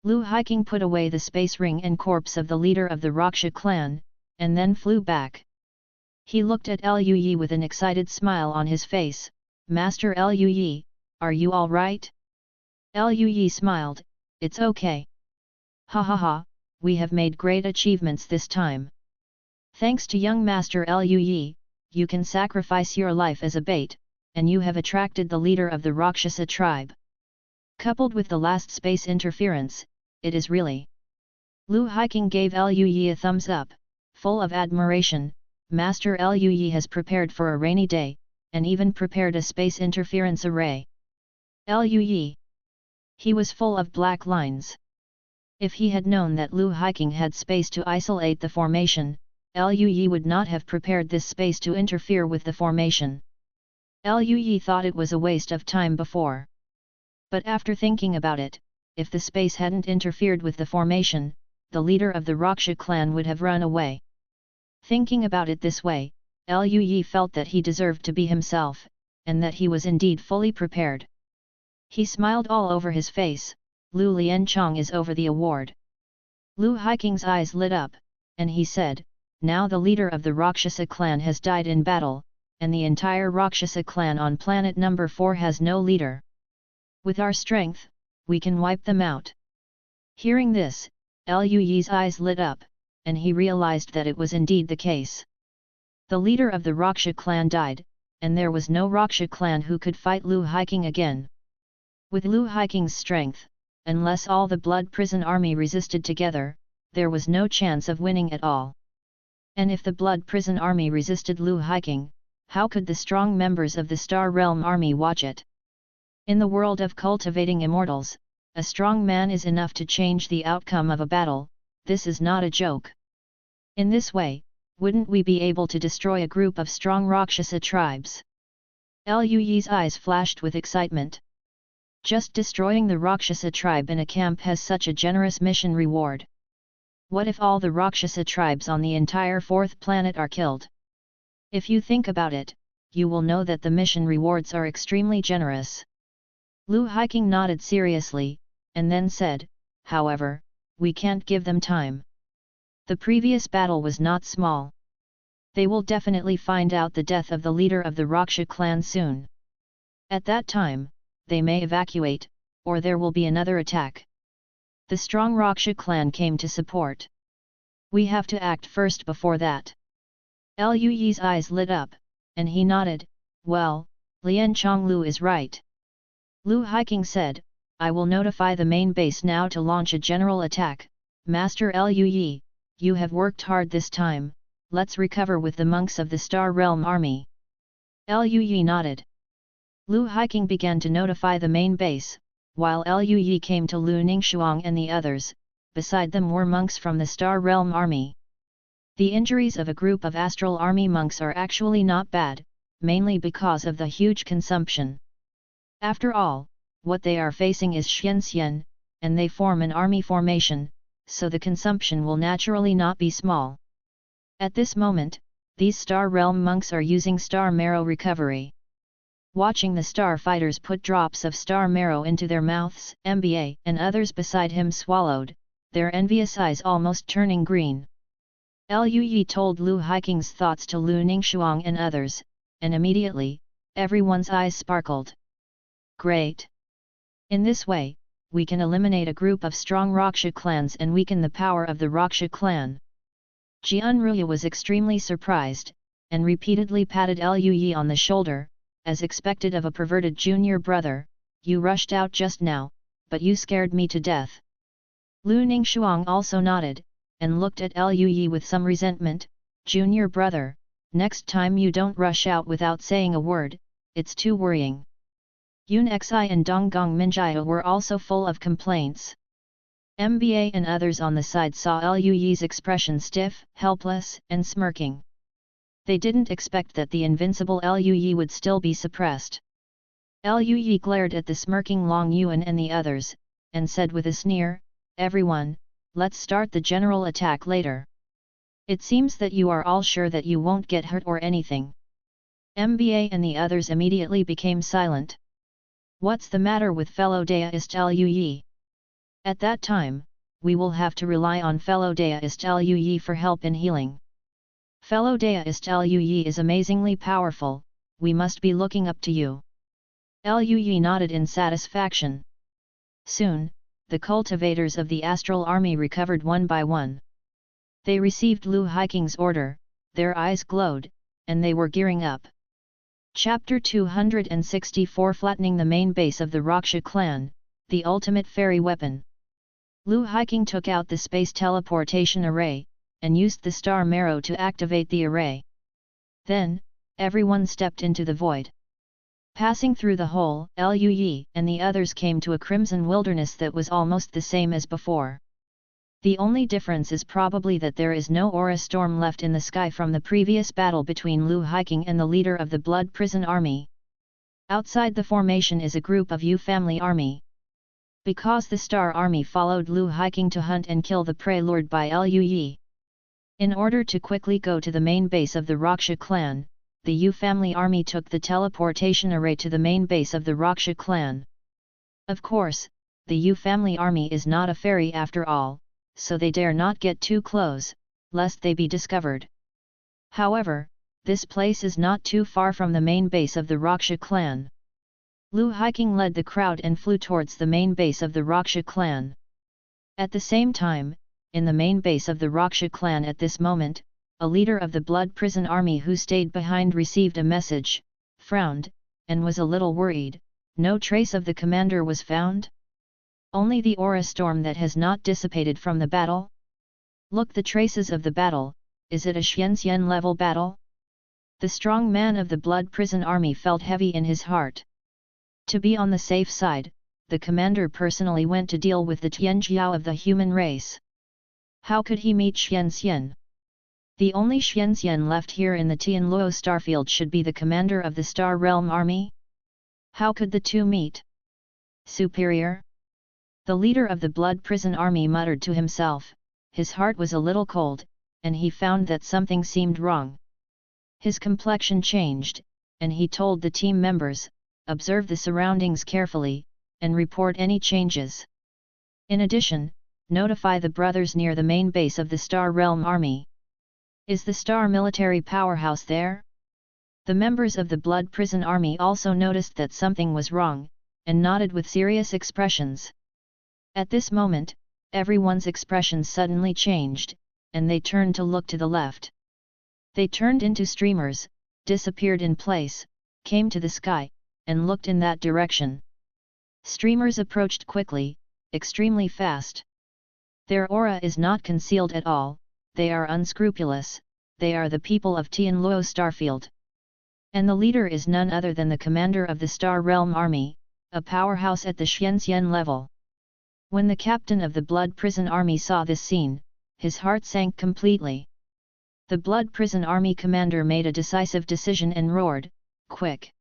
Lu Haiking put away the space ring and corpse of the leader of the Raksha clan, and then flew back. He looked at Liu with an excited smile on his face. Master Liu, are you all right? Liu smiled, it's okay. Ha ha ha, we have made great achievements this time. Thanks to young Master Liu, you can sacrifice your life as a bait, and you have attracted the leader of the Rakshasa tribe. Coupled with the last space interference, it is really. Lu Haiking gave Liu a thumbs up, full of admiration. Master Liu has prepared for a rainy day, and even prepared a space interference array. Liu. He was full of black lines. If he had known that Lu Hiking had space to isolate the formation, Lui would not have prepared this space to interfere with the formation. Lui thought it was a waste of time before. But after thinking about it, if the space hadn't interfered with the formation, the leader of the Raksha clan would have run away. Thinking about it this way, Lui felt that he deserved to be himself, and that he was indeed fully prepared. He smiled all over his face. Lu Lianchong is over the award. Lu Hiking's eyes lit up, and he said, now the leader of the Rakshasa clan has died in battle, and the entire Rakshasa clan on planet number 4 has no leader. With our strength, we can wipe them out. Hearing this, Lui's eyes lit up, and he realized that it was indeed the case. The leader of the Raksha clan died, and there was no Raksha clan who could fight Lu Hiking again. With Lu Hiking's strength, unless all the Blood Prison army resisted together, there was no chance of winning at all. And if the Blood Prison army resisted Lu Hiking, how could the strong members of the Star Realm army watch it? In the world of cultivating immortals, a strong man is enough to change the outcome of a battle. This is not a joke. In this way, wouldn't we be able to destroy a group of strong Rakshasa tribes? Lui's eyes flashed with excitement. Just destroying the Rakshasa tribe in a camp has such a generous mission reward. What if all the Rakshasa tribes on the entire 4th planet are killed? If you think about it, you will know that the mission rewards are extremely generous. Lu Hiking nodded seriously, and then said, however, we can't give them time. The previous battle was not small. They will definitely find out the death of the leader of the Raksha clan soon. At that time, they may evacuate, or there will be another attack. The strong Raksha clan came to support. We have to act first before that. Lui's eyes lit up, and he nodded, well, Lianchong Lu is right. Lu Hiking said, I will notify the main base now to launch a general attack. Master Lui, you have worked hard this time, let's recover with the monks of the Star Realm army. Lui nodded. Lu Hiking began to notify the main base, while Lui came to Lu Ningxuang and the others. Beside them were monks from the Star Realm army. The injuries of a group of astral army monks are actually not bad, mainly because of the huge consumption. After all, what they are facing is Xianxian, and they form an army formation, so the consumption will naturally not be small. At this moment, these Star Realm monks are using star marrow recovery. Watching the star fighters put drops of star marrow into their mouths, MBA and others beside him swallowed, their envious eyes almost turning green. Lui told Lu Hiking's thoughts to Lu Ningxuang and others, and immediately, everyone's eyes sparkled. Great! In this way, we can eliminate a group of strong Raksha clans and weaken the power of the Raksha clan. Jianruya was extremely surprised, and repeatedly patted Lui on the shoulder, as expected of a perverted junior brother. You rushed out just now, but you scared me to death. Lu Ningxuang also nodded, and looked at Lui with some resentment. Junior brother, next time you don't rush out without saying a word, it's too worrying. Yun Xi and Donggong Minjia were also full of complaints. MBA and others on the side saw Lui's expression stiff, helpless, and smirking. They didn't expect that the invincible Lui would still be suppressed. Lui glared at the smirking Long Yuan and the others, and said with a sneer, everyone, let's start the general attack later. It seems that you are all sure that you won't get hurt or anything. MBA and the others immediately became silent. What's the matter with fellow Daoist Lui? At that time, we will have to rely on fellow Daoist Lui for help in healing. Fellow Daoist Lui is amazingly powerful, we must be looking up to you. Lui nodded in satisfaction. Soon, the cultivators of the astral army recovered one by one. They received Lu Hiking's order, their eyes glowed, and they were gearing up. Chapter 264 Flattening the main base of the Raksha clan, the ultimate fairy weapon. Lu Hiking took out the space teleportation array, and used the star marrow to activate the array. Then, everyone stepped into the void. Passing through the hole, Lui and the others came to a crimson wilderness that was almost the same as before. The only difference is probably that there is no aura storm left in the sky from the previous battle between Lu Hiking and the leader of the Blood Prison Army. Outside the formation is a group of Yu family army. Because the Star Army followed Lu Hiking to hunt and kill the prey lured by Lu Yi. In order to quickly go to the main base of the Raksha clan, the Yu family army took the teleportation array to the main base of the Raksha clan. Of course, the Yu family army is not a fairy after all, so they dare not get too close, lest they be discovered. However, this place is not too far from the main base of the Raksha clan. Lu Hiking led the crowd and flew towards the main base of the Raksha clan. At the same time, in the main base of the Raksha clan at this moment, a leader of the Blood Prison Army who stayed behind received a message, frowned, and was a little worried. No trace of the commander was found? Only the aura storm that has not dissipated from the battle? Look, the traces of the battle. Is it a Xianxian level battle? The strong man of the Blood Prison Army felt heavy in his heart. To be on the safe side, the commander personally went to deal with the Tianjiao of the human race. How could he meet Xianxian? The only Xianxian left here in the Tianluo starfield should be the commander of the Star Realm Army? How could the two meet? Superior? The leader of the Blood Prison Army muttered to himself. His heart was a little cold, and he found that something seemed wrong. His complexion changed, and he told the team members, observe the surroundings carefully, and report any changes. In addition, notify the brothers near the main base of the Star Realm Army. Is the Star military powerhouse there? The members of the Blood Prison Army also noticed that something was wrong, and nodded with serious expressions. At this moment, everyone's expressions suddenly changed, and they turned to look to the left. They turned into streamers, disappeared in place, came to the sky, and looked in that direction. Streamers approached quickly, extremely fast. Their aura is not concealed at all, they are unscrupulous, they are the people of Tianluo Starfield. And the leader is none other than the commander of the Star Realm Army, a powerhouse at the Xianxian level. When the captain of the Blood Prison Army saw this scene, his heart sank completely. The Blood Prison Army commander made a decisive decision and roared, "Quick!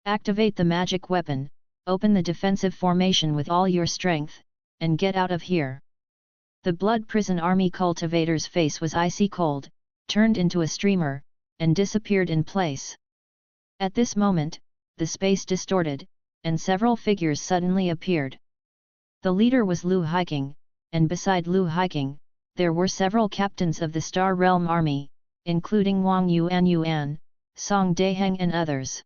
Activate the magic weapon, open the defensive formation with all your strength, and get out of here." The Blood Prison Army cultivator's face was icy cold, turned into a streamer, and disappeared in place. At this moment, the space distorted, and several figures suddenly appeared. The leader was Lu Hiking, and beside Lu Hiking, there were several captains of the Star Realm Army, including Wang Yuan, Song Daiheng and others.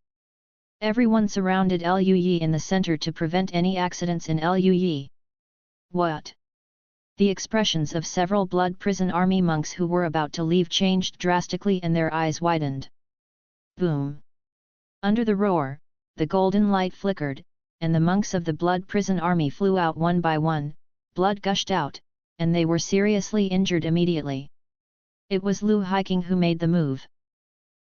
Everyone surrounded Lu Yi in the center to prevent any accidents in Lu Yi. What? The expressions of several Blood Prison Army monks who were about to leave changed drastically and their eyes widened. Boom! Under the roar, the golden light flickered, and the monks of the Blood Prison Army flew out one by one, blood gushed out, and they were seriously injured immediately. It was Lu Hiking who made the move.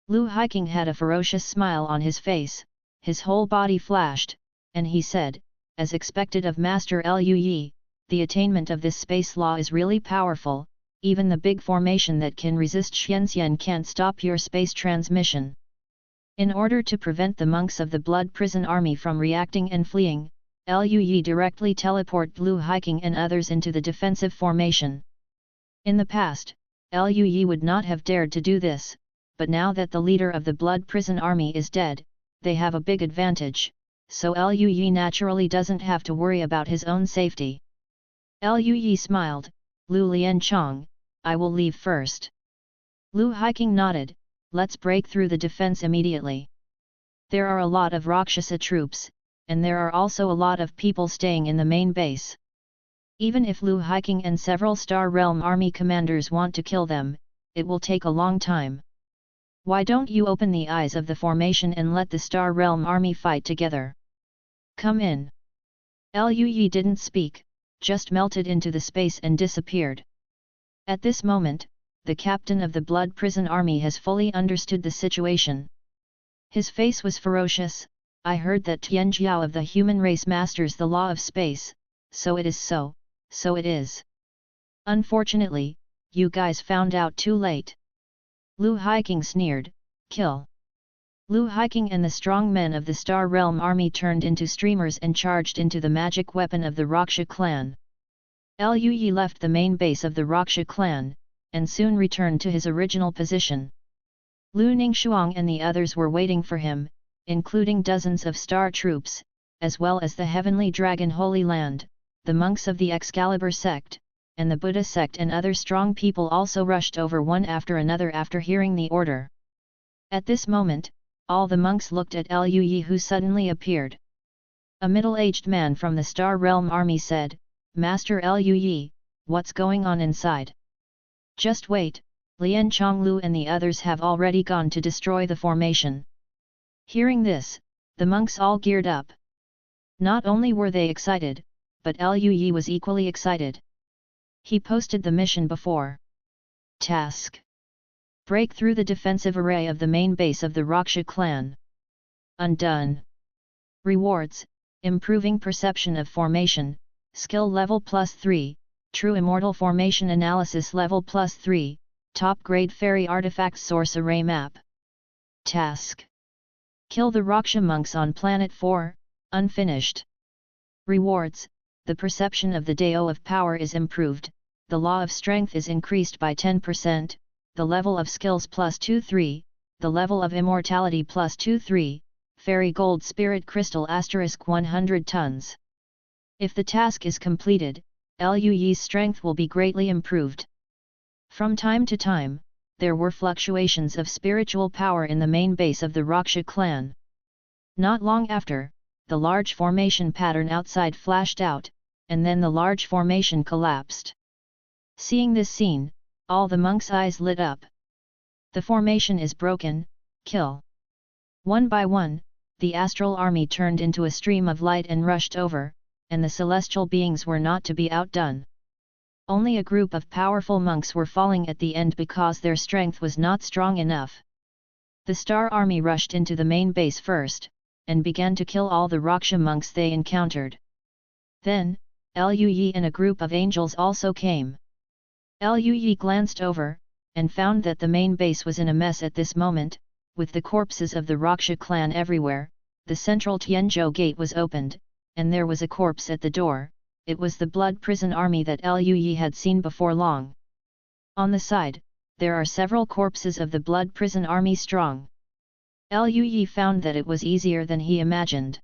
Lu Hiking had a ferocious smile on his face, his whole body flashed, and he said, as expected of Master Lu Yi, the attainment of this space law is really powerful, even the big formation that can resist Xianxian can't stop your space transmission. In order to prevent the monks of the Blood Prison Army from reacting and fleeing, Lu Yi directly teleported Lu Hiking and others into the defensive formation. In the past, Lu Yi would not have dared to do this, but now that the leader of the Blood Prison Army is dead, they have a big advantage, so Lu Yi naturally doesn't have to worry about his own safety. Lu Yi smiled, "Lu Lianchong, I will leave first." Lu Hiking nodded, "Let's break through the defense immediately. There are a lot of Rakshasa troops, and there are also a lot of people staying in the main base. Even if Lu Hiking and several Star Realm Army commanders want to kill them, it will take a long time. Why don't you open the eyes of the formation and let the Star Realm Army fight together? Come in." Lu Yi didn't speak, just melted into the space and disappeared. At this moment, the captain of the Blood Prison Army has fully understood the situation. His face was ferocious. "I heard that Tianjiao of the human race masters the law of space, so it is so, so it is. Unfortunately, you guys found out too late. Lu Hiking sneered, kill. Lu Hiking and the strong men of the Star Realm army turned into streamers and charged into the magic weapon of the Raksha clan. Lu Yi left the main base of the Raksha clan, and soon returned to his original position. Lu Ningxuang and the others were waiting for him, including dozens of star troops, as well as the Heavenly Dragon Holy Land, the monks of the Excalibur sect, and the Buddha sect, and other strong people also rushed over one after another after hearing the order. At this moment, all the monks looked at Lu Yi, who suddenly appeared. A middle-aged man from the Star Realm army said, "Master Lu Yi, what's going on inside?" "Just wait, Lian Chonglu and the others have already gone to destroy the formation." Hearing this, the monks all geared up. Not only were they excited, but Lu Yi was equally excited. He posted the mission before. Task: break through the defensive array of the main base of the Raksha clan. Undone. Rewards: improving perception of formation, skill level +3, true immortal formation analysis level +3, top grade fairy artifact source array map. Task: kill the Raksha monks on planet 4, unfinished. Rewards: the perception of the Dao of power is improved, the law of strength is increased by 10%, the level of skills +23, the level of immortality +23, fairy gold spirit crystal *100 tons. If the task is completed, Lu Yi's strength will be greatly improved. From time to time, there were fluctuations of spiritual power in the main base of the Raksha clan. Not long after, the large formation pattern outside flashed out, and then the large formation collapsed. Seeing this scene, all the monks' eyes lit up. The formation is broken, kill. One by one, the astral army turned into a stream of light and rushed over, and the celestial beings were not to be outdone. Only a group of powerful monks were falling at the end because their strength was not strong enough. The Star Army rushed into the main base first, and began to kill all the Raksha monks they encountered. Then, Lu Yi and a group of angels also came. Lu Yi glanced over, and found that the main base was in a mess at this moment, with the corpses of the Raksha clan everywhere. The central Tianzhou gate was opened, and there was a corpse at the door. It was the blood prison army that Lu Yi had seen before long. On the side, there are several corpses of the blood prison army strong. Lu Yi found that it was easier than he imagined.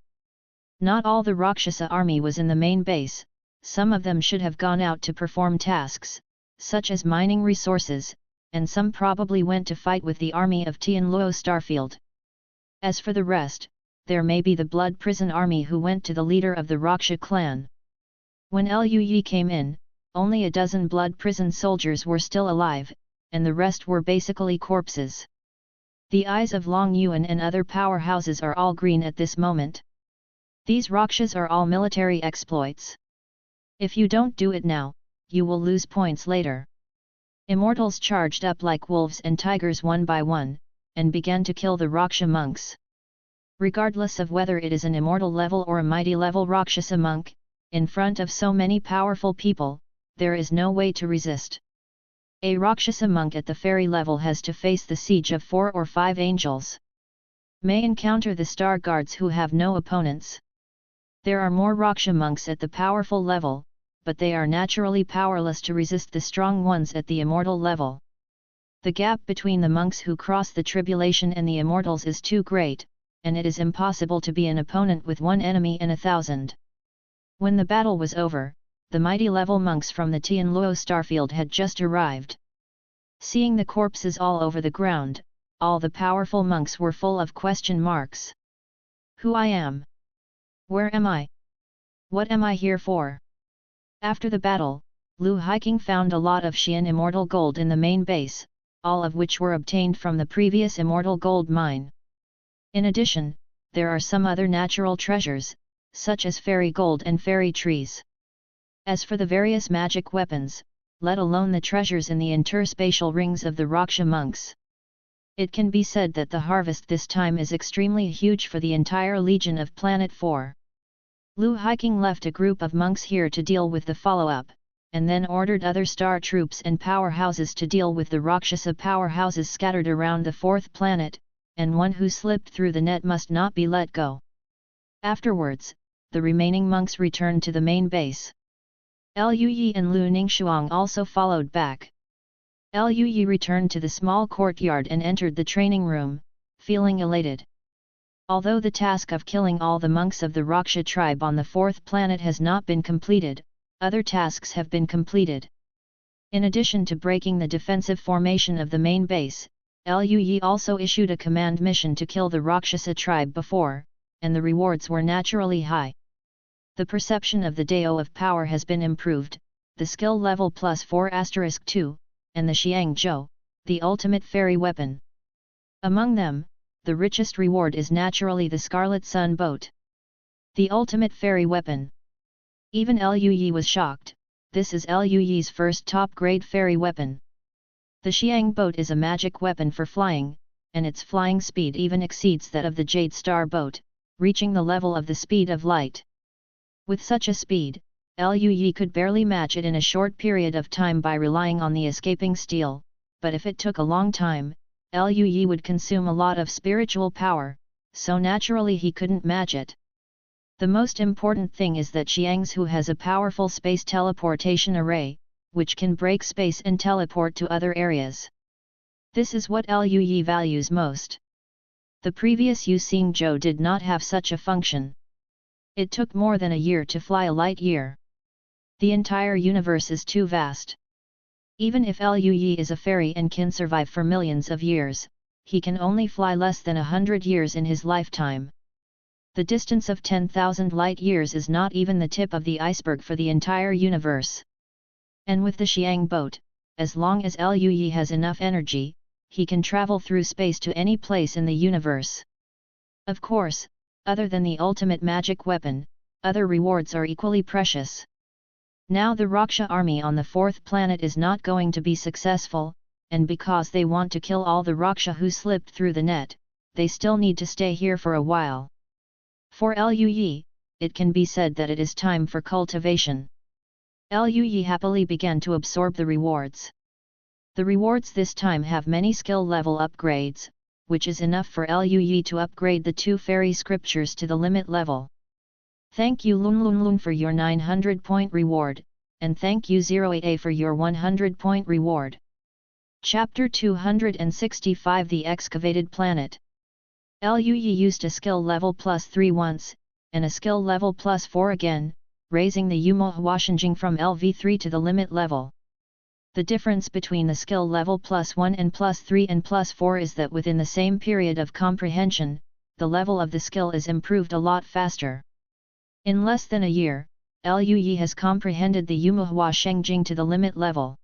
Not all the Rakshasa army was in the main base, some of them should have gone out to perform tasks, such as mining resources, and some probably went to fight with the army of Tianluo Starfield. As for the rest, there may be the blood prison army who went to the leader of the Raksha clan. When Lu Yi came in, only a dozen blood prison soldiers were still alive, and the rest were basically corpses. The eyes of Long Yuan and other powerhouses are all green at this moment. These Rakshas are all military exploits. If you don't do it now, you will lose points later. Immortals charged up like wolves and tigers one by one, and began to kill the Raksha monks. Regardless of whether it is an immortal level or a mighty level Rakshasa monk, in front of so many powerful people, there is no way to resist. A Rakshasa monk at the fairy level has to face the siege of 4 or 5 angels. May encounter the star guards who have no opponents. There are more Raksha monks at the powerful level, but they are naturally powerless to resist the strong ones at the immortal level. The gap between the monks who cross the tribulation and the immortals is too great, and it is impossible to be an opponent with one enemy in 1,000. When the battle was over, the mighty level monks from the Tianluo Starfield had just arrived. Seeing the corpses all over the ground, all the powerful monks were full of question marks. Who I am? Where am I? What am I here for? After the battle, Lu Hiking found a lot of Xian immortal gold in the main base, all of which were obtained from the previous immortal gold mine. In addition, there are some other natural treasures, such as fairy gold and fairy trees. As for the various magic weapons, let alone the treasures in the interspatial rings of the Raksha monks. It can be said that the harvest this time is extremely huge for the entire legion of Planet 4. Lu Hiking left a group of monks here to deal with the follow-up, and then ordered other star troops and powerhouses to deal with the Rakshasa powerhouses scattered around the fourth planet, and one who slipped through the net must not be let go. Afterwards, the remaining monks returned to the main base. Liu Yi and Lu Ningxuang also followed back. Liu Yi returned to the small courtyard and entered the training room, feeling elated. Although the task of killing all the monks of the Rakshasa tribe on the fourth planet has not been completed, other tasks have been completed. In addition to breaking the defensive formation of the main base, Liu Yi also issued a command mission to kill the Rakshasa tribe before, and the rewards were naturally high. The perception of the Dao of power has been improved, the skill level +4*2, and the Xiang Zhou, the ultimate fairy weapon. Among them, the richest reward is naturally the Scarlet Sun boat. The ultimate fairy weapon. Even Liu Yi was shocked, this is Liu Yi's first top-grade fairy weapon. The Xiang boat is a magic weapon for flying, and its flying speed even exceeds that of the Jade Star boat, reaching the level of the speed of light. With such a speed, Liu Yi could barely match it in a short period of time by relying on the escaping steel, but if it took a long time, Liu Yi would consume a lot of spiritual power, so naturally he couldn't match it. The most important thing is that Xiang Zhou has a powerful space teleportation array, which can break space and teleport to other areas. This is what Liu Yi values most. The previous Yu Xing Zhou did not have such a function. It took more than a year to fly a light year. The entire universe is too vast. Even if Liu Yi is a fairy and can survive for millions of years, he can only fly less than 100 years in his lifetime. The distance of 10,000 light years is not even the tip of the iceberg for the entire universe. And with the Xiang boat, as long as Liu Yi has enough energy, he can travel through space to any place in the universe. Of course, other than the ultimate magic weapon, other rewards are equally precious. Now the Rakshasa army on the fourth planet is not going to be successful, and because they want to kill all the Rakshasa who slipped through the net, they still need to stay here for a while. For Liu Yi, it can be said that it is time for cultivation. Liu Yi happily began to absorb the rewards. The rewards this time have many skill level upgrades, which is enough for Liu Yi to upgrade the 2 fairy scriptures to the limit level. Thank you Lun Lun Lun for your 900-point reward, and thank you 08A for your 100-point reward. Chapter 265 The Excavated Planet. Liu Yi used a skill level +3 once, and a skill level +4 again, raising the Yumo Huashenjing from LV3 to the limit level. The difference between the skill level +1 and +3 and +4 is that within the same period of comprehension, the level of the skill is improved a lot faster. In less than a year, Liu Yi has comprehended the Yumuhua Shengjing to the limit level.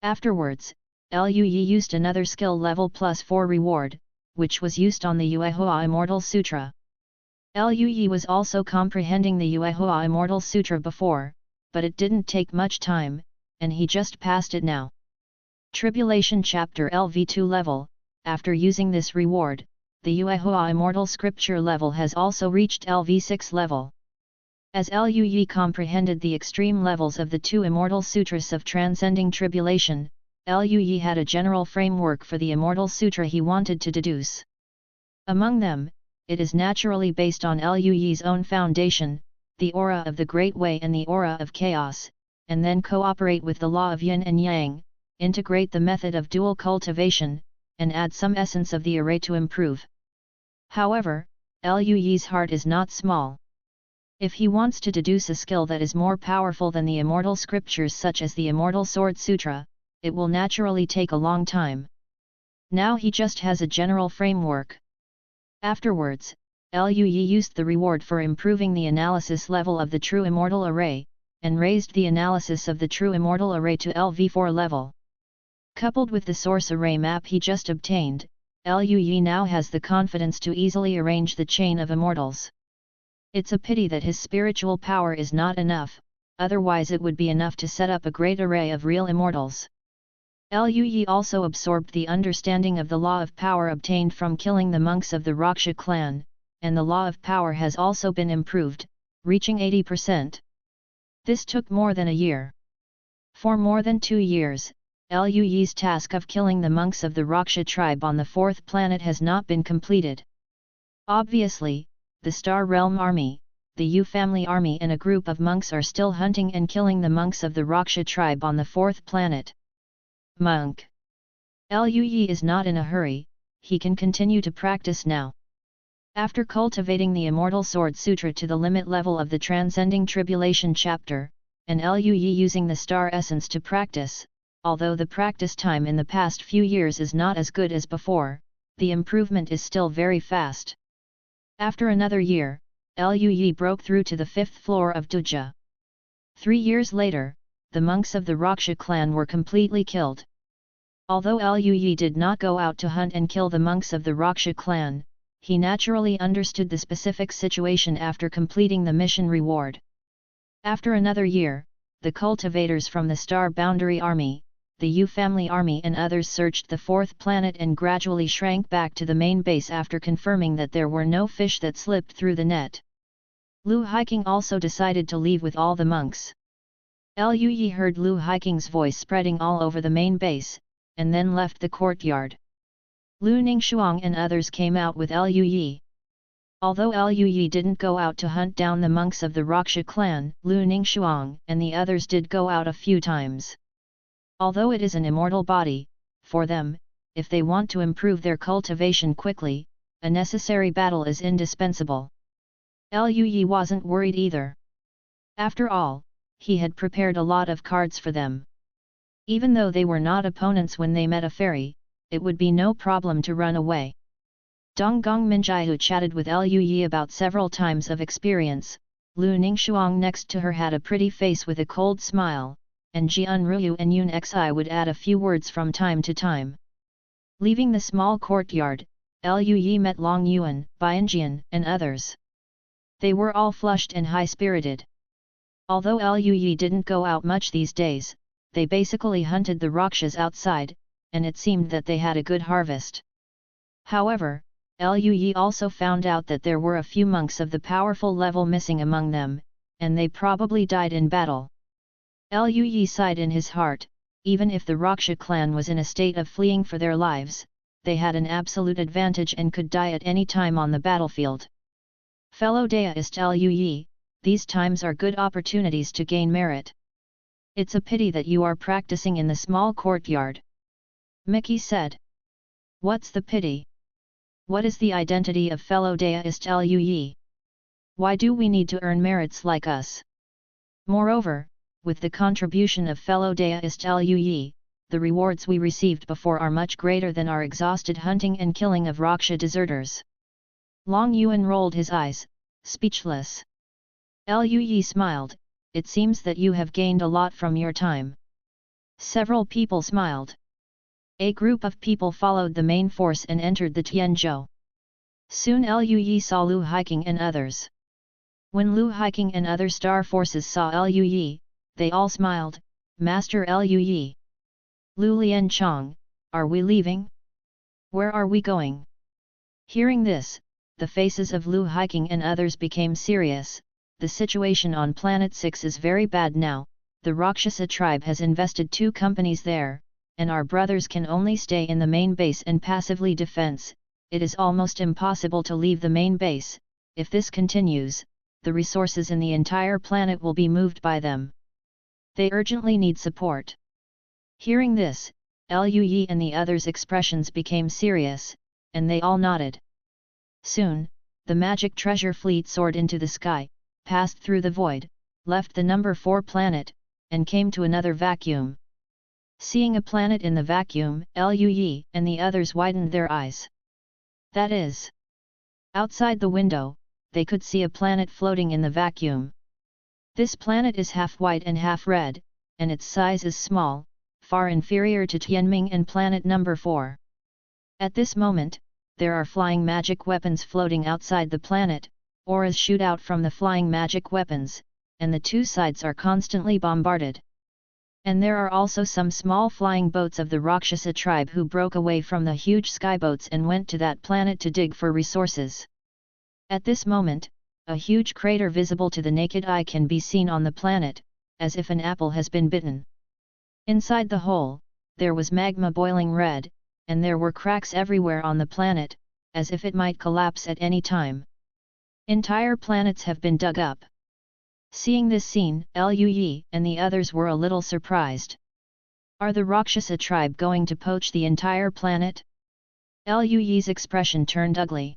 Afterwards, Liu Yi used another skill level +4 reward, which was used on the Yuehua Immortal Sutra. Liu Yi was also comprehending the Yuehua Immortal Sutra before, but it didn't take much time, and he just passed it now. Tribulation Chapter LV2 level. After using this reward, the Yuehua Immortal Scripture level has also reached LV6 level. As Liu Yi comprehended the extreme levels of the 2 Immortal Sutras of Transcending Tribulation, Liu Yi had a general framework for the Immortal Sutra he wanted to deduce. Among them, it is naturally based on Liu Yi's own foundation, the aura of the Great Way and the aura of Chaos, and then cooperate with the law of Yin and Yang, integrate the method of dual cultivation, and add some essence of the array to improve. However, Liu Yi's heart is not small. If he wants to deduce a skill that is more powerful than the immortal scriptures such as the Immortal Sword Sutra, it will naturally take a long time. Now he just has a general framework. Afterwards, Liu Yi used the reward for improving the analysis level of the True Immortal Array, and raised the analysis of the True Immortal Array to LV4 level. Coupled with the source array map he just obtained, Liu Yi now has the confidence to easily arrange the chain of immortals. It's a pity that his spiritual power is not enough, otherwise it would be enough to set up a great array of real immortals. Liu Yi also absorbed the understanding of the law of power obtained from killing the monks of the Rakshasa clan, and the law of power has also been improved, reaching 80%. This took more than a year. For more than 2 years, Luyi's task of killing the monks of the Raksha tribe on the 4th planet has not been completed. Obviously, the Star Realm Army, the Yu family army and a group of monks are still hunting and killing the monks of the Raksha tribe on the 4th planet. Monk. Luyi is not in a hurry, he can continue to practice now. After cultivating the Immortal Sword Sutra to the limit level of the Transcending Tribulation chapter, and Luyi using the Star Essence to practice, although the practice time in the past few years is not as good as before, the improvement is still very fast. After another year, Luyi broke through to the 5th floor of Duja. 3 years later, the monks of the Raksha clan were completely killed. Although Luyi did not go out to hunt and kill the monks of the Raksha clan, he naturally understood the specific situation after completing the mission reward. After another year, the cultivators from the Star Boundary Army, the Yu family army and others searched the 4th planet and gradually shrank back to the main base after confirming that there were no fish that slipped through the net. Lu Hiking also decided to leave with all the monks. Luyi heard Lu Hiking's voice spreading all over the main base, and then left the courtyard. Lu Ningxuang and others came out with Luyi. Although Luyi didn't go out to hunt down the monks of the Raksha clan, Lu Ningxuang and the others did go out a few times. Although it is an immortal body, for them, if they want to improve their cultivation quickly, a necessary battle is indispensable. Luyi wasn't worried either. After all, he had prepared a lot of cards for them. Even though they were not opponents when they met a fairy, it would be no problem to run away. Donggong Minjiahu chatted with Luyi about several times of experience. Lu Ningxuang next to her had a pretty face with a cold smile, and Jian Ruyu and Yun Xi would add a few words from time to time. Leaving the small courtyard, Luyi met Long Yuan, Bianjian, and others. They were all flushed and high-spirited. Although Luyi didn't go out much these days, they basically hunted the Rakshas outside, and it seemed that they had a good harvest. However, Luyi also found out that there were a few monks of the powerful level missing among them, and they probably died in battle. Luyi sighed in his heart, even if the Raksha clan was in a state of fleeing for their lives, they had an absolute advantage and could die at any time on the battlefield. Fellow Daoist Luyi, these times are good opportunities to gain merit. It's a pity that you are practicing in the small courtyard. Mickey said. What's the pity? What is the identity of fellow Daoist Luyi? Why do we need to earn merits like us? Moreover, with the contribution of fellow Daoist Luyi, the rewards we received before are much greater than our exhausted hunting and killing of Raksha deserters. Long Yuan rolled his eyes, speechless. Luyi smiled, it seems that you have gained a lot from your time. Several people smiled. A group of people followed the main force and entered the Tianzhou. Soon Luyi saw Lu Hiking and others. When Lu Hiking and other star forces saw Luyi, they all smiled, Master Luyi. Lu Lianchong, are we leaving? Where are we going? Hearing this, the faces of Lu Hiking and others became serious. The situation on Planet 6 is very bad now, the Rakshasa tribe has invested 2 companies there, and our brothers can only stay in the main base and passively defense. It is almost impossible to leave the main base. If this continues, the resources in the entire planet will be moved by them. They urgently need support. Hearing this, Luyi and the others' expressions became serious, and they all nodded. Soon, the magic treasure fleet soared into the sky, passed through the void, left the number 4 planet, and came to another vacuum. Seeing a planet in the vacuum, Luyi and the others widened their eyes. That is, outside the window, they could see a planet floating in the vacuum. This planet is half white and half red, and its size is small, far inferior to Tianming and planet number 4. At this moment, there are flying magic weapons floating outside the planet, auras shoot out from the flying magic weapons, and the 2 sides are constantly bombarded. And there are also some small flying boats of the Rakshasa tribe who broke away from the huge skyboats and went to that planet to dig for resources. At this moment, a huge crater visible to the naked eye can be seen on the planet, as if an apple has been bitten. Inside the hole, there was magma boiling red, and there were cracks everywhere on the planet, as if it might collapse at any time. Entire planets have been dug up. Seeing this scene, Liu Yi and the others were a little surprised. Are the Rakshasa tribe going to poach the entire planet? Liu Yi's expression turned ugly.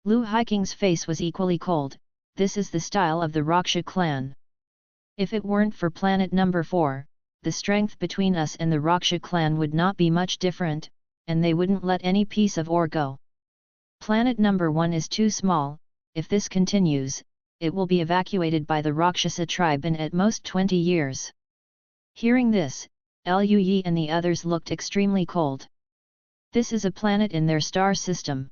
Lu Haiking's face was equally cold. This is the style of the Rakshasa clan. If it weren't for planet number 4, the strength between us and the Rakshasa clan would not be much different, and they wouldn't let any piece of ore go. Planet number 1 is too small. If this continues, it will be evacuated by the Rakshasa tribe in at most 20 years. Hearing this, Liu Yi and the others looked extremely cold. This is a planet in their star system.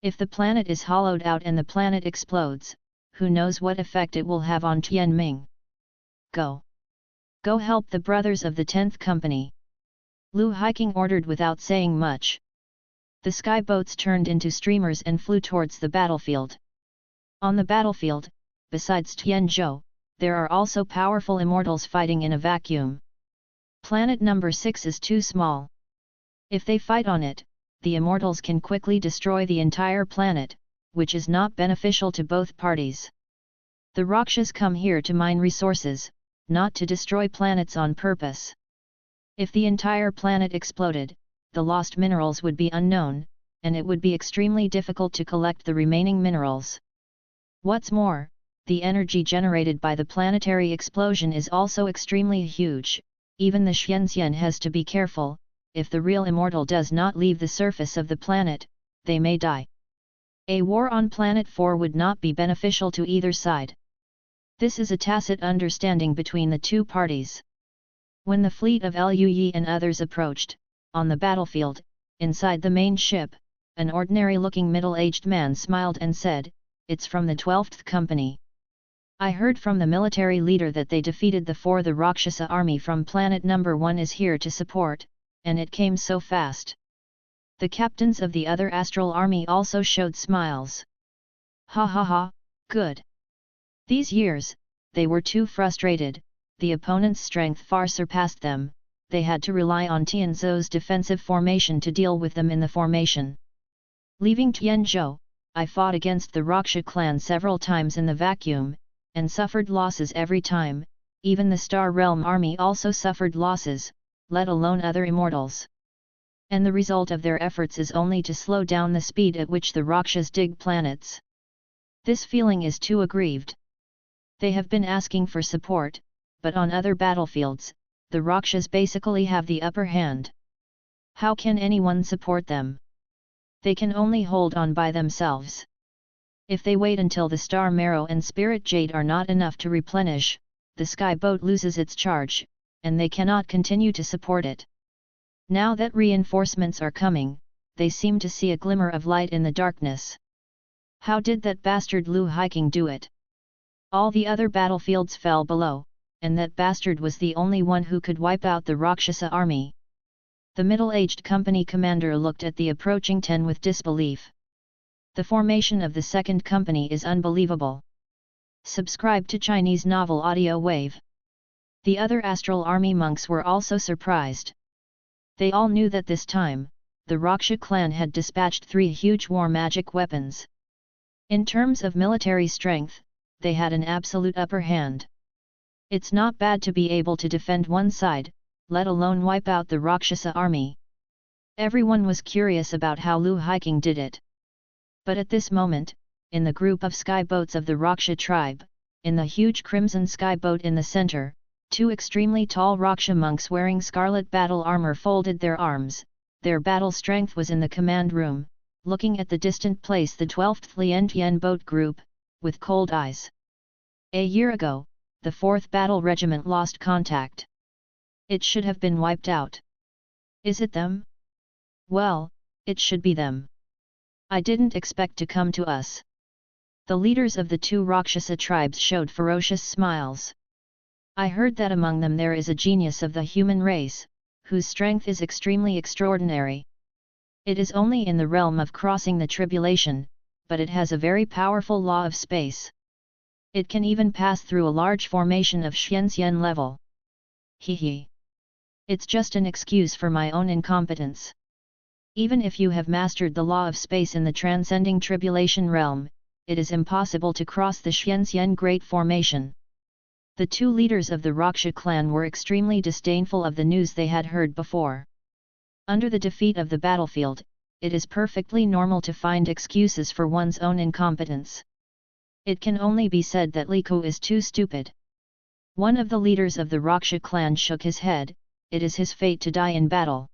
If the planet is hollowed out and the planet explodes, who knows what effect it will have on Tianming. Go! Go help the brothers of the 10th Company! Lu Haiking ordered without saying much. The sky boats turned into streamers and flew towards the battlefield. On the battlefield, besides Tianzhou, there are also powerful immortals fighting in a vacuum. Planet number 6 is too small. If they fight on it, the immortals can quickly destroy the entire planet, which is not beneficial to both parties. The Rakshas come here to mine resources, not to destroy planets on purpose. If the entire planet exploded, the lost minerals would be unknown, and it would be extremely difficult to collect the remaining minerals. What's more, the energy generated by the planetary explosion is also extremely huge. Even the Xianxian has to be careful. If the real immortal does not leave the surface of the planet, they may die. A war on Planet 4 would not be beneficial to either side. This is a tacit understanding between the two parties. When the fleet of Liu Yi and others approached, on the battlefield, inside the main ship, an ordinary-looking middle-aged man smiled and said, "It's from the 12th Company. I heard from the military leader that they defeated the Rakshasa army from planet number 1 is here to support, and it came so fast." The captains of the other astral army also showed smiles. Ha ha ha, good. These years, they were too frustrated, the opponent's strength far surpassed them, they had to rely on Tianzhou's defensive formation to deal with them in the formation. Leaving Tianzhou, I fought against the Rakshasa clan several times in the vacuum, and suffered losses every time. Even the Star Realm army also suffered losses, let alone other immortals. And the result of their efforts is only to slow down the speed at which the Rakshas dig planets. This feeling is too aggrieved. They have been asking for support, but on other battlefields, the Rakshas basically have the upper hand. How can anyone support them? They can only hold on by themselves. If they wait until the Star Marrow and Spirit Jade are not enough to replenish, the sky boat loses its charge, and they cannot continue to support it. Now that reinforcements are coming, they seem to see a glimmer of light in the darkness. How did that bastard Lu Haiking do it? All the other battlefields fell below, and that bastard was the only one who could wipe out the Rakshasa army. The middle-aged company commander looked at the approaching 10 with disbelief. The formation of the second company is unbelievable. Subscribe to Chinese Novel Audio Wave. The other astral army monks were also surprised. They all knew that this time, the Rakshasa clan had dispatched 3 huge war magic weapons. In terms of military strength, they had an absolute upper hand. It's not bad to be able to defend one side, let alone wipe out the Rakshasa army. Everyone was curious about how Lu Haiking did it. But at this moment, in the group of sky boats of the Rakshasa tribe, in the huge crimson sky boat in the center, 2 extremely tall Rakshasa monks wearing scarlet battle armor folded their arms. Their battle strength was in the command room, looking at the distant place the 12th Liantian boat group, with cold eyes. A year ago, the 4th Battle Regiment lost contact. It should have been wiped out. Is it them? Well, it should be them. I didn't expect to come to us. The leaders of the 2 Rakshasa tribes showed ferocious smiles. I heard that among them there is a genius of the human race, whose strength is extremely extraordinary. It is only in the realm of crossing the tribulation, but it has a very powerful law of space. It can even pass through a large formation of Xianxian level. He. It's just an excuse for my own incompetence. Even if you have mastered the law of space in the transcending tribulation realm, it is impossible to cross the Xianxian Great Formation. The two leaders of the Raksha clan were extremely disdainful of the news they had heard before. Under the defeat of the battlefield, it is perfectly normal to find excuses for one's own incompetence. It can only be said that Li Ku is too stupid. One of the leaders of the Raksha clan shook his head. It is his fate to die in battle.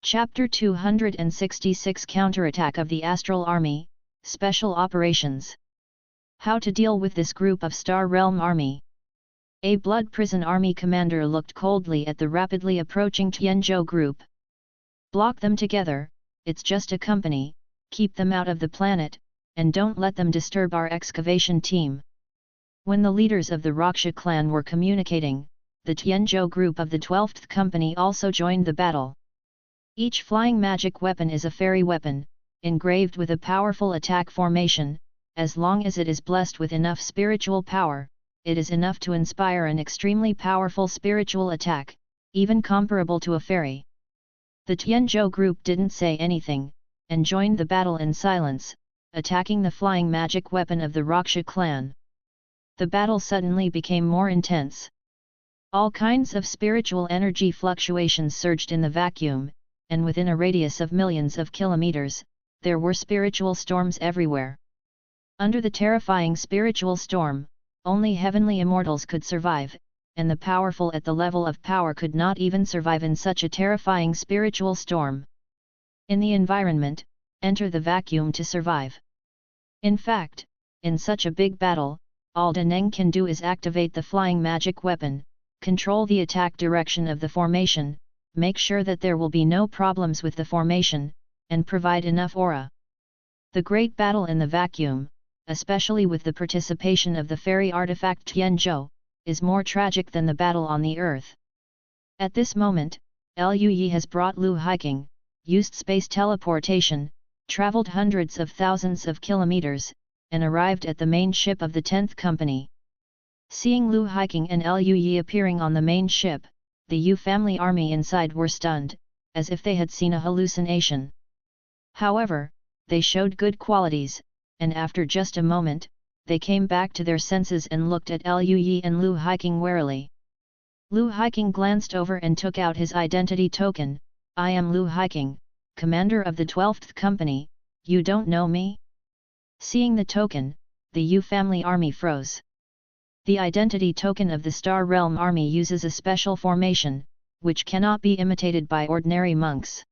Chapter 266 Counterattack of the Astral Army, Special Operations. How to deal with this group of Star Realm Army. A Blood Prison Army commander looked coldly at the rapidly approaching Tianzhou group. Block them together, it's just a company, keep them out of the planet, and don't let them disturb our excavation team. When the leaders of the Raksha clan were communicating, the Tianzhou group of the 12th Company also joined the battle. Each flying magic weapon is a fairy weapon, engraved with a powerful attack formation. As long as it is blessed with enough spiritual power, it is enough to inspire an extremely powerful spiritual attack, even comparable to a fairy. The Tianzhou group didn't say anything, and joined the battle in silence, attacking the flying magic weapon of the Raksha clan. The battle suddenly became more intense. All kinds of spiritual energy fluctuations surged in the vacuum, and within a radius of millions of kilometers, there were spiritual storms everywhere. Under the terrifying spiritual storm, only heavenly immortals could survive, and the powerful at the level of power could not even survive in such a terrifying spiritual storm. In the environment, enter the vacuum to survive. In fact, in such a big battle, all Da Neng can do is activate the flying magic weapon, control the attack direction of the formation, make sure that there will be no problems with the formation, and provide enough aura. The great battle in the vacuum, especially with the participation of the fairy artifact Tianzhou, is more tragic than the battle on the earth. At this moment, Liu Yi has brought Lu Hiking, used space teleportation, traveled hundreds of thousands of kilometers, and arrived at the main ship of the 10th Company. Seeing Lu Hiking and Liu Yi appearing on the main ship, the Yu family army inside were stunned, as if they had seen a hallucination. However, they showed good qualities, and after just a moment, they came back to their senses and looked at Liu Yi and Lu Hiking warily. Lu Hiking glanced over and took out his identity token. I am Lu Hiking, commander of the 12th Company, you don't know me? Seeing the token, the Yu family army froze. The identity token of the Star Realm Army uses a special formation, which cannot be imitated by ordinary monks.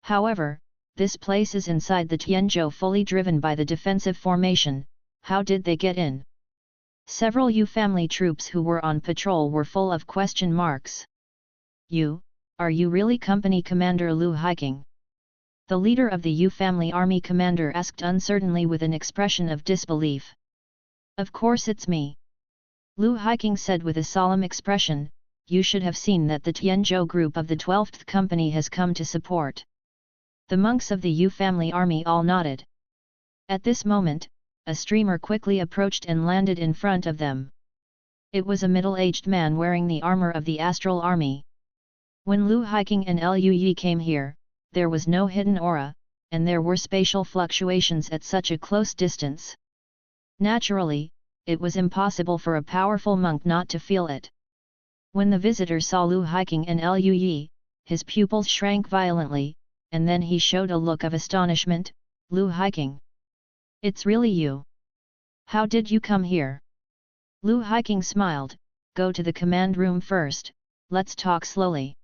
However, this place is inside the Tianzhou fully driven by the defensive formation. How did they get in? Several Yu family troops who were on patrol were full of question marks. Are you really Company Commander Lu Hiking? The leader of the Yu family army commander asked uncertainly with an expression of disbelief. Of course it's me. Lu Hiking said with a solemn expression, you should have seen that the Tianzhou group of the 12th Company has come to support. The monks of the Yu family army all nodded. At this moment, a streamer quickly approached and landed in front of them. It was a middle-aged man wearing the armor of the Astral Army. When Lu Hiking and Liu Yi came here, there was no hidden aura, and there were spatial fluctuations at such a close distance. Naturally, it was impossible for a powerful monk not to feel it. When the visitor saw Lu Hiking and Liu Yi, his pupils shrank violently, and then he showed a look of astonishment. Lu Hiking. It's really you. How did you come here? Lu Hiking smiled, go to the command room first, let's talk slowly.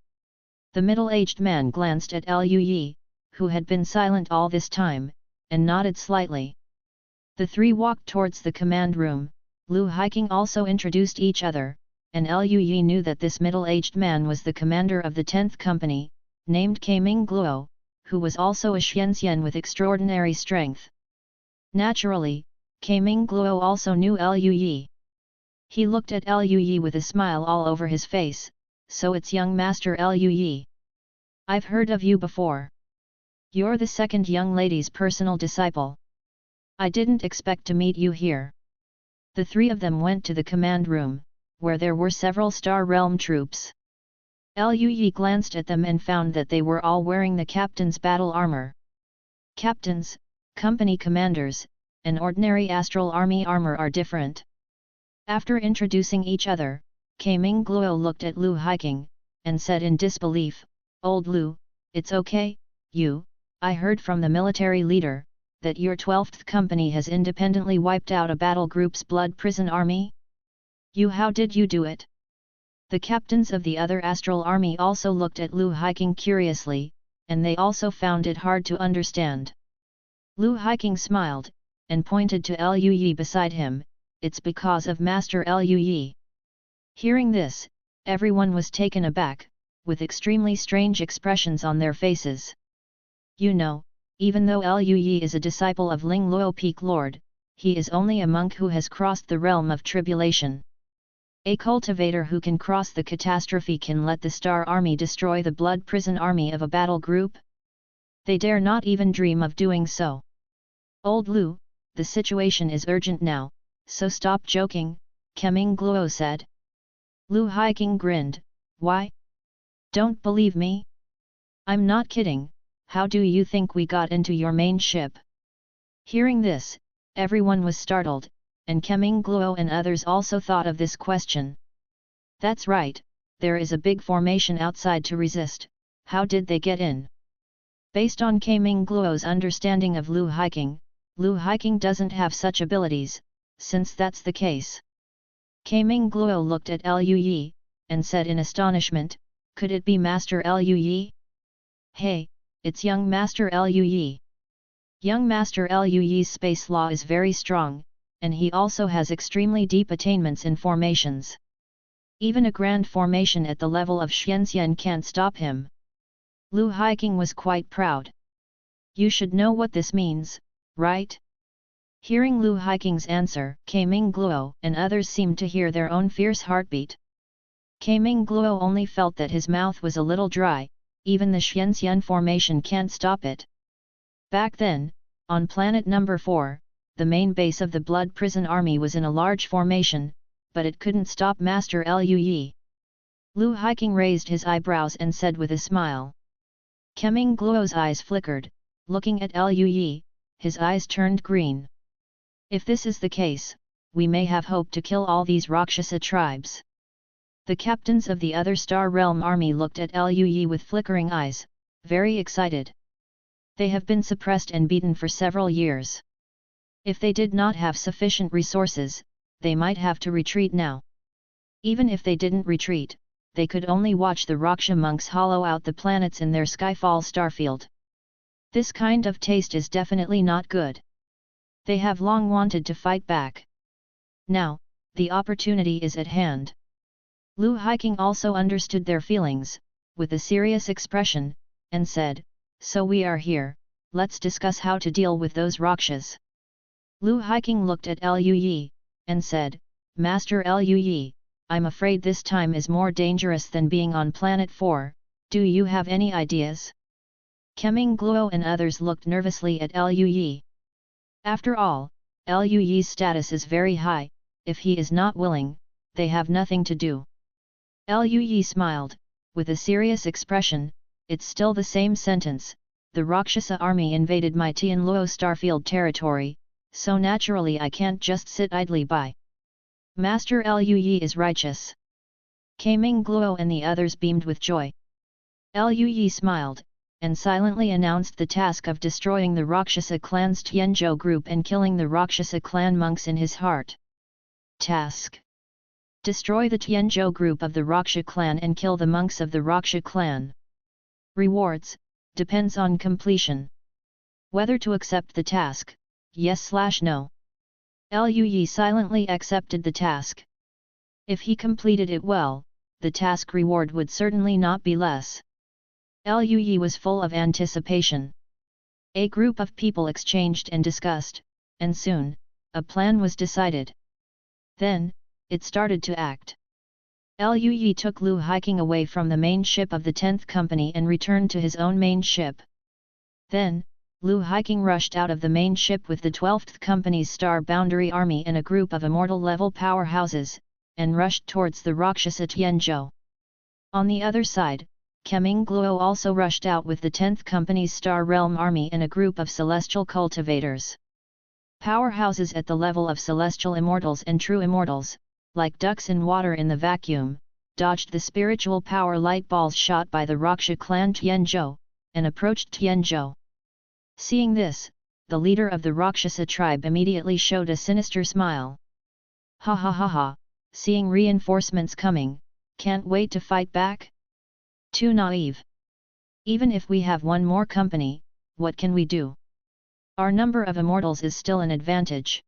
The middle-aged man glanced at Liu Yi, who had been silent all this time, and nodded slightly. The three walked towards the command room. Lu Hiking also introduced each other, and Liu Yi knew that this middle-aged man was the commander of the 10th Company, named Kaiming Gluo, who was also a Xianxian with extraordinary strength. Naturally, Kaiming Gluo also knew Liu Yi. He looked at Liu Yi with a smile all over his face. So it's young master Liu Yi. I've heard of you before. You're the second young lady's personal disciple. I didn't expect to meet you here. The three of them went to the command room, where there were several Star Realm troops. Liu Yi glanced at them and found that they were all wearing the captain's battle armor. Captains, company commanders, and ordinary astral army armor are different. After introducing each other, Kaming Gluo looked at Lu Hiking, and said in disbelief, "Old Lu, it's okay, I heard from the military leader, that your 12th company has independently wiped out a battle group's blood prison army? How did you do it?" The captains of the other astral army also looked at Lu Hiking curiously, and they also found it hard to understand. Lu Hiking smiled, and pointed to Liu Yi beside him, "It's because of Master Liu Yi." Hearing this, everyone was taken aback, with extremely strange expressions on their faces. Even though Liu Yi is a disciple of Ling Luo Peak Lord, he is only a monk who has crossed the realm of tribulation. A cultivator who can cross the catastrophe can let the Star Army destroy the blood prison army of a battle group? They dare not even dream of doing so. "Old Lu, the situation is urgent now, so stop joking," Kaming Gluo said. Lu Hiking grinned, "Why? Don't believe me? I'm not kidding, how do you think we got into your main ship?" Hearing this, everyone was startled, and Kaming Gluo and others also thought of this question. "That's right, there is a big formation outside to resist, how did they get in?" Based on Kaming Gluo's understanding of Lu Hiking doesn't have such abilities, since that's the case. Kaming Gluo looked at Liu Yi, and said in astonishment, "Could it be Master Liu Yi? Hey, it's young Master Liu Yi." Young Master Liu Yi's space law is very strong, and he also has extremely deep attainments in formations. Even a grand formation at the level of Xianxian can't stop him. Lu Hiking was quite proud. "You should know what this means, right?" Hearing Lu Hiking's answer, Kaming Gluo and others seemed to hear their own fierce heartbeat. Kaming Gluo only felt that his mouth was a little dry, even the Xianxian formation can't stop it. Back then, on planet number 4, the main base of the Blood Prison Army was in a large formation, but it couldn't stop Master Liu Yi. Lu Hiking raised his eyebrows and said with a smile. Kaming Gluo's eyes flickered, looking at Liu Yi, his eyes turned green. "If this is the case, we may have hope to kill all these Rakshasa tribes." The captains of the other Star Realm army looked at Liu Yi with flickering eyes, very excited. They have been suppressed and beaten for several years. If they did not have sufficient resources, they might have to retreat now. Even if they didn't retreat, they could only watch the Raksha monks hollow out the planets in their Skyfall starfield. This kind of taste is definitely not good. They have long wanted to fight back. Now, the opportunity is at hand. Lu Hiking also understood their feelings, with a serious expression, and said, "So we are here, let's discuss how to deal with those Rakshas." Lu Hiking looked at Liu Yi, and said, "Master Liu Yi, I'm afraid this time is more dangerous than being on planet 4, do you have any ideas?" Kaming Gluo and others looked nervously at Liu Yi. After all, Liu Yi's status is very high, if he is not willing, they have nothing to do. Liu Yi smiled, with a serious expression, "It's still the same sentence, the Rakshasa army invaded my Tianluo starfield territory, so naturally I can't just sit idly by. Master Liu Yi is righteous." Kaming Gluo and the others beamed with joy. Liu Yi smiled, and silently announced the task of destroying the Rakshasa clan's Tianzhou group and killing the Rakshasa clan monks in his heart. Task: destroy the Tianzhou group of the Raksha clan and kill the monks of the Raksha clan. Rewards: depends on completion. Whether to accept the task, yes/no. Liu Yi silently accepted the task. If he completed it well, the task reward would certainly not be less. Liu Yi was full of anticipation. A group of people exchanged and discussed, and soon, a plan was decided. Then, it started to act. Liu Yi took Lu Hiking away from the main ship of the 10th Company and returned to his own main ship. Then, Lu Hiking rushed out of the main ship with the 12th Company's Star Boundary Army and a group of immortal level powerhouses, and rushed towards the Rakshasa Tianzhou. On the other side, Keming Gluo also rushed out with the 10th Company's Star Realm Army and a group of celestial cultivators. Powerhouses at the level of celestial immortals and true immortals, like ducks in water in the vacuum, dodged the spiritual power light balls shot by the Raksha clan Tianzhou, and approached Tianzhou. Seeing this, the leader of the Rakshasa tribe immediately showed a sinister smile. Ha ha ha ha, seeing reinforcements coming, can't wait to fight back? Too naive. Even if we have one more company, what can we do? Our number of immortals is still an advantage.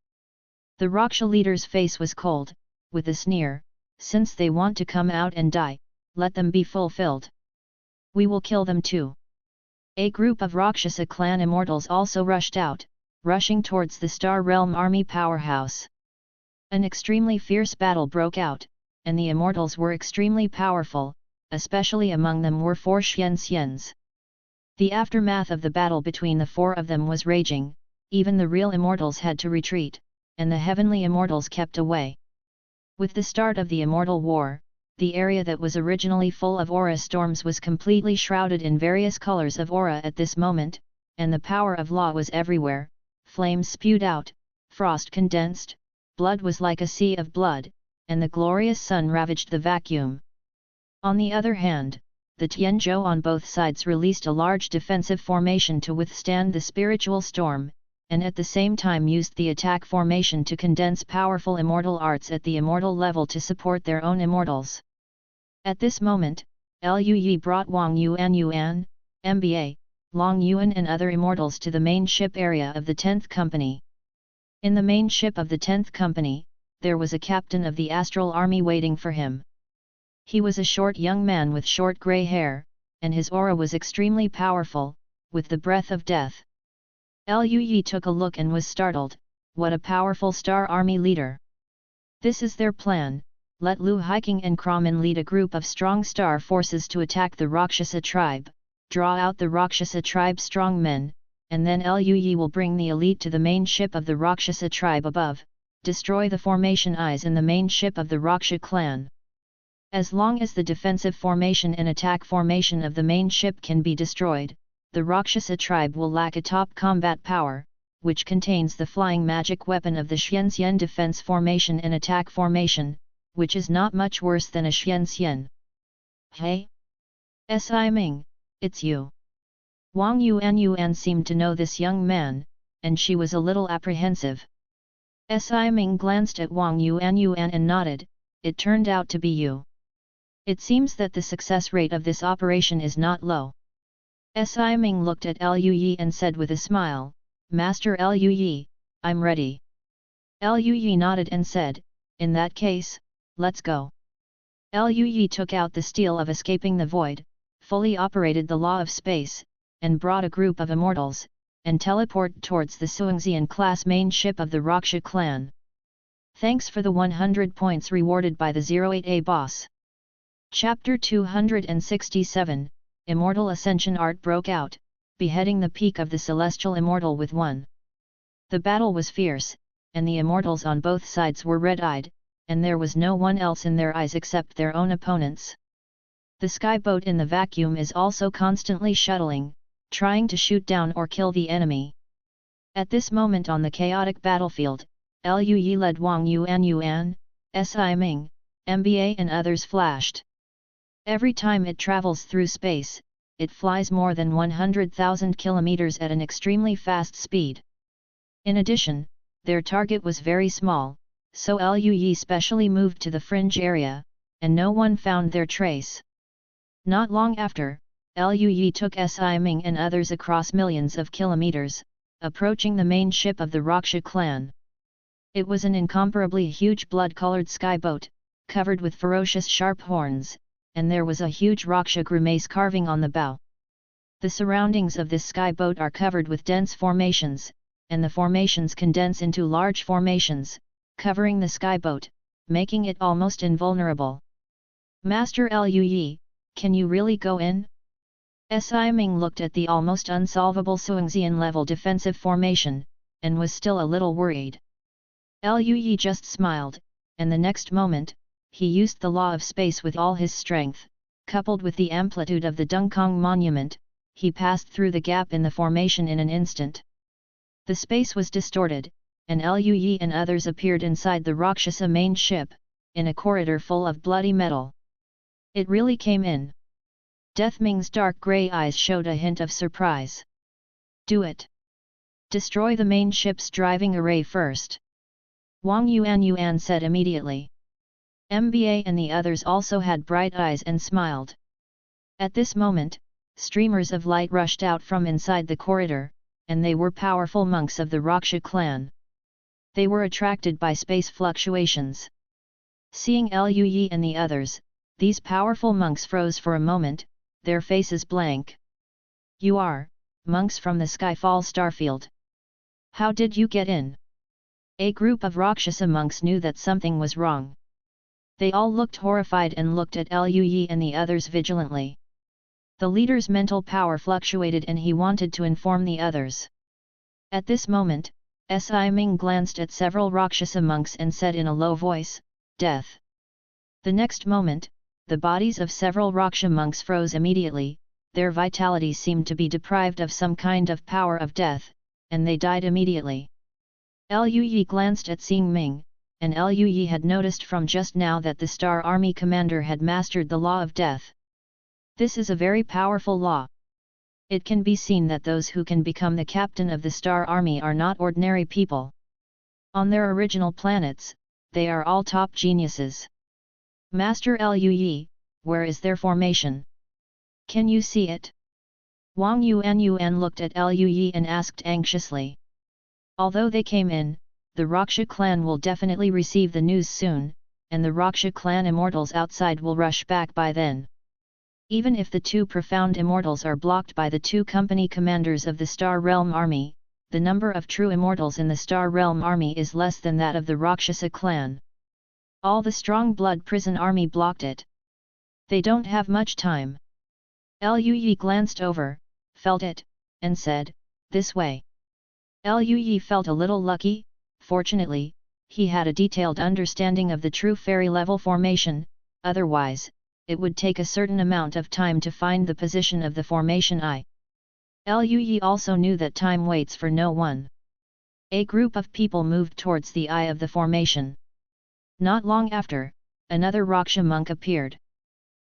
The Raksha leader's face was cold, with a sneer, since they want to come out and die, let them be fulfilled. We will kill them too. A group of Rakshasa clan immortals also rushed out, rushing towards the Star Realm Army powerhouse. An extremely fierce battle broke out, and the immortals were extremely powerful, especially among them were 4 Xians. The aftermath of the battle between the 4 of them was raging, even the real immortals had to retreat, and the heavenly immortals kept away. With the start of the immortal war, the area that was originally full of aura storms was completely shrouded in various colors of aura at this moment, and the power of law was everywhere, flames spewed out, frost condensed, blood was like a sea of blood, and the glorious sun ravaged the vacuum. On the other hand, the Tianzhou on both sides released a large defensive formation to withstand the spiritual storm, and at the same time used the attack formation to condense powerful immortal arts at the immortal level to support their own immortals. At this moment, Liu Yi brought Wang Yuan, MBA, Long Yuan and other immortals to the main ship area of the 10th Company. In the main ship of the 10th Company, there was a captain of the astral army waiting for him. He was a short young man with short grey hair, and his aura was extremely powerful, with the breath of death. Liu Yi took a look and was startled, what a powerful star army leader. This is their plan, let Lu Hiking and Kramen lead a group of strong star forces to attack the Rakshasa tribe, draw out the Rakshasa tribe strong men, and then Liu Yi will bring the elite to the main ship of the Rakshasa tribe above, destroy the formation eyes in the main ship of the Raksha clan. As long as the defensive formation and attack formation of the main ship can be destroyed, the Rakshasa tribe will lack a top combat power, which contains the flying magic weapon of the Xianxian defense formation and attack formation, which is not much worse than a Xianxian. Hey? Si Ming, it's you. Wang Yuan seemed to know this young man, and she was a little apprehensive. Si Ming glanced at Wang Yuan and nodded, it turned out to be you. It seems that the success rate of this operation is not low. Si Ming looked at Liu Yi and said with a smile, Master Liu Yi, I'm ready. Liu Yi nodded and said, in that case, let's go. Liu Yi took out the steel of escaping the void, fully operated the law of space, and brought a group of immortals, and teleported towards the Suangxian class main ship of the Raksha clan. Thanks for the 100 points rewarded by the 08A boss. Chapter 267, Immortal Ascension art broke out, beheading the peak of the celestial immortal with one. The battle was fierce, and the immortals on both sides were red-eyed, and there was no one else in their eyes except their own opponents. The skyboat in the vacuum is also constantly shuttling, trying to shoot down or kill the enemy. At this moment on the chaotic battlefield, Liu Yi led Wang Yuan, Si Ming, MBA and others flashed. Every time it travels through space, it flies more than 100,000 kilometers at an extremely fast speed. In addition, their target was very small, so Liu Yi specially moved to the fringe area, and no one found their trace. Not long after, Liu Yi took Si Ming and others across millions of kilometers, approaching the main ship of the Raksha clan. It was an incomparably huge blood-colored skyboat, covered with ferocious sharp horns, and there was a huge Raksha grimace carving on the bow. The surroundings of this skyboat are covered with dense formations, and the formations condense into large formations, covering the skyboat, making it almost invulnerable. Master Liu Yi, can you really go in? Si Ming looked at the almost unsolvable Suangxian level defensive formation, and was still a little worried. Liu Yi just smiled, and the next moment, he used the law of space with all his strength, coupled with the amplitude of the Dungkong monument, he passed through the gap in the formation in an instant. The space was distorted, and Liu Yi and others appeared inside the Rakshasa main ship, in a corridor full of bloody metal. It really came in. Deathming's dark grey eyes showed a hint of surprise. Do it. Destroy the main ship's driving array first. Wang Yuan said immediately. MBA and the others also had bright eyes and smiled. At this moment, streamers of light rushed out from inside the corridor, and they were powerful monks of the Rakshasa clan. They were attracted by space fluctuations. Seeing Liu Yi and the others, these powerful monks froze for a moment, their faces blank. You are, monks from the Skyfall starfield. How did you get in? A group of Rakshasa monks knew that something was wrong. They all looked horrified and looked at Liu Yi and the others vigilantly. The leader's mental power fluctuated and he wanted to inform the others. At this moment, Si Ming glanced at several Rakshasa monks and said in a low voice, "Death." The next moment, the bodies of several Rakshasa monks froze immediately, their vitality seemed to be deprived of some kind of power of death, and they died immediately. Liu Yi glanced at Xing Ming, and Liu Yi had noticed from just now that the Star Army commander had mastered the law of death. This is a very powerful law. It can be seen that those who can become the captain of the Star Army are not ordinary people. On their original planets, they are all top geniuses. Master Liu Yi, where is their formation? Can you see it? Wang Yuan looked at Liu Yi and asked anxiously. Although they came in, the Rakshasa clan will definitely receive the news soon, and the Rakshasa clan immortals outside will rush back by then. Even if the two profound immortals are blocked by the two company commanders of the Star Realm Army, the number of true immortals in the Star Realm Army is less than that of the Rakshasa clan. All the strong blood prison army blocked it. They don't have much time. Liu Yi glanced over, felt it, and said, "This way." Liu Yi felt a little lucky. Fortunately, he had a detailed understanding of the true fairy level formation, otherwise, it would take a certain amount of time to find the position of the formation I. Liu Yi also knew that time waits for no one. A group of people moved towards the eye of the formation. Not long after, another Rakshasa monk appeared.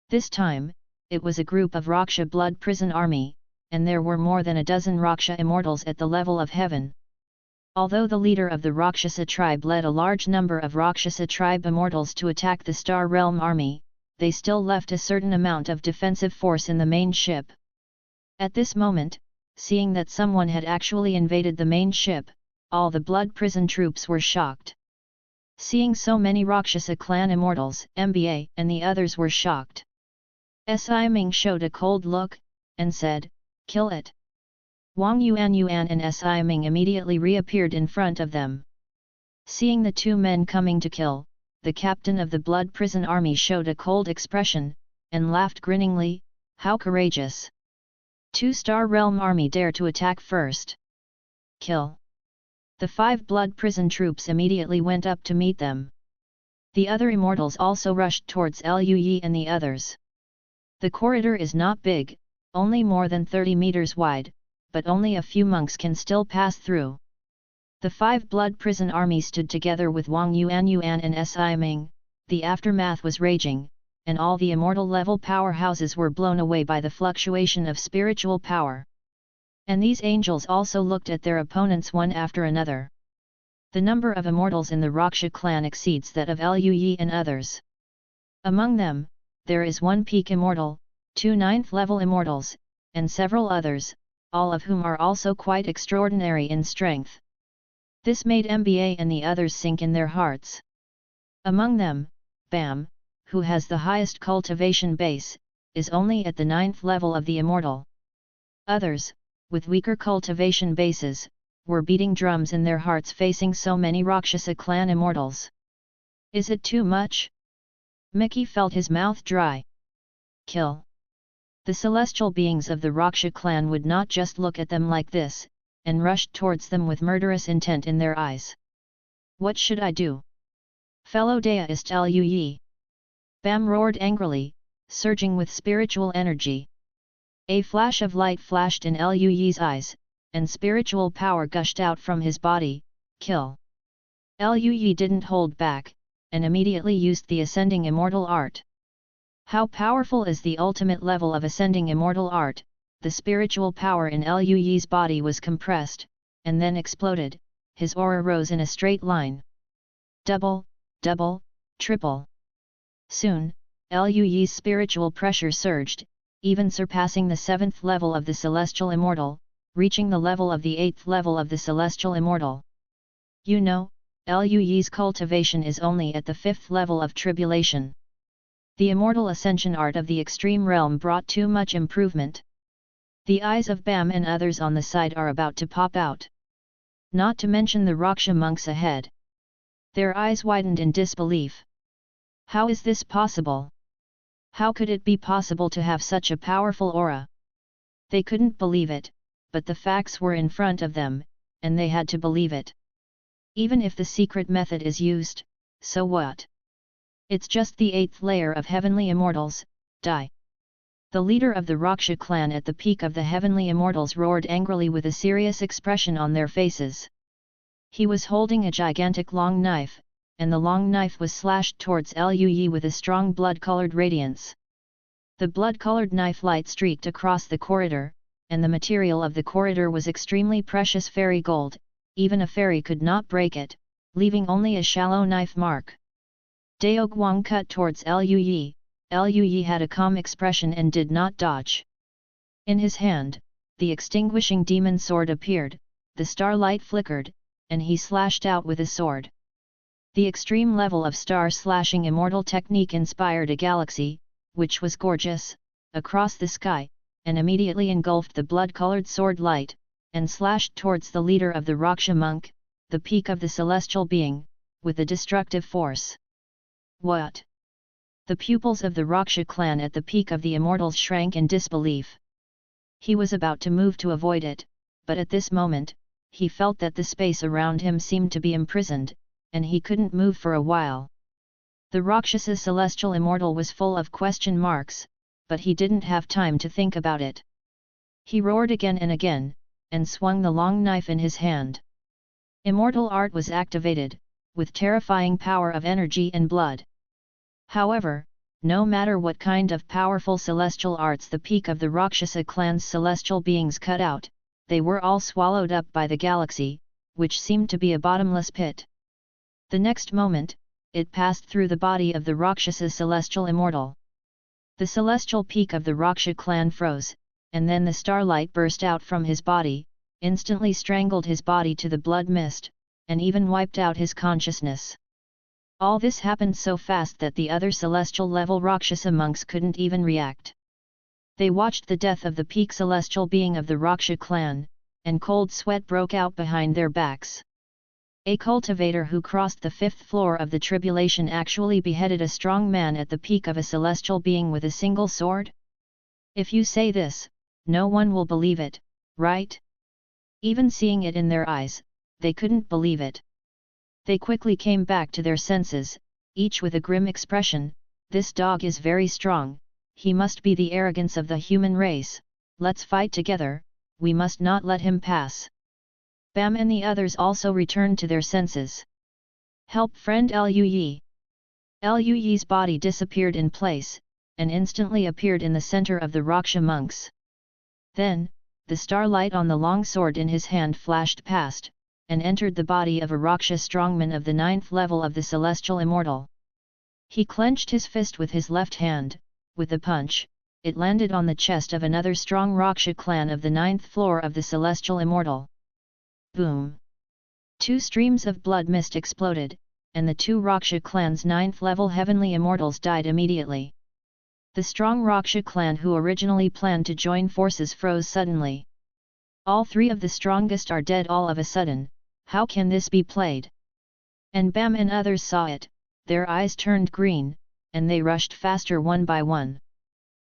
This time, it was a group of Rakshasa blood prison army, and there were more than a dozen Rakshasa immortals at the level of heaven. Although the leader of the Rakshasa tribe led a large number of Rakshasa tribe immortals to attack the Star Realm army, they still left a certain amount of defensive force in the main ship. At this moment, seeing that someone had actually invaded the main ship, all the blood prison troops were shocked. Seeing so many Rakshasa clan immortals, MBA and the others were shocked. Si Ming showed a cold look, and said, "Kill it." Wang Yuan and Si Ming immediately reappeared in front of them. Seeing the two men coming to kill, the captain of the blood prison army showed a cold expression, and laughed grinningly, "How courageous! 2-star realm army dare to attack first. Kill!" The 5 blood prison troops immediately went up to meet them. The other immortals also rushed towards Liu Yi and the others. The corridor is not big, only more than 30 meters wide, but only a few monks can still pass through. The 5 blood prison army stood together with Wang Yuan and Si Ming. The aftermath was raging, and all the immortal level powerhouses were blown away by the fluctuation of spiritual power. And these angels also looked at their opponents one after another. The number of immortals in the Rakshasa clan exceeds that of Liu Yi and others. Among them, there is one peak immortal, 2 9th level immortals, and several others, all of whom are also quite extraordinary in strength. This made MBA and the others sink in their hearts. Among them, Bam, who has the highest cultivation base, is only at the 9th level of the immortal. Others, with weaker cultivation bases, were beating drums in their hearts facing so many Rakshasa clan immortals. Is it too much? Mickey felt his mouth dry. Kill! The celestial beings of the Rakshasa clan would not just look at them like this, and rushed towards them with murderous intent in their eyes. What should I do? Fellow deist Liu Yi! Bam roared angrily, surging with spiritual energy. A flash of light flashed in Liu Yi's eyes, and spiritual power gushed out from his body. Kill! Liu Yi didn't hold back, and immediately used the ascending immortal art. How powerful is the ultimate level of ascending immortal art? The spiritual power in Liu Yi's body was compressed, and then exploded. His aura rose in a straight line. Double, double, triple. Soon, Liu Yi's spiritual pressure surged, even surpassing the 7th level of the Celestial Immortal, reaching the level of the 8th level of the Celestial Immortal. You know, Liu Yi's cultivation is only at the 5th level of tribulation. The immortal ascension art of the extreme realm brought too much improvement. The eyes of Bam and others on the side are about to pop out. Not to mention the Raksha monks ahead. Their eyes widened in disbelief. How is this possible? How could it be possible to have such a powerful aura? They couldn't believe it, but the facts were in front of them, and they had to believe it. Even if the secret method is used, so what? It's just the 8th layer of heavenly immortals. Die! The leader of the Raksha clan at the peak of the heavenly immortals roared angrily with a serious expression on their faces. He was holding a gigantic long knife, and the long knife was slashed towards Liu Yi with a strong blood-colored radiance. The blood-colored knife light streaked across the corridor, and the material of the corridor was extremely precious fairy gold. Even a fairy could not break it, leaving only a shallow knife mark. Dao Guang cut towards Liu Yi. Liu Yi had a calm expression and did not dodge. In his hand, the extinguishing demon sword appeared, the starlight flickered, and he slashed out with his sword. The extreme level of star-slashing immortal technique inspired a galaxy, which was gorgeous, across the sky, and immediately engulfed the blood-colored sword light, and slashed towards the leader of the Raksha monk, the peak of the celestial being, with a destructive force. What? The pupils of the Raksha clan at the peak of the immortals shrank in disbelief. He was about to move to avoid it, but at this moment, he felt that the space around him seemed to be imprisoned, and he couldn't move for a while. The Rakshasa celestial immortal was full of question marks, but he didn't have time to think about it. He roared again and again, and swung the long knife in his hand. Immortal art was activated, with terrifying power of energy and blood. However, no matter what kind of powerful celestial arts the peak of the Rakshasa clan's celestial beings cut out, they were all swallowed up by the galaxy, which seemed to be a bottomless pit. The next moment, it passed through the body of the Rakshasa celestial immortal. The celestial peak of the Raksha clan froze, and then the starlight burst out from his body, instantly strangled his body to the blood mist, and even wiped out his consciousness. All this happened so fast that the other celestial level Rakshasa monks couldn't even react. They watched the death of the peak celestial being of the Raksha clan, and cold sweat broke out behind their backs. A cultivator who crossed the 5th floor of the tribulation actually beheaded a strong man at the peak of a celestial being with a single sword? If you say this, no one will believe it, right? Even seeing it in their eyes, they couldn't believe it. They quickly came back to their senses, each with a grim expression. This dog is very strong, he must be the arrogance of the human race, let's fight together, we must not let him pass. Bam and the others also returned to their senses. Help friend Liu Yi. Liu Yi's body disappeared in place, and instantly appeared in the center of the Raksha monks. Then, the starlight on the long sword in his hand flashed past, and entered the body of a Raksha strongman of the 9th level of the Celestial Immortal. He clenched his fist with his left hand. With a punch, it landed on the chest of another strong Raksha clan of the 9th floor of the Celestial Immortal. Boom! 2 streams of blood mist exploded, and the 2 Raksha clan's 9th level heavenly immortals died immediately. The strong Raksha clan who originally planned to join forces froze suddenly. All 3 of the strongest are dead all of a sudden. How can this be played? And Bam and others saw it, their eyes turned green, and they rushed faster one by one.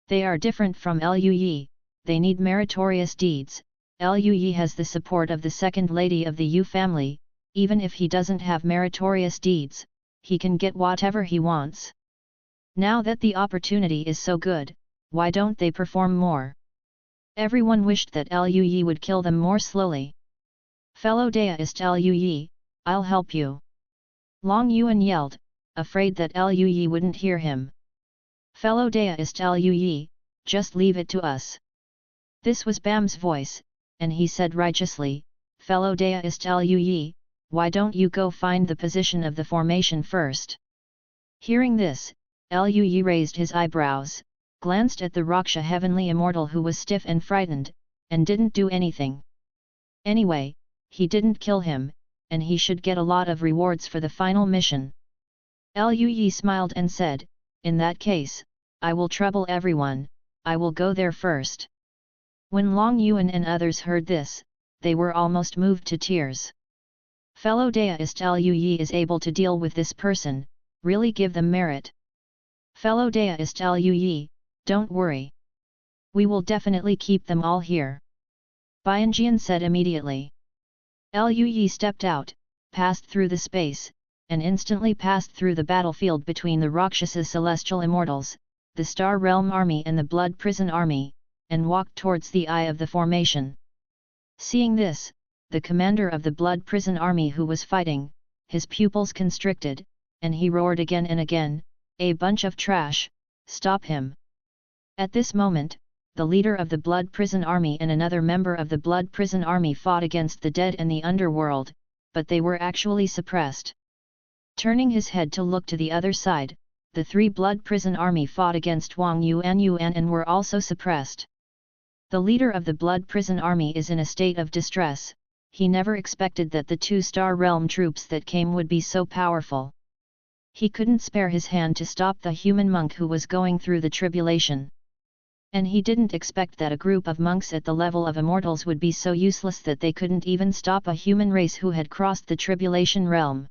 They are different from Liu Yi, they need meritorious deeds. Liu Yi has the support of the second lady of the Yu family, even if he doesn't have meritorious deeds, he can get whatever he wants. Now that the opportunity is so good, why don't they perform more? Everyone wished that Lui would kill them more slowly. Fellow deist Lui, I'll help you. Long Yuan yelled, afraid that Lui wouldn't hear him. Fellow deist Lui, just leave it to us. This was Bam's voice, and he said righteously, fellow deist Lui, why don't you go find the position of the formation first? Hearing this, Lui raised his eyebrows, glanced at the Raksha heavenly immortal who was stiff and frightened, and didn't do anything. Anyway, he didn't kill him, and he should get a lot of rewards for the final mission. Lui smiled and said, in that case, I will trouble everyone, I will go there first. When Long Yuan and others heard this, they were almost moved to tears. Fellow deist Lui is able to deal with this person, really give them merit. Fellow deist Lui, don't worry. We will definitely keep them all here. Bianjian said immediately. Lui stepped out, passed through the space, and instantly passed through the battlefield between the Rakshasa Celestial Immortals, the Star Realm Army and the Blood Prison Army, and walked towards the eye of the formation. Seeing this, the commander of the Blood Prison Army who was fighting, his pupils constricted, and he roared again and again, a bunch of trash, stop him. At this moment, the leader of the Blood Prison Army and another member of the Blood Prison Army fought against the dead and the underworld, but they were actually suppressed. Turning his head to look to the other side, the three Blood Prison Army fought against Wang Yuan and were also suppressed. The leader of the Blood Prison Army is in a state of distress. He never expected that the two Star Realm troops that came would be so powerful. He couldn't spare his hand to stop the human monk who was going through the tribulation. And he didn't expect that a group of monks at the level of immortals would be so useless that they couldn't even stop a human race who had crossed the tribulation realm.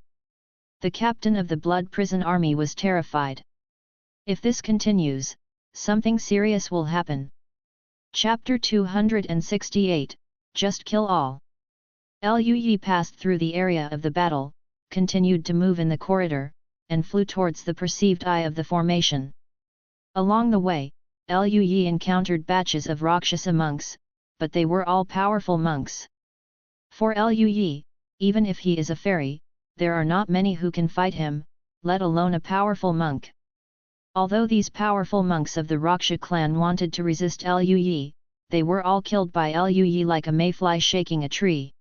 The captain of the Blood Prison Army was terrified. If this continues, something serious will happen. Chapter 268, Just Kill All. Lui passed through the area of the battle, continued to move in the corridor, and flew towards the perceived eye of the formation. Along the way, Lui encountered batches of Rakshasa monks, but they were all powerful monks. For Lui, even if he is a fairy, there are not many who can fight him, let alone a powerful monk. Although these powerful monks of the Raksha clan wanted to resist Lui, they were all killed by Lui like a mayfly shaking a tree.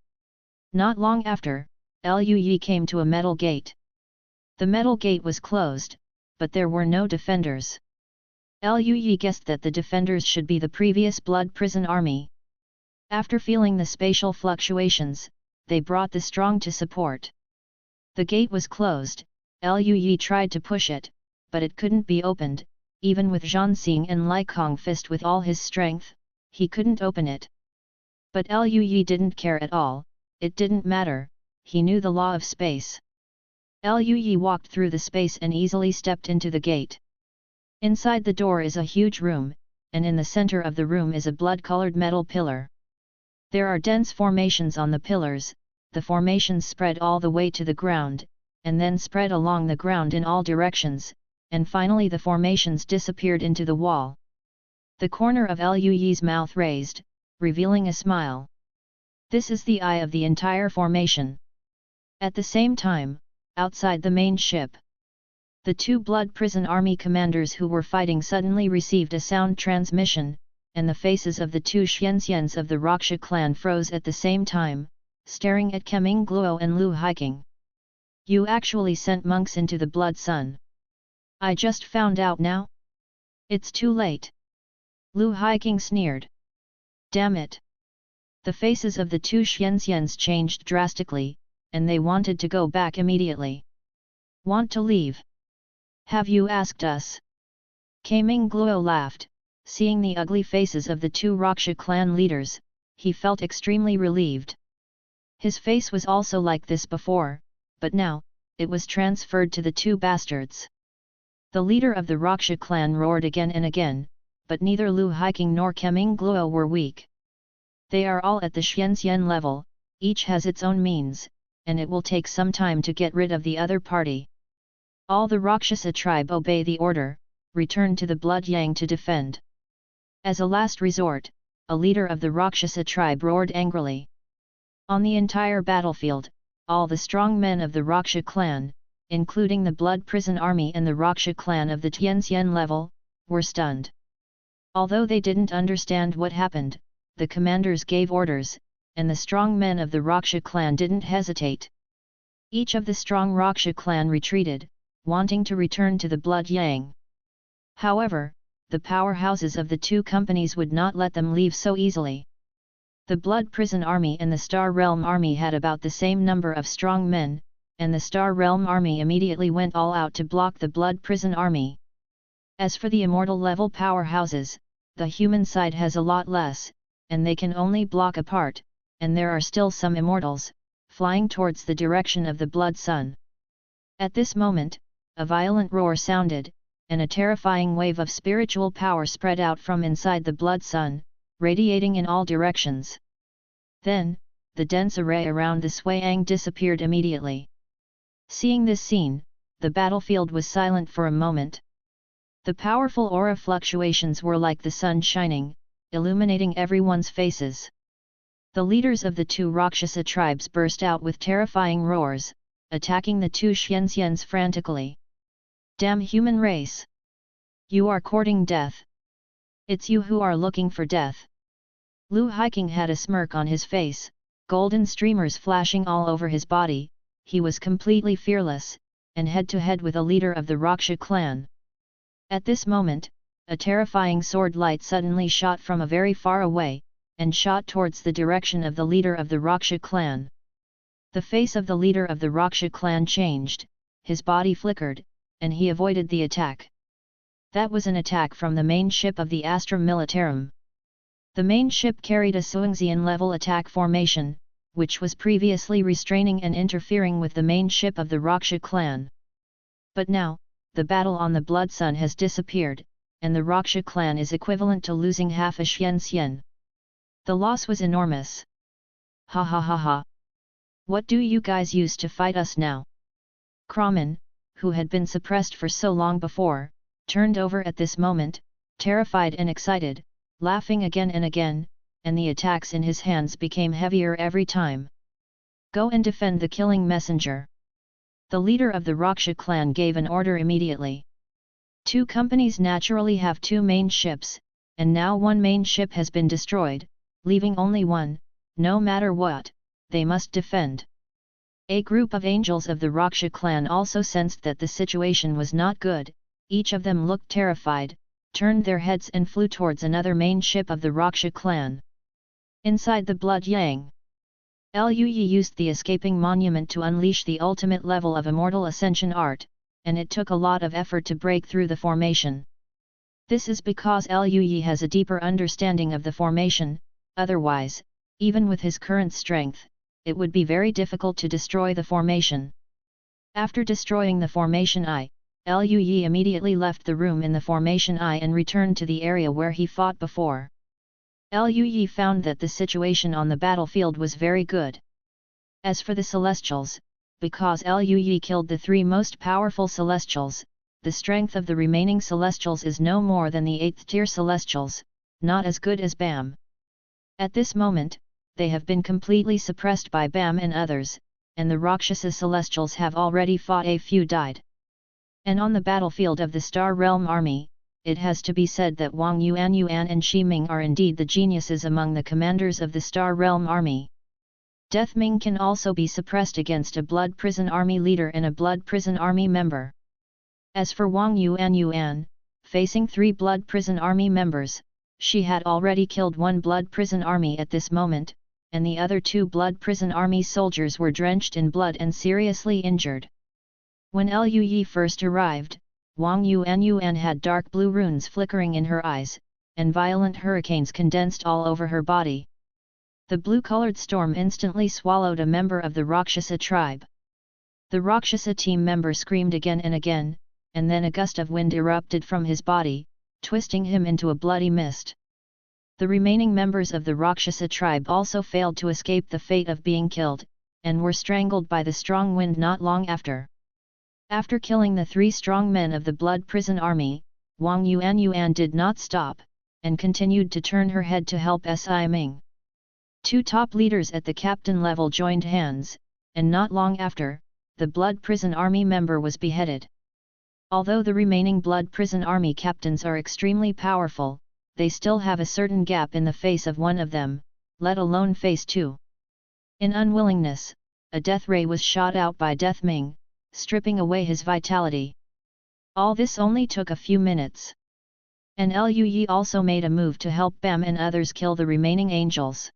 Not long after, Lui came to a metal gate. The metal gate was closed, but there were no defenders. Lui guessed that the defenders should be the previous Blood Prison Army. After feeling the spatial fluctuations, they brought the strong to support. The gate was closed. Lui tried to push it, but it couldn't be opened, even with Zhanxing and Likong fist with all his strength, he couldn't open it. But Lui didn't care at all, it didn't matter, he knew the law of space. Lui walked through the space and easily stepped into the gate. Inside the door is a huge room, and in the center of the room is a blood-colored metal pillar. There are dense formations on the pillars, the formations spread all the way to the ground, and then spread along the ground in all directions, and finally the formations disappeared into the wall. The corner of Lui's mouth raised, revealing a smile. This is the eye of the entire formation. At the same time, outside the main ship, the two Blood Prison Army commanders who were fighting suddenly received a sound transmission, and the faces of the two Xianxians of the Raksha clan froze at the same time, staring at Keming Gluo and Lu Hiking. You actually sent monks into the Blood Sun. I just found out now? It's too late. Lu Hiking sneered. Damn it. The faces of the two Xianxians changed drastically, and they wanted to go back immediately. Want to leave? Have you asked us? Keming Gluo laughed, seeing the ugly faces of the two Raksha clan leaders, he felt extremely relieved. His face was also like this before, but now, it was transferred to the two bastards. The leader of the Raksha clan roared again and again, but neither Lu Hiking nor Keming Gluo were weak. They are all at the Xianxian level, each has its own means, and it will take some time to get rid of the other party. All the Rakshasa tribe obey the order, returned to the Blood Yang to defend. As a last resort, a leader of the Rakshasa tribe roared angrily. On the entire battlefield, all the strong men of the Rakshasa clan, including the Blood Prison Army and the Rakshasa clan of the Tianxian level, were stunned. Although they didn't understand what happened, the commanders gave orders, and the strong men of the Rakshasa clan didn't hesitate. Each of the strong Rakshasa clan retreated, wanting to return to the Blood Yang. However, the powerhouses of the two companies would not let them leave so easily. The Blood Prison Army and the Star Realm Army had about the same number of strong men, and the Star Realm Army immediately went all out to block the Blood Prison Army. As for the immortal level powerhouses, the human side has a lot less, and they can only block a part, and there are still some immortals, flying towards the direction of the Blood Sun. At this moment, a violent roar sounded, and a terrifying wave of spiritual power spread out from inside the Blood Sun, radiating in all directions. Then, the dense array around the Swayang disappeared immediately. Seeing this scene, the battlefield was silent for a moment. The powerful aura fluctuations were like the sun shining, illuminating everyone's faces. The leaders of the two Rakshasa tribes burst out with terrifying roars, attacking the two Xianxians frantically. Damn human race! You are courting death! It's you who are looking for death! Lu Hiking had a smirk on his face, golden streamers flashing all over his body. He was completely fearless, and head-to-head with a leader of the Rakshasa clan. At this moment, a terrifying sword light suddenly shot from a very far away, and shot towards the direction of the leader of the Rakshasa clan. The face of the leader of the Rakshasa clan changed, his body flickered, and he avoided the attack. That was an attack from the main ship of the Astra Militarum. The main ship carried a Suangxian-level attack formation, which was previously restraining and interfering with the main ship of the Rakshasa clan. But now, the battle on the Blood Sun has disappeared, and the Rakshasa clan is equivalent to losing half a Xianxian. The loss was enormous. Ha ha ha ha! What do you guys use to fight us now? Kramen, who had been suppressed for so long before, turned over at this moment, terrified and excited, laughing again and again, and the attacks in his hands became heavier every time. Go and defend the killing messenger. The leader of the Rakshasa clan gave an order immediately. Two companies naturally have two main ships, and now one main ship has been destroyed, leaving only one. No matter what, they must defend. A group of angels of the Rakshasa clan also sensed that the situation was not good. Each of them looked terrified, turned their heads and flew towards another main ship of the Rakshasa clan. Inside the Blood Yang, Lui used the escaping monument to unleash the ultimate level of immortal ascension art, and it took a lot of effort to break through the formation. This is because Lui has a deeper understanding of the formation, otherwise, even with his current strength, it would be very difficult to destroy the formation. After destroying the formation Lui immediately left the room in the formation and returned to the area where he fought before. Lui found that the situation on the battlefield was very good. As for the Celestials, because Lui killed the three most powerful Celestials, the strength of the remaining Celestials is no more than the 8th tier Celestials, not as good as BAM. At this moment, they have been completely suppressed by BAM and others, and the Rakshasa Celestials have already fought, a few died. And on the battlefield of the Star Realm Army, it has to be said that Wang Yuan and Shi Ming are indeed the geniuses among the commanders of the Star Realm Army. Death Ming can also be suppressed against a Blood Prison Army leader and a Blood Prison Army member. As for Wang Yuan, facing 3 Blood Prison Army members, she had already killed 1 Blood Prison Army at this moment, and the other 2 Blood Prison Army soldiers were drenched in blood and seriously injured. When Lui first arrived, Wang Yuan had dark blue runes flickering in her eyes, and violent hurricanes condensed all over her body. The blue-colored storm instantly swallowed a member of the Rakshasa tribe. The Rakshasa team member screamed again and again, and then a gust of wind erupted from his body, twisting him into a bloody mist. The remaining members of the Rakshasa tribe also failed to escape the fate of being killed, and were strangled by the strong wind not long after. After killing the 3 strong men of the Blood Prison Army, Wang Yuan did not stop, and continued to turn her head to help Si Ming. Two top leaders at the captain level joined hands, and not long after, the Blood Prison Army member was beheaded. Although the remaining Blood Prison Army captains are extremely powerful, they still have a certain gap in the face of one of them, let alone face two. In unwillingness, a death ray was shot out by Death Ming, stripping away his vitality. All this only took a few minutes. And Lui also made a move to help Bam and others kill the remaining angels.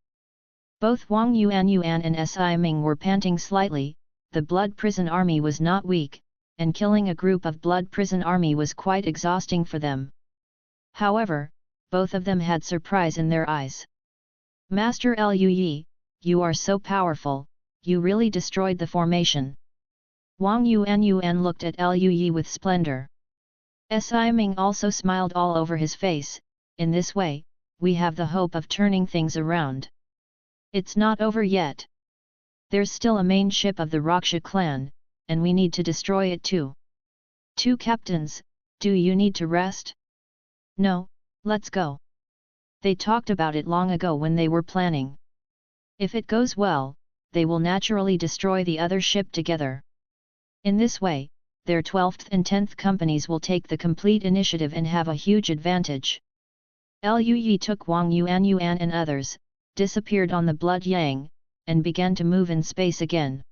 Both Wang Yuan and Si Ming were panting slightly. The Blood Prison Army was not weak, and killing a group of Blood Prison Army was quite exhausting for them. However, both of them had surprise in their eyes. Master Lui, you are so powerful, you really destroyed the formation. Wang Yuan looked at Lui with splendor. Si Ming also smiled all over his face. In this way, we have the hope of turning things around. It's not over yet. There's still a main ship of the Raksha clan, and we need to destroy it too. Two captains, do you need to rest? No, let's go. They talked about it long ago when they were planning. If it goes well, they will naturally destroy the other ship together. In this way, their 12th and 10th companies will take the complete initiative and have a huge advantage. Lui took Wang Yuan and others, disappeared on the Blood Yang, and began to move in space again.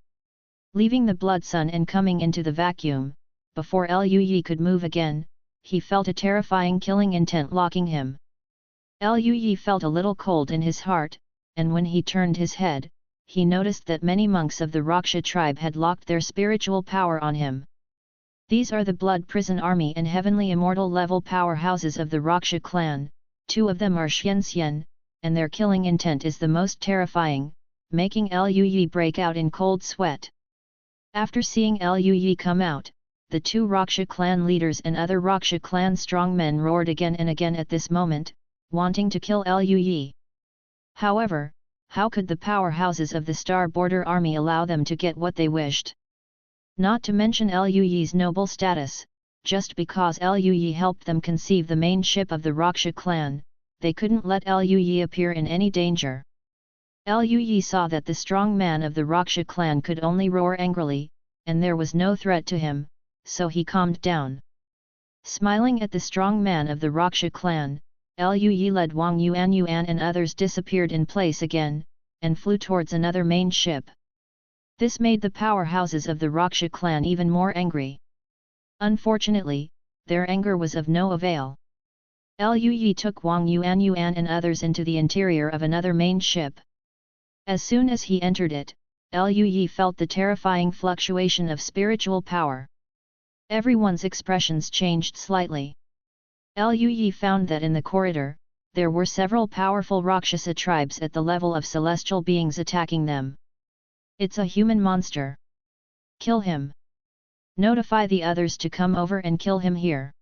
Leaving the Blood Sun and coming into the vacuum, before Lui could move again, he felt a terrifying killing intent locking him. Lui felt a little cold in his heart, and when he turned his head, he noticed that many monks of the Raksha tribe had locked their spiritual power on him. These are the Blood Prison Army and Heavenly Immortal level powerhouses of the Raksha clan. Two of them are Xian, and their killing intent is the most terrifying, making Lui break out in cold sweat. After seeing Lui come out, the two Raksha clan leaders and other Raksha clan strongmen roared again and again at this moment, wanting to kill Lui. However, how could the powerhouses of the Star Border Army allow them to get what they wished? Not to mention Lui's noble status, just because Lui helped them conceive the main ship of the Raksha clan, they couldn't let Lui appear in any danger. Lui saw that the strong man of the Raksha clan could only roar angrily, and there was no threat to him, so he calmed down. Smiling at the strong man of the Raksha clan, Lui led Wang Yuan and others disappeared in place again, and flew towards another main ship. This made the powerhouses of the Raksha clan even more angry. Unfortunately, their anger was of no avail. Lui took Wang Yuan and others into the interior of another main ship. As soon as he entered it, Lui felt the terrifying fluctuation of spiritual power. Everyone's expressions changed slightly. Lui found that in the corridor, there were several powerful Rakshasa tribes at the level of celestial beings attacking them. It's a human monster. Kill him. Notify the others to come over and kill him here.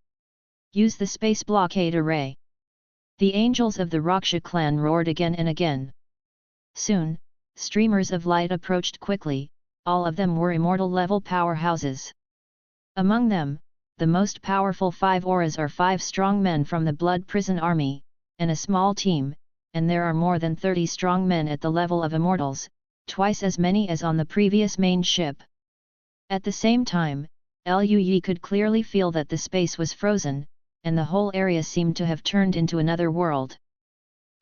Use the space blockade array. The angels of the Raksha clan roared again and again. Soon, streamers of light approached quickly, all of them were immortal level powerhouses. Among them, the most powerful 5 auras are 5 strong men from the Blood Prison Army, and a small team, and there are more than 30 strong men at the level of immortals, twice as many as on the previous main ship. At the same time, Lui could clearly feel that the space was frozen, and the whole area seemed to have turned into another world.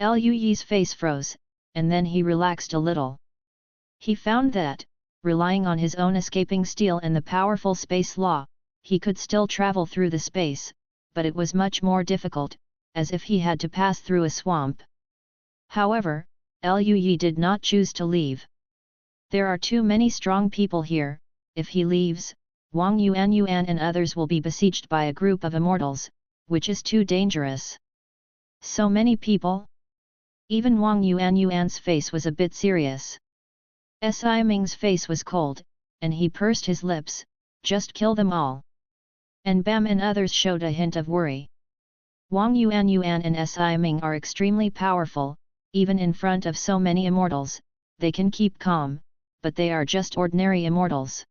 Lui's face froze, and then he relaxed a little. He found that, relying on his own escaping steel and the powerful space law, he could still travel through the space, but it was much more difficult, as if he had to pass through a swamp. However, Lui did not choose to leave. There are too many strong people here. If he leaves, Wang Yuan and others will be besieged by a group of immortals, which is too dangerous. So many people? Even Wang Yuan's face was a bit serious. Si Ming's face was cold, and he pursed his lips, just kill them all. And Bam and others showed a hint of worry. Wang Yuan and Si Ming are extremely powerful, even in front of so many immortals, they can keep calm, but they are just ordinary immortals.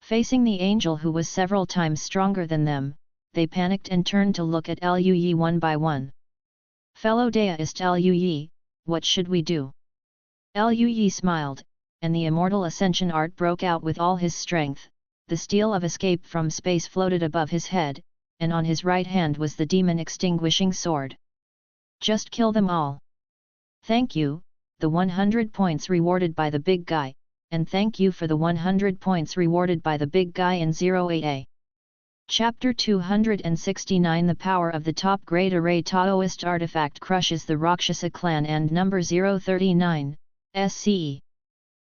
Facing the angel who was several times stronger than them, they panicked and turned to look at Lui one by one. "Fellow deist Lui, what should we do?" Lui smiled, and the immortal ascension art broke out with all his strength. The steel of escape from space floated above his head, and on his right hand was the demon extinguishing sword. "Just kill them all." "Thank you, the 100 points rewarded by the big guy, and thank you for the 100 points rewarded by the big guy in 08A. Chapter 269 The power of the top-grade array Taoist artifact crushes the Rakshasa clan and number 039, SCE.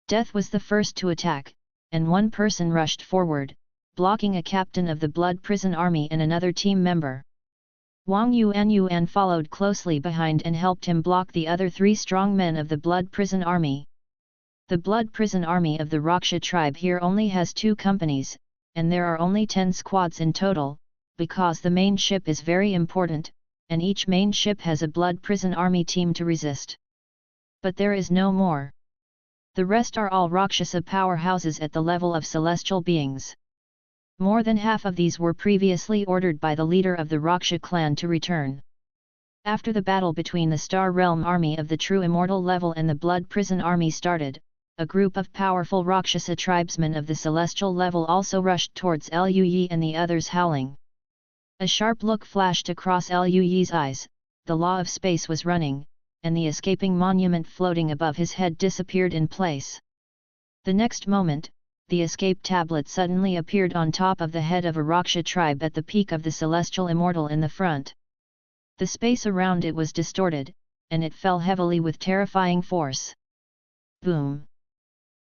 Death was the first to attack, and one person rushed forward, blocking a captain of the Blood Prison Army and another team member. Wang Yuan followed closely behind and helped him block the other three strong men of the Blood Prison Army. The Blood Prison Army of the Rakshasa tribe here only has 2 companies, and there are only 10 squads in total, because the main ship is very important, and each main ship has a Blood Prison Army team to resist. But there is no more. The rest are all Rakshasa powerhouses at the level of celestial beings. More than half of these were previously ordered by the leader of the Rakshasa clan to return. After the battle between the Star Realm army of the true immortal level and the Blood Prison army started, a group of powerful Rakshasa tribesmen of the celestial level also rushed towards Lui and the others howling. A sharp look flashed across Lui's eyes, the law of space was running, and the escaping monument floating above his head disappeared in place. The next moment, the escape tablet suddenly appeared on top of the head of a Rakshasa tribe at the peak of the celestial immortal in the front. The space around it was distorted, and it fell heavily with terrifying force. Boom!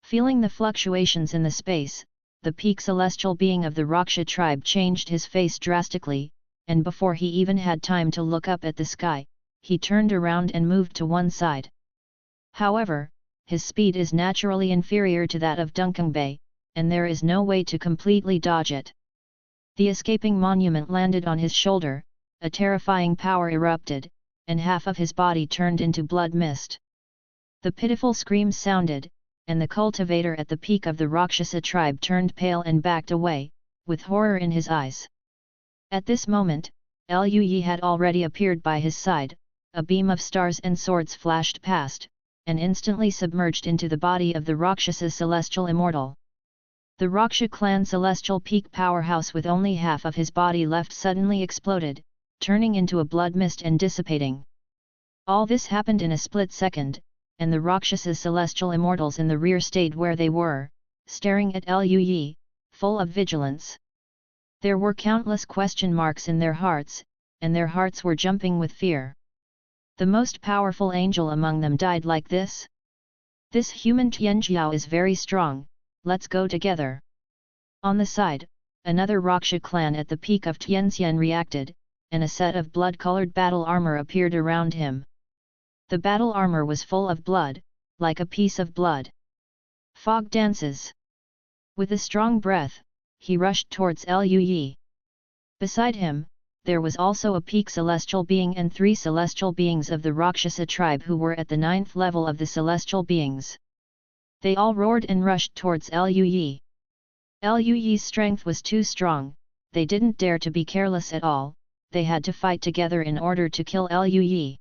Feeling the fluctuations in the space, the peak celestial being of the Rakshasa tribe changed his face drastically, and before he even had time to look up at the sky, he turned around and moved to one side. However, his speed is naturally inferior to that of Dunkangbe, and there is no way to completely dodge it. The escaping monument landed on his shoulder, a terrifying power erupted, and half of his body turned into blood mist. The pitiful screams sounded, and the cultivator at the peak of the Rakshasa tribe turned pale and backed away, with horror in his eyes. At this moment, Lui had already appeared by his side, a beam of stars and swords flashed past, and instantly submerged into the body of the Rakshasa celestial immortal. The Rakshasa clan celestial peak powerhouse with only half of his body left suddenly exploded, turning into a blood mist and dissipating. All this happened in a split second, and the Rakshasa celestial immortals in the rear stayed where they were, staring at Lui, full of vigilance. There were countless question marks in their hearts, and their hearts were jumping with fear. The most powerful angel among them died like this? This human Tianjiao is very strong, let's go together. On the side, another Rakshasa clan at the peak of Tianxian reacted, and a set of blood-colored battle armor appeared around him. The battle armor was full of blood, like a piece of blood. Fog dances. With a strong breath, he rushed towards Lui. Beside him, there was also a peak celestial being and 3 celestial beings of the Rakshasa tribe who were at the 9th level of the celestial beings. They all roared and rushed towards Lui. Lui's strength was too strong, they didn't dare to be careless at all, they had to fight together in order to kill Lui.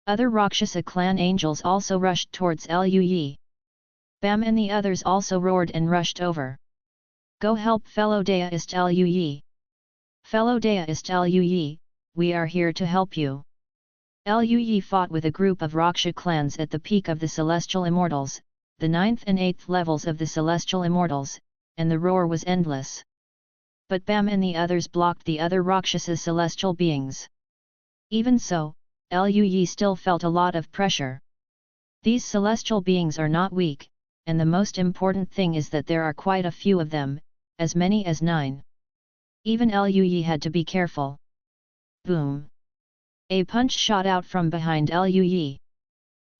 Other Rakshasa clan angels also rushed towards Lui. Bam and the others also roared and rushed over. Go help fellow deist Lui. Fellow deist Lui, we are here to help you. Lui fought with a group of Rakshasa clans at the peak of the celestial immortals, the 9th and 8th levels of the celestial immortals, and the roar was endless. But Bam and the others blocked the other Rakshasa celestial beings. Even so, Lui still felt a lot of pressure. These celestial beings are not weak, and the most important thing is that there are quite a few of them, as many as 9. Even Lui had to be careful. Boom! A punch shot out from behind Lui.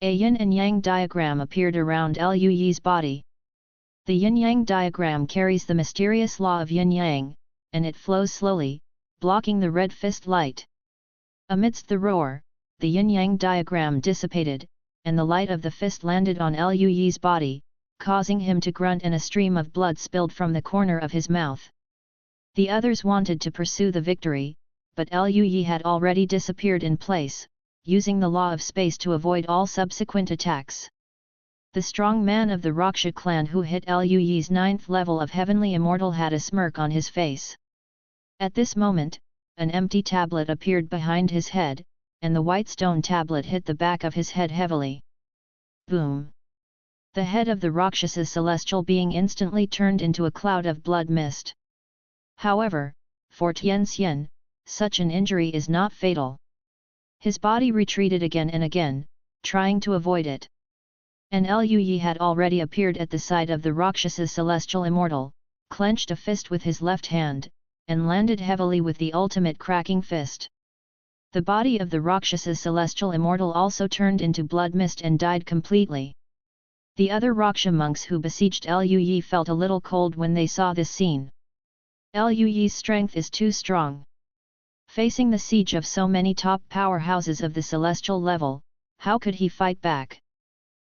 A yin and yang diagram appeared around Lui's body. The yin-yang diagram carries the mysterious law of yin-yang, and it flows slowly, blocking the red fist light. Amidst the roar, the yin-yang diagram dissipated, and the light of the fist landed on Lui's body, causing him to grunt and a stream of blood spilled from the corner of his mouth. The others wanted to pursue the victory, but Lui had already disappeared in place, using the law of space to avoid all subsequent attacks. The strong man of the Raksha clan who hit Lui's 9th level of Heavenly Immortal had a smirk on his face. At this moment, an empty tablet appeared behind his head, and the white stone tablet hit the back of his head heavily. Boom! The head of the Rakshasa celestial being instantly turned into a cloud of blood mist. However, for Tianxian, such an injury is not fatal. His body retreated again and again, trying to avoid it. And Lui had already appeared at the side of the Rakshasa celestial immortal, clenched a fist with his left hand, and landed heavily with the ultimate cracking fist. The body of the Rakshasa celestial immortal also turned into blood mist and died completely. The other Raksha monks who besieged Lui felt a little cold when they saw this scene. Lui's strength is too strong. Facing the siege of so many top powerhouses of the celestial level, how could he fight back?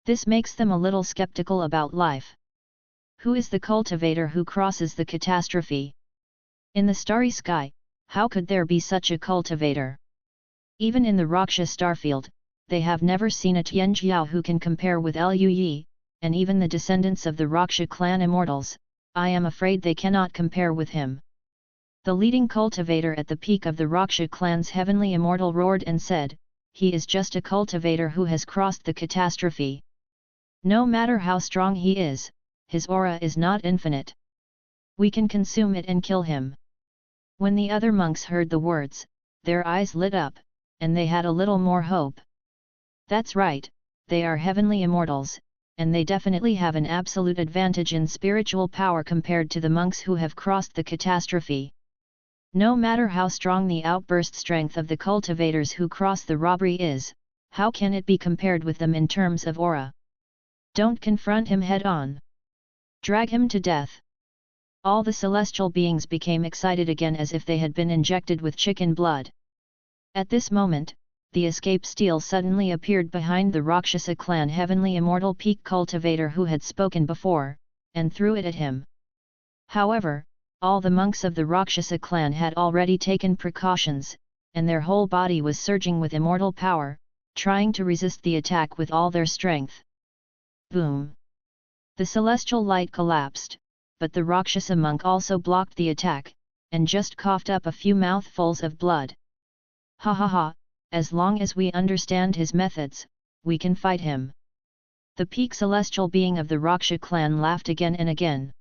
This makes them a little skeptical about life. Who is the cultivator who crosses the catastrophe? In the starry sky, how could there be such a cultivator? Even in the Raksha starfield, they have never seen a Tianjiao who can compare with Lui, and even the descendants of the Raksha clan immortals, I am afraid they cannot compare with him. The leading cultivator at the peak of the Raksha clan's heavenly immortal roared and said, he is just a cultivator who has crossed the catastrophe. No matter how strong he is, his aura is not infinite. We can consume it and kill him. When the other monks heard the words, their eyes lit up, and they had a little more hope. That's right, they are heavenly immortals, and they definitely have an absolute advantage in spiritual power compared to the monks who have crossed the catastrophe. No matter how strong the outburst strength of the cultivators who cross the robbery is, how can it be compared with them in terms of aura? Don't confront him head-on. Drag him to death. All the celestial beings became excited again as if they had been injected with chicken blood. At this moment, the escape steel suddenly appeared behind the Rakshasa clan heavenly immortal peak cultivator who had spoken before, and threw it at him. However, all the monks of the Rakshasa clan had already taken precautions, and their whole body was surging with immortal power, trying to resist the attack with all their strength. Boom! The celestial light collapsed, but the Rakshasa monk also blocked the attack, and just coughed up a few mouthfuls of blood. Ha ha ha, as long as we understand his methods, we can fight him. The peak celestial being of the Raksha clan laughed again and again.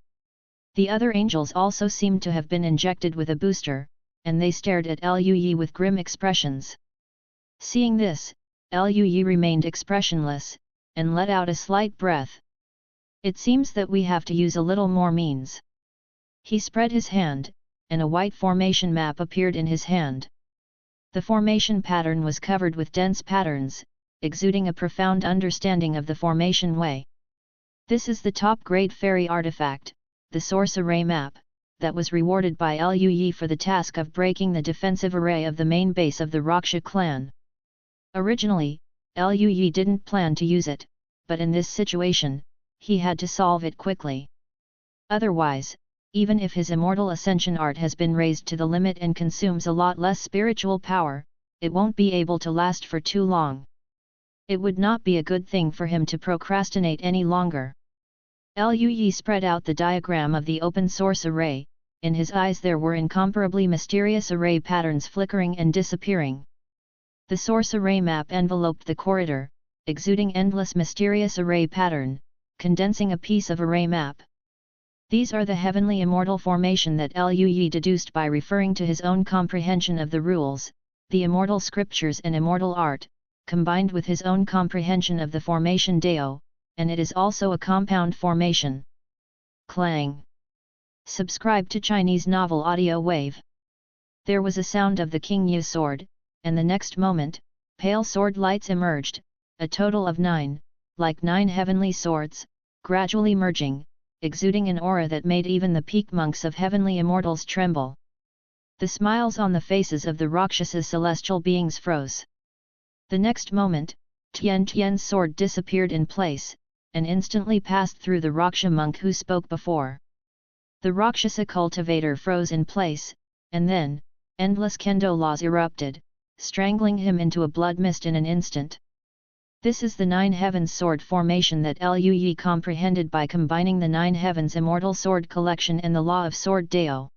The other angels also seemed to have been injected with a booster, and they stared at Lui with grim expressions. Seeing this, Lui remained expressionless, and let out a slight breath. It seems that we have to use a little more means. He spread his hand, and a white formation map appeared in his hand. The formation pattern was covered with dense patterns, exuding a profound understanding of the formation way. This is the top-grade fairy artifact, the source array map, that was rewarded by Lui for the task of breaking the defensive array of the main base of the Raksha clan. Originally, Lui didn't plan to use it, but in this situation, he had to solve it quickly. Otherwise, even if his immortal ascension art has been raised to the limit and consumes a lot less spiritual power, it won't be able to last for too long. It would not be a good thing for him to procrastinate any longer. Lui spread out the diagram of the open source array, in his eyes there were incomparably mysterious array patterns flickering and disappearing. The source array map enveloped the corridor, exuding endless mysterious array pattern, condensing a piece of array map. These are the heavenly immortal formation that Lui deduced by referring to his own comprehension of the rules, the immortal scriptures and immortal art, combined with his own comprehension of the formation Dao, and it is also a compound formation. Clang! Subscribe to Chinese Novel Audio Wave. There was a sound of the King Yu sword, and the next moment, pale sword lights emerged, a total of 9, like 9 heavenly swords, gradually merging, exuding an aura that made even the peak monks of heavenly immortals tremble. The smiles on the faces of the Rakshasa celestial beings froze. The next moment, Tian's sword disappeared in place, and instantly passed through the Raksha monk who spoke before. The Rakshasa cultivator froze in place, and then, endless kendo laws erupted, strangling him into a blood mist in an instant. This is the Nine Heavens sword formation that Liu comprehended by combining the Nine Heavens Immortal Sword Collection and the Law of Sword Dao.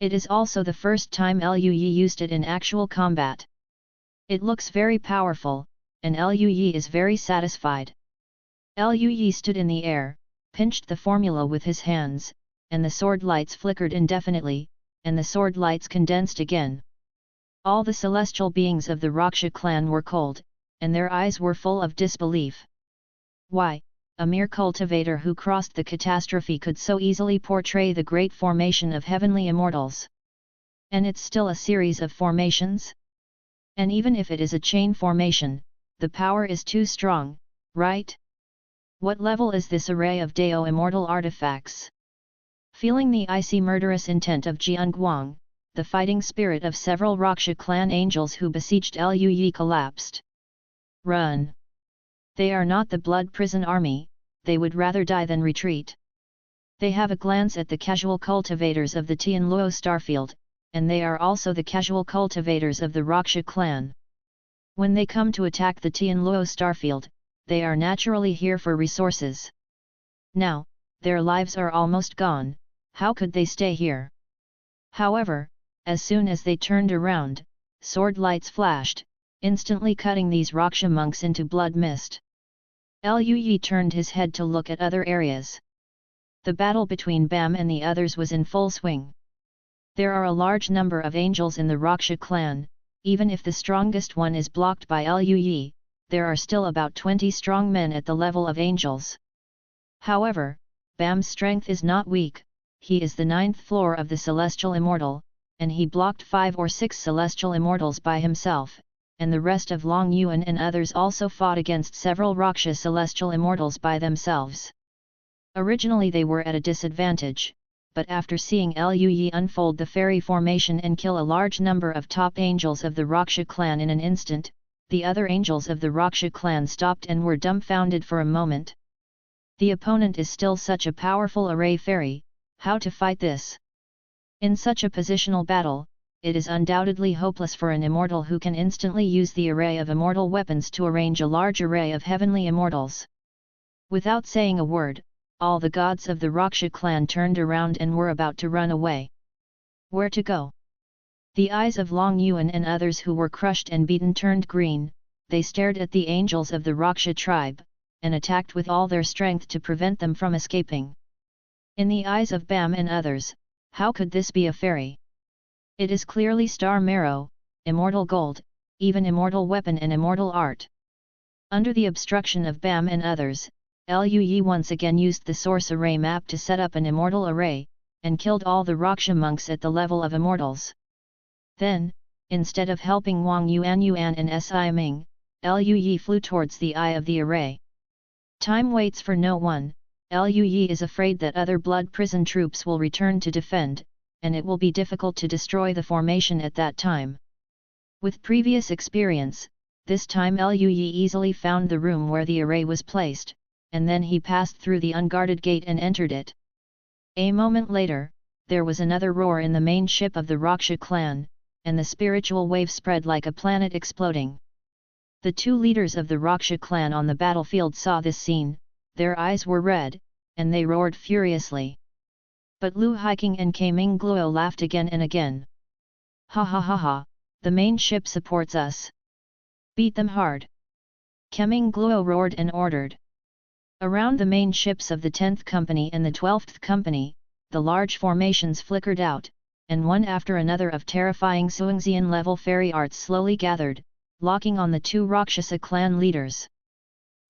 It is also the first time Liu used it in actual combat. It looks very powerful, and Liu is very satisfied. Liu stood in the air, pinched the formula with his hands, and the sword lights flickered indefinitely, and the sword lights condensed again. All the celestial beings of the Rakshasa clan were cold, and their eyes were full of disbelief. Why, a mere cultivator who crossed the catastrophe could so easily portray the great formation of heavenly immortals? And it's still a series of formations? And even if it is a chain formation, the power is too strong, right? What level is this array of Dao immortal artifacts? Feeling the icy murderous intent of Jian Guang, the fighting spirit of several Rakshasa clan angels who besieged Liu collapsed. Run! They are not the blood prison army, they would rather die than retreat. They have a glance at the casual cultivators of the Tianluo Starfield, and they are also the casual cultivators of the Rakshasa clan. When they come to attack the Tianluo Starfield, they are naturally here for resources. Now, their lives are almost gone, how could they stay here? However, as soon as they turned around, sword lights flashed, instantly cutting these Rakshasa monks into blood mist. Liu turned his head to look at other areas. The battle between Bam and the others was in full swing. There are a large number of angels in the Rakshasa clan, even if the strongest one is blocked by Liu, there are still about 20 strong men at the level of angels. However, Bam's strength is not weak, he is the 9th floor of the Celestial Immortal, and he blocked 5 or 6 Celestial Immortals by himself, and the rest of Long Yuan and others also fought against several Rakshasa Celestial Immortals by themselves. Originally they were at a disadvantage, but after seeing Liu unfold the fairy formation and kill a large number of top angels of the Rakshasa clan in an instant, the other angels of the Rakshasa clan stopped and were dumbfounded for a moment. The opponent is still such a powerful array fairy, how to fight this? In such a positional battle, it is undoubtedly hopeless for an immortal who can instantly use the array of immortal weapons to arrange a large array of heavenly immortals. Without saying a word, all the gods of the Rakshasa clan turned around and were about to run away. Where to go? The eyes of Long Yuan and others who were crushed and beaten turned green, they stared at the angels of the Rakshasa tribe, and attacked with all their strength to prevent them from escaping. In the eyes of Bam and others, how could this be a fairy? It is clearly star marrow, immortal gold, even immortal weapon and immortal art. Under the obstruction of Bam and others, Liu once again used the source array map to set up an immortal array, and killed all the Rakshasa monks at the level of immortals. Then, instead of helping Wang Yuan and Si Ming, Liu flew towards the eye of the array. Time waits for no one, Liu is afraid that other blood prison troops will return to defend, and it will be difficult to destroy the formation at that time. With previous experience, this time Liu easily found the room where the array was placed, and then he passed through the unguarded gate and entered it. A moment later, there was another roar in the main ship of the Rakshasa clan, and the spiritual wave spread like a planet exploding. The 2 leaders of the Rakshasa clan on the battlefield saw this scene, their eyes were red, and they roared furiously. But Lu Hiking and Kaming Gluo laughed again and again. Ha ha ha ha, the main ship supports us. Beat them hard. Kaming Gluo roared and ordered. Around the main ships of the 10th Company and the 12th Company, the large formations flickered out, and one after another of terrifying Suangxian-level fairy arts slowly gathered, locking on the 2 Rakshasa clan leaders.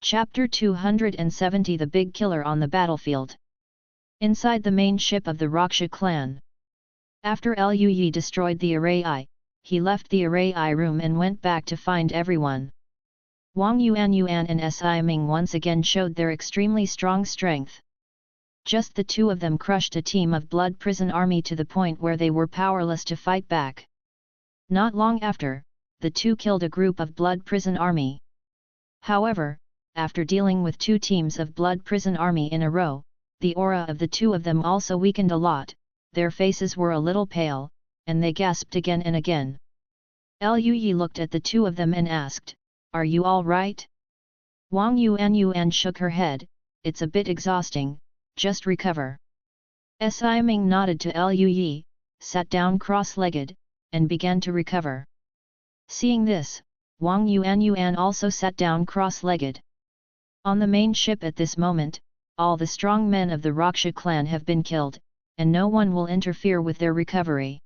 Chapter 270 The Big Killer on the Battlefield. Inside the main ship of the Rakshasa clan. After Liu destroyed the array I, he left the array I room and went back to find everyone. Wang Yuan and Si Ming once again showed their extremely strong strength. Just the 2 of them crushed a team of blood prison army to the point where they were powerless to fight back. Not long after, the 2 killed a group of blood prison army. However, after dealing with 2 teams of blood prison army in a row, the aura of the two of them also weakened a lot, their faces were a little pale, and they gasped again and again. Lui looked at the two of them and asked, "Are you all right?" Wang Yuan shook her head, "It's a bit exhausting, just recover." Si Ming nodded to Lui, sat down cross-legged, and began to recover. Seeing this, Wang Yuan also sat down cross-legged. On the main ship at this moment, all the strong men of the Raksha clan have been killed, and no one will interfere with their recovery.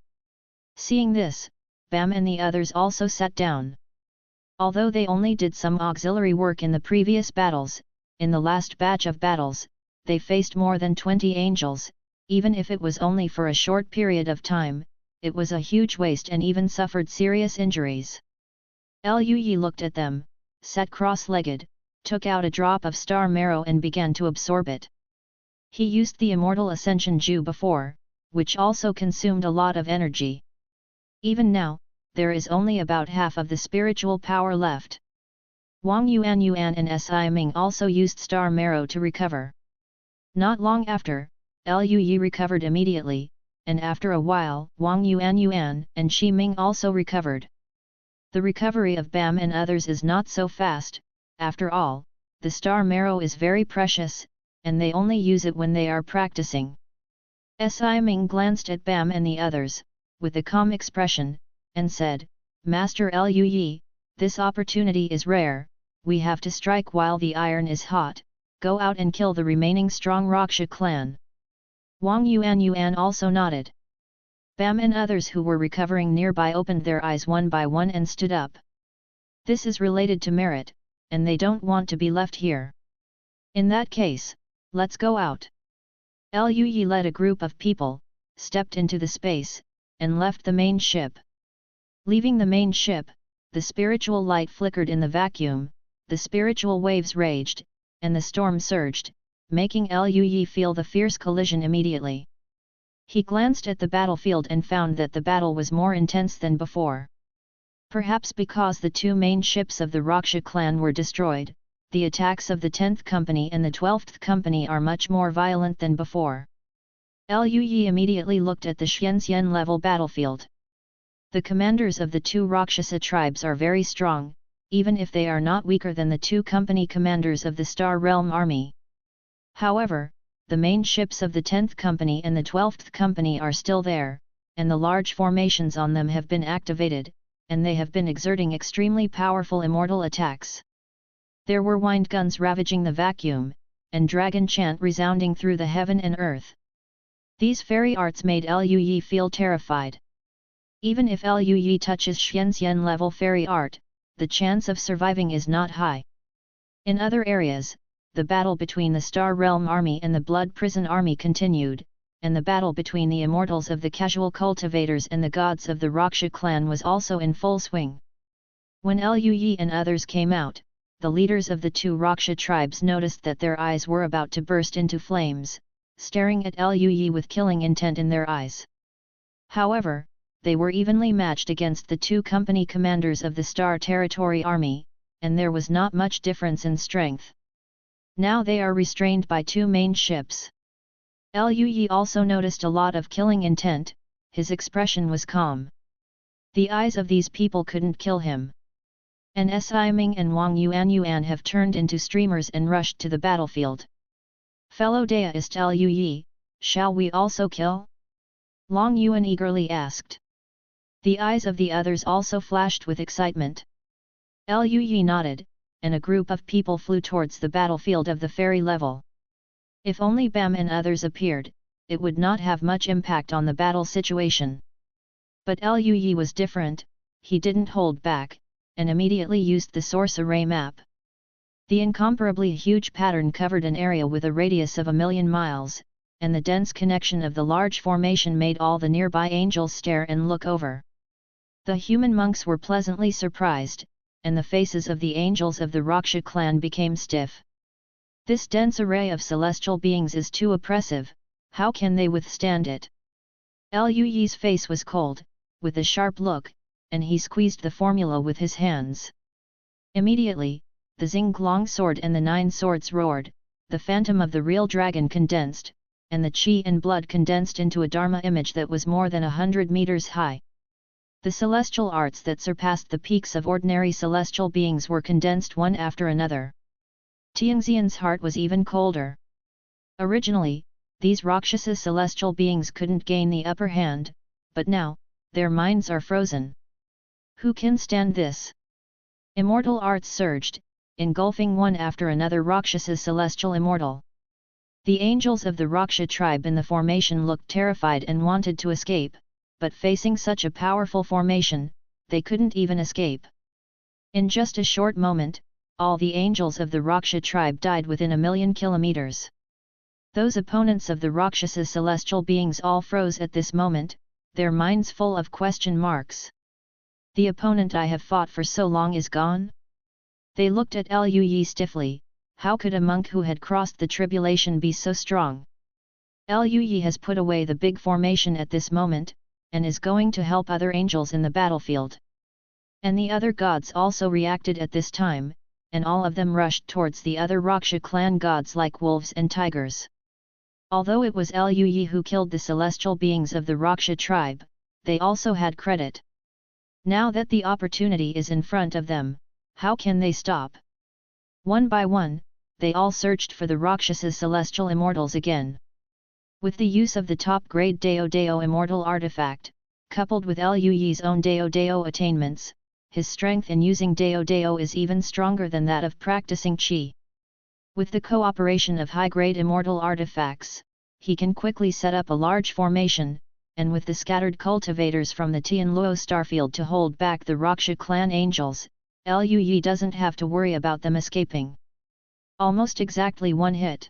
Seeing this, Bam and the others also sat down. Although they only did some auxiliary work in the previous battles, in the last batch of battles, they faced more than 20 angels. Even if it was only for a short period of time, it was a huge waste and even suffered serious injuries. Lui looked at them, sat cross-legged, took out a drop of star marrow and began to absorb it. He used the Immortal Ascension Ju before, which also consumed a lot of energy. Even now, there is only about half of the spiritual power left. Wang Yuan and Si Ming also used star marrow to recover. Not long after, Lui recovered immediately, and after a while Wang Yuan and Shi Ming also recovered. The recovery of Bam and others is not so fast. After all, the star marrow is very precious, and they only use it when they are practicing. Si Ming glanced at Bam and the others, with a calm expression, and said, "Master Lui, this opportunity is rare, we have to strike while the iron is hot, go out and kill the remaining strong Raksha clan." Wang Yuan also nodded. Bam and others who were recovering nearby opened their eyes one by one and stood up. This is related to merit, and they don't want to be left here. In that case, let's go out. Lui led a group of people, stepped into the space, and left the main ship. Leaving the main ship, the spiritual light flickered in the vacuum, the spiritual waves raged, and the storm surged, making Lui feel the fierce collision immediately. He glanced at the battlefield and found that the battle was more intense than before. Perhaps because the two main ships of the Raksha clan were destroyed, the attacks of the 10th Company and the 12th Company are much more violent than before. Lui immediately looked at the Xianxian level battlefield. The commanders of the two Rakshasa tribes are very strong, even if they are not weaker than the two company commanders of the Star Realm army. However, the main ships of the 10th Company and the 12th Company are still there, and the large formations on them have been activated, and they have been exerting extremely powerful immortal attacks. There were wind guns ravaging the vacuum, and dragon chant resounding through the heaven and earth. These fairy arts made Lui feel terrified. Even if Lui touches Xianxian level fairy art, the chance of surviving is not high. In other areas, the battle between the Star Realm army and the Blood Prison army continued, and the battle between the immortals of the casual cultivators and the gods of the Raksha clan was also in full swing. When Lui and others came out, the leaders of the two Raksha tribes noticed that their eyes were about to burst into flames, staring at Lui with killing intent in their eyes. However, they were evenly matched against the two company commanders of the Star Territory army, and there was not much difference in strength. Now they are restrained by two main ships. Lui also noticed a lot of killing intent, his expression was calm. The eyes of these people couldn't kill him. And Si Ming and Wang Yuan have turned into streamers and rushed to the battlefield. Fellow Daoist Lui, shall we also kill? Long Yuan eagerly asked. The eyes of the others also flashed with excitement. Lui nodded, and a group of people flew towards the battlefield of the fairy level. If only Bam and others appeared, it would not have much impact on the battle situation. But Lui was different, he didn't hold back, and immediately used the source array map. The incomparably huge pattern covered an area with a radius of 1,000,000 miles, and the dense connection of the large formation made all the nearby angels stare and look over. The human monks were pleasantly surprised, and the faces of the angels of the Raksha clan became stiff. This dense array of celestial beings is too oppressive, how can they withstand it? Lui's face was cold, with a sharp look, and he squeezed the formula with his hands. Immediately, the Xing long sword and the 9 swords roared, the phantom of the real dragon condensed, and the Qi and blood condensed into a Dharma image that was more than 100 meters high. The celestial arts that surpassed the peaks of ordinary celestial beings were condensed one after another. Tianxian's heart was even colder. Originally, these Rakshasa celestial beings couldn't gain the upper hand, but now, their minds are frozen. Who can stand this? Immortal arts surged, engulfing one after another Rakshasa celestial immortal. The angels of the Raksha tribe in the formation looked terrified and wanted to escape, but facing such a powerful formation, they couldn't even escape. In just a short moment, all the angels of the Raksha tribe died within 1,000,000 kilometers. Those opponents of the Rakshasa celestial beings all froze at this moment, their minds full of question marks. The opponent I have fought for so long is gone? They looked at Lu Yi stiffly. How could a monk who had crossed the tribulation be so strong? Lu Yi has put away the big formation at this moment, and is going to help other angels in the battlefield. And the other gods also reacted at this time, and all of them rushed towards the other Raksha clan gods like wolves and tigers. Although it was Lu Yi who killed the celestial beings of the Raksha tribe, they also had credit. Now that the opportunity is in front of them, how can they stop? One by one, they all searched for the Rakshasa celestial immortals again. With the use of the top-grade Deo Deo immortal artifact, coupled with Lu Yi's own Deo Deo attainments, his strength in using Deo Deo is even stronger than that of practicing Qi. With the cooperation of high-grade immortal artifacts, he can quickly set up a large formation, and with the scattered cultivators from the Tianluo starfield to hold back the Raksha clan angels, Lu Yi doesn't have to worry about them escaping. Almost exactly one hit.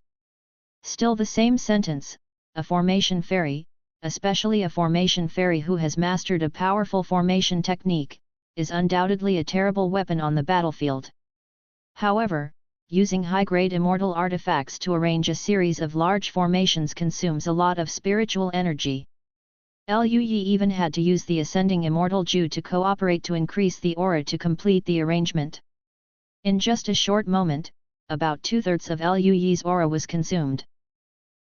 Still the same sentence, a formation fairy, especially a formation fairy who has mastered a powerful formation technique, is undoubtedly a terrible weapon on the battlefield. However, using high-grade immortal artifacts to arrange a series of large formations consumes a lot of spiritual energy. Lu Yi even had to use the ascending immortal Ju to cooperate to increase the aura to complete the arrangement. In just a short moment, about 2/3 of Lu Yi's aura was consumed.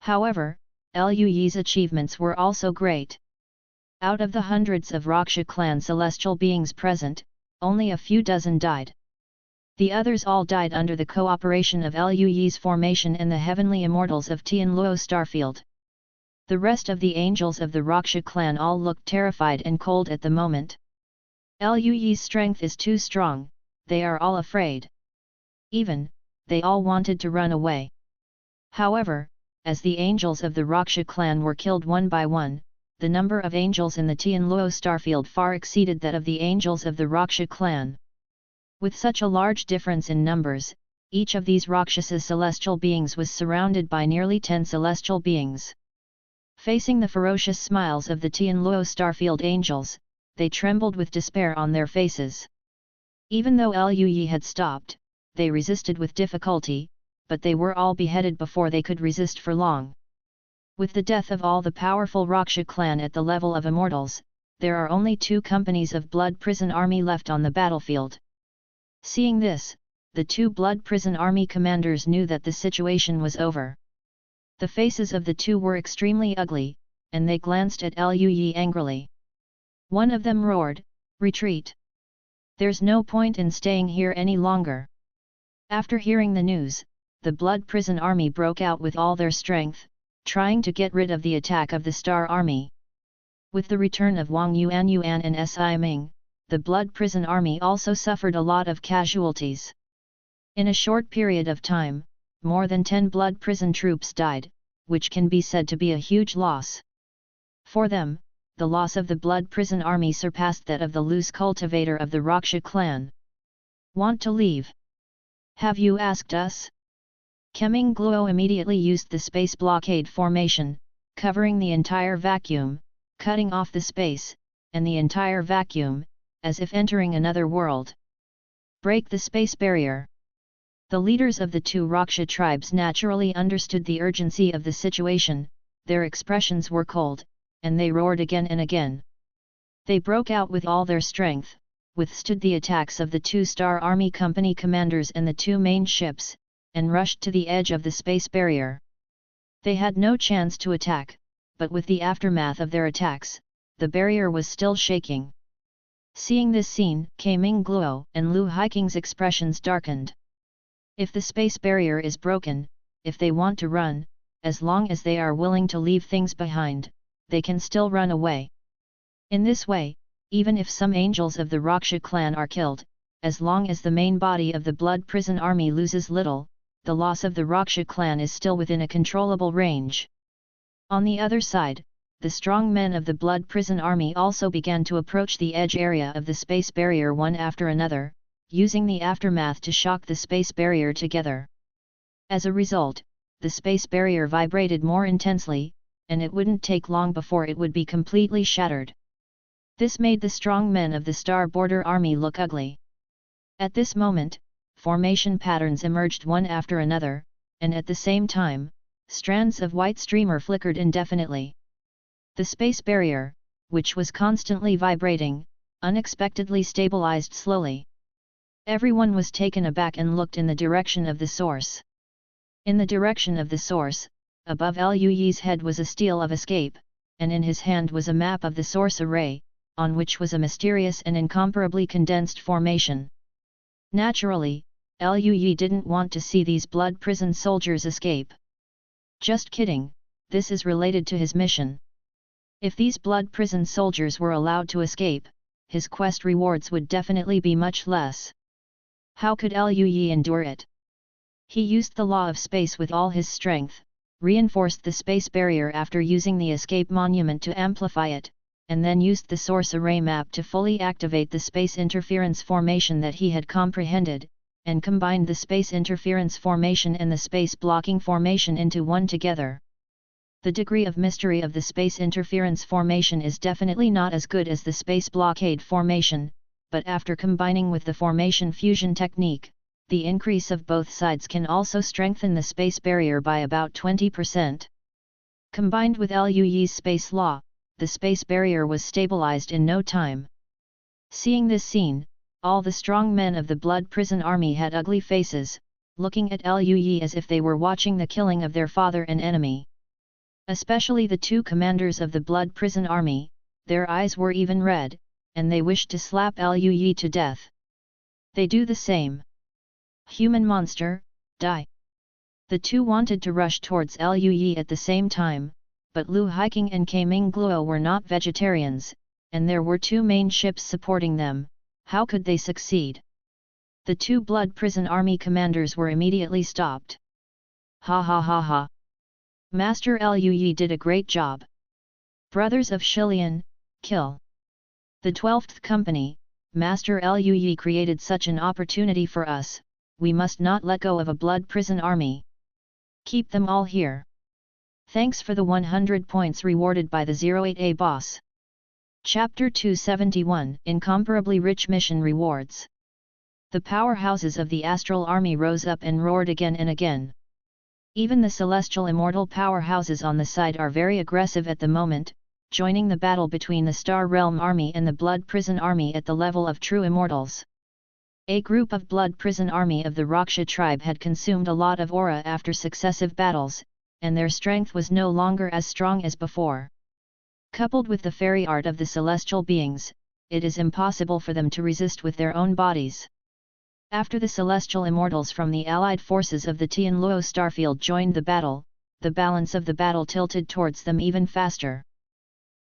However, Lu Yi's achievements were also great. Out of the hundreds of Raksha clan celestial beings present, only a few dozen died. The others all died under the cooperation of Lu Yi's formation and the heavenly immortals of Tianluo starfield. The rest of the angels of the Raksha clan all looked terrified and cold at the moment. Lu Yi's strength is too strong, they are all afraid. Even, they all wanted to run away. However, as the angels of the Raksha clan were killed one by one, the number of angels in the Tianluo starfield far exceeded that of the angels of the Raksha clan. With such a large difference in numbers, each of these Rakshasa celestial beings was surrounded by nearly 10 celestial beings. Facing the ferocious smiles of the Tianluo starfield angels, they trembled with despair on their faces. Even though Lu Yi had stopped, they resisted with difficulty, but they were all beheaded before they could resist for long. With the death of all the powerful Raksha clan at the level of immortals, there are only 2 companies of Blood Prison Army left on the battlefield. Seeing this, the 2 Blood Prison Army commanders knew that the situation was over. The faces of the 2 were extremely ugly, and they glanced at Lu Yi angrily. One of them roared, "Retreat! There's no point in staying here any longer." After hearing the news, the Blood Prison Army broke out with all their strength, trying to get rid of the attack of the Star Army. With the return of Wang Yuan and Si Ming, the Blood Prison Army also suffered a lot of casualties. In a short period of time, more than 10 Blood Prison troops died, which can be said to be a huge loss. For them, the loss of the Blood Prison Army surpassed that of the loose cultivator of the Raksha clan. "Want to leave? Have you asked us?" Keming Gluo immediately used the space blockade formation, covering the entire vacuum, cutting off the space, and the entire vacuum, as if entering another world. "Break the space barrier." The leaders of the 2 Raksha tribes naturally understood the urgency of the situation, their expressions were cold, and they roared again and again. They broke out with all their strength, withstood the attacks of the 2 Star Army company commanders and the 2 main ships, and rushed to the edge of the space barrier. They had no chance to attack, but with the aftermath of their attacks, the barrier was still shaking. Seeing this scene, Kaiming Gluo and Lu Haiking's expressions darkened. If the space barrier is broken, if they want to run, as long as they are willing to leave things behind, they can still run away. In this way, even if some angels of the Raksha clan are killed, as long as the main body of the Blood Prison Army loses little, the loss of the Raksha clan is still within a controllable range. On the other side, the strong men of the Blood Prison Army also began to approach the edge area of the space barrier one after another, using the aftermath to shock the space barrier together. As a result, the space barrier vibrated more intensely, and it wouldn't take long before it would be completely shattered. This made the strong men of the Star Border Army look ugly. At this moment, formation patterns emerged one after another, and at the same time, strands of white streamer flickered indefinitely. The space barrier, which was constantly vibrating, unexpectedly stabilized slowly. Everyone was taken aback and looked in the direction of the source. In the direction of the source, above Luyi's head was a stele of escape, and in his hand was a map of the source array, on which was a mysterious and incomparably condensed formation. Naturally, Luyi didn't want to see these blood prison soldiers escape. Just kidding, this is related to his mission. If these blood prison soldiers were allowed to escape, his quest rewards would definitely be much less. How could Luyi endure it? He used the law of space with all his strength, reinforced the space barrier after using the escape monument to amplify it, and then used the source array map to fully activate the space interference formation that he had comprehended, and combined the space interference formation and the space blocking formation into one together. The degree of mystery of the space interference formation is definitely not as good as the space blockade formation, but after combining with the formation fusion technique, the increase of both sides can also strengthen the space barrier by about 20%. Combined with Luyi's space law, the space barrier was stabilized in no time. Seeing this scene, all the strong men of the Blood Prison Army had ugly faces, looking at Luyi as if they were watching the killing of their father and enemy. Especially the two commanders of the Blood Prison Army, their eyes were even red, and they wished to slap Luyi to death. They do the same. Human monster, die! The two wanted to rush towards Luyi at the same time, but Lu Haiking and Kaiming Gluo were not vegetarians, and there were two main ships supporting them. How could they succeed? The two Blood Prison Army commanders were immediately stopped. Ha ha ha ha! Master Luyi did a great job. Brothers of Shilian, kill! The 12th Company, Master Luyi created such an opportunity for us, we must not let go of a Blood Prison Army. Keep them all here. Thanks for the 100 points rewarded by the 08A boss. Chapter 271 Incomparably Rich Mission Rewards. The powerhouses of the Astral Army rose up and roared again and again. Even the celestial immortal powerhouses on the side are very aggressive at the moment, joining the battle between the Star Realm Army and the Blood Prison Army at the level of true immortals. A group of Blood Prison Army of the Raksha tribe had consumed a lot of aura after successive battles, and their strength was no longer as strong as before. Coupled with the fairy art of the celestial beings, it is impossible for them to resist with their own bodies. After the celestial immortals from the allied forces of the Tianluo starfield joined the battle, the balance of the battle tilted towards them even faster.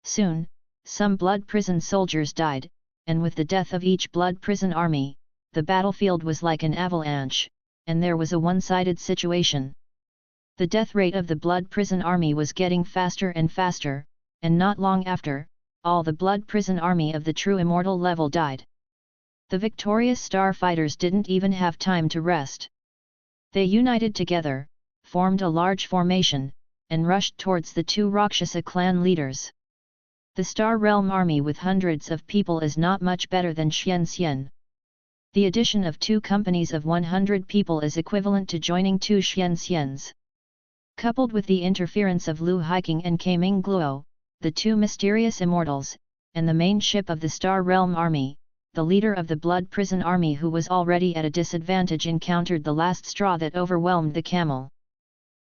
Soon, some blood prison soldiers died, and with the death of each blood prison army, the battlefield was like an avalanche, and there was a one-sided situation. The death rate of the blood prison army was getting faster and faster, and not long after, all the blood prison army of the true immortal level died. The victorious starfighters didn't even have time to rest. They united together, formed a large formation, and rushed towards the two Rakshasa clan leaders. The Star Realm army with hundreds of people is not much better than Xian. The addition of two companies of 100 people is equivalent to joining two Xians. Coupled with the interference of Lu Haiking and Kaiming Gluo, the two mysterious immortals, and the main ship of the Star Realm army, the leader of the Blood Prison Army, who was already at a disadvantage, encountered the last straw that overwhelmed the camel.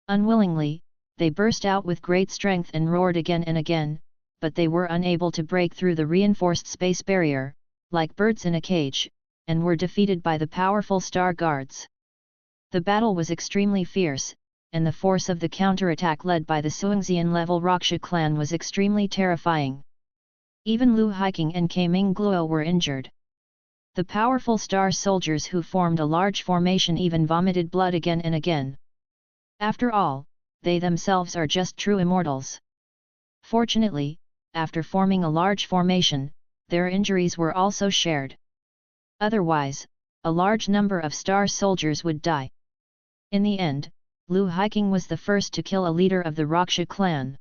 Unwillingly, they burst out with great strength and roared again and again, but they were unable to break through the reinforced space barrier, like birds in a cage, and were defeated by the powerful Star Guards. The battle was extremely fierce, and the force of the counterattack led by the Suangxian-level Raksha clan was extremely terrifying. Even Lu Hiking and Kaming Gluo were injured. The powerful star soldiers who formed a large formation even vomited blood again and again. After all, they themselves are just true immortals. Fortunately, after forming a large formation, their injuries were also shared. Otherwise, a large number of star soldiers would die. In the end, Lu Hiking was the first to kill a leader of the Raksha clan.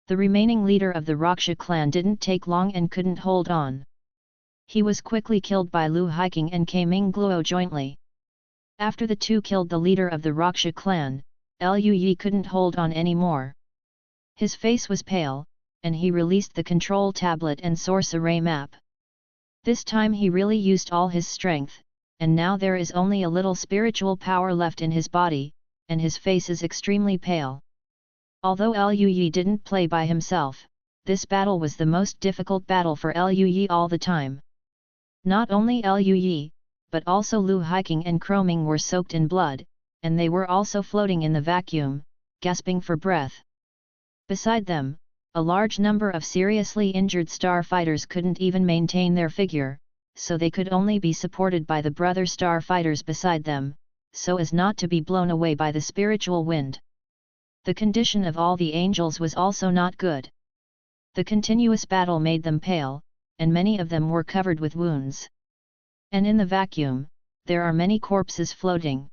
The remaining leader of the Raksha clan didn't take long and couldn't hold on. He was quickly killed by Lu Hiking and Kaming Gluo jointly. After the two killed the leader of the Raksha clan, Lu Yi couldn't hold on anymore. His face was pale, and he released the control tablet and source array map. This time he really used all his strength, and now there is only a little spiritual power left in his body, and his face is extremely pale. Although Lu Yi didn't play by himself, this battle was the most difficult battle for Lu Yi all the time. Not only Lu Yi, but also Lu Hiking and Kroming were soaked in blood, and they were also floating in the vacuum, gasping for breath. Beside them, a large number of seriously injured starfighters couldn't even maintain their figure, so they could only be supported by the brother starfighters beside them, so as not to be blown away by the spiritual wind. The condition of all the angels was also not good. The continuous battle made them pale, and many of them were covered with wounds. And in the vacuum, there are many corpses floating.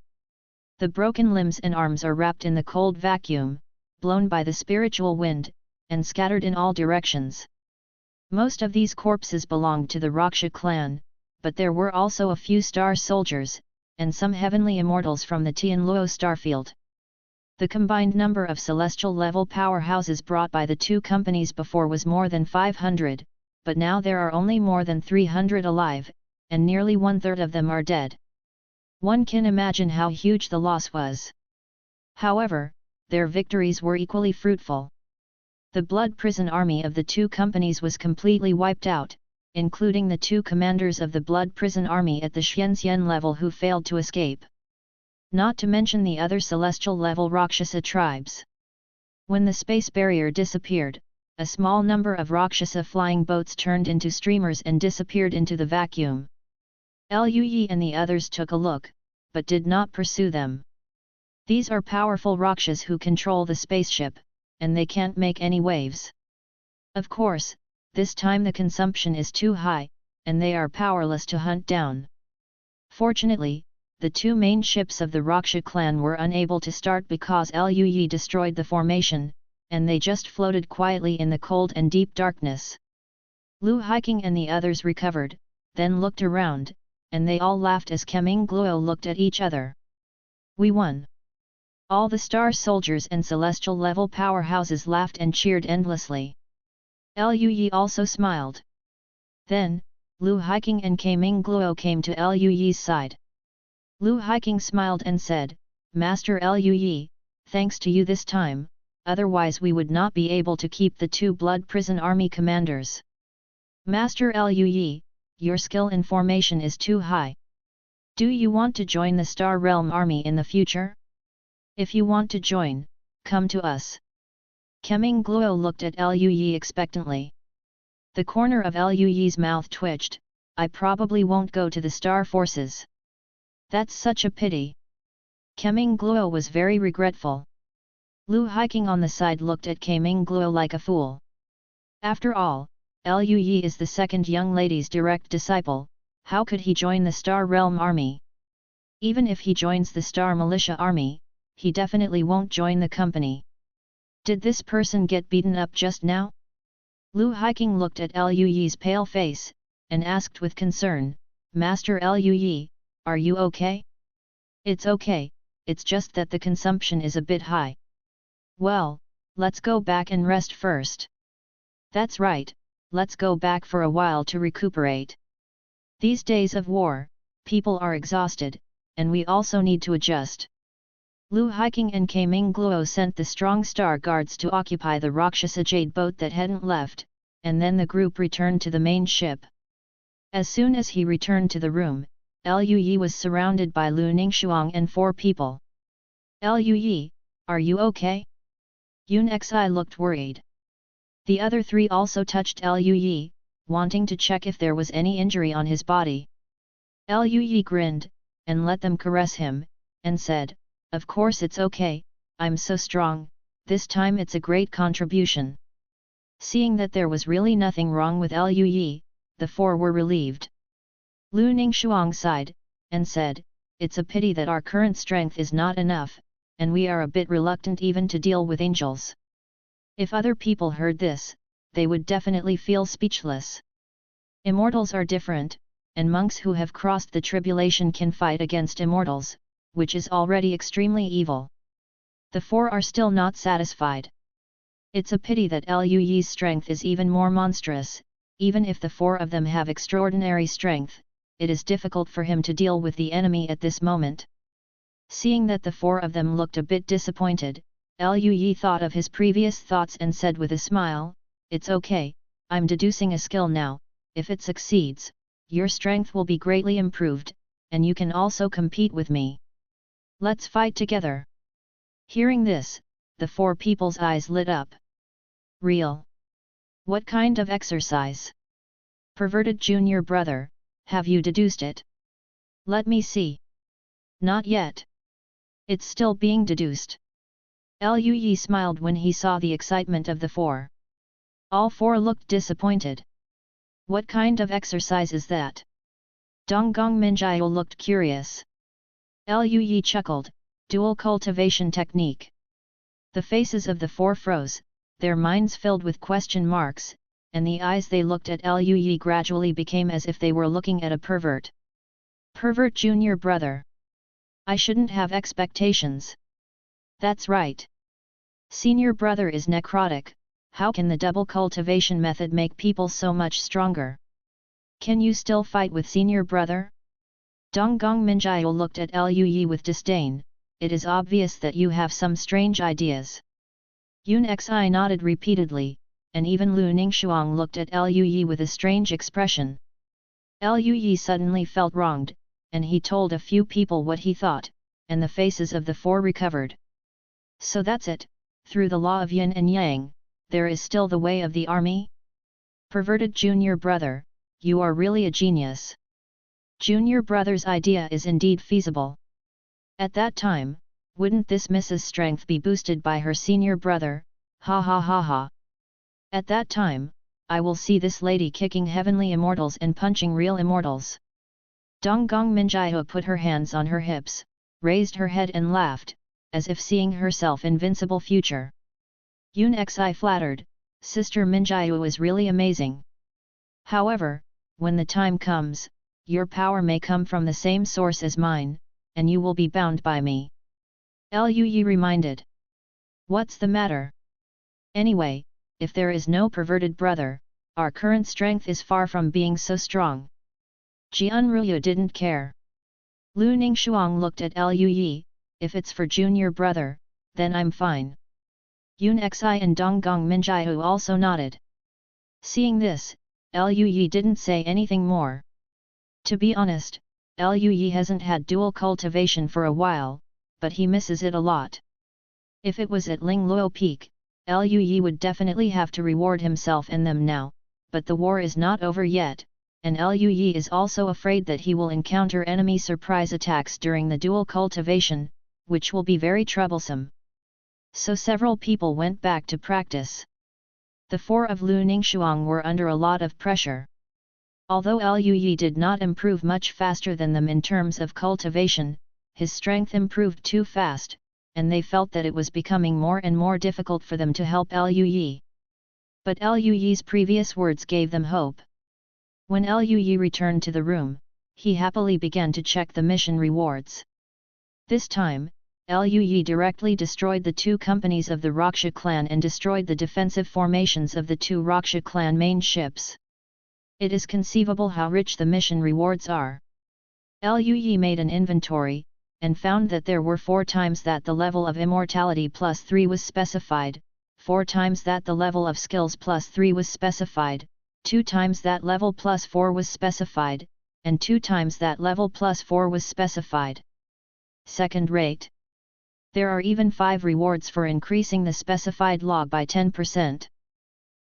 The broken limbs and arms are wrapped in the cold vacuum, blown by the spiritual wind, and scattered in all directions. Most of these corpses belonged to the Raksha clan, but there were also a few star soldiers, and some heavenly immortals from the Tianluo starfield. The combined number of celestial-level powerhouses brought by the two companies before was more than 500, but now there are only more than 300 alive, and nearly one-third of them are dead. One can imagine how huge the loss was. However, their victories were equally fruitful. The Blood Prison Army of the two companies was completely wiped out, including the two commanders of the Blood Prison Army at the Xianxian level who failed to escape. Not to mention the other celestial-level Rakshasa tribes. When the space barrier disappeared, a small number of Rakshasa flying boats turned into streamers and disappeared into the vacuum. Lu Yi and the others took a look, but did not pursue them. These are powerful Rakshas who control the spaceship, and they can't make any waves. Of course, this time the consumption is too high, and they are powerless to hunt down. Fortunately, the two main ships of the Raksha clan were unable to start because Lu Yi destroyed the formation, and they just floated quietly in the cold and deep darkness. Lu Hiking and the others recovered, then looked around, and they all laughed as Kaming Gluo looked at each other. We won! All the star soldiers and celestial-level powerhouses laughed and cheered endlessly. Lu Yi also smiled. Then, Lu Hiking and Kaming Gluo came to Lu Yi's side. Lu Hiking smiled and said, "Master Lu Yi, thanks to you this time, otherwise we would not be able to keep the two Blood Prison Army commanders. Master Lu Yi, your skill in formation is too high. Do you want to join the Star Realm Army in the future? If you want to join, come to us." Kaming Gluo looked at Lu Yi expectantly. The corner of Lu Yi's mouth twitched. "I probably won't go to the Star Forces. That's such a pity." Kaming Gluo was very regretful. Lu Hiking on the side looked at Kaming Gluo like a fool. After all, Lu Yi is the second young lady's direct disciple, how could he join the Star Realm Army? Even if he joins the Star Militia Army, he definitely won't join the company. Did this person get beaten up just now? Lu Hiking looked at Lu Yi's pale face, and asked with concern, "Master Lu Yi, are you okay?" "It's okay, it's just that the consumption is a bit high." "Well, let's go back and rest first." "That's right, let's go back for a while to recuperate." These days of war, people are exhausted, and we also need to adjust. Lu Hiking and Kaming Gluo sent the strong star guards to occupy the Rakshasa jade boat that hadn't left, and then the group returned to the main ship. As soon as he returned to the room, Lu Yi was surrounded by Lu Ningxuang and 4 people. Lu Yi, are you okay? Yun Xi looked worried. The other 3 also touched Lu Yi, wanting to check if there was any injury on his body. Lu Yi grinned, and let them caress him, and said, "Of course it's okay, I'm so strong, this time it's a great contribution." Seeing that there was really nothing wrong with Lu Yi, the 4 were relieved. Lu Ningxuang sighed, and said, "It's a pity that our current strength is not enough, and we are a bit reluctant even to deal with angels." If other people heard this, they would definitely feel speechless. Immortals are different, and monks who have crossed the tribulation can fight against immortals, which is already extremely evil. The 4 are still not satisfied. It's a pity that Lu Yi's strength is even more monstrous. Even if the 4 of them have extraordinary strength, it is difficult for him to deal with the enemy at this moment. Seeing that the 4 of them looked a bit disappointed, Lu Yi thought of his previous thoughts and said with a smile, "It's okay, I'm deducing a skill now, if it succeeds, your strength will be greatly improved, and you can also compete with me. Let's fight together." Hearing this, the 4 people's eyes lit up. Real? What kind of exercise? Perverted junior brother, have you deduced it? Let me see. Not yet. It's still being deduced. Lu Yi smiled when he saw the excitement of the 4. All 4 looked disappointed. What kind of exercise is that? Donggong Minjiao looked curious. Lu Yi chuckled, "Dual cultivation technique." The faces of the 4 froze, their minds filled with question marks, and the eyes they looked at Lu Yi gradually became as if they were looking at a pervert. Pervert junior brother. I shouldn't have expectations. That's right. Senior brother is necrotic, how can the double cultivation method make people so much stronger? Can you still fight with senior brother? Donggong Minjiao looked at Lu Yi with disdain, "It is obvious that you have some strange ideas." Yun Xi nodded repeatedly, and even Lu Ningxuang looked at Lu Yi with a strange expression. Lu Yi suddenly felt wronged, and he told a few people what he thought, and the faces of the 4 recovered. So that's it, through the law of yin and yang, there is still the way of the army? Perverted junior brother, you are really a genius. Junior brother's idea is indeed feasible. At that time, wouldn't this Mrs. Strength be boosted by her senior brother? Ha ha ha ha. At that time, I will see this lady kicking heavenly immortals and punching real immortals. Donggong Minjiao put her hands on her hips, raised her head and laughed, as if seeing herself invincible future. Yun Xi flattered, "Sister Minjiao is really amazing. However, when the time comes, your power may come from the same source as mine, and you will be bound by me." Lu Yi reminded. "What's the matter? Anyway, if there is no perverted brother, our current strength is far from being so strong." Jian Ruyu didn't care. Lu Ningxuang looked at Lu Yi, "If it's for junior brother, then I'm fine." Yun Xi and Donggong Minjiao also nodded. Seeing this, Lu Yi didn't say anything more. To be honest, Lu Yi hasn't had dual cultivation for a while, but he misses it a lot. If it was at Ling Luo Peak, Lu Yi would definitely have to reward himself and them now, but the war is not over yet, and Lu Yi is also afraid that he will encounter enemy surprise attacks during the dual cultivation, which will be very troublesome. So several people went back to practice. The 4 of Lu Ningxuang were under a lot of pressure. Although Lu Yi did not improve much faster than them in terms of cultivation, his strength improved too fast, and they felt that it was becoming more and more difficult for them to help Lu Yi. But Lu Yi's previous words gave them hope. When Lu Yi returned to the room, he happily began to check the mission rewards. This time, Lu Yi directly destroyed the 2 companies of the Raksha clan and destroyed the defensive formations of the 2 Raksha clan main ships. It is conceivable how rich the mission rewards are. Lui made an inventory, and found that there were 4 times that the level of immortality plus 3 was specified, 4 times that the level of skills plus 3 was specified, 2 times that level plus 4 was specified, and 2 times that level plus 4 was specified. Second rate. There are even 5 rewards for increasing the specified log by 10%.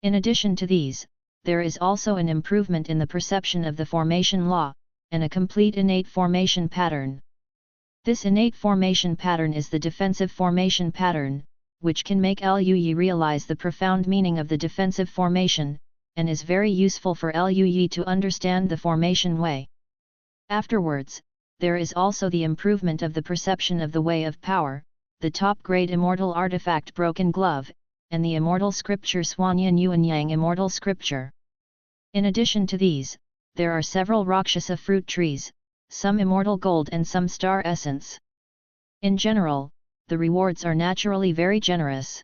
In addition to these, there is also an improvement in the perception of the formation law, and a complete innate formation pattern. This innate formation pattern is the defensive formation pattern, which can make Lui realize the profound meaning of the defensive formation, and is very useful for Lui to understand the formation way. Afterwards, there is also the improvement of the perception of the way of power, the top-grade immortal artifact Broken Glove, and the immortal scripture Swanyan Yuan Yang immortal scripture. In addition to these, there are several Rakshasa fruit trees, some immortal gold and some star essence. In general, the rewards are naturally very generous.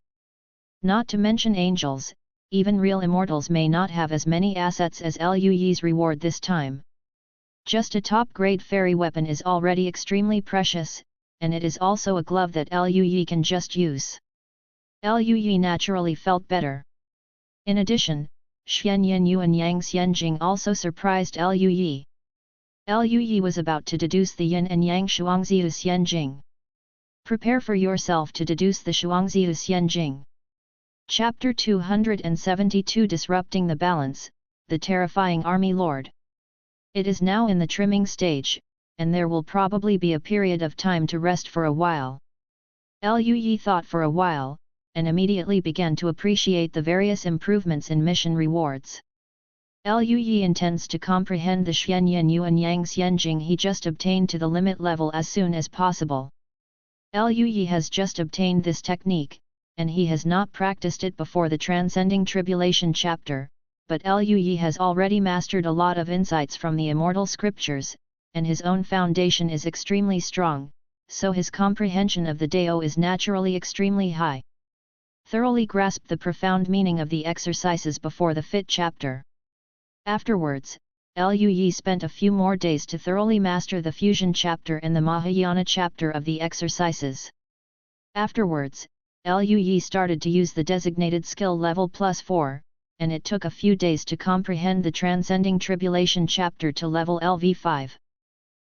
Not to mention angels, even real immortals may not have as many assets as Lui's reward this time. Just a top-grade fairy weapon is already extremely precious, and it is also a glove that Lui can just use. Lui naturally felt better. In addition, Xianyan Yuan Yang Xianjing also surprised Lui. Lui was about to deduce the yin and yang Shuangziu Xianjing. Prepare for yourself to deduce the Shuangziu Xianjing. Chapter 272 Disrupting the Balance, the Terrifying Army Lord. It is now in the trimming stage, and there will probably be a period of time to rest for a while. Lui thought for a while, and immediately began to appreciate the various improvements in mission rewards. Lui intends to comprehend the Xianyan Yuan Yang Xianjing he just obtained to the limit level as soon as possible. Lui has just obtained this technique, and he has not practiced it before the Transcending Tribulation chapter, but Lui has already mastered a lot of insights from the immortal scriptures, and his own foundation is extremely strong, so his comprehension of the Dao is naturally extremely high. Thoroughly grasp the profound meaning of the exercises before the Fit chapter. Afterwards, Lui spent a few more days to thoroughly master the Fusion chapter and the Mahayana chapter of the exercises. Afterwards, Lui started to use the designated skill level +4, and it took a few days to comprehend the Transcending Tribulation chapter to level LV5.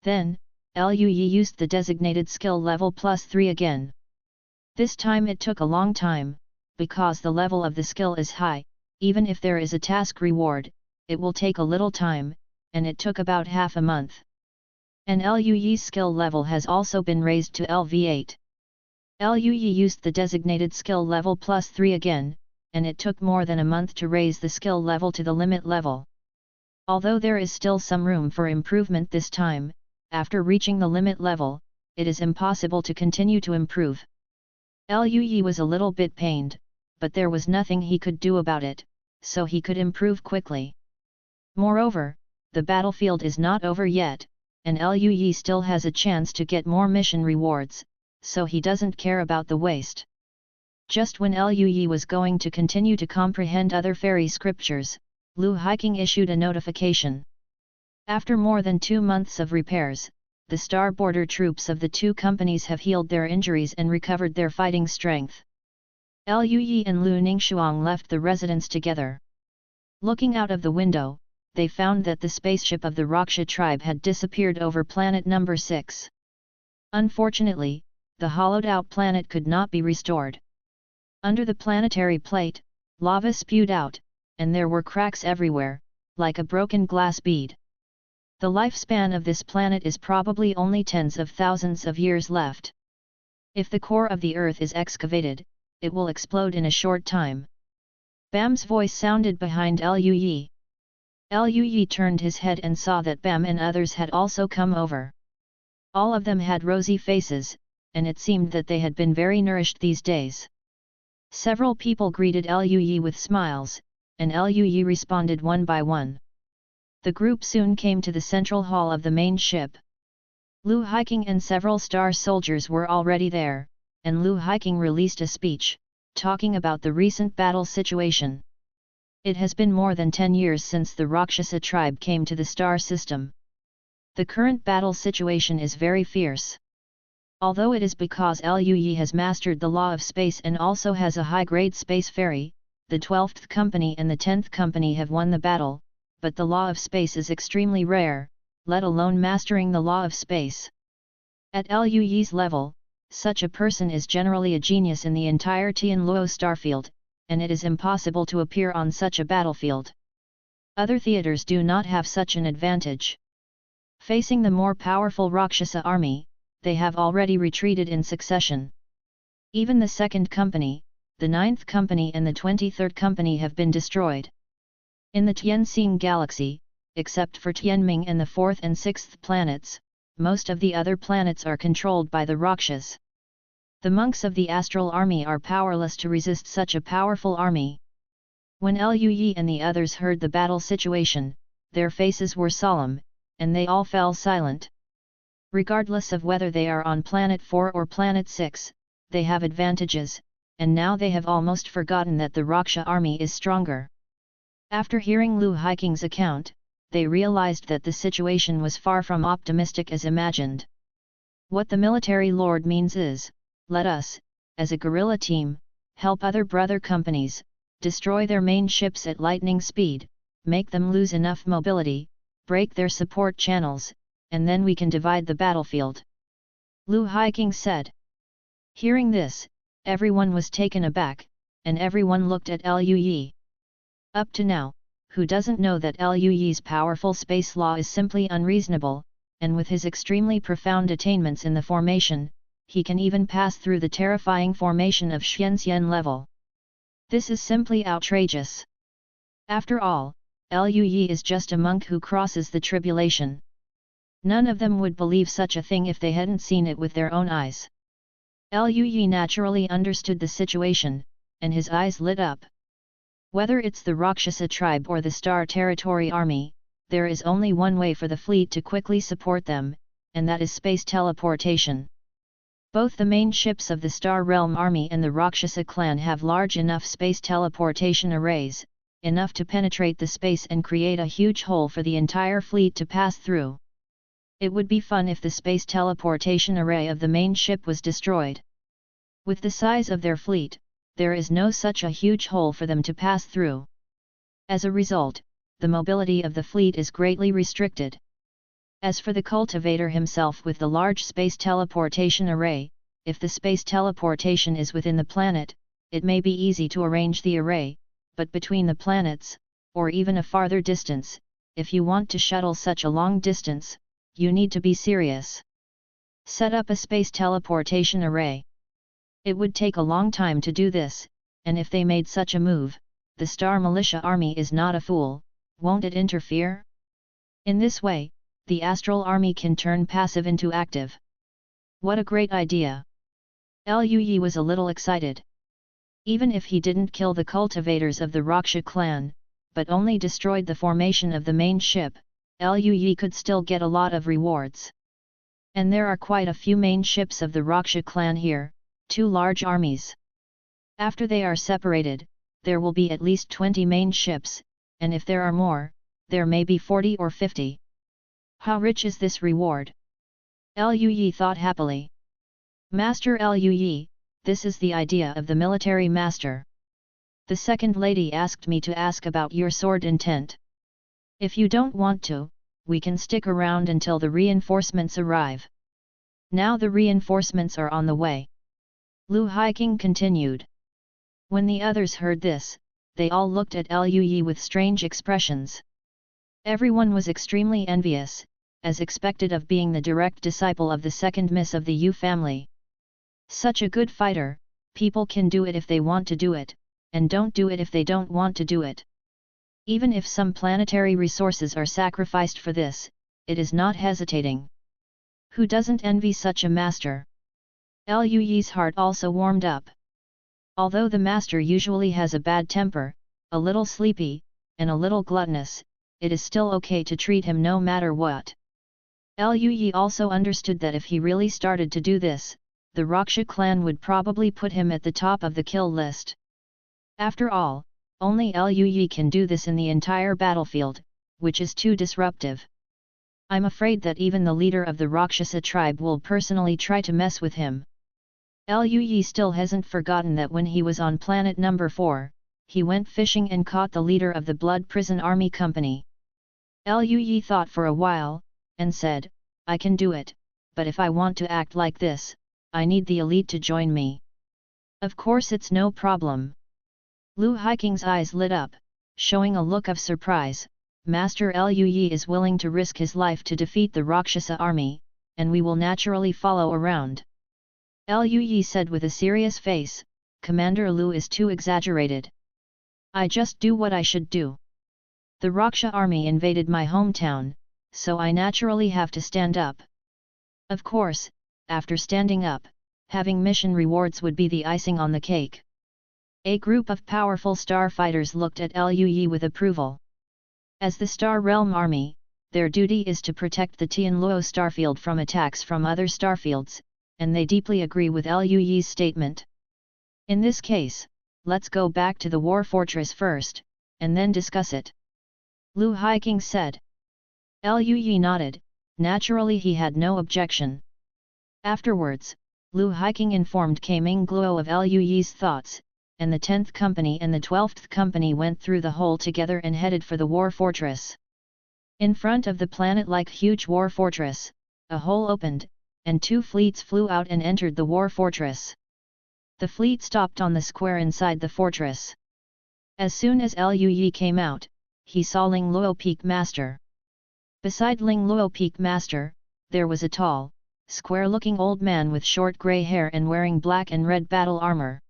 Then, Lui used the designated skill level +3 again. This time it took a long time, because the level of the skill is high. Even if there is a task reward, it will take a little time, and it took about half a month. And Lui's skill level has also been raised to LV8. Lui used the designated skill level +3 again, and it took more than a month to raise the skill level to the limit level. Although there is still some room for improvement this time, after reaching the limit level, it is impossible to continue to improve. Lui was a little bit pained, but there was nothing he could do about it, so he could improve quickly. Moreover, the battlefield is not over yet, and Lui still has a chance to get more mission rewards, so he doesn't care about the waste. Just when Lui was going to continue to comprehend other fairy scriptures, Lu Hiking issued a notification. After more than 2 months of repairs, the Star Border troops of the 2 companies have healed their injuries and recovered their fighting strength. Lui and Lu Ningxuang left the residence together. Looking out of the window, they found that the spaceship of the Raksha tribe had disappeared over planet number 6. Unfortunately, the hollowed-out planet could not be restored. Under the planetary plate, lava spewed out, and there were cracks everywhere, like a broken glass bead. The lifespan of this planet is probably only tens of thousands of years left. If the core of the Earth is excavated, it will explode in a short time. Bam's voice sounded behind Lui. Lui turned his head and saw that Bam and others had also come over. All of them had rosy faces, and it seemed that they had been very nourished these days. Several people greeted Lui with smiles, and Lui responded one by one. The group soon came to the central hall of the main ship. Lu Hiking and several star soldiers were already there, and Lu Hiking released a speech, talking about the recent battle situation. It has been more than 10 years since the Rakshasa tribe came to the star system. The current battle situation is very fierce. Although it is because Lui has mastered the law of space and also has a high-grade space ferry, the 12th company and the 10th company have won the battle, but the law of space is extremely rare, let alone mastering the law of space. At Lui's level, such a person is generally a genius in the entire Tianluo starfield, and it is impossible to appear on such a battlefield. Other theaters do not have such an advantage. Facing the more powerful Rakshasa army, they have already retreated in succession. Even the 2nd company, the 9th company and the 23rd company have been destroyed. In the Tianxing galaxy, except for Tianming and the 4th and 6th planets, most of the other planets are controlled by the Rakshas. The monks of the astral army are powerless to resist such a powerful army. When Lui and the others heard the battle situation, their faces were solemn, and they all fell silent. Regardless of whether they are on Planet 4 or Planet 6, they have advantages, and now they have almost forgotten that the Rakshasa army is stronger. After hearing Lu Haiking's account, they realized that the situation was far from optimistic as imagined. What the military lord means is, let us, as a guerrilla team, help other brother companies, destroy their main ships at lightning speed, make them lose enough mobility, break their support channels, and then we can divide the battlefield. Lu Haiking said. Hearing this, everyone was taken aback, and everyone looked at Lui. Up to now, who doesn't know that Lui's powerful space law is simply unreasonable, and with his extremely profound attainments in the formation, he can even pass through the terrifying formation of Xianxian level. This is simply outrageous. After all, Lui is just a monk who crosses the tribulation. None of them would believe such a thing if they hadn't seen it with their own eyes. Lui naturally understood the situation, and his eyes lit up. Whether it's the Rakshasa tribe or the Star Territory army, there is only one way for the fleet to quickly support them, and that is space teleportation. Both the main ships of the Star Realm army and the Rakshasa clan have large enough space teleportation arrays, enough to penetrate the space and create a huge hole for the entire fleet to pass through. It would be fun if the space teleportation array of the main ship was destroyed. With the size of their fleet, there is no such a huge hole for them to pass through. As a result, the mobility of the fleet is greatly restricted. As for the cultivator himself with the large space teleportation array, if the space teleportation is within the planet, it may be easy to arrange the array, but between the planets, or even a farther distance, if you want to shuttle such a long distance, you need to be serious. Set up a space teleportation array. It would take a long time to do this, and if they made such a move, the Star Militia Army is not a fool, won't it interfere? In this way, the Astral Army can turn passive into active. What a great idea! Lui was a little excited. Even if he didn't kill the cultivators of the Rakshasa clan, but only destroyed the formation of the main ship, Lui could still get a lot of rewards. And there are quite a few main ships of the Rakshasa clan here, 2 large armies. After they are separated, there will be at least 20 main ships, and if there are more, there may be 40 or 50. How rich is this reward? Lui thought happily. Master Lui, this is the idea of the military master. The second lady asked me to ask about your sword intent. If you don't want to, we can stick around until the reinforcements arrive. Now the reinforcements are on the way. Lu Haiking continued. When the others heard this, they all looked at Lui with strange expressions. Everyone was extremely envious, as expected of being the direct disciple of the second miss of the Yu family. Such a good fighter, people can do it if they want to do it, and don't do it if they don't want to do it. Even if some planetary resources are sacrificed for this, it is not hesitating. Who doesn't envy such a master? Lui's heart also warmed up. Although the master usually has a bad temper, a little sleepy, and a little gluttonous, it is still okay to treat him no matter what. Lui also understood that if he really started to do this, the Rakshasa clan would probably put him at the top of the kill list. After all, Only Liu Yi can do this in the entire battlefield, which is too disruptive. I'm afraid that even the leader of the Rakshasa tribe will personally try to mess with him. Liu Yi still hasn't forgotten that when he was on planet number 4, he went fishing and caught the leader of the Blood Prison Army Company. Liu Yi thought for a while, and said, I can do it, but if I want to act like this, I need the elite to join me. Of course it's no problem. Lu Haiking's eyes lit up, showing a look of surprise. Master Liu Yi is willing to risk his life to defeat the Rakshasa army, and we will naturally follow around. Liu Yi said with a serious face, Commander Lu is too exaggerated. I just do what I should do. The Rakshasa army invaded my hometown, so I naturally have to stand up. Of course, after standing up, having mission rewards would be the icing on the cake. A group of powerful starfighters looked at Liu Yi with approval. As the Star Realm Army, their duty is to protect the Tianluo starfield from attacks from other starfields, and they deeply agree with Liu Yi's statement. In this case, let's go back to the war fortress first, and then discuss it. Lu Haiking said. Liu Yi nodded, naturally he had no objection. Afterwards, Lu Haiking informed Kaming Gluo of Liu Yi's thoughts, and the 10th Company and the 12th Company went through the hole together and headed for the war fortress. In front of the planet-like huge war fortress, a hole opened, and 2 fleets flew out and entered the war fortress. The fleet stopped on the square inside the fortress. As soon as Liu Yi came out, he saw Ling Luo Peak Master. Beside Ling Luo Peak Master, there was a tall, square-looking old man with short grey hair and wearing black and red battle armor.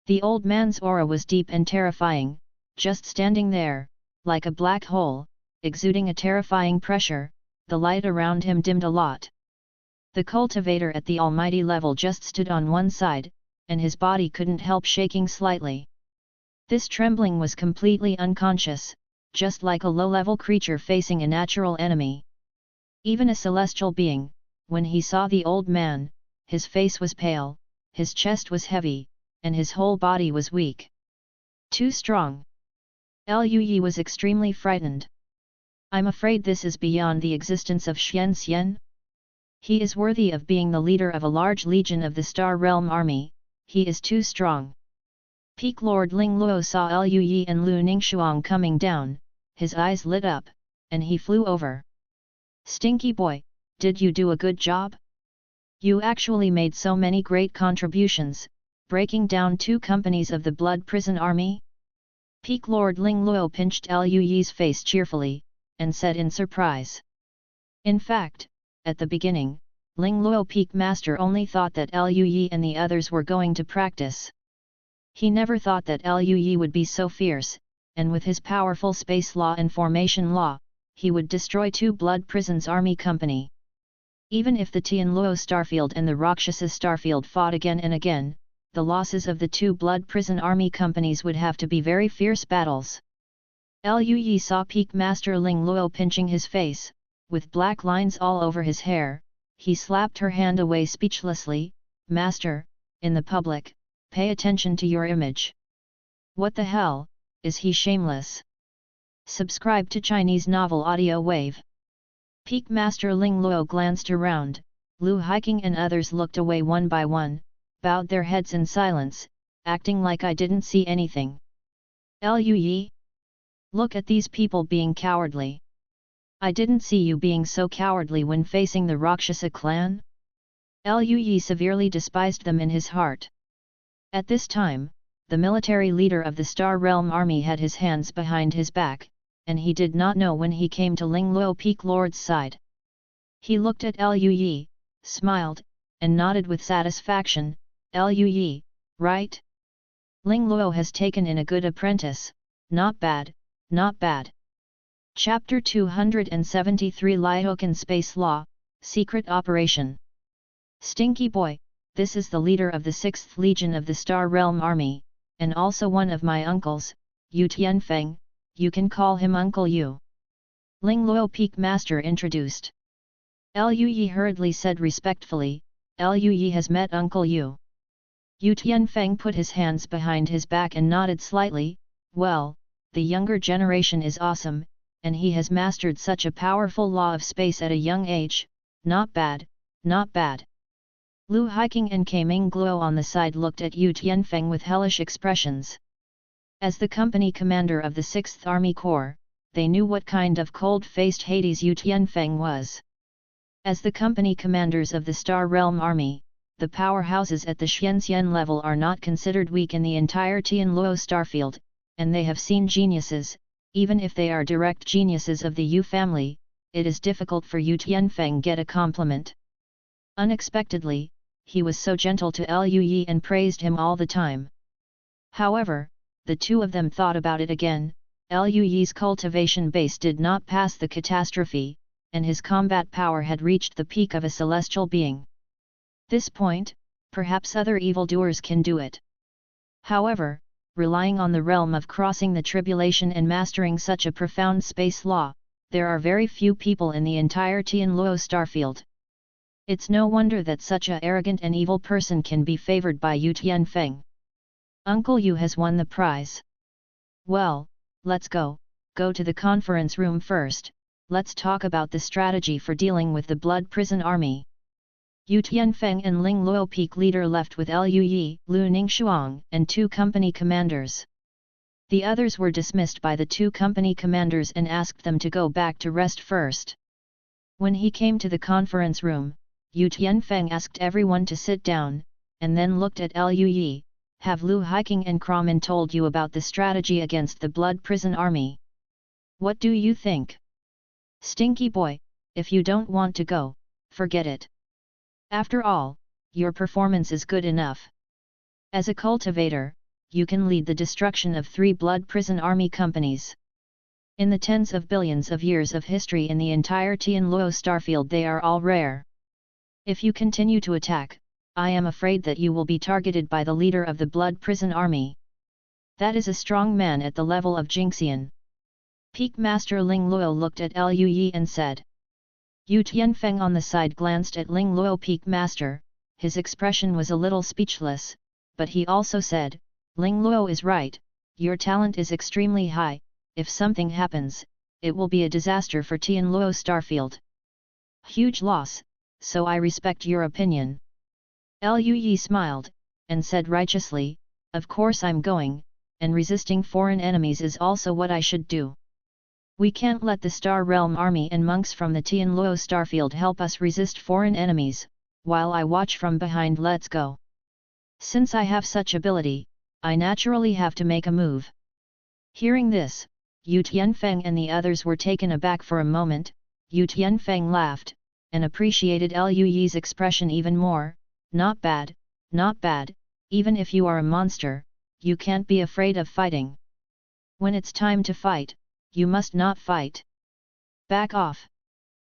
The old man's aura was deep and terrifying, just standing there, like a black hole, exuding a terrifying pressure. The light around him dimmed a lot. The cultivator at the almighty level just stood on one side, and his body couldn't help shaking slightly. This trembling was completely unconscious, just like a low-level creature facing a natural enemy. Even a celestial being, when he saw the old man, his face was pale, his chest was heavy, and his whole body was weak. Too strong. Liu Yi was extremely frightened. I'm afraid this is beyond the existence of Xian Xian. He is worthy of being the leader of a large legion of the Star Realm Army, he is too strong. Peak Lord Ling Luo saw Liu Yi and Lu Ningxuang coming down, his eyes lit up, and he flew over. Stinky boy, did you do a good job? You actually made so many great contributions, breaking down 2 companies of the Blood Prison Army? Peak Lord Ling Luo pinched Liu Yi's face cheerfully, and said in surprise. In fact, at the beginning, Ling Luo Peak Master only thought that Liu Yi and the others were going to practice. He never thought that Liu Yi would be so fierce, and with his powerful space law and formation law, he would destroy 2 Blood Prisons Army Company. Even if the Tianluo Starfield and the Rakshasa Starfield fought again and again, the losses of the 2 Blood Prison Army Companies would have to be very fierce battles. Liu Yi saw Peak Master Ling Luo pinching his face, with black lines all over his hair. He slapped her hand away speechlessly. Master, in the public, pay attention to your image. What the hell, is he shameless? Subscribe to Chinese Novel Audio Wave. Peak Master Ling Luo glanced around. Lu Haiking and others looked away one by one, bowed their heads in silence, acting like I didn't see anything. Liu Yi? Look at these people being cowardly. I didn't see you being so cowardly when facing the Rakshasa clan. Liu Yi severely despised them in his heart. At this time, the military leader of the Star Realm Army had his hands behind his back, and he did not know when he came to Ling Luo Peak Lord's side. He looked at Liu Yi, smiled, and nodded with satisfaction. Liu Yi, right? Ling Luo has taken in a good apprentice, not bad, not bad. Chapter 273 Liokan Space Law, Secret Operation. Stinky boy, this is the leader of the 6th Legion of the Star Realm Army, and also one of my uncles, Yu Tianfeng, you can call him Uncle Yu. Ling Luo Peak Master introduced. Liu Yi hurriedly said respectfully, Liu Yi has met Uncle Yu. Yu Tianfeng put his hands behind his back and nodded slightly. Well, the younger generation is awesome, and he has mastered such a powerful law of space at a young age, not bad, not bad. Lu Hiking and Kaming Guo on the side looked at Yu Tianfeng with hellish expressions. As the company commander of the 6th Army Corps, they knew what kind of cold-faced Hades Yu Tianfeng was. As the company commanders of the Star Realm Army, the powerhouses at the Xianxian level are not considered weak in the entire Tianluo starfield, and they have seen geniuses. Even if they are direct geniuses of the Yu family, it is difficult for Yu Tianfeng get a compliment. Unexpectedly, he was so gentle to Lu Yi and praised him all the time. However, the two of them thought about it again. Lu Yi's cultivation base did not pass the catastrophe, and his combat power had reached the peak of a celestial being. This point, perhaps other evildoers can do it. However, relying on the realm of crossing the tribulation and mastering such a profound space law, there are very few people in the entire Tianluo starfield. It's no wonder that such a arrogant and evil person can be favored by Yu Tianfeng. Uncle Yu has won the prize. Well, let's go to the conference room first. Let's talk about the strategy for dealing with the Blood Prison Army. Yu Tianfeng and Ling Luo peak leader left with Lu Yi, Lu Ningxuang, and 2 company commanders. The others were dismissed by the 2 company commanders and asked them to go back to rest first. When he came to the conference room, Yu Tianfeng asked everyone to sit down, and then looked at Lu Yi. Have Lu Hiking and Kramen told you about the strategy against the Blood Prison Army? What do you think? Stinky boy, if you don't want to go, forget it. After all, your performance is good enough. As a cultivator, you can lead the destruction of 3 blood prison army companies. In the tens of billions of years of history in the entire Tianluo starfield, they are all rare. If you continue to attack, I am afraid that you will be targeted by the leader of the blood prison army. That is a strong man at the level of Jingxian. Peak Master Ling Luo looked at Lu Yi and said. Yu Tianfeng on the side glanced at Ling Luo Peak Master. His expression was a little speechless, but he also said, Ling Luo is right, your talent is extremely high. If something happens, it will be a disaster for Tianluo starfield. Huge loss, so I respect your opinion. Lu Yi smiled, and said righteously, of course I'm going, and resisting foreign enemies is also what I should do. We can't let the Star Realm Army and monks from the Tianluo starfield help us resist foreign enemies, while I watch from behind. Let's go. Since I have such ability, I naturally have to make a move. Hearing this, Yu Tianfeng and the others were taken aback for a moment. Yu Tianfeng laughed, and appreciated Lu Yi's expression even more. Not bad, not bad, even if you are a monster, you can't be afraid of fighting. When it's time to fight, you must not fight. Back off.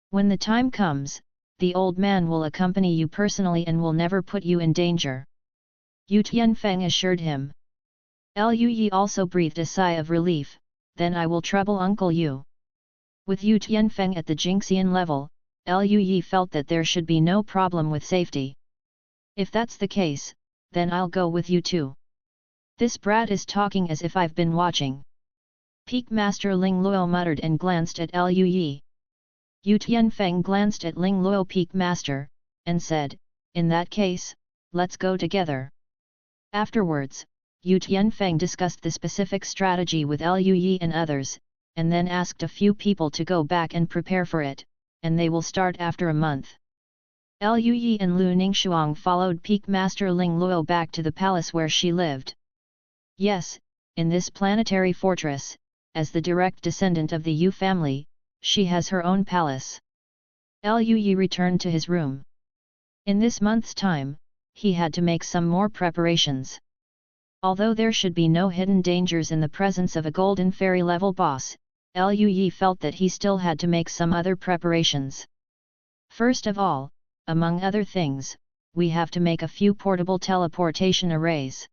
When the time comes, the old man will accompany you personally and will never put you in danger. Yu Tianfeng assured him. Lu Yi also breathed a sigh of relief, then I will trouble Uncle Yu. With Yu Tianfeng at the Jingxian level, Lu Yi felt that there should be no problem with safety. If that's the case, then I'll go with you too. This brat is talking as if I've been watching. Peak Master Ling Luo muttered and glanced at Lu Yi. Yu Tianfeng glanced at Ling Luo Peak Master, and said, in that case, let's go together. Afterwards, Yu Tianfeng discussed the specific strategy with Lu Yi and others, and then asked a few people to go back and prepare for it, and they will start after a month. Lu Yi and Lu Ningxuang followed Peak Master Ling Luo back to the palace where she lived. Yes, in this planetary fortress, as the direct descendant of the Yu family, she has her own palace. Lu Yi returned to his room. In this month's time, he had to make some more preparations. Although there should be no hidden dangers in the presence of a golden fairy level boss, Lu Yi felt that he still had to make some other preparations. First of all, among other things, we have to make a few portable teleportation arrays.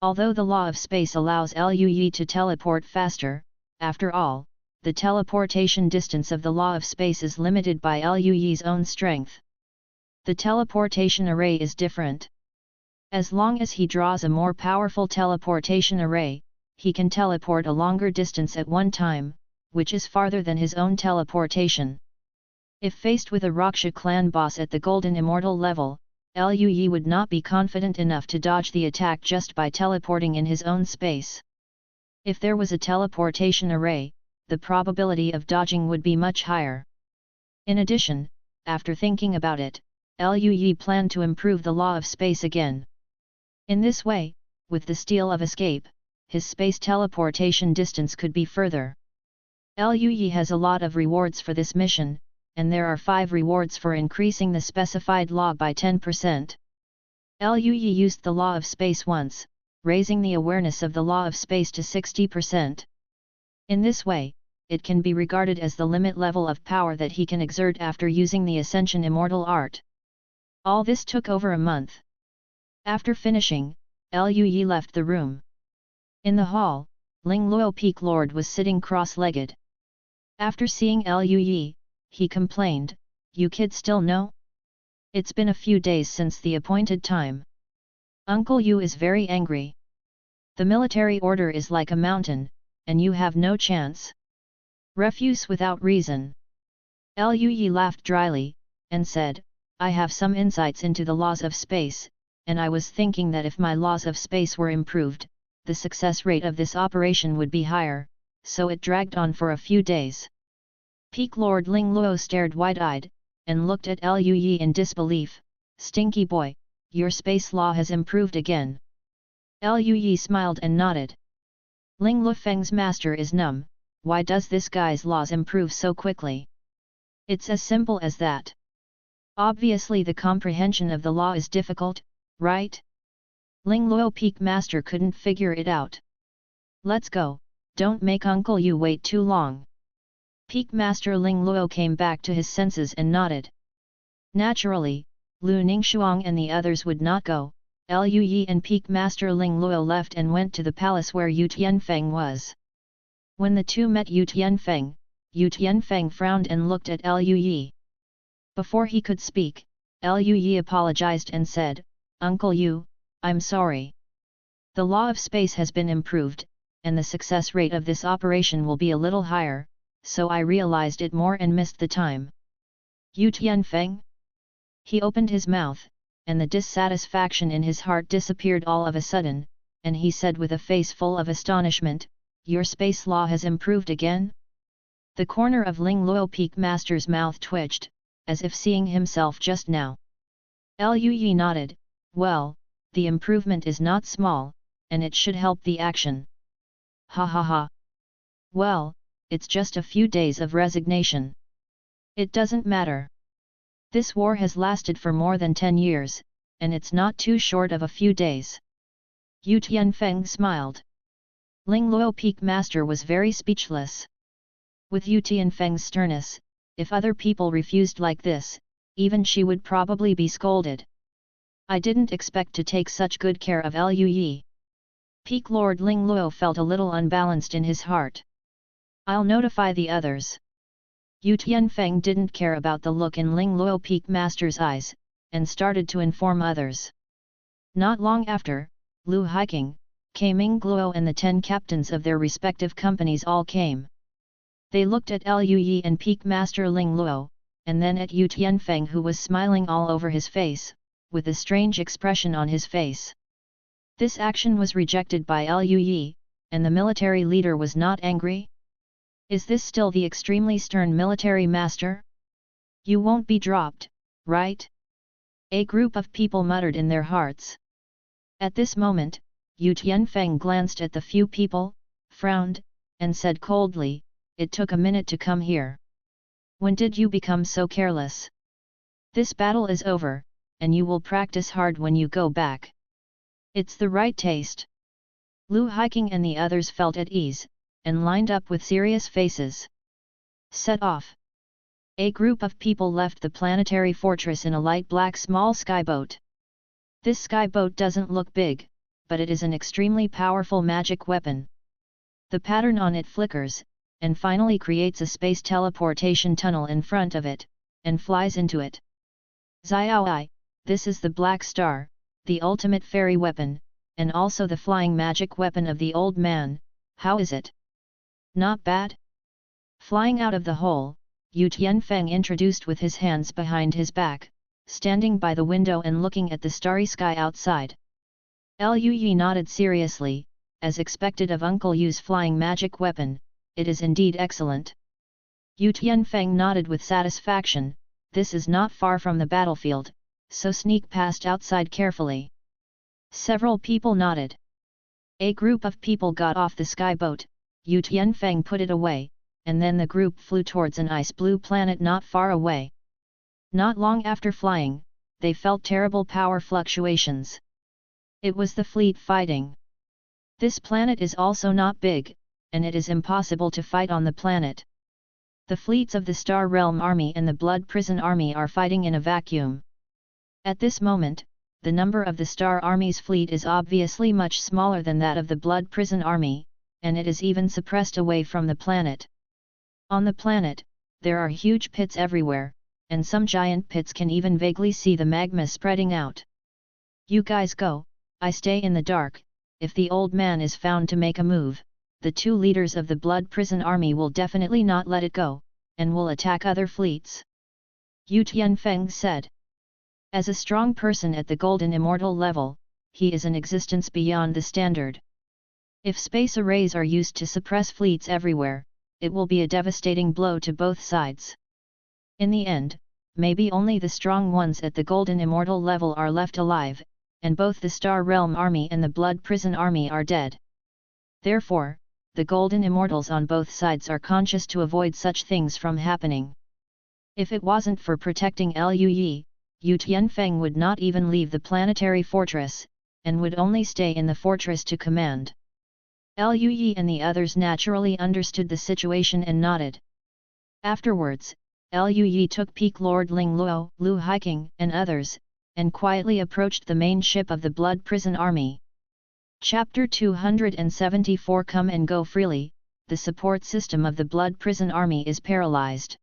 Although the law of space allows Lu Yi to teleport faster, after all, the teleportation distance of the law of space is limited by Lu Yi's own strength. The teleportation array is different. As long as he draws a more powerful teleportation array, he can teleport a longer distance at one time, which is farther than his own teleportation. If faced with a Raksha clan boss at the Golden Immortal level, Liu Yi would not be confident enough to dodge the attack just by teleporting in his own space. If there was a teleportation array, the probability of dodging would be much higher. In addition, after thinking about it, Liu Yi planned to improve the law of space again. In this way, with the steal of escape, his space teleportation distance could be further. Liu Yi has a lot of rewards for this mission, and there are 5 rewards for increasing the specified law by 10%. Liu Yi used the law of space once, raising the awareness of the law of space to 60%. In this way, it can be regarded as the limit level of power that he can exert after using the Ascension Immortal Art. All this took over a month. After finishing, Liu Yi left the room. In the hall, Ling Luo Peak Lord was sitting cross-legged. After seeing Liu Yi, he complained, "You kids still no? It's been a few days since the appointed time. Uncle Yu is very angry. The military order is like a mountain, and you have no chance. Refuse without reason." Liu Yi laughed dryly, and said, "I have some insights into the laws of space, and I was thinking that if my laws of space were improved, the success rate of this operation would be higher, so it dragged on for a few days." Peak Lord Ling Luo stared wide-eyed, and looked at Liu Yi in disbelief. "Stinky boy, your space law has improved again." Liu Yi smiled and nodded. "Ling Lufeng's master is numb, why does this guy's laws improve so quickly? It's as simple as that. Obviously the comprehension of the law is difficult, right?" Ling Luo Peak Master couldn't figure it out. "Let's go, don't make Uncle Yu wait too long." Peak Master Ling Luo came back to his senses and nodded. Naturally, Lu Ningxuang and the others would not go. Liu Yi and Peak Master Ling Luo left and went to the palace where Yu Tianfeng was. When the two met Yu Tianfeng frowned and looked at Liu Yi. Before he could speak, Liu Yi apologized and said, "Uncle Yu, I'm sorry. The law of space has been improved, and the success rate of this operation will be a little higher, so I realized it more and missed the time." Yu Tianfeng? He opened his mouth, and the dissatisfaction in his heart disappeared all of a sudden, and he said with a face full of astonishment, "Your space law has improved again?" The corner of Ling Luo Peak Master's mouth twitched, as if seeing himself just now. Liu Yi nodded, "Well, the improvement is not small, and it should help the action." "Ha ha ha. Well, it's just a few days of resignation. It doesn't matter. This war has lasted for more than 10 years, and it's not too short of a few days." Yu Tianfeng smiled. Ling Luo Peak Master was very speechless. With Yu Tianfeng's sternness, if other people refused like this, even she would probably be scolded. "I didn't expect to take such good care of Liu Yi." Peak Lord Ling Luo felt a little unbalanced in his heart. "I'll notify the others." Yu Tianfeng didn't care about the look in Ling Luo Peak Master's eyes, and started to inform others. Not long after, Lu Hiking, Ming Gluo and the 10 captains of their respective companies all came. They looked at Liu Yi and Peak Master Ling Luo, and then at Yu Tianfeng who was smiling all over his face, with a strange expression on his face. This action was rejected by Liu Yi, and the military leader was not angry. Is this still the extremely stern military master? You won't be dropped, right? A group of people muttered in their hearts. At this moment, Yu Tianfeng glanced at the few people, frowned, and said coldly, "It took a minute to come here. When did you become so careless? This battle is over, and you will practice hard when you go back. It's the right taste." Lu Hiking and the others felt at ease, and lined up with serious faces. Set off. A group of people left the planetary fortress in a light black small skyboat. This skyboat doesn't look big, but it is an extremely powerful magic weapon. The pattern on it flickers, and finally creates a space teleportation tunnel in front of it, and flies into it. Xiaoi, this is the Black Star, the ultimate fairy weapon, and also the flying magic weapon of the old man, how is it? Not bad? Flying out of the hole, Yu Tianfeng introduced with his hands behind his back, standing by the window and looking at the starry sky outside. Liu Yi nodded seriously, as expected of Uncle Yu's flying magic weapon, it is indeed excellent. Yu Tianfeng nodded with satisfaction, this is not far from the battlefield, so sneak past outside carefully. Several people nodded. A group of people got off the skyboat, Yu Tianfeng put it away, and then the group flew towards an ice blue planet not far away. Not long after flying, they felt terrible power fluctuations. It was the fleet fighting. This planet is also not big, and it is impossible to fight on the planet. The fleets of the Star Realm Army and the Blood Prison Army are fighting in a vacuum. At this moment, the number of the Star Army's fleet is obviously much smaller than that of the Blood Prison Army, and it is even suppressed away from the planet. On the planet, there are huge pits everywhere, and some giant pits can even vaguely see the magma spreading out. You guys go, I stay in the dark. If the old man is found to make a move, the two leaders of the Blood Prison Army will definitely not let it go, and will attack other fleets. Yu Tianfeng said. As a strong person at the Golden Immortal level, he is an existence beyond the standard. If space arrays are used to suppress fleets everywhere, it will be a devastating blow to both sides. In the end, maybe only the strong ones at the Golden Immortal level are left alive, and both the Star Realm Army and the Blood Prison Army are dead. Therefore, the Golden Immortals on both sides are conscious to avoid such things from happening. If it wasn't for protecting Liu Yi, Yu Tianfeng would not even leave the planetary fortress, and would only stay in the fortress to command. Liu Yi and the others naturally understood the situation and nodded. Afterwards, Liu Yi took Peak Lord Ling Luo, Lu Haiking and others, and quietly approached the main ship of the Blood Prison Army. Chapter 274 Come and go freely, the support system of the Blood Prison Army is paralyzed.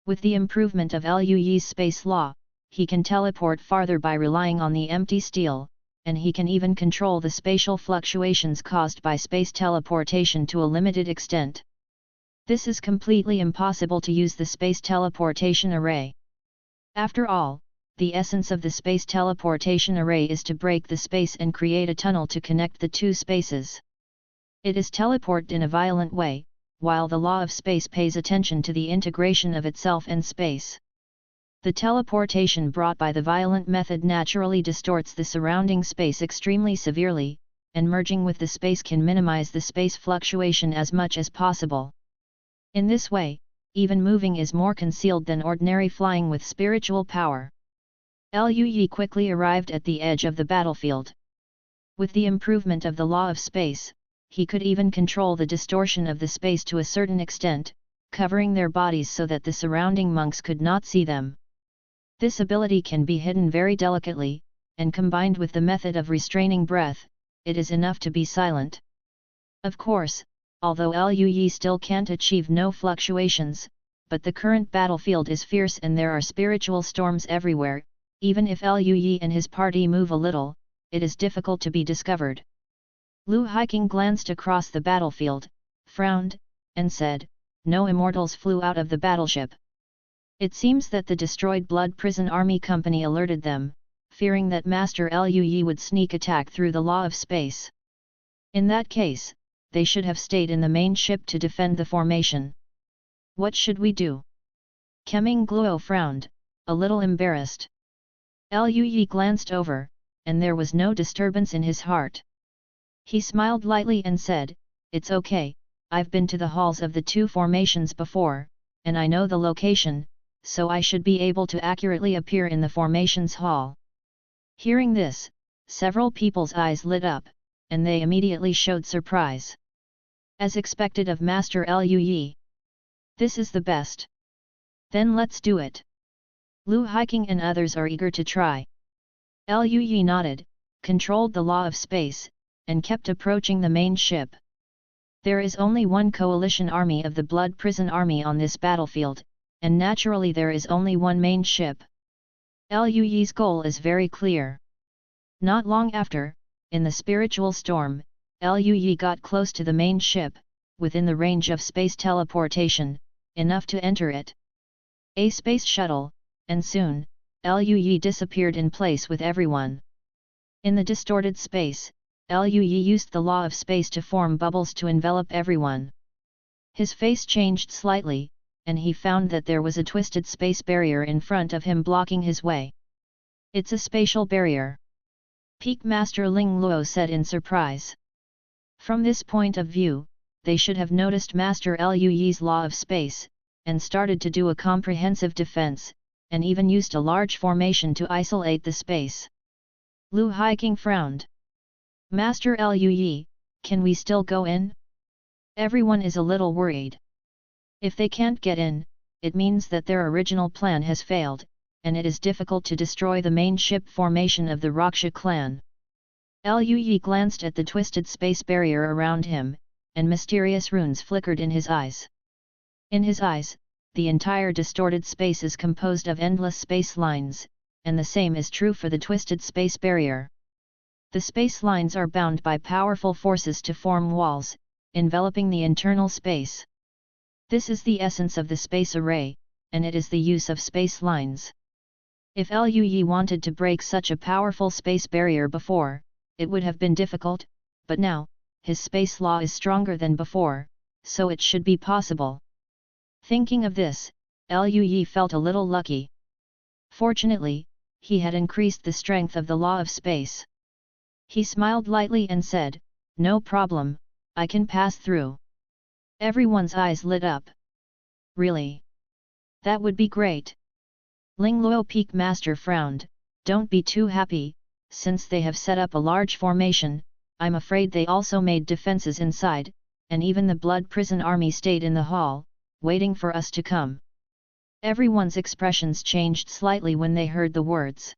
With the improvement of Liu Yi's space law, he can teleport farther by relying on the empty steel, and he can even control the spatial fluctuations caused by space teleportation to a limited extent. This is completely impossible to use the space teleportation array. After all, the essence of the space teleportation array is to break the space and create a tunnel to connect the two spaces. It is teleported in a violent way, while the law of space pays attention to the integration of itself and space. The teleportation brought by the violent method naturally distorts the surrounding space extremely severely, and merging with the space can minimize the space fluctuation as much as possible. In this way, even moving is more concealed than ordinary flying with spiritual power. Liu Yi quickly arrived at the edge of the battlefield. With the improvement of the law of space, he could even control the distortion of the space to a certain extent, covering their bodies so that the surrounding monks could not see them. This ability can be hidden very delicately, and combined with the method of restraining breath, it is enough to be silent. Of course, although Liu Yi still can't achieve no fluctuations, but the current battlefield is fierce and there are spiritual storms everywhere. Even if Liu Yi and his party move a little, it is difficult to be discovered. Lu Haiking glanced across the battlefield, frowned, and said, "No immortals flew out of the battleship." It seems that the destroyed Blood Prison Army Company alerted them, fearing that Master Liu Yi would sneak attack through the law of space. In that case, they should have stayed in the main ship to defend the formation. What should we do? Keming Gluo frowned, a little embarrassed. Liu Yi glanced over, and there was no disturbance in his heart. He smiled lightly and said, "It's okay, I've been to the halls of the two formations before, and I know the location, so I should be able to accurately appear in the formations hall." Hearing this, several people's eyes lit up, and they immediately showed surprise. As expected of Master Liu Yi. This is the best. Then let's do it. Lu Haiking and others are eager to try. Liu Yi nodded, controlled the law of space, and kept approaching the main ship. There is only one coalition army of the Blood Prison Army on this battlefield, and naturally there is only one main ship. Liu Yi's goal is very clear. Not long after, in the spiritual storm, Liu Yi got close to the main ship, within the range of space teleportation, enough to enter it. A space shuttle, and soon, Liu Yi disappeared in place with everyone. In the distorted space, Liu Yi used the law of space to form bubbles to envelop everyone. His face changed slightly, and he found that there was a twisted space barrier in front of him blocking his way. It's a spatial barrier. Peak Master Ling Luo said in surprise. From this point of view, they should have noticed Master Liu Yi's law of space, and started to do a comprehensive defense, and even used a large formation to isolate the space. Lu Haiqing frowned. Master Liu Yi, can we still go in? Everyone is a little worried. If they can't get in, it means that their original plan has failed, and it is difficult to destroy the main ship formation of the Raksha clan. Liu Yi glanced at the twisted space barrier around him, and mysterious runes flickered in his eyes. In his eyes, the entire distorted space is composed of endless space lines, and the same is true for the twisted space barrier. The space lines are bound by powerful forces to form walls, enveloping the internal space. This is the essence of the space array, and it is the use of space lines. If Liu Yi wanted to break such a powerful space barrier before, it would have been difficult, but now, his space law is stronger than before, so it should be possible. Thinking of this, Liu Yi felt a little lucky. Fortunately, he had increased the strength of the law of space. He smiled lightly and said, "No problem, I can pass through." Everyone's eyes lit up. Really? That would be great. Ling Luo Peak Master frowned, "Don't be too happy, since they have set up a large formation, I'm afraid they also made defenses inside, and even the Blood Prison Army stayed in the hall, waiting for us to come." Everyone's expressions changed slightly when they heard the words.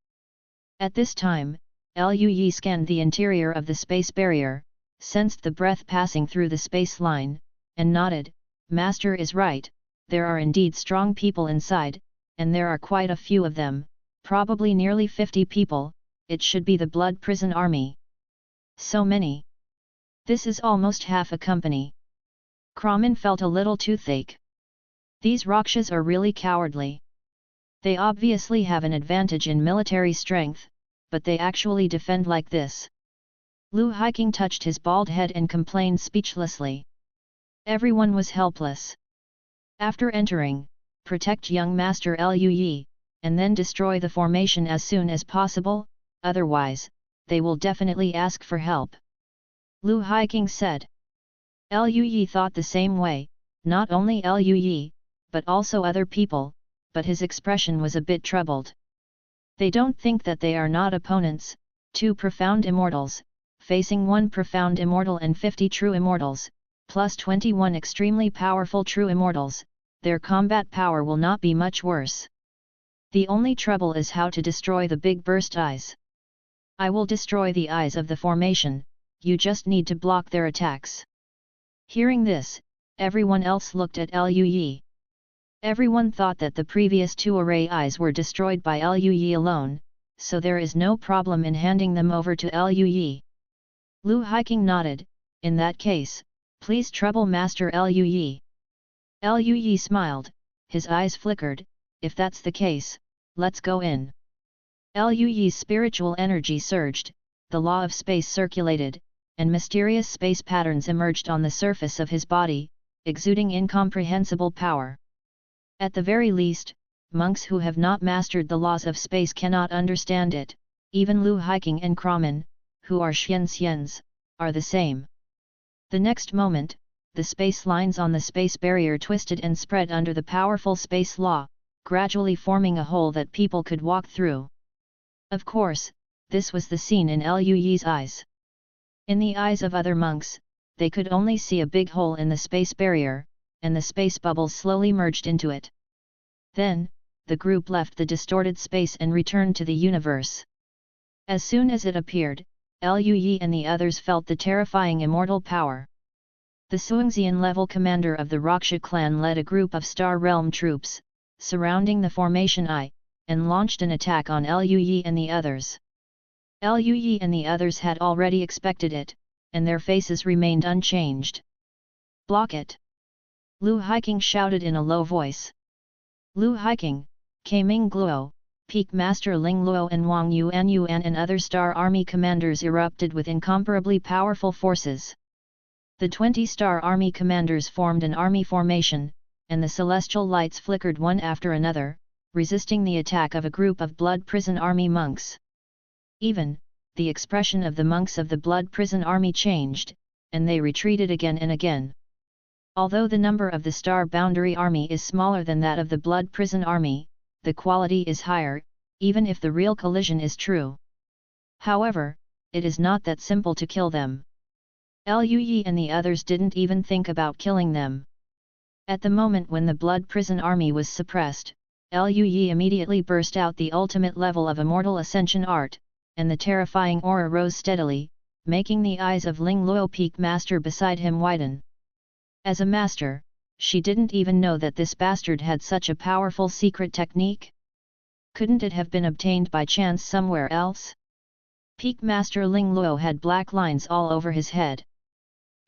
At this time, Liu Yi scanned the interior of the space barrier, sensed the breath passing through the space line, and nodded, "Master is right, there are indeed strong people inside, and there are quite a few of them, probably nearly 50 people, it should be the Blood Prison Army. So many. This is almost half a company." Kramen felt a little toothache. These Rakshas are really cowardly. They obviously have an advantage in military strength, but they actually defend like this. Lu Haiqing touched his bald head and complained speechlessly. Everyone was helpless. After entering, protect young Master Liu Yi, and then destroy the formation as soon as possible, otherwise, they will definitely ask for help. Lu Haiqing said. Liu Yi thought the same way, not only Liu Yi, but also other people, but his expression was a bit troubled. They don't think that they are not opponents, 2 profound immortals, facing 1 profound immortal and 50 true immortals, plus 21 extremely powerful true immortals, their combat power will not be much worse. The only trouble is how to destroy the big burst eyes. I will destroy the eyes of the formation, you just need to block their attacks. Hearing this, everyone else looked at Liu Yi. Everyone thought that the previous 2 array eyes were destroyed by Liu Yi alone, so there is no problem in handing them over to Liu Yi. Lu Haiqing nodded, "In that case, please trouble Master Liu Yi." Liu Yi smiled, his eyes flickered, "If that's the case, let's go in." Liu Yi's spiritual energy surged, the law of space circulated, and mysterious space patterns emerged on the surface of his body, exuding incomprehensible power. At the very least, monks who have not mastered the laws of space cannot understand it, even Lu Haiqing and Kramen, who are Xians, are the same. The next moment, the space lines on the space barrier twisted and spread under the powerful space law, gradually forming a hole that people could walk through. Of course, this was the scene in Liu Yi's eyes. In the eyes of other monks, they could only see a big hole in the space barrier, and the space bubbles slowly merged into it. Then, the group left the distorted space and returned to the universe. As soon as it appeared, Liu Yi and the others felt the terrifying immortal power. The Suangxian level commander of the Raksha clan led a group of Star Realm troops, surrounding the formation I, and launched an attack on Liu Yi and the others. Liu Yi and the others had already expected it, and their faces remained unchanged. "Block it!" Lu Hiking shouted in a low voice. Lu Hiking, Kaming Gluo, Peak Master Ling Luo and Wang Yuan and other Star Army commanders erupted with incomparably powerful forces. The 20 Star Army commanders formed an army formation, and the celestial lights flickered one after another, resisting the attack of a group of Blood Prison Army monks. Even, the expression of the monks of the Blood Prison Army changed, and they retreated again and again. Although the number of the Star Boundary Army is smaller than that of the Blood Prison Army, the quality is higher, even if the real collision is true. However, it is not that simple to kill them. Lu Yi and the others didn't even think about killing them. At the moment when the Blood Prison Army was suppressed, Lu Yi immediately burst out the ultimate level of Immortal Ascension art, and the terrifying aura rose steadily, making the eyes of Ling Luo Peak Master beside him widen. As a master, she didn't even know that this bastard had such a powerful secret technique. Couldn't it have been obtained by chance somewhere else? Peak Master Ling Luo had black lines all over his head.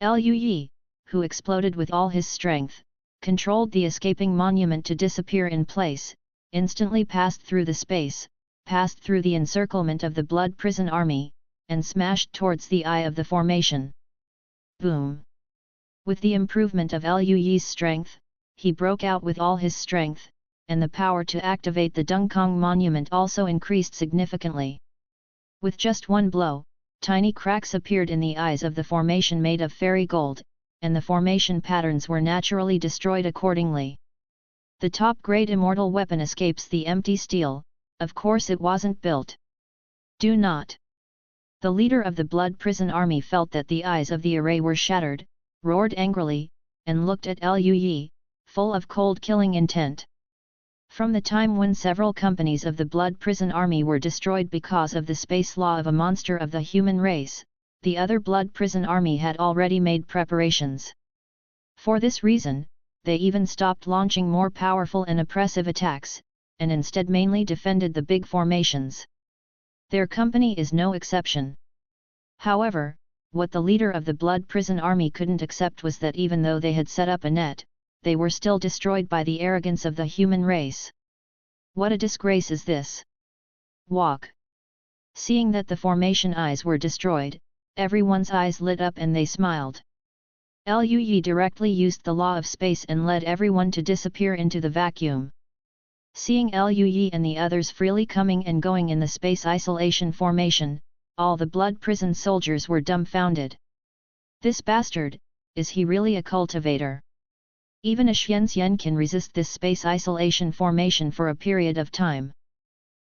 Lu Yi, who exploded with all his strength, controlled the escaping monument to disappear in place, instantly passed through the space, passed through the encirclement of the Blood Prison Army, and smashed towards the eye of the formation. Boom! With the improvement of Lu Yi's strength, he broke out with all his strength, and the power to activate the Dungkong monument also increased significantly. With just one blow, tiny cracks appeared in the eyes of the formation made of fairy gold, and the formation patterns were naturally destroyed accordingly. The top-grade immortal weapon escapes the empty steel, of course it wasn't built. Do not! The leader of the Blood Prison Army felt that the eyes of the array were shattered, roared angrily, and looked at Lu Yi, full of cold-killing intent. From the time when several companies of the Blood Prison Army were destroyed because of the space law of a monster of the human race, the other Blood Prison Army had already made preparations. For this reason, they even stopped launching more powerful and oppressive attacks, and instead mainly defended the big formations. Their company is no exception. However, what the leader of the Blood Prison Army couldn't accept was that even though they had set up a net, they were still destroyed by the arrogance of the human race. What a disgrace is this! Walk! Seeing that the formation eyes were destroyed, everyone's eyes lit up and they smiled. Lu Yi directly used the law of space and led everyone to disappear into the vacuum. Seeing Lu Yi and the others freely coming and going in the space isolation formation, all the Blood Prison soldiers were dumbfounded. This bastard, is he really a cultivator? Even a Xianxian can resist this space isolation formation for a period of time.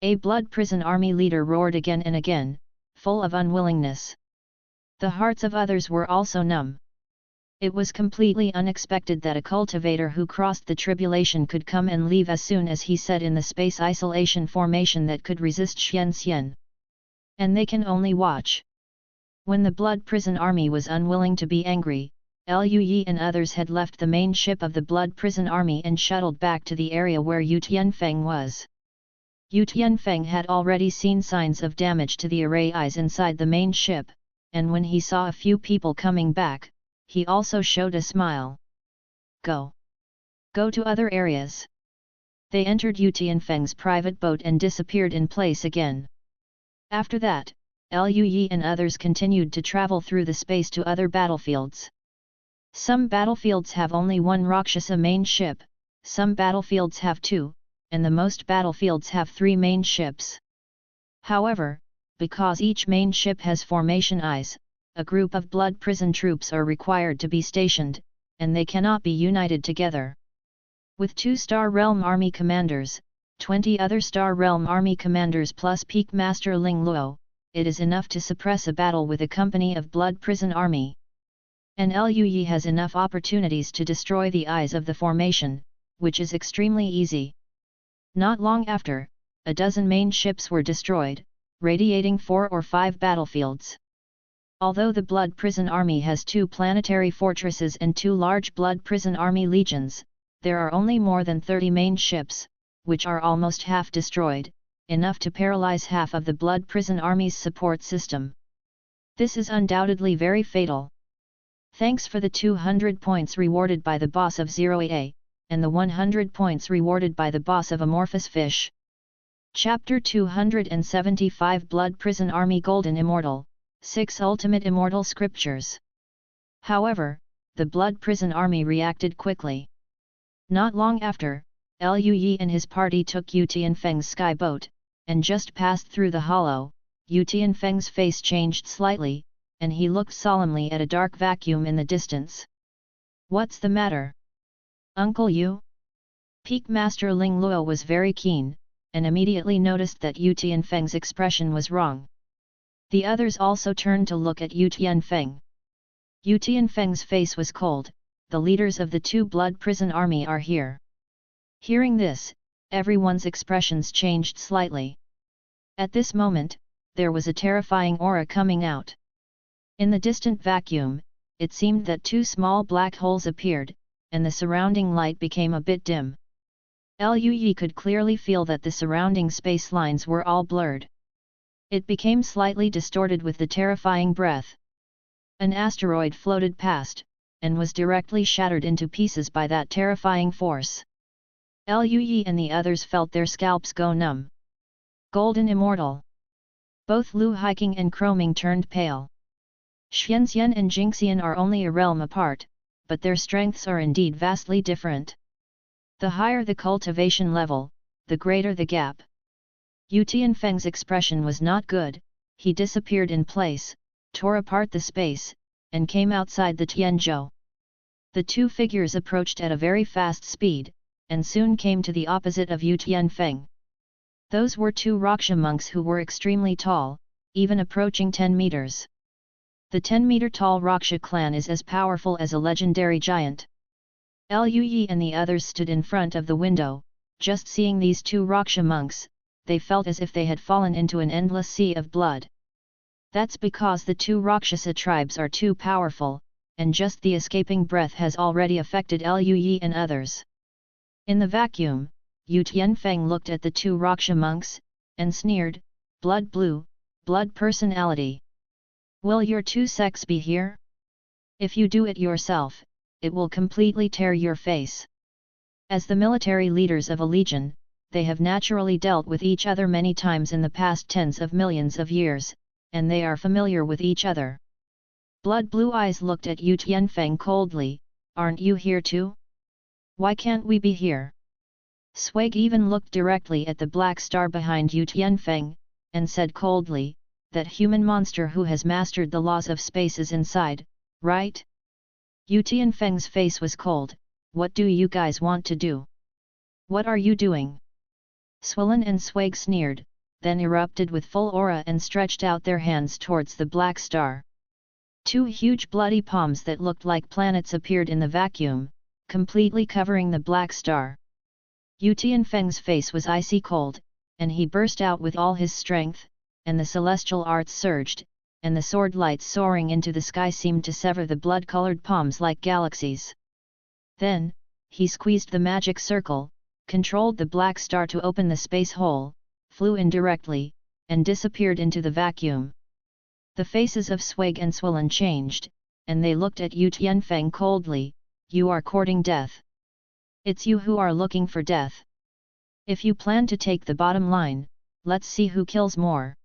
A Blood Prison Army leader roared again and again, full of unwillingness. The hearts of others were also numb. It was completely unexpected that a cultivator who crossed the tribulation could come and leave as soon as he said in the space isolation formation that could resist Xianxian. And they can only watch. When the Blood Prison Army was unwilling to be angry, Lu Yi and others had left the main ship of the Blood Prison Army and shuttled back to the area where Yu Tianfeng was. Yu Tianfeng had already seen signs of damage to the array eyes inside the main ship, and when he saw a few people coming back, he also showed a smile. Go! Go to other areas! They entered Yu Tianfeng's private boat and disappeared in place again. After that, Lu Yi and others continued to travel through the space to other battlefields. Some battlefields have only one Rakshasa main ship, some battlefields have two, and the most battlefields have 3 main ships. However, because each main ship has formation eyes, a group of Blood Prison troops are required to be stationed, and they cannot be united together. With 2 Star Realm Army commanders, 20 other Star Realm Army commanders plus Peak Master Ling Luo, it is enough to suppress a battle with a company of Blood Prison Army. And Lu Yi has enough opportunities to destroy the eyes of the formation, which is extremely easy. Not long after, a dozen main ships were destroyed, radiating 4 or 5 battlefields. Although the Blood Prison Army has 2 planetary fortresses and 2 large Blood Prison Army legions, there are only more than 30 main ships, which are almost half destroyed, enough to paralyze half of the Blood Prison Army's support system. This is undoubtedly very fatal. Thanks for the 200 points rewarded by the boss of 08A, and the 100 points rewarded by the boss of Amorphous Fish. Chapter 275 Blood Prison Army Golden Immortal, 6 Ultimate Immortal Scriptures. However, the Blood Prison Army reacted quickly. Not long after, Liu Yi and his party took Yu Tianfeng's sky boat, and just passed through the hollow. Yu Tianfeng's face changed slightly, and he looked solemnly at a dark vacuum in the distance. What's the matter? Uncle Yu? Peak Master Ling Luo was very keen, and immediately noticed that Yu Tianfeng's expression was wrong. The others also turned to look at Yu Tianfeng. Yu Tianfeng's face was cold. The leaders of the two Blood Prison Army are here. Hearing this, everyone's expressions changed slightly. At this moment, there was a terrifying aura coming out. In the distant vacuum, it seemed that two small black holes appeared, and the surrounding light became a bit dim. Liu Yi could clearly feel that the surrounding space lines were all blurred. It became slightly distorted with the terrifying breath. An asteroid floated past, and was directly shattered into pieces by that terrifying force. Liu Yi and the others felt their scalps go numb. Golden Immortal. Both Lu Hiking and Chroming turned pale. Xianxian and Jingxian are only a realm apart, but their strengths are indeed vastly different. The higher the cultivation level, the greater the gap. Yu Tianfeng's expression was not good. He disappeared in place, tore apart the space, and came outside the Tianzhou. The two figures approached at a very fast speed, and soon came to the opposite of Yu Tianfeng. Those were two Raksha monks who were extremely tall, even approaching 10 meters. The 10-meter-tall Raksha clan is as powerful as a legendary giant. Liu Yi and the others stood in front of the window. Just seeing these two Raksha monks, they felt as if they had fallen into an endless sea of blood. That's because the two Rakshasa tribes are too powerful, and just the escaping breath has already affected Liu Yi and others. In the vacuum, Yu Tianfeng looked at the two Raksha monks, and sneered, "Blood blue, blood personality. Will your two sects be here? If you do it yourself, it will completely tear your face." As the military leaders of a legion, they have naturally dealt with each other many times in the past tens of millions of years, and they are familiar with each other. Blood Blue Eyes looked at Yu Tianfeng coldly, "Aren't you here too? Why can't we be here?" Swag even looked directly at the black star behind Yu Tianfeng, and said coldly, "That human monster who has mastered the laws of space is inside, right?" Yu Tianfeng's face was cold. "What do you guys want to do? What are you doing?" Swollen and Swag sneered, then erupted with full aura and stretched out their hands towards the black star. Two huge bloody palms that looked like planets appeared in the vacuum, completely covering the black star. Yu Tianfeng's face was icy cold, and he burst out with all his strength, and the celestial arts surged, and the sword lights soaring into the sky seemed to sever the blood-colored palms like galaxies. Then, he squeezed the magic circle, controlled the black star to open the space hole, flew in directly, and disappeared into the vacuum. The faces of Swag and Swollen changed, and they looked at Yu Tianfeng coldly. "You are courting death. It's you who are looking for death. If you plan to take the bottom line, let's see who kills more."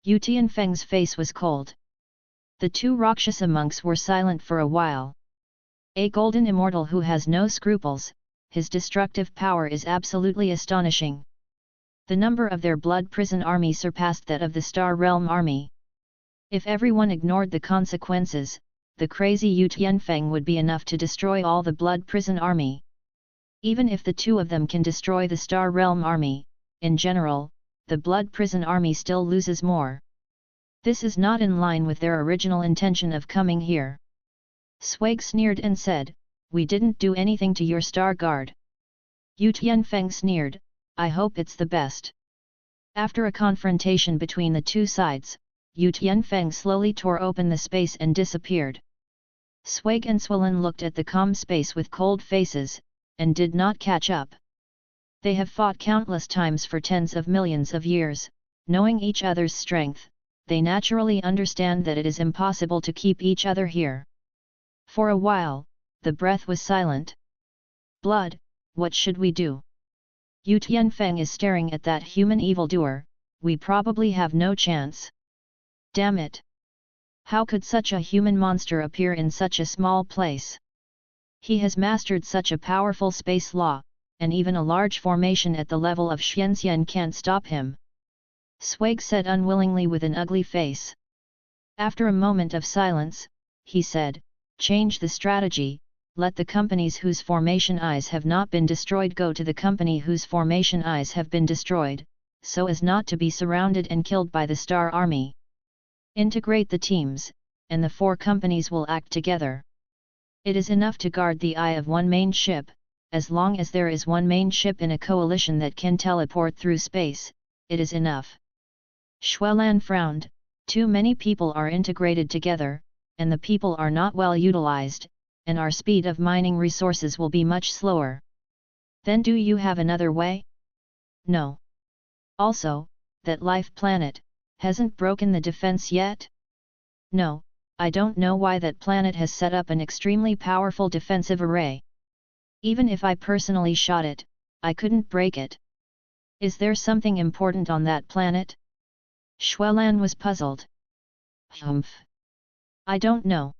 Yu Tianfeng's face was cold. The two Rakshasa monks were silent for a while. A golden immortal who has no scruples, his destructive power is absolutely astonishing. The number of their blood prison army surpassed that of the Star Realm army. If everyone ignored the consequences, the crazy Yu Tianfeng would be enough to destroy all the blood prison army. Even if the two of them can destroy the Star Realm army, in general, the blood prison army still loses more. This is not in line with their original intention of coming here. Swag sneered and said, "We didn't do anything to your Star Guard." Yu Tianfeng sneered, "I hope it's the best." After a confrontation between the two sides, Yu Tianfeng slowly tore open the space and disappeared. Swag and Swollen looked at the calm space with cold faces, and did not catch up. They have fought countless times for tens of millions of years, knowing each other's strength, they naturally understand that it is impossible to keep each other here. For a while, the breath was silent. Blood, what should we do? Yu Tianfeng is staring at that human evildoer, we probably have no chance. Damn it! How could such a human monster appear in such a small place? He has mastered such a powerful space law, and even a large formation at the level of Xianxian can't stop him. Swag said unwillingly with an ugly face. After a moment of silence, he said, change the strategy, let the companies whose formation eyes have not been destroyed go to the company whose formation eyes have been destroyed, so as not to be surrounded and killed by the Star Army. Integrate the teams, and the 4 companies will act together. It is enough to guard the eye of one main ship, as long as there is one main ship in a coalition that can teleport through space, it is enough. Xuelan frowned, too many people are integrated together, and the people are not well utilized, and our speed of mining resources will be much slower. Then do you have another way? No. Also, that life planet, hasn't broken the defense yet? No, I don't know why that planet has set up an extremely powerful defensive array. Even if I personally shot it, I couldn't break it. Is there something important on that planet? Xuelan was puzzled. Humph. I don't know.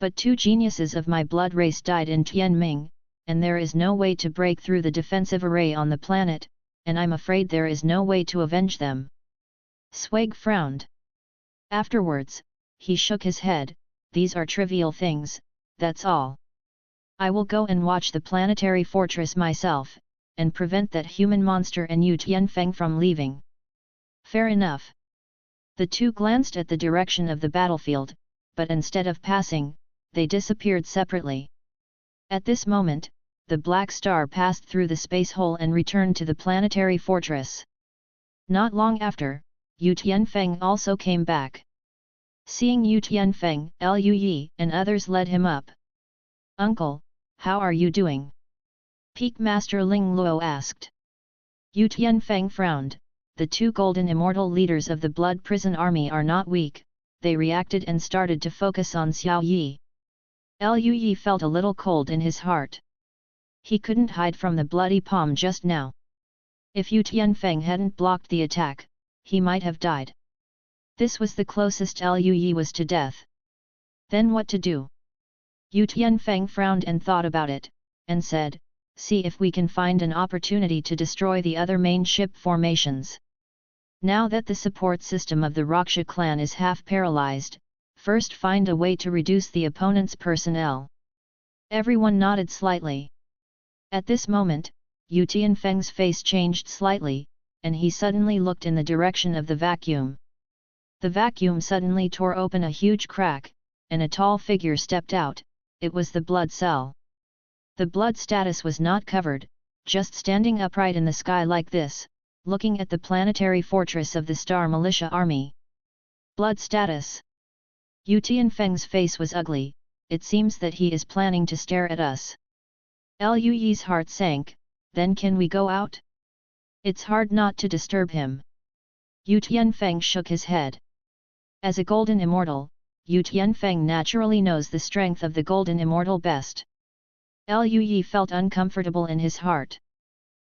But 2 geniuses of my blood race died in Tianming, and there is no way to break through the defensive array on the planet, and I'm afraid there is no way to avenge them. Swag frowned. Afterwards, he shook his head, these are trivial things, that's all. I will go and watch the planetary fortress myself, and prevent that human monster and Yu Tianfeng from leaving. Fair enough. The 2 glanced at the direction of the battlefield, but instead of passing, they disappeared separately. At this moment, the Black Star passed through the space hole and returned to the planetary fortress. Not long after, Yu Tianfeng also came back. Seeing Yu Tianfeng, Lu Yi and others led him up. Uncle, how are you doing? Peak Master Ling Luo asked. Yu Tianfeng frowned. The 2 golden immortal leaders of the Blood Prison Army are not weak, they reacted and started to focus on Xiao Yi. Lu Yi felt a little cold in his heart. He couldn't hide from the bloody palm just now. If Yu Tianfeng hadn't blocked the attack, he might have died. This was the closest Lu Yi was to death. Then what to do? Yu Tianfeng frowned and thought about it, and said, see if we can find an opportunity to destroy the other main ship formations. Now that the support system of the Raksha clan is half paralyzed, first find a way to reduce the opponent's personnel. Everyone nodded slightly. At this moment, Yu Tianfeng's face changed slightly, and he suddenly looked in the direction of the vacuum. The vacuum suddenly tore open a huge crack, and a tall figure stepped out. It was the blood cell. The blood status was not covered, just standing upright in the sky like this, looking at the planetary fortress of the Star Militia Army. Blood status. Yu Tianfeng's face was ugly, it seems that he is planning to stare at us. Lu Yi's heart sank, then can we go out? It's hard not to disturb him. Yu Tianfeng shook his head. As a golden immortal, Yu Tianfeng naturally knows the strength of the golden immortal best. Lu Yi felt uncomfortable in his heart.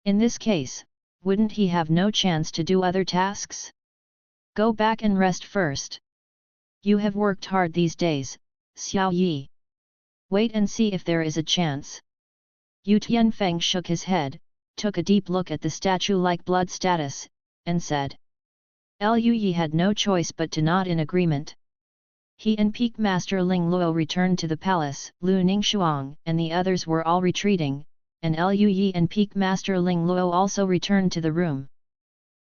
In this case, wouldn't he have no chance to do other tasks? Go back and rest first. You have worked hard these days, Xiao Yi. Wait and see if there is a chance. Yu Tianfeng shook his head, took a deep look at the statue-like blood status, and said. Lu Yi had no choice but to nod in agreement. He and Peak Master Ling Luo returned to the palace, Lu Ningshuang and the others were all retreating, and Lu Yi and Peak Master Ling Luo also returned to the room.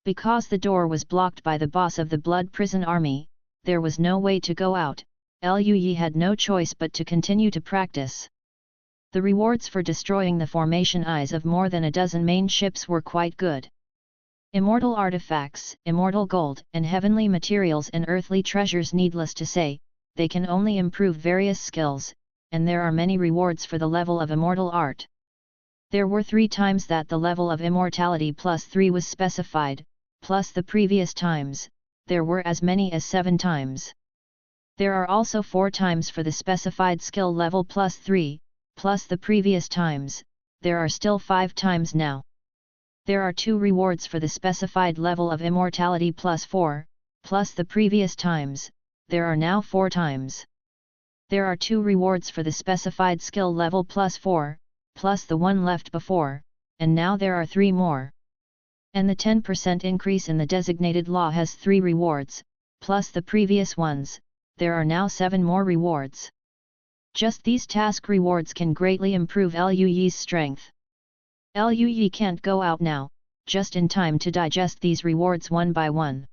Because the door was blocked by the boss of the Blood Prison Army, there was no way to go out, Lu Yi had no choice but to continue to practice. The rewards for destroying the formation eyes of more than a dozen main ships were quite good. Immortal artifacts, immortal gold and heavenly materials and earthly treasures, needless to say, they can only improve various skills, and there are many rewards for the level of immortal art. There were 3 times that the level of immortality +3 was specified, plus the previous times, there were as many as 7 times. There are also 4 times for the specified skill level plus 3, plus the previous times, there are still 5 times now. There are 2 rewards for the specified level of immortality plus 4, plus the previous times, there are now 4 times. There are 2 rewards for the specified skill level plus 4, plus the one left before, and now there are 3 more. And the 10% increase in the designated law has 3 rewards, plus the previous ones, there are now 7 more rewards. Just these task rewards can greatly improve Luyi's strength. Luyi can't go out now, just in time to digest these rewards one by one.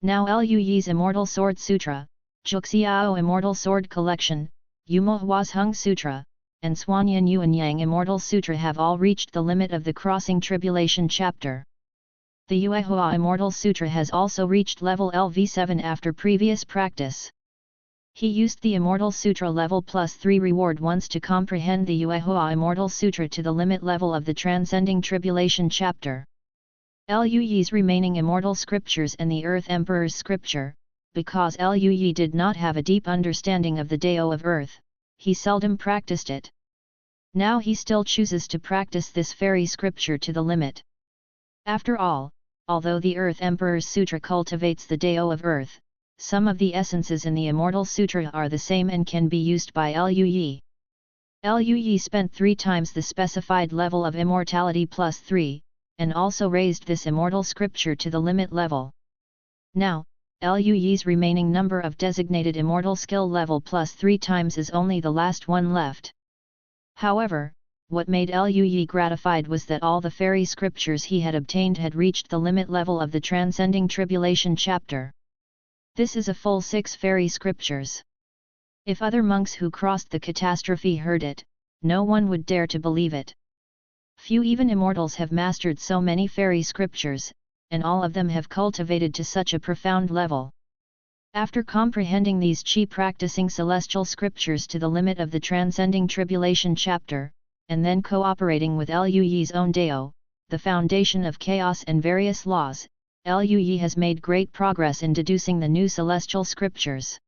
Now Luyi's Immortal Sword Sutra, Juxiao Immortal Sword Collection, Yumohua's Hung Sutra, and Suanyan Yuanyang Immortal Sutra have all reached the limit of the Crossing Tribulation chapter. The Yuehua Immortal Sutra has also reached level LV7 after previous practice. He used the Immortal Sutra level plus 3 reward once to comprehend the Yuehua Immortal Sutra to the limit level of the Transcending Tribulation chapter. Luyi's remaining immortal scriptures and the Earth Emperor's scripture, because Luyi did not have a deep understanding of the Dao of Earth, he seldom practiced it. Now he still chooses to practice this fairy scripture to the limit. After all, although the Earth Emperor's Sutra cultivates the Dao of Earth, some of the essences in the Immortal Sutra are the same and can be used by Luyi. Luyi spent 3 times the specified level of immortality plus 3, and also raised this immortal scripture to the limit level. Now, Luyi's remaining number of designated immortal skill level plus 3 times is only the last one left. However, what made Luyi gratified was that all the fairy scriptures he had obtained had reached the limit level of the Transcending Tribulation chapter. This is a full 6 fairy scriptures. If other monks who crossed the catastrophe heard it, no one would dare to believe it. Few even immortals have mastered so many fairy scriptures, and all of them have cultivated to such a profound level. After comprehending these Qi practicing celestial scriptures to the limit of the Transcending Tribulation chapter, and then cooperating with Luyi's own Dao, the foundation of chaos and various laws, Luyi has made great progress in deducing the new celestial scriptures.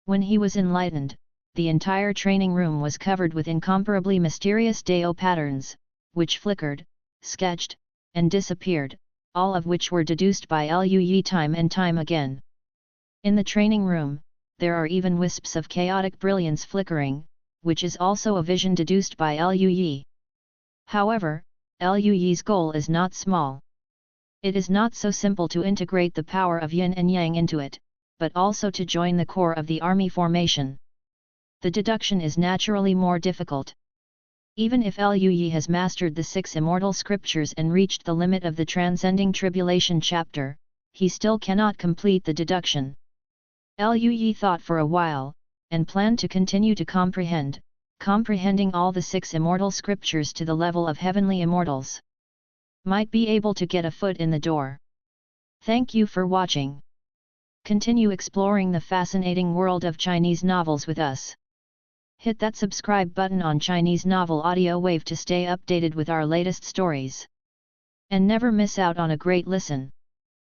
When he was enlightened, the entire training room was covered with incomparably mysterious Dao patterns, which flickered, sketched, and disappeared, all of which were deduced by Luyi time and time again. In the training room, there are even wisps of chaotic brilliance flickering, which is also a vision deduced by Luyi. However, Luyi's goal is not small. It is not so simple to integrate the power of yin and yang into it, but also to join the core of the army formation. The deduction is naturally more difficult. Even if Luyi has mastered the 6 immortal scriptures and reached the limit of the Transcending Tribulation chapter, he still cannot complete the deduction. Luyi thought for a while, and planned to continue to comprehending all the 6 immortal scriptures to the level of heavenly immortals. Might be able to get a foot in the door. Thank you for watching. Continue exploring the fascinating world of Chinese novels with us. Hit that subscribe button on Chinese Novel Audio Wave to stay updated with our latest stories. And never miss out on a great listen.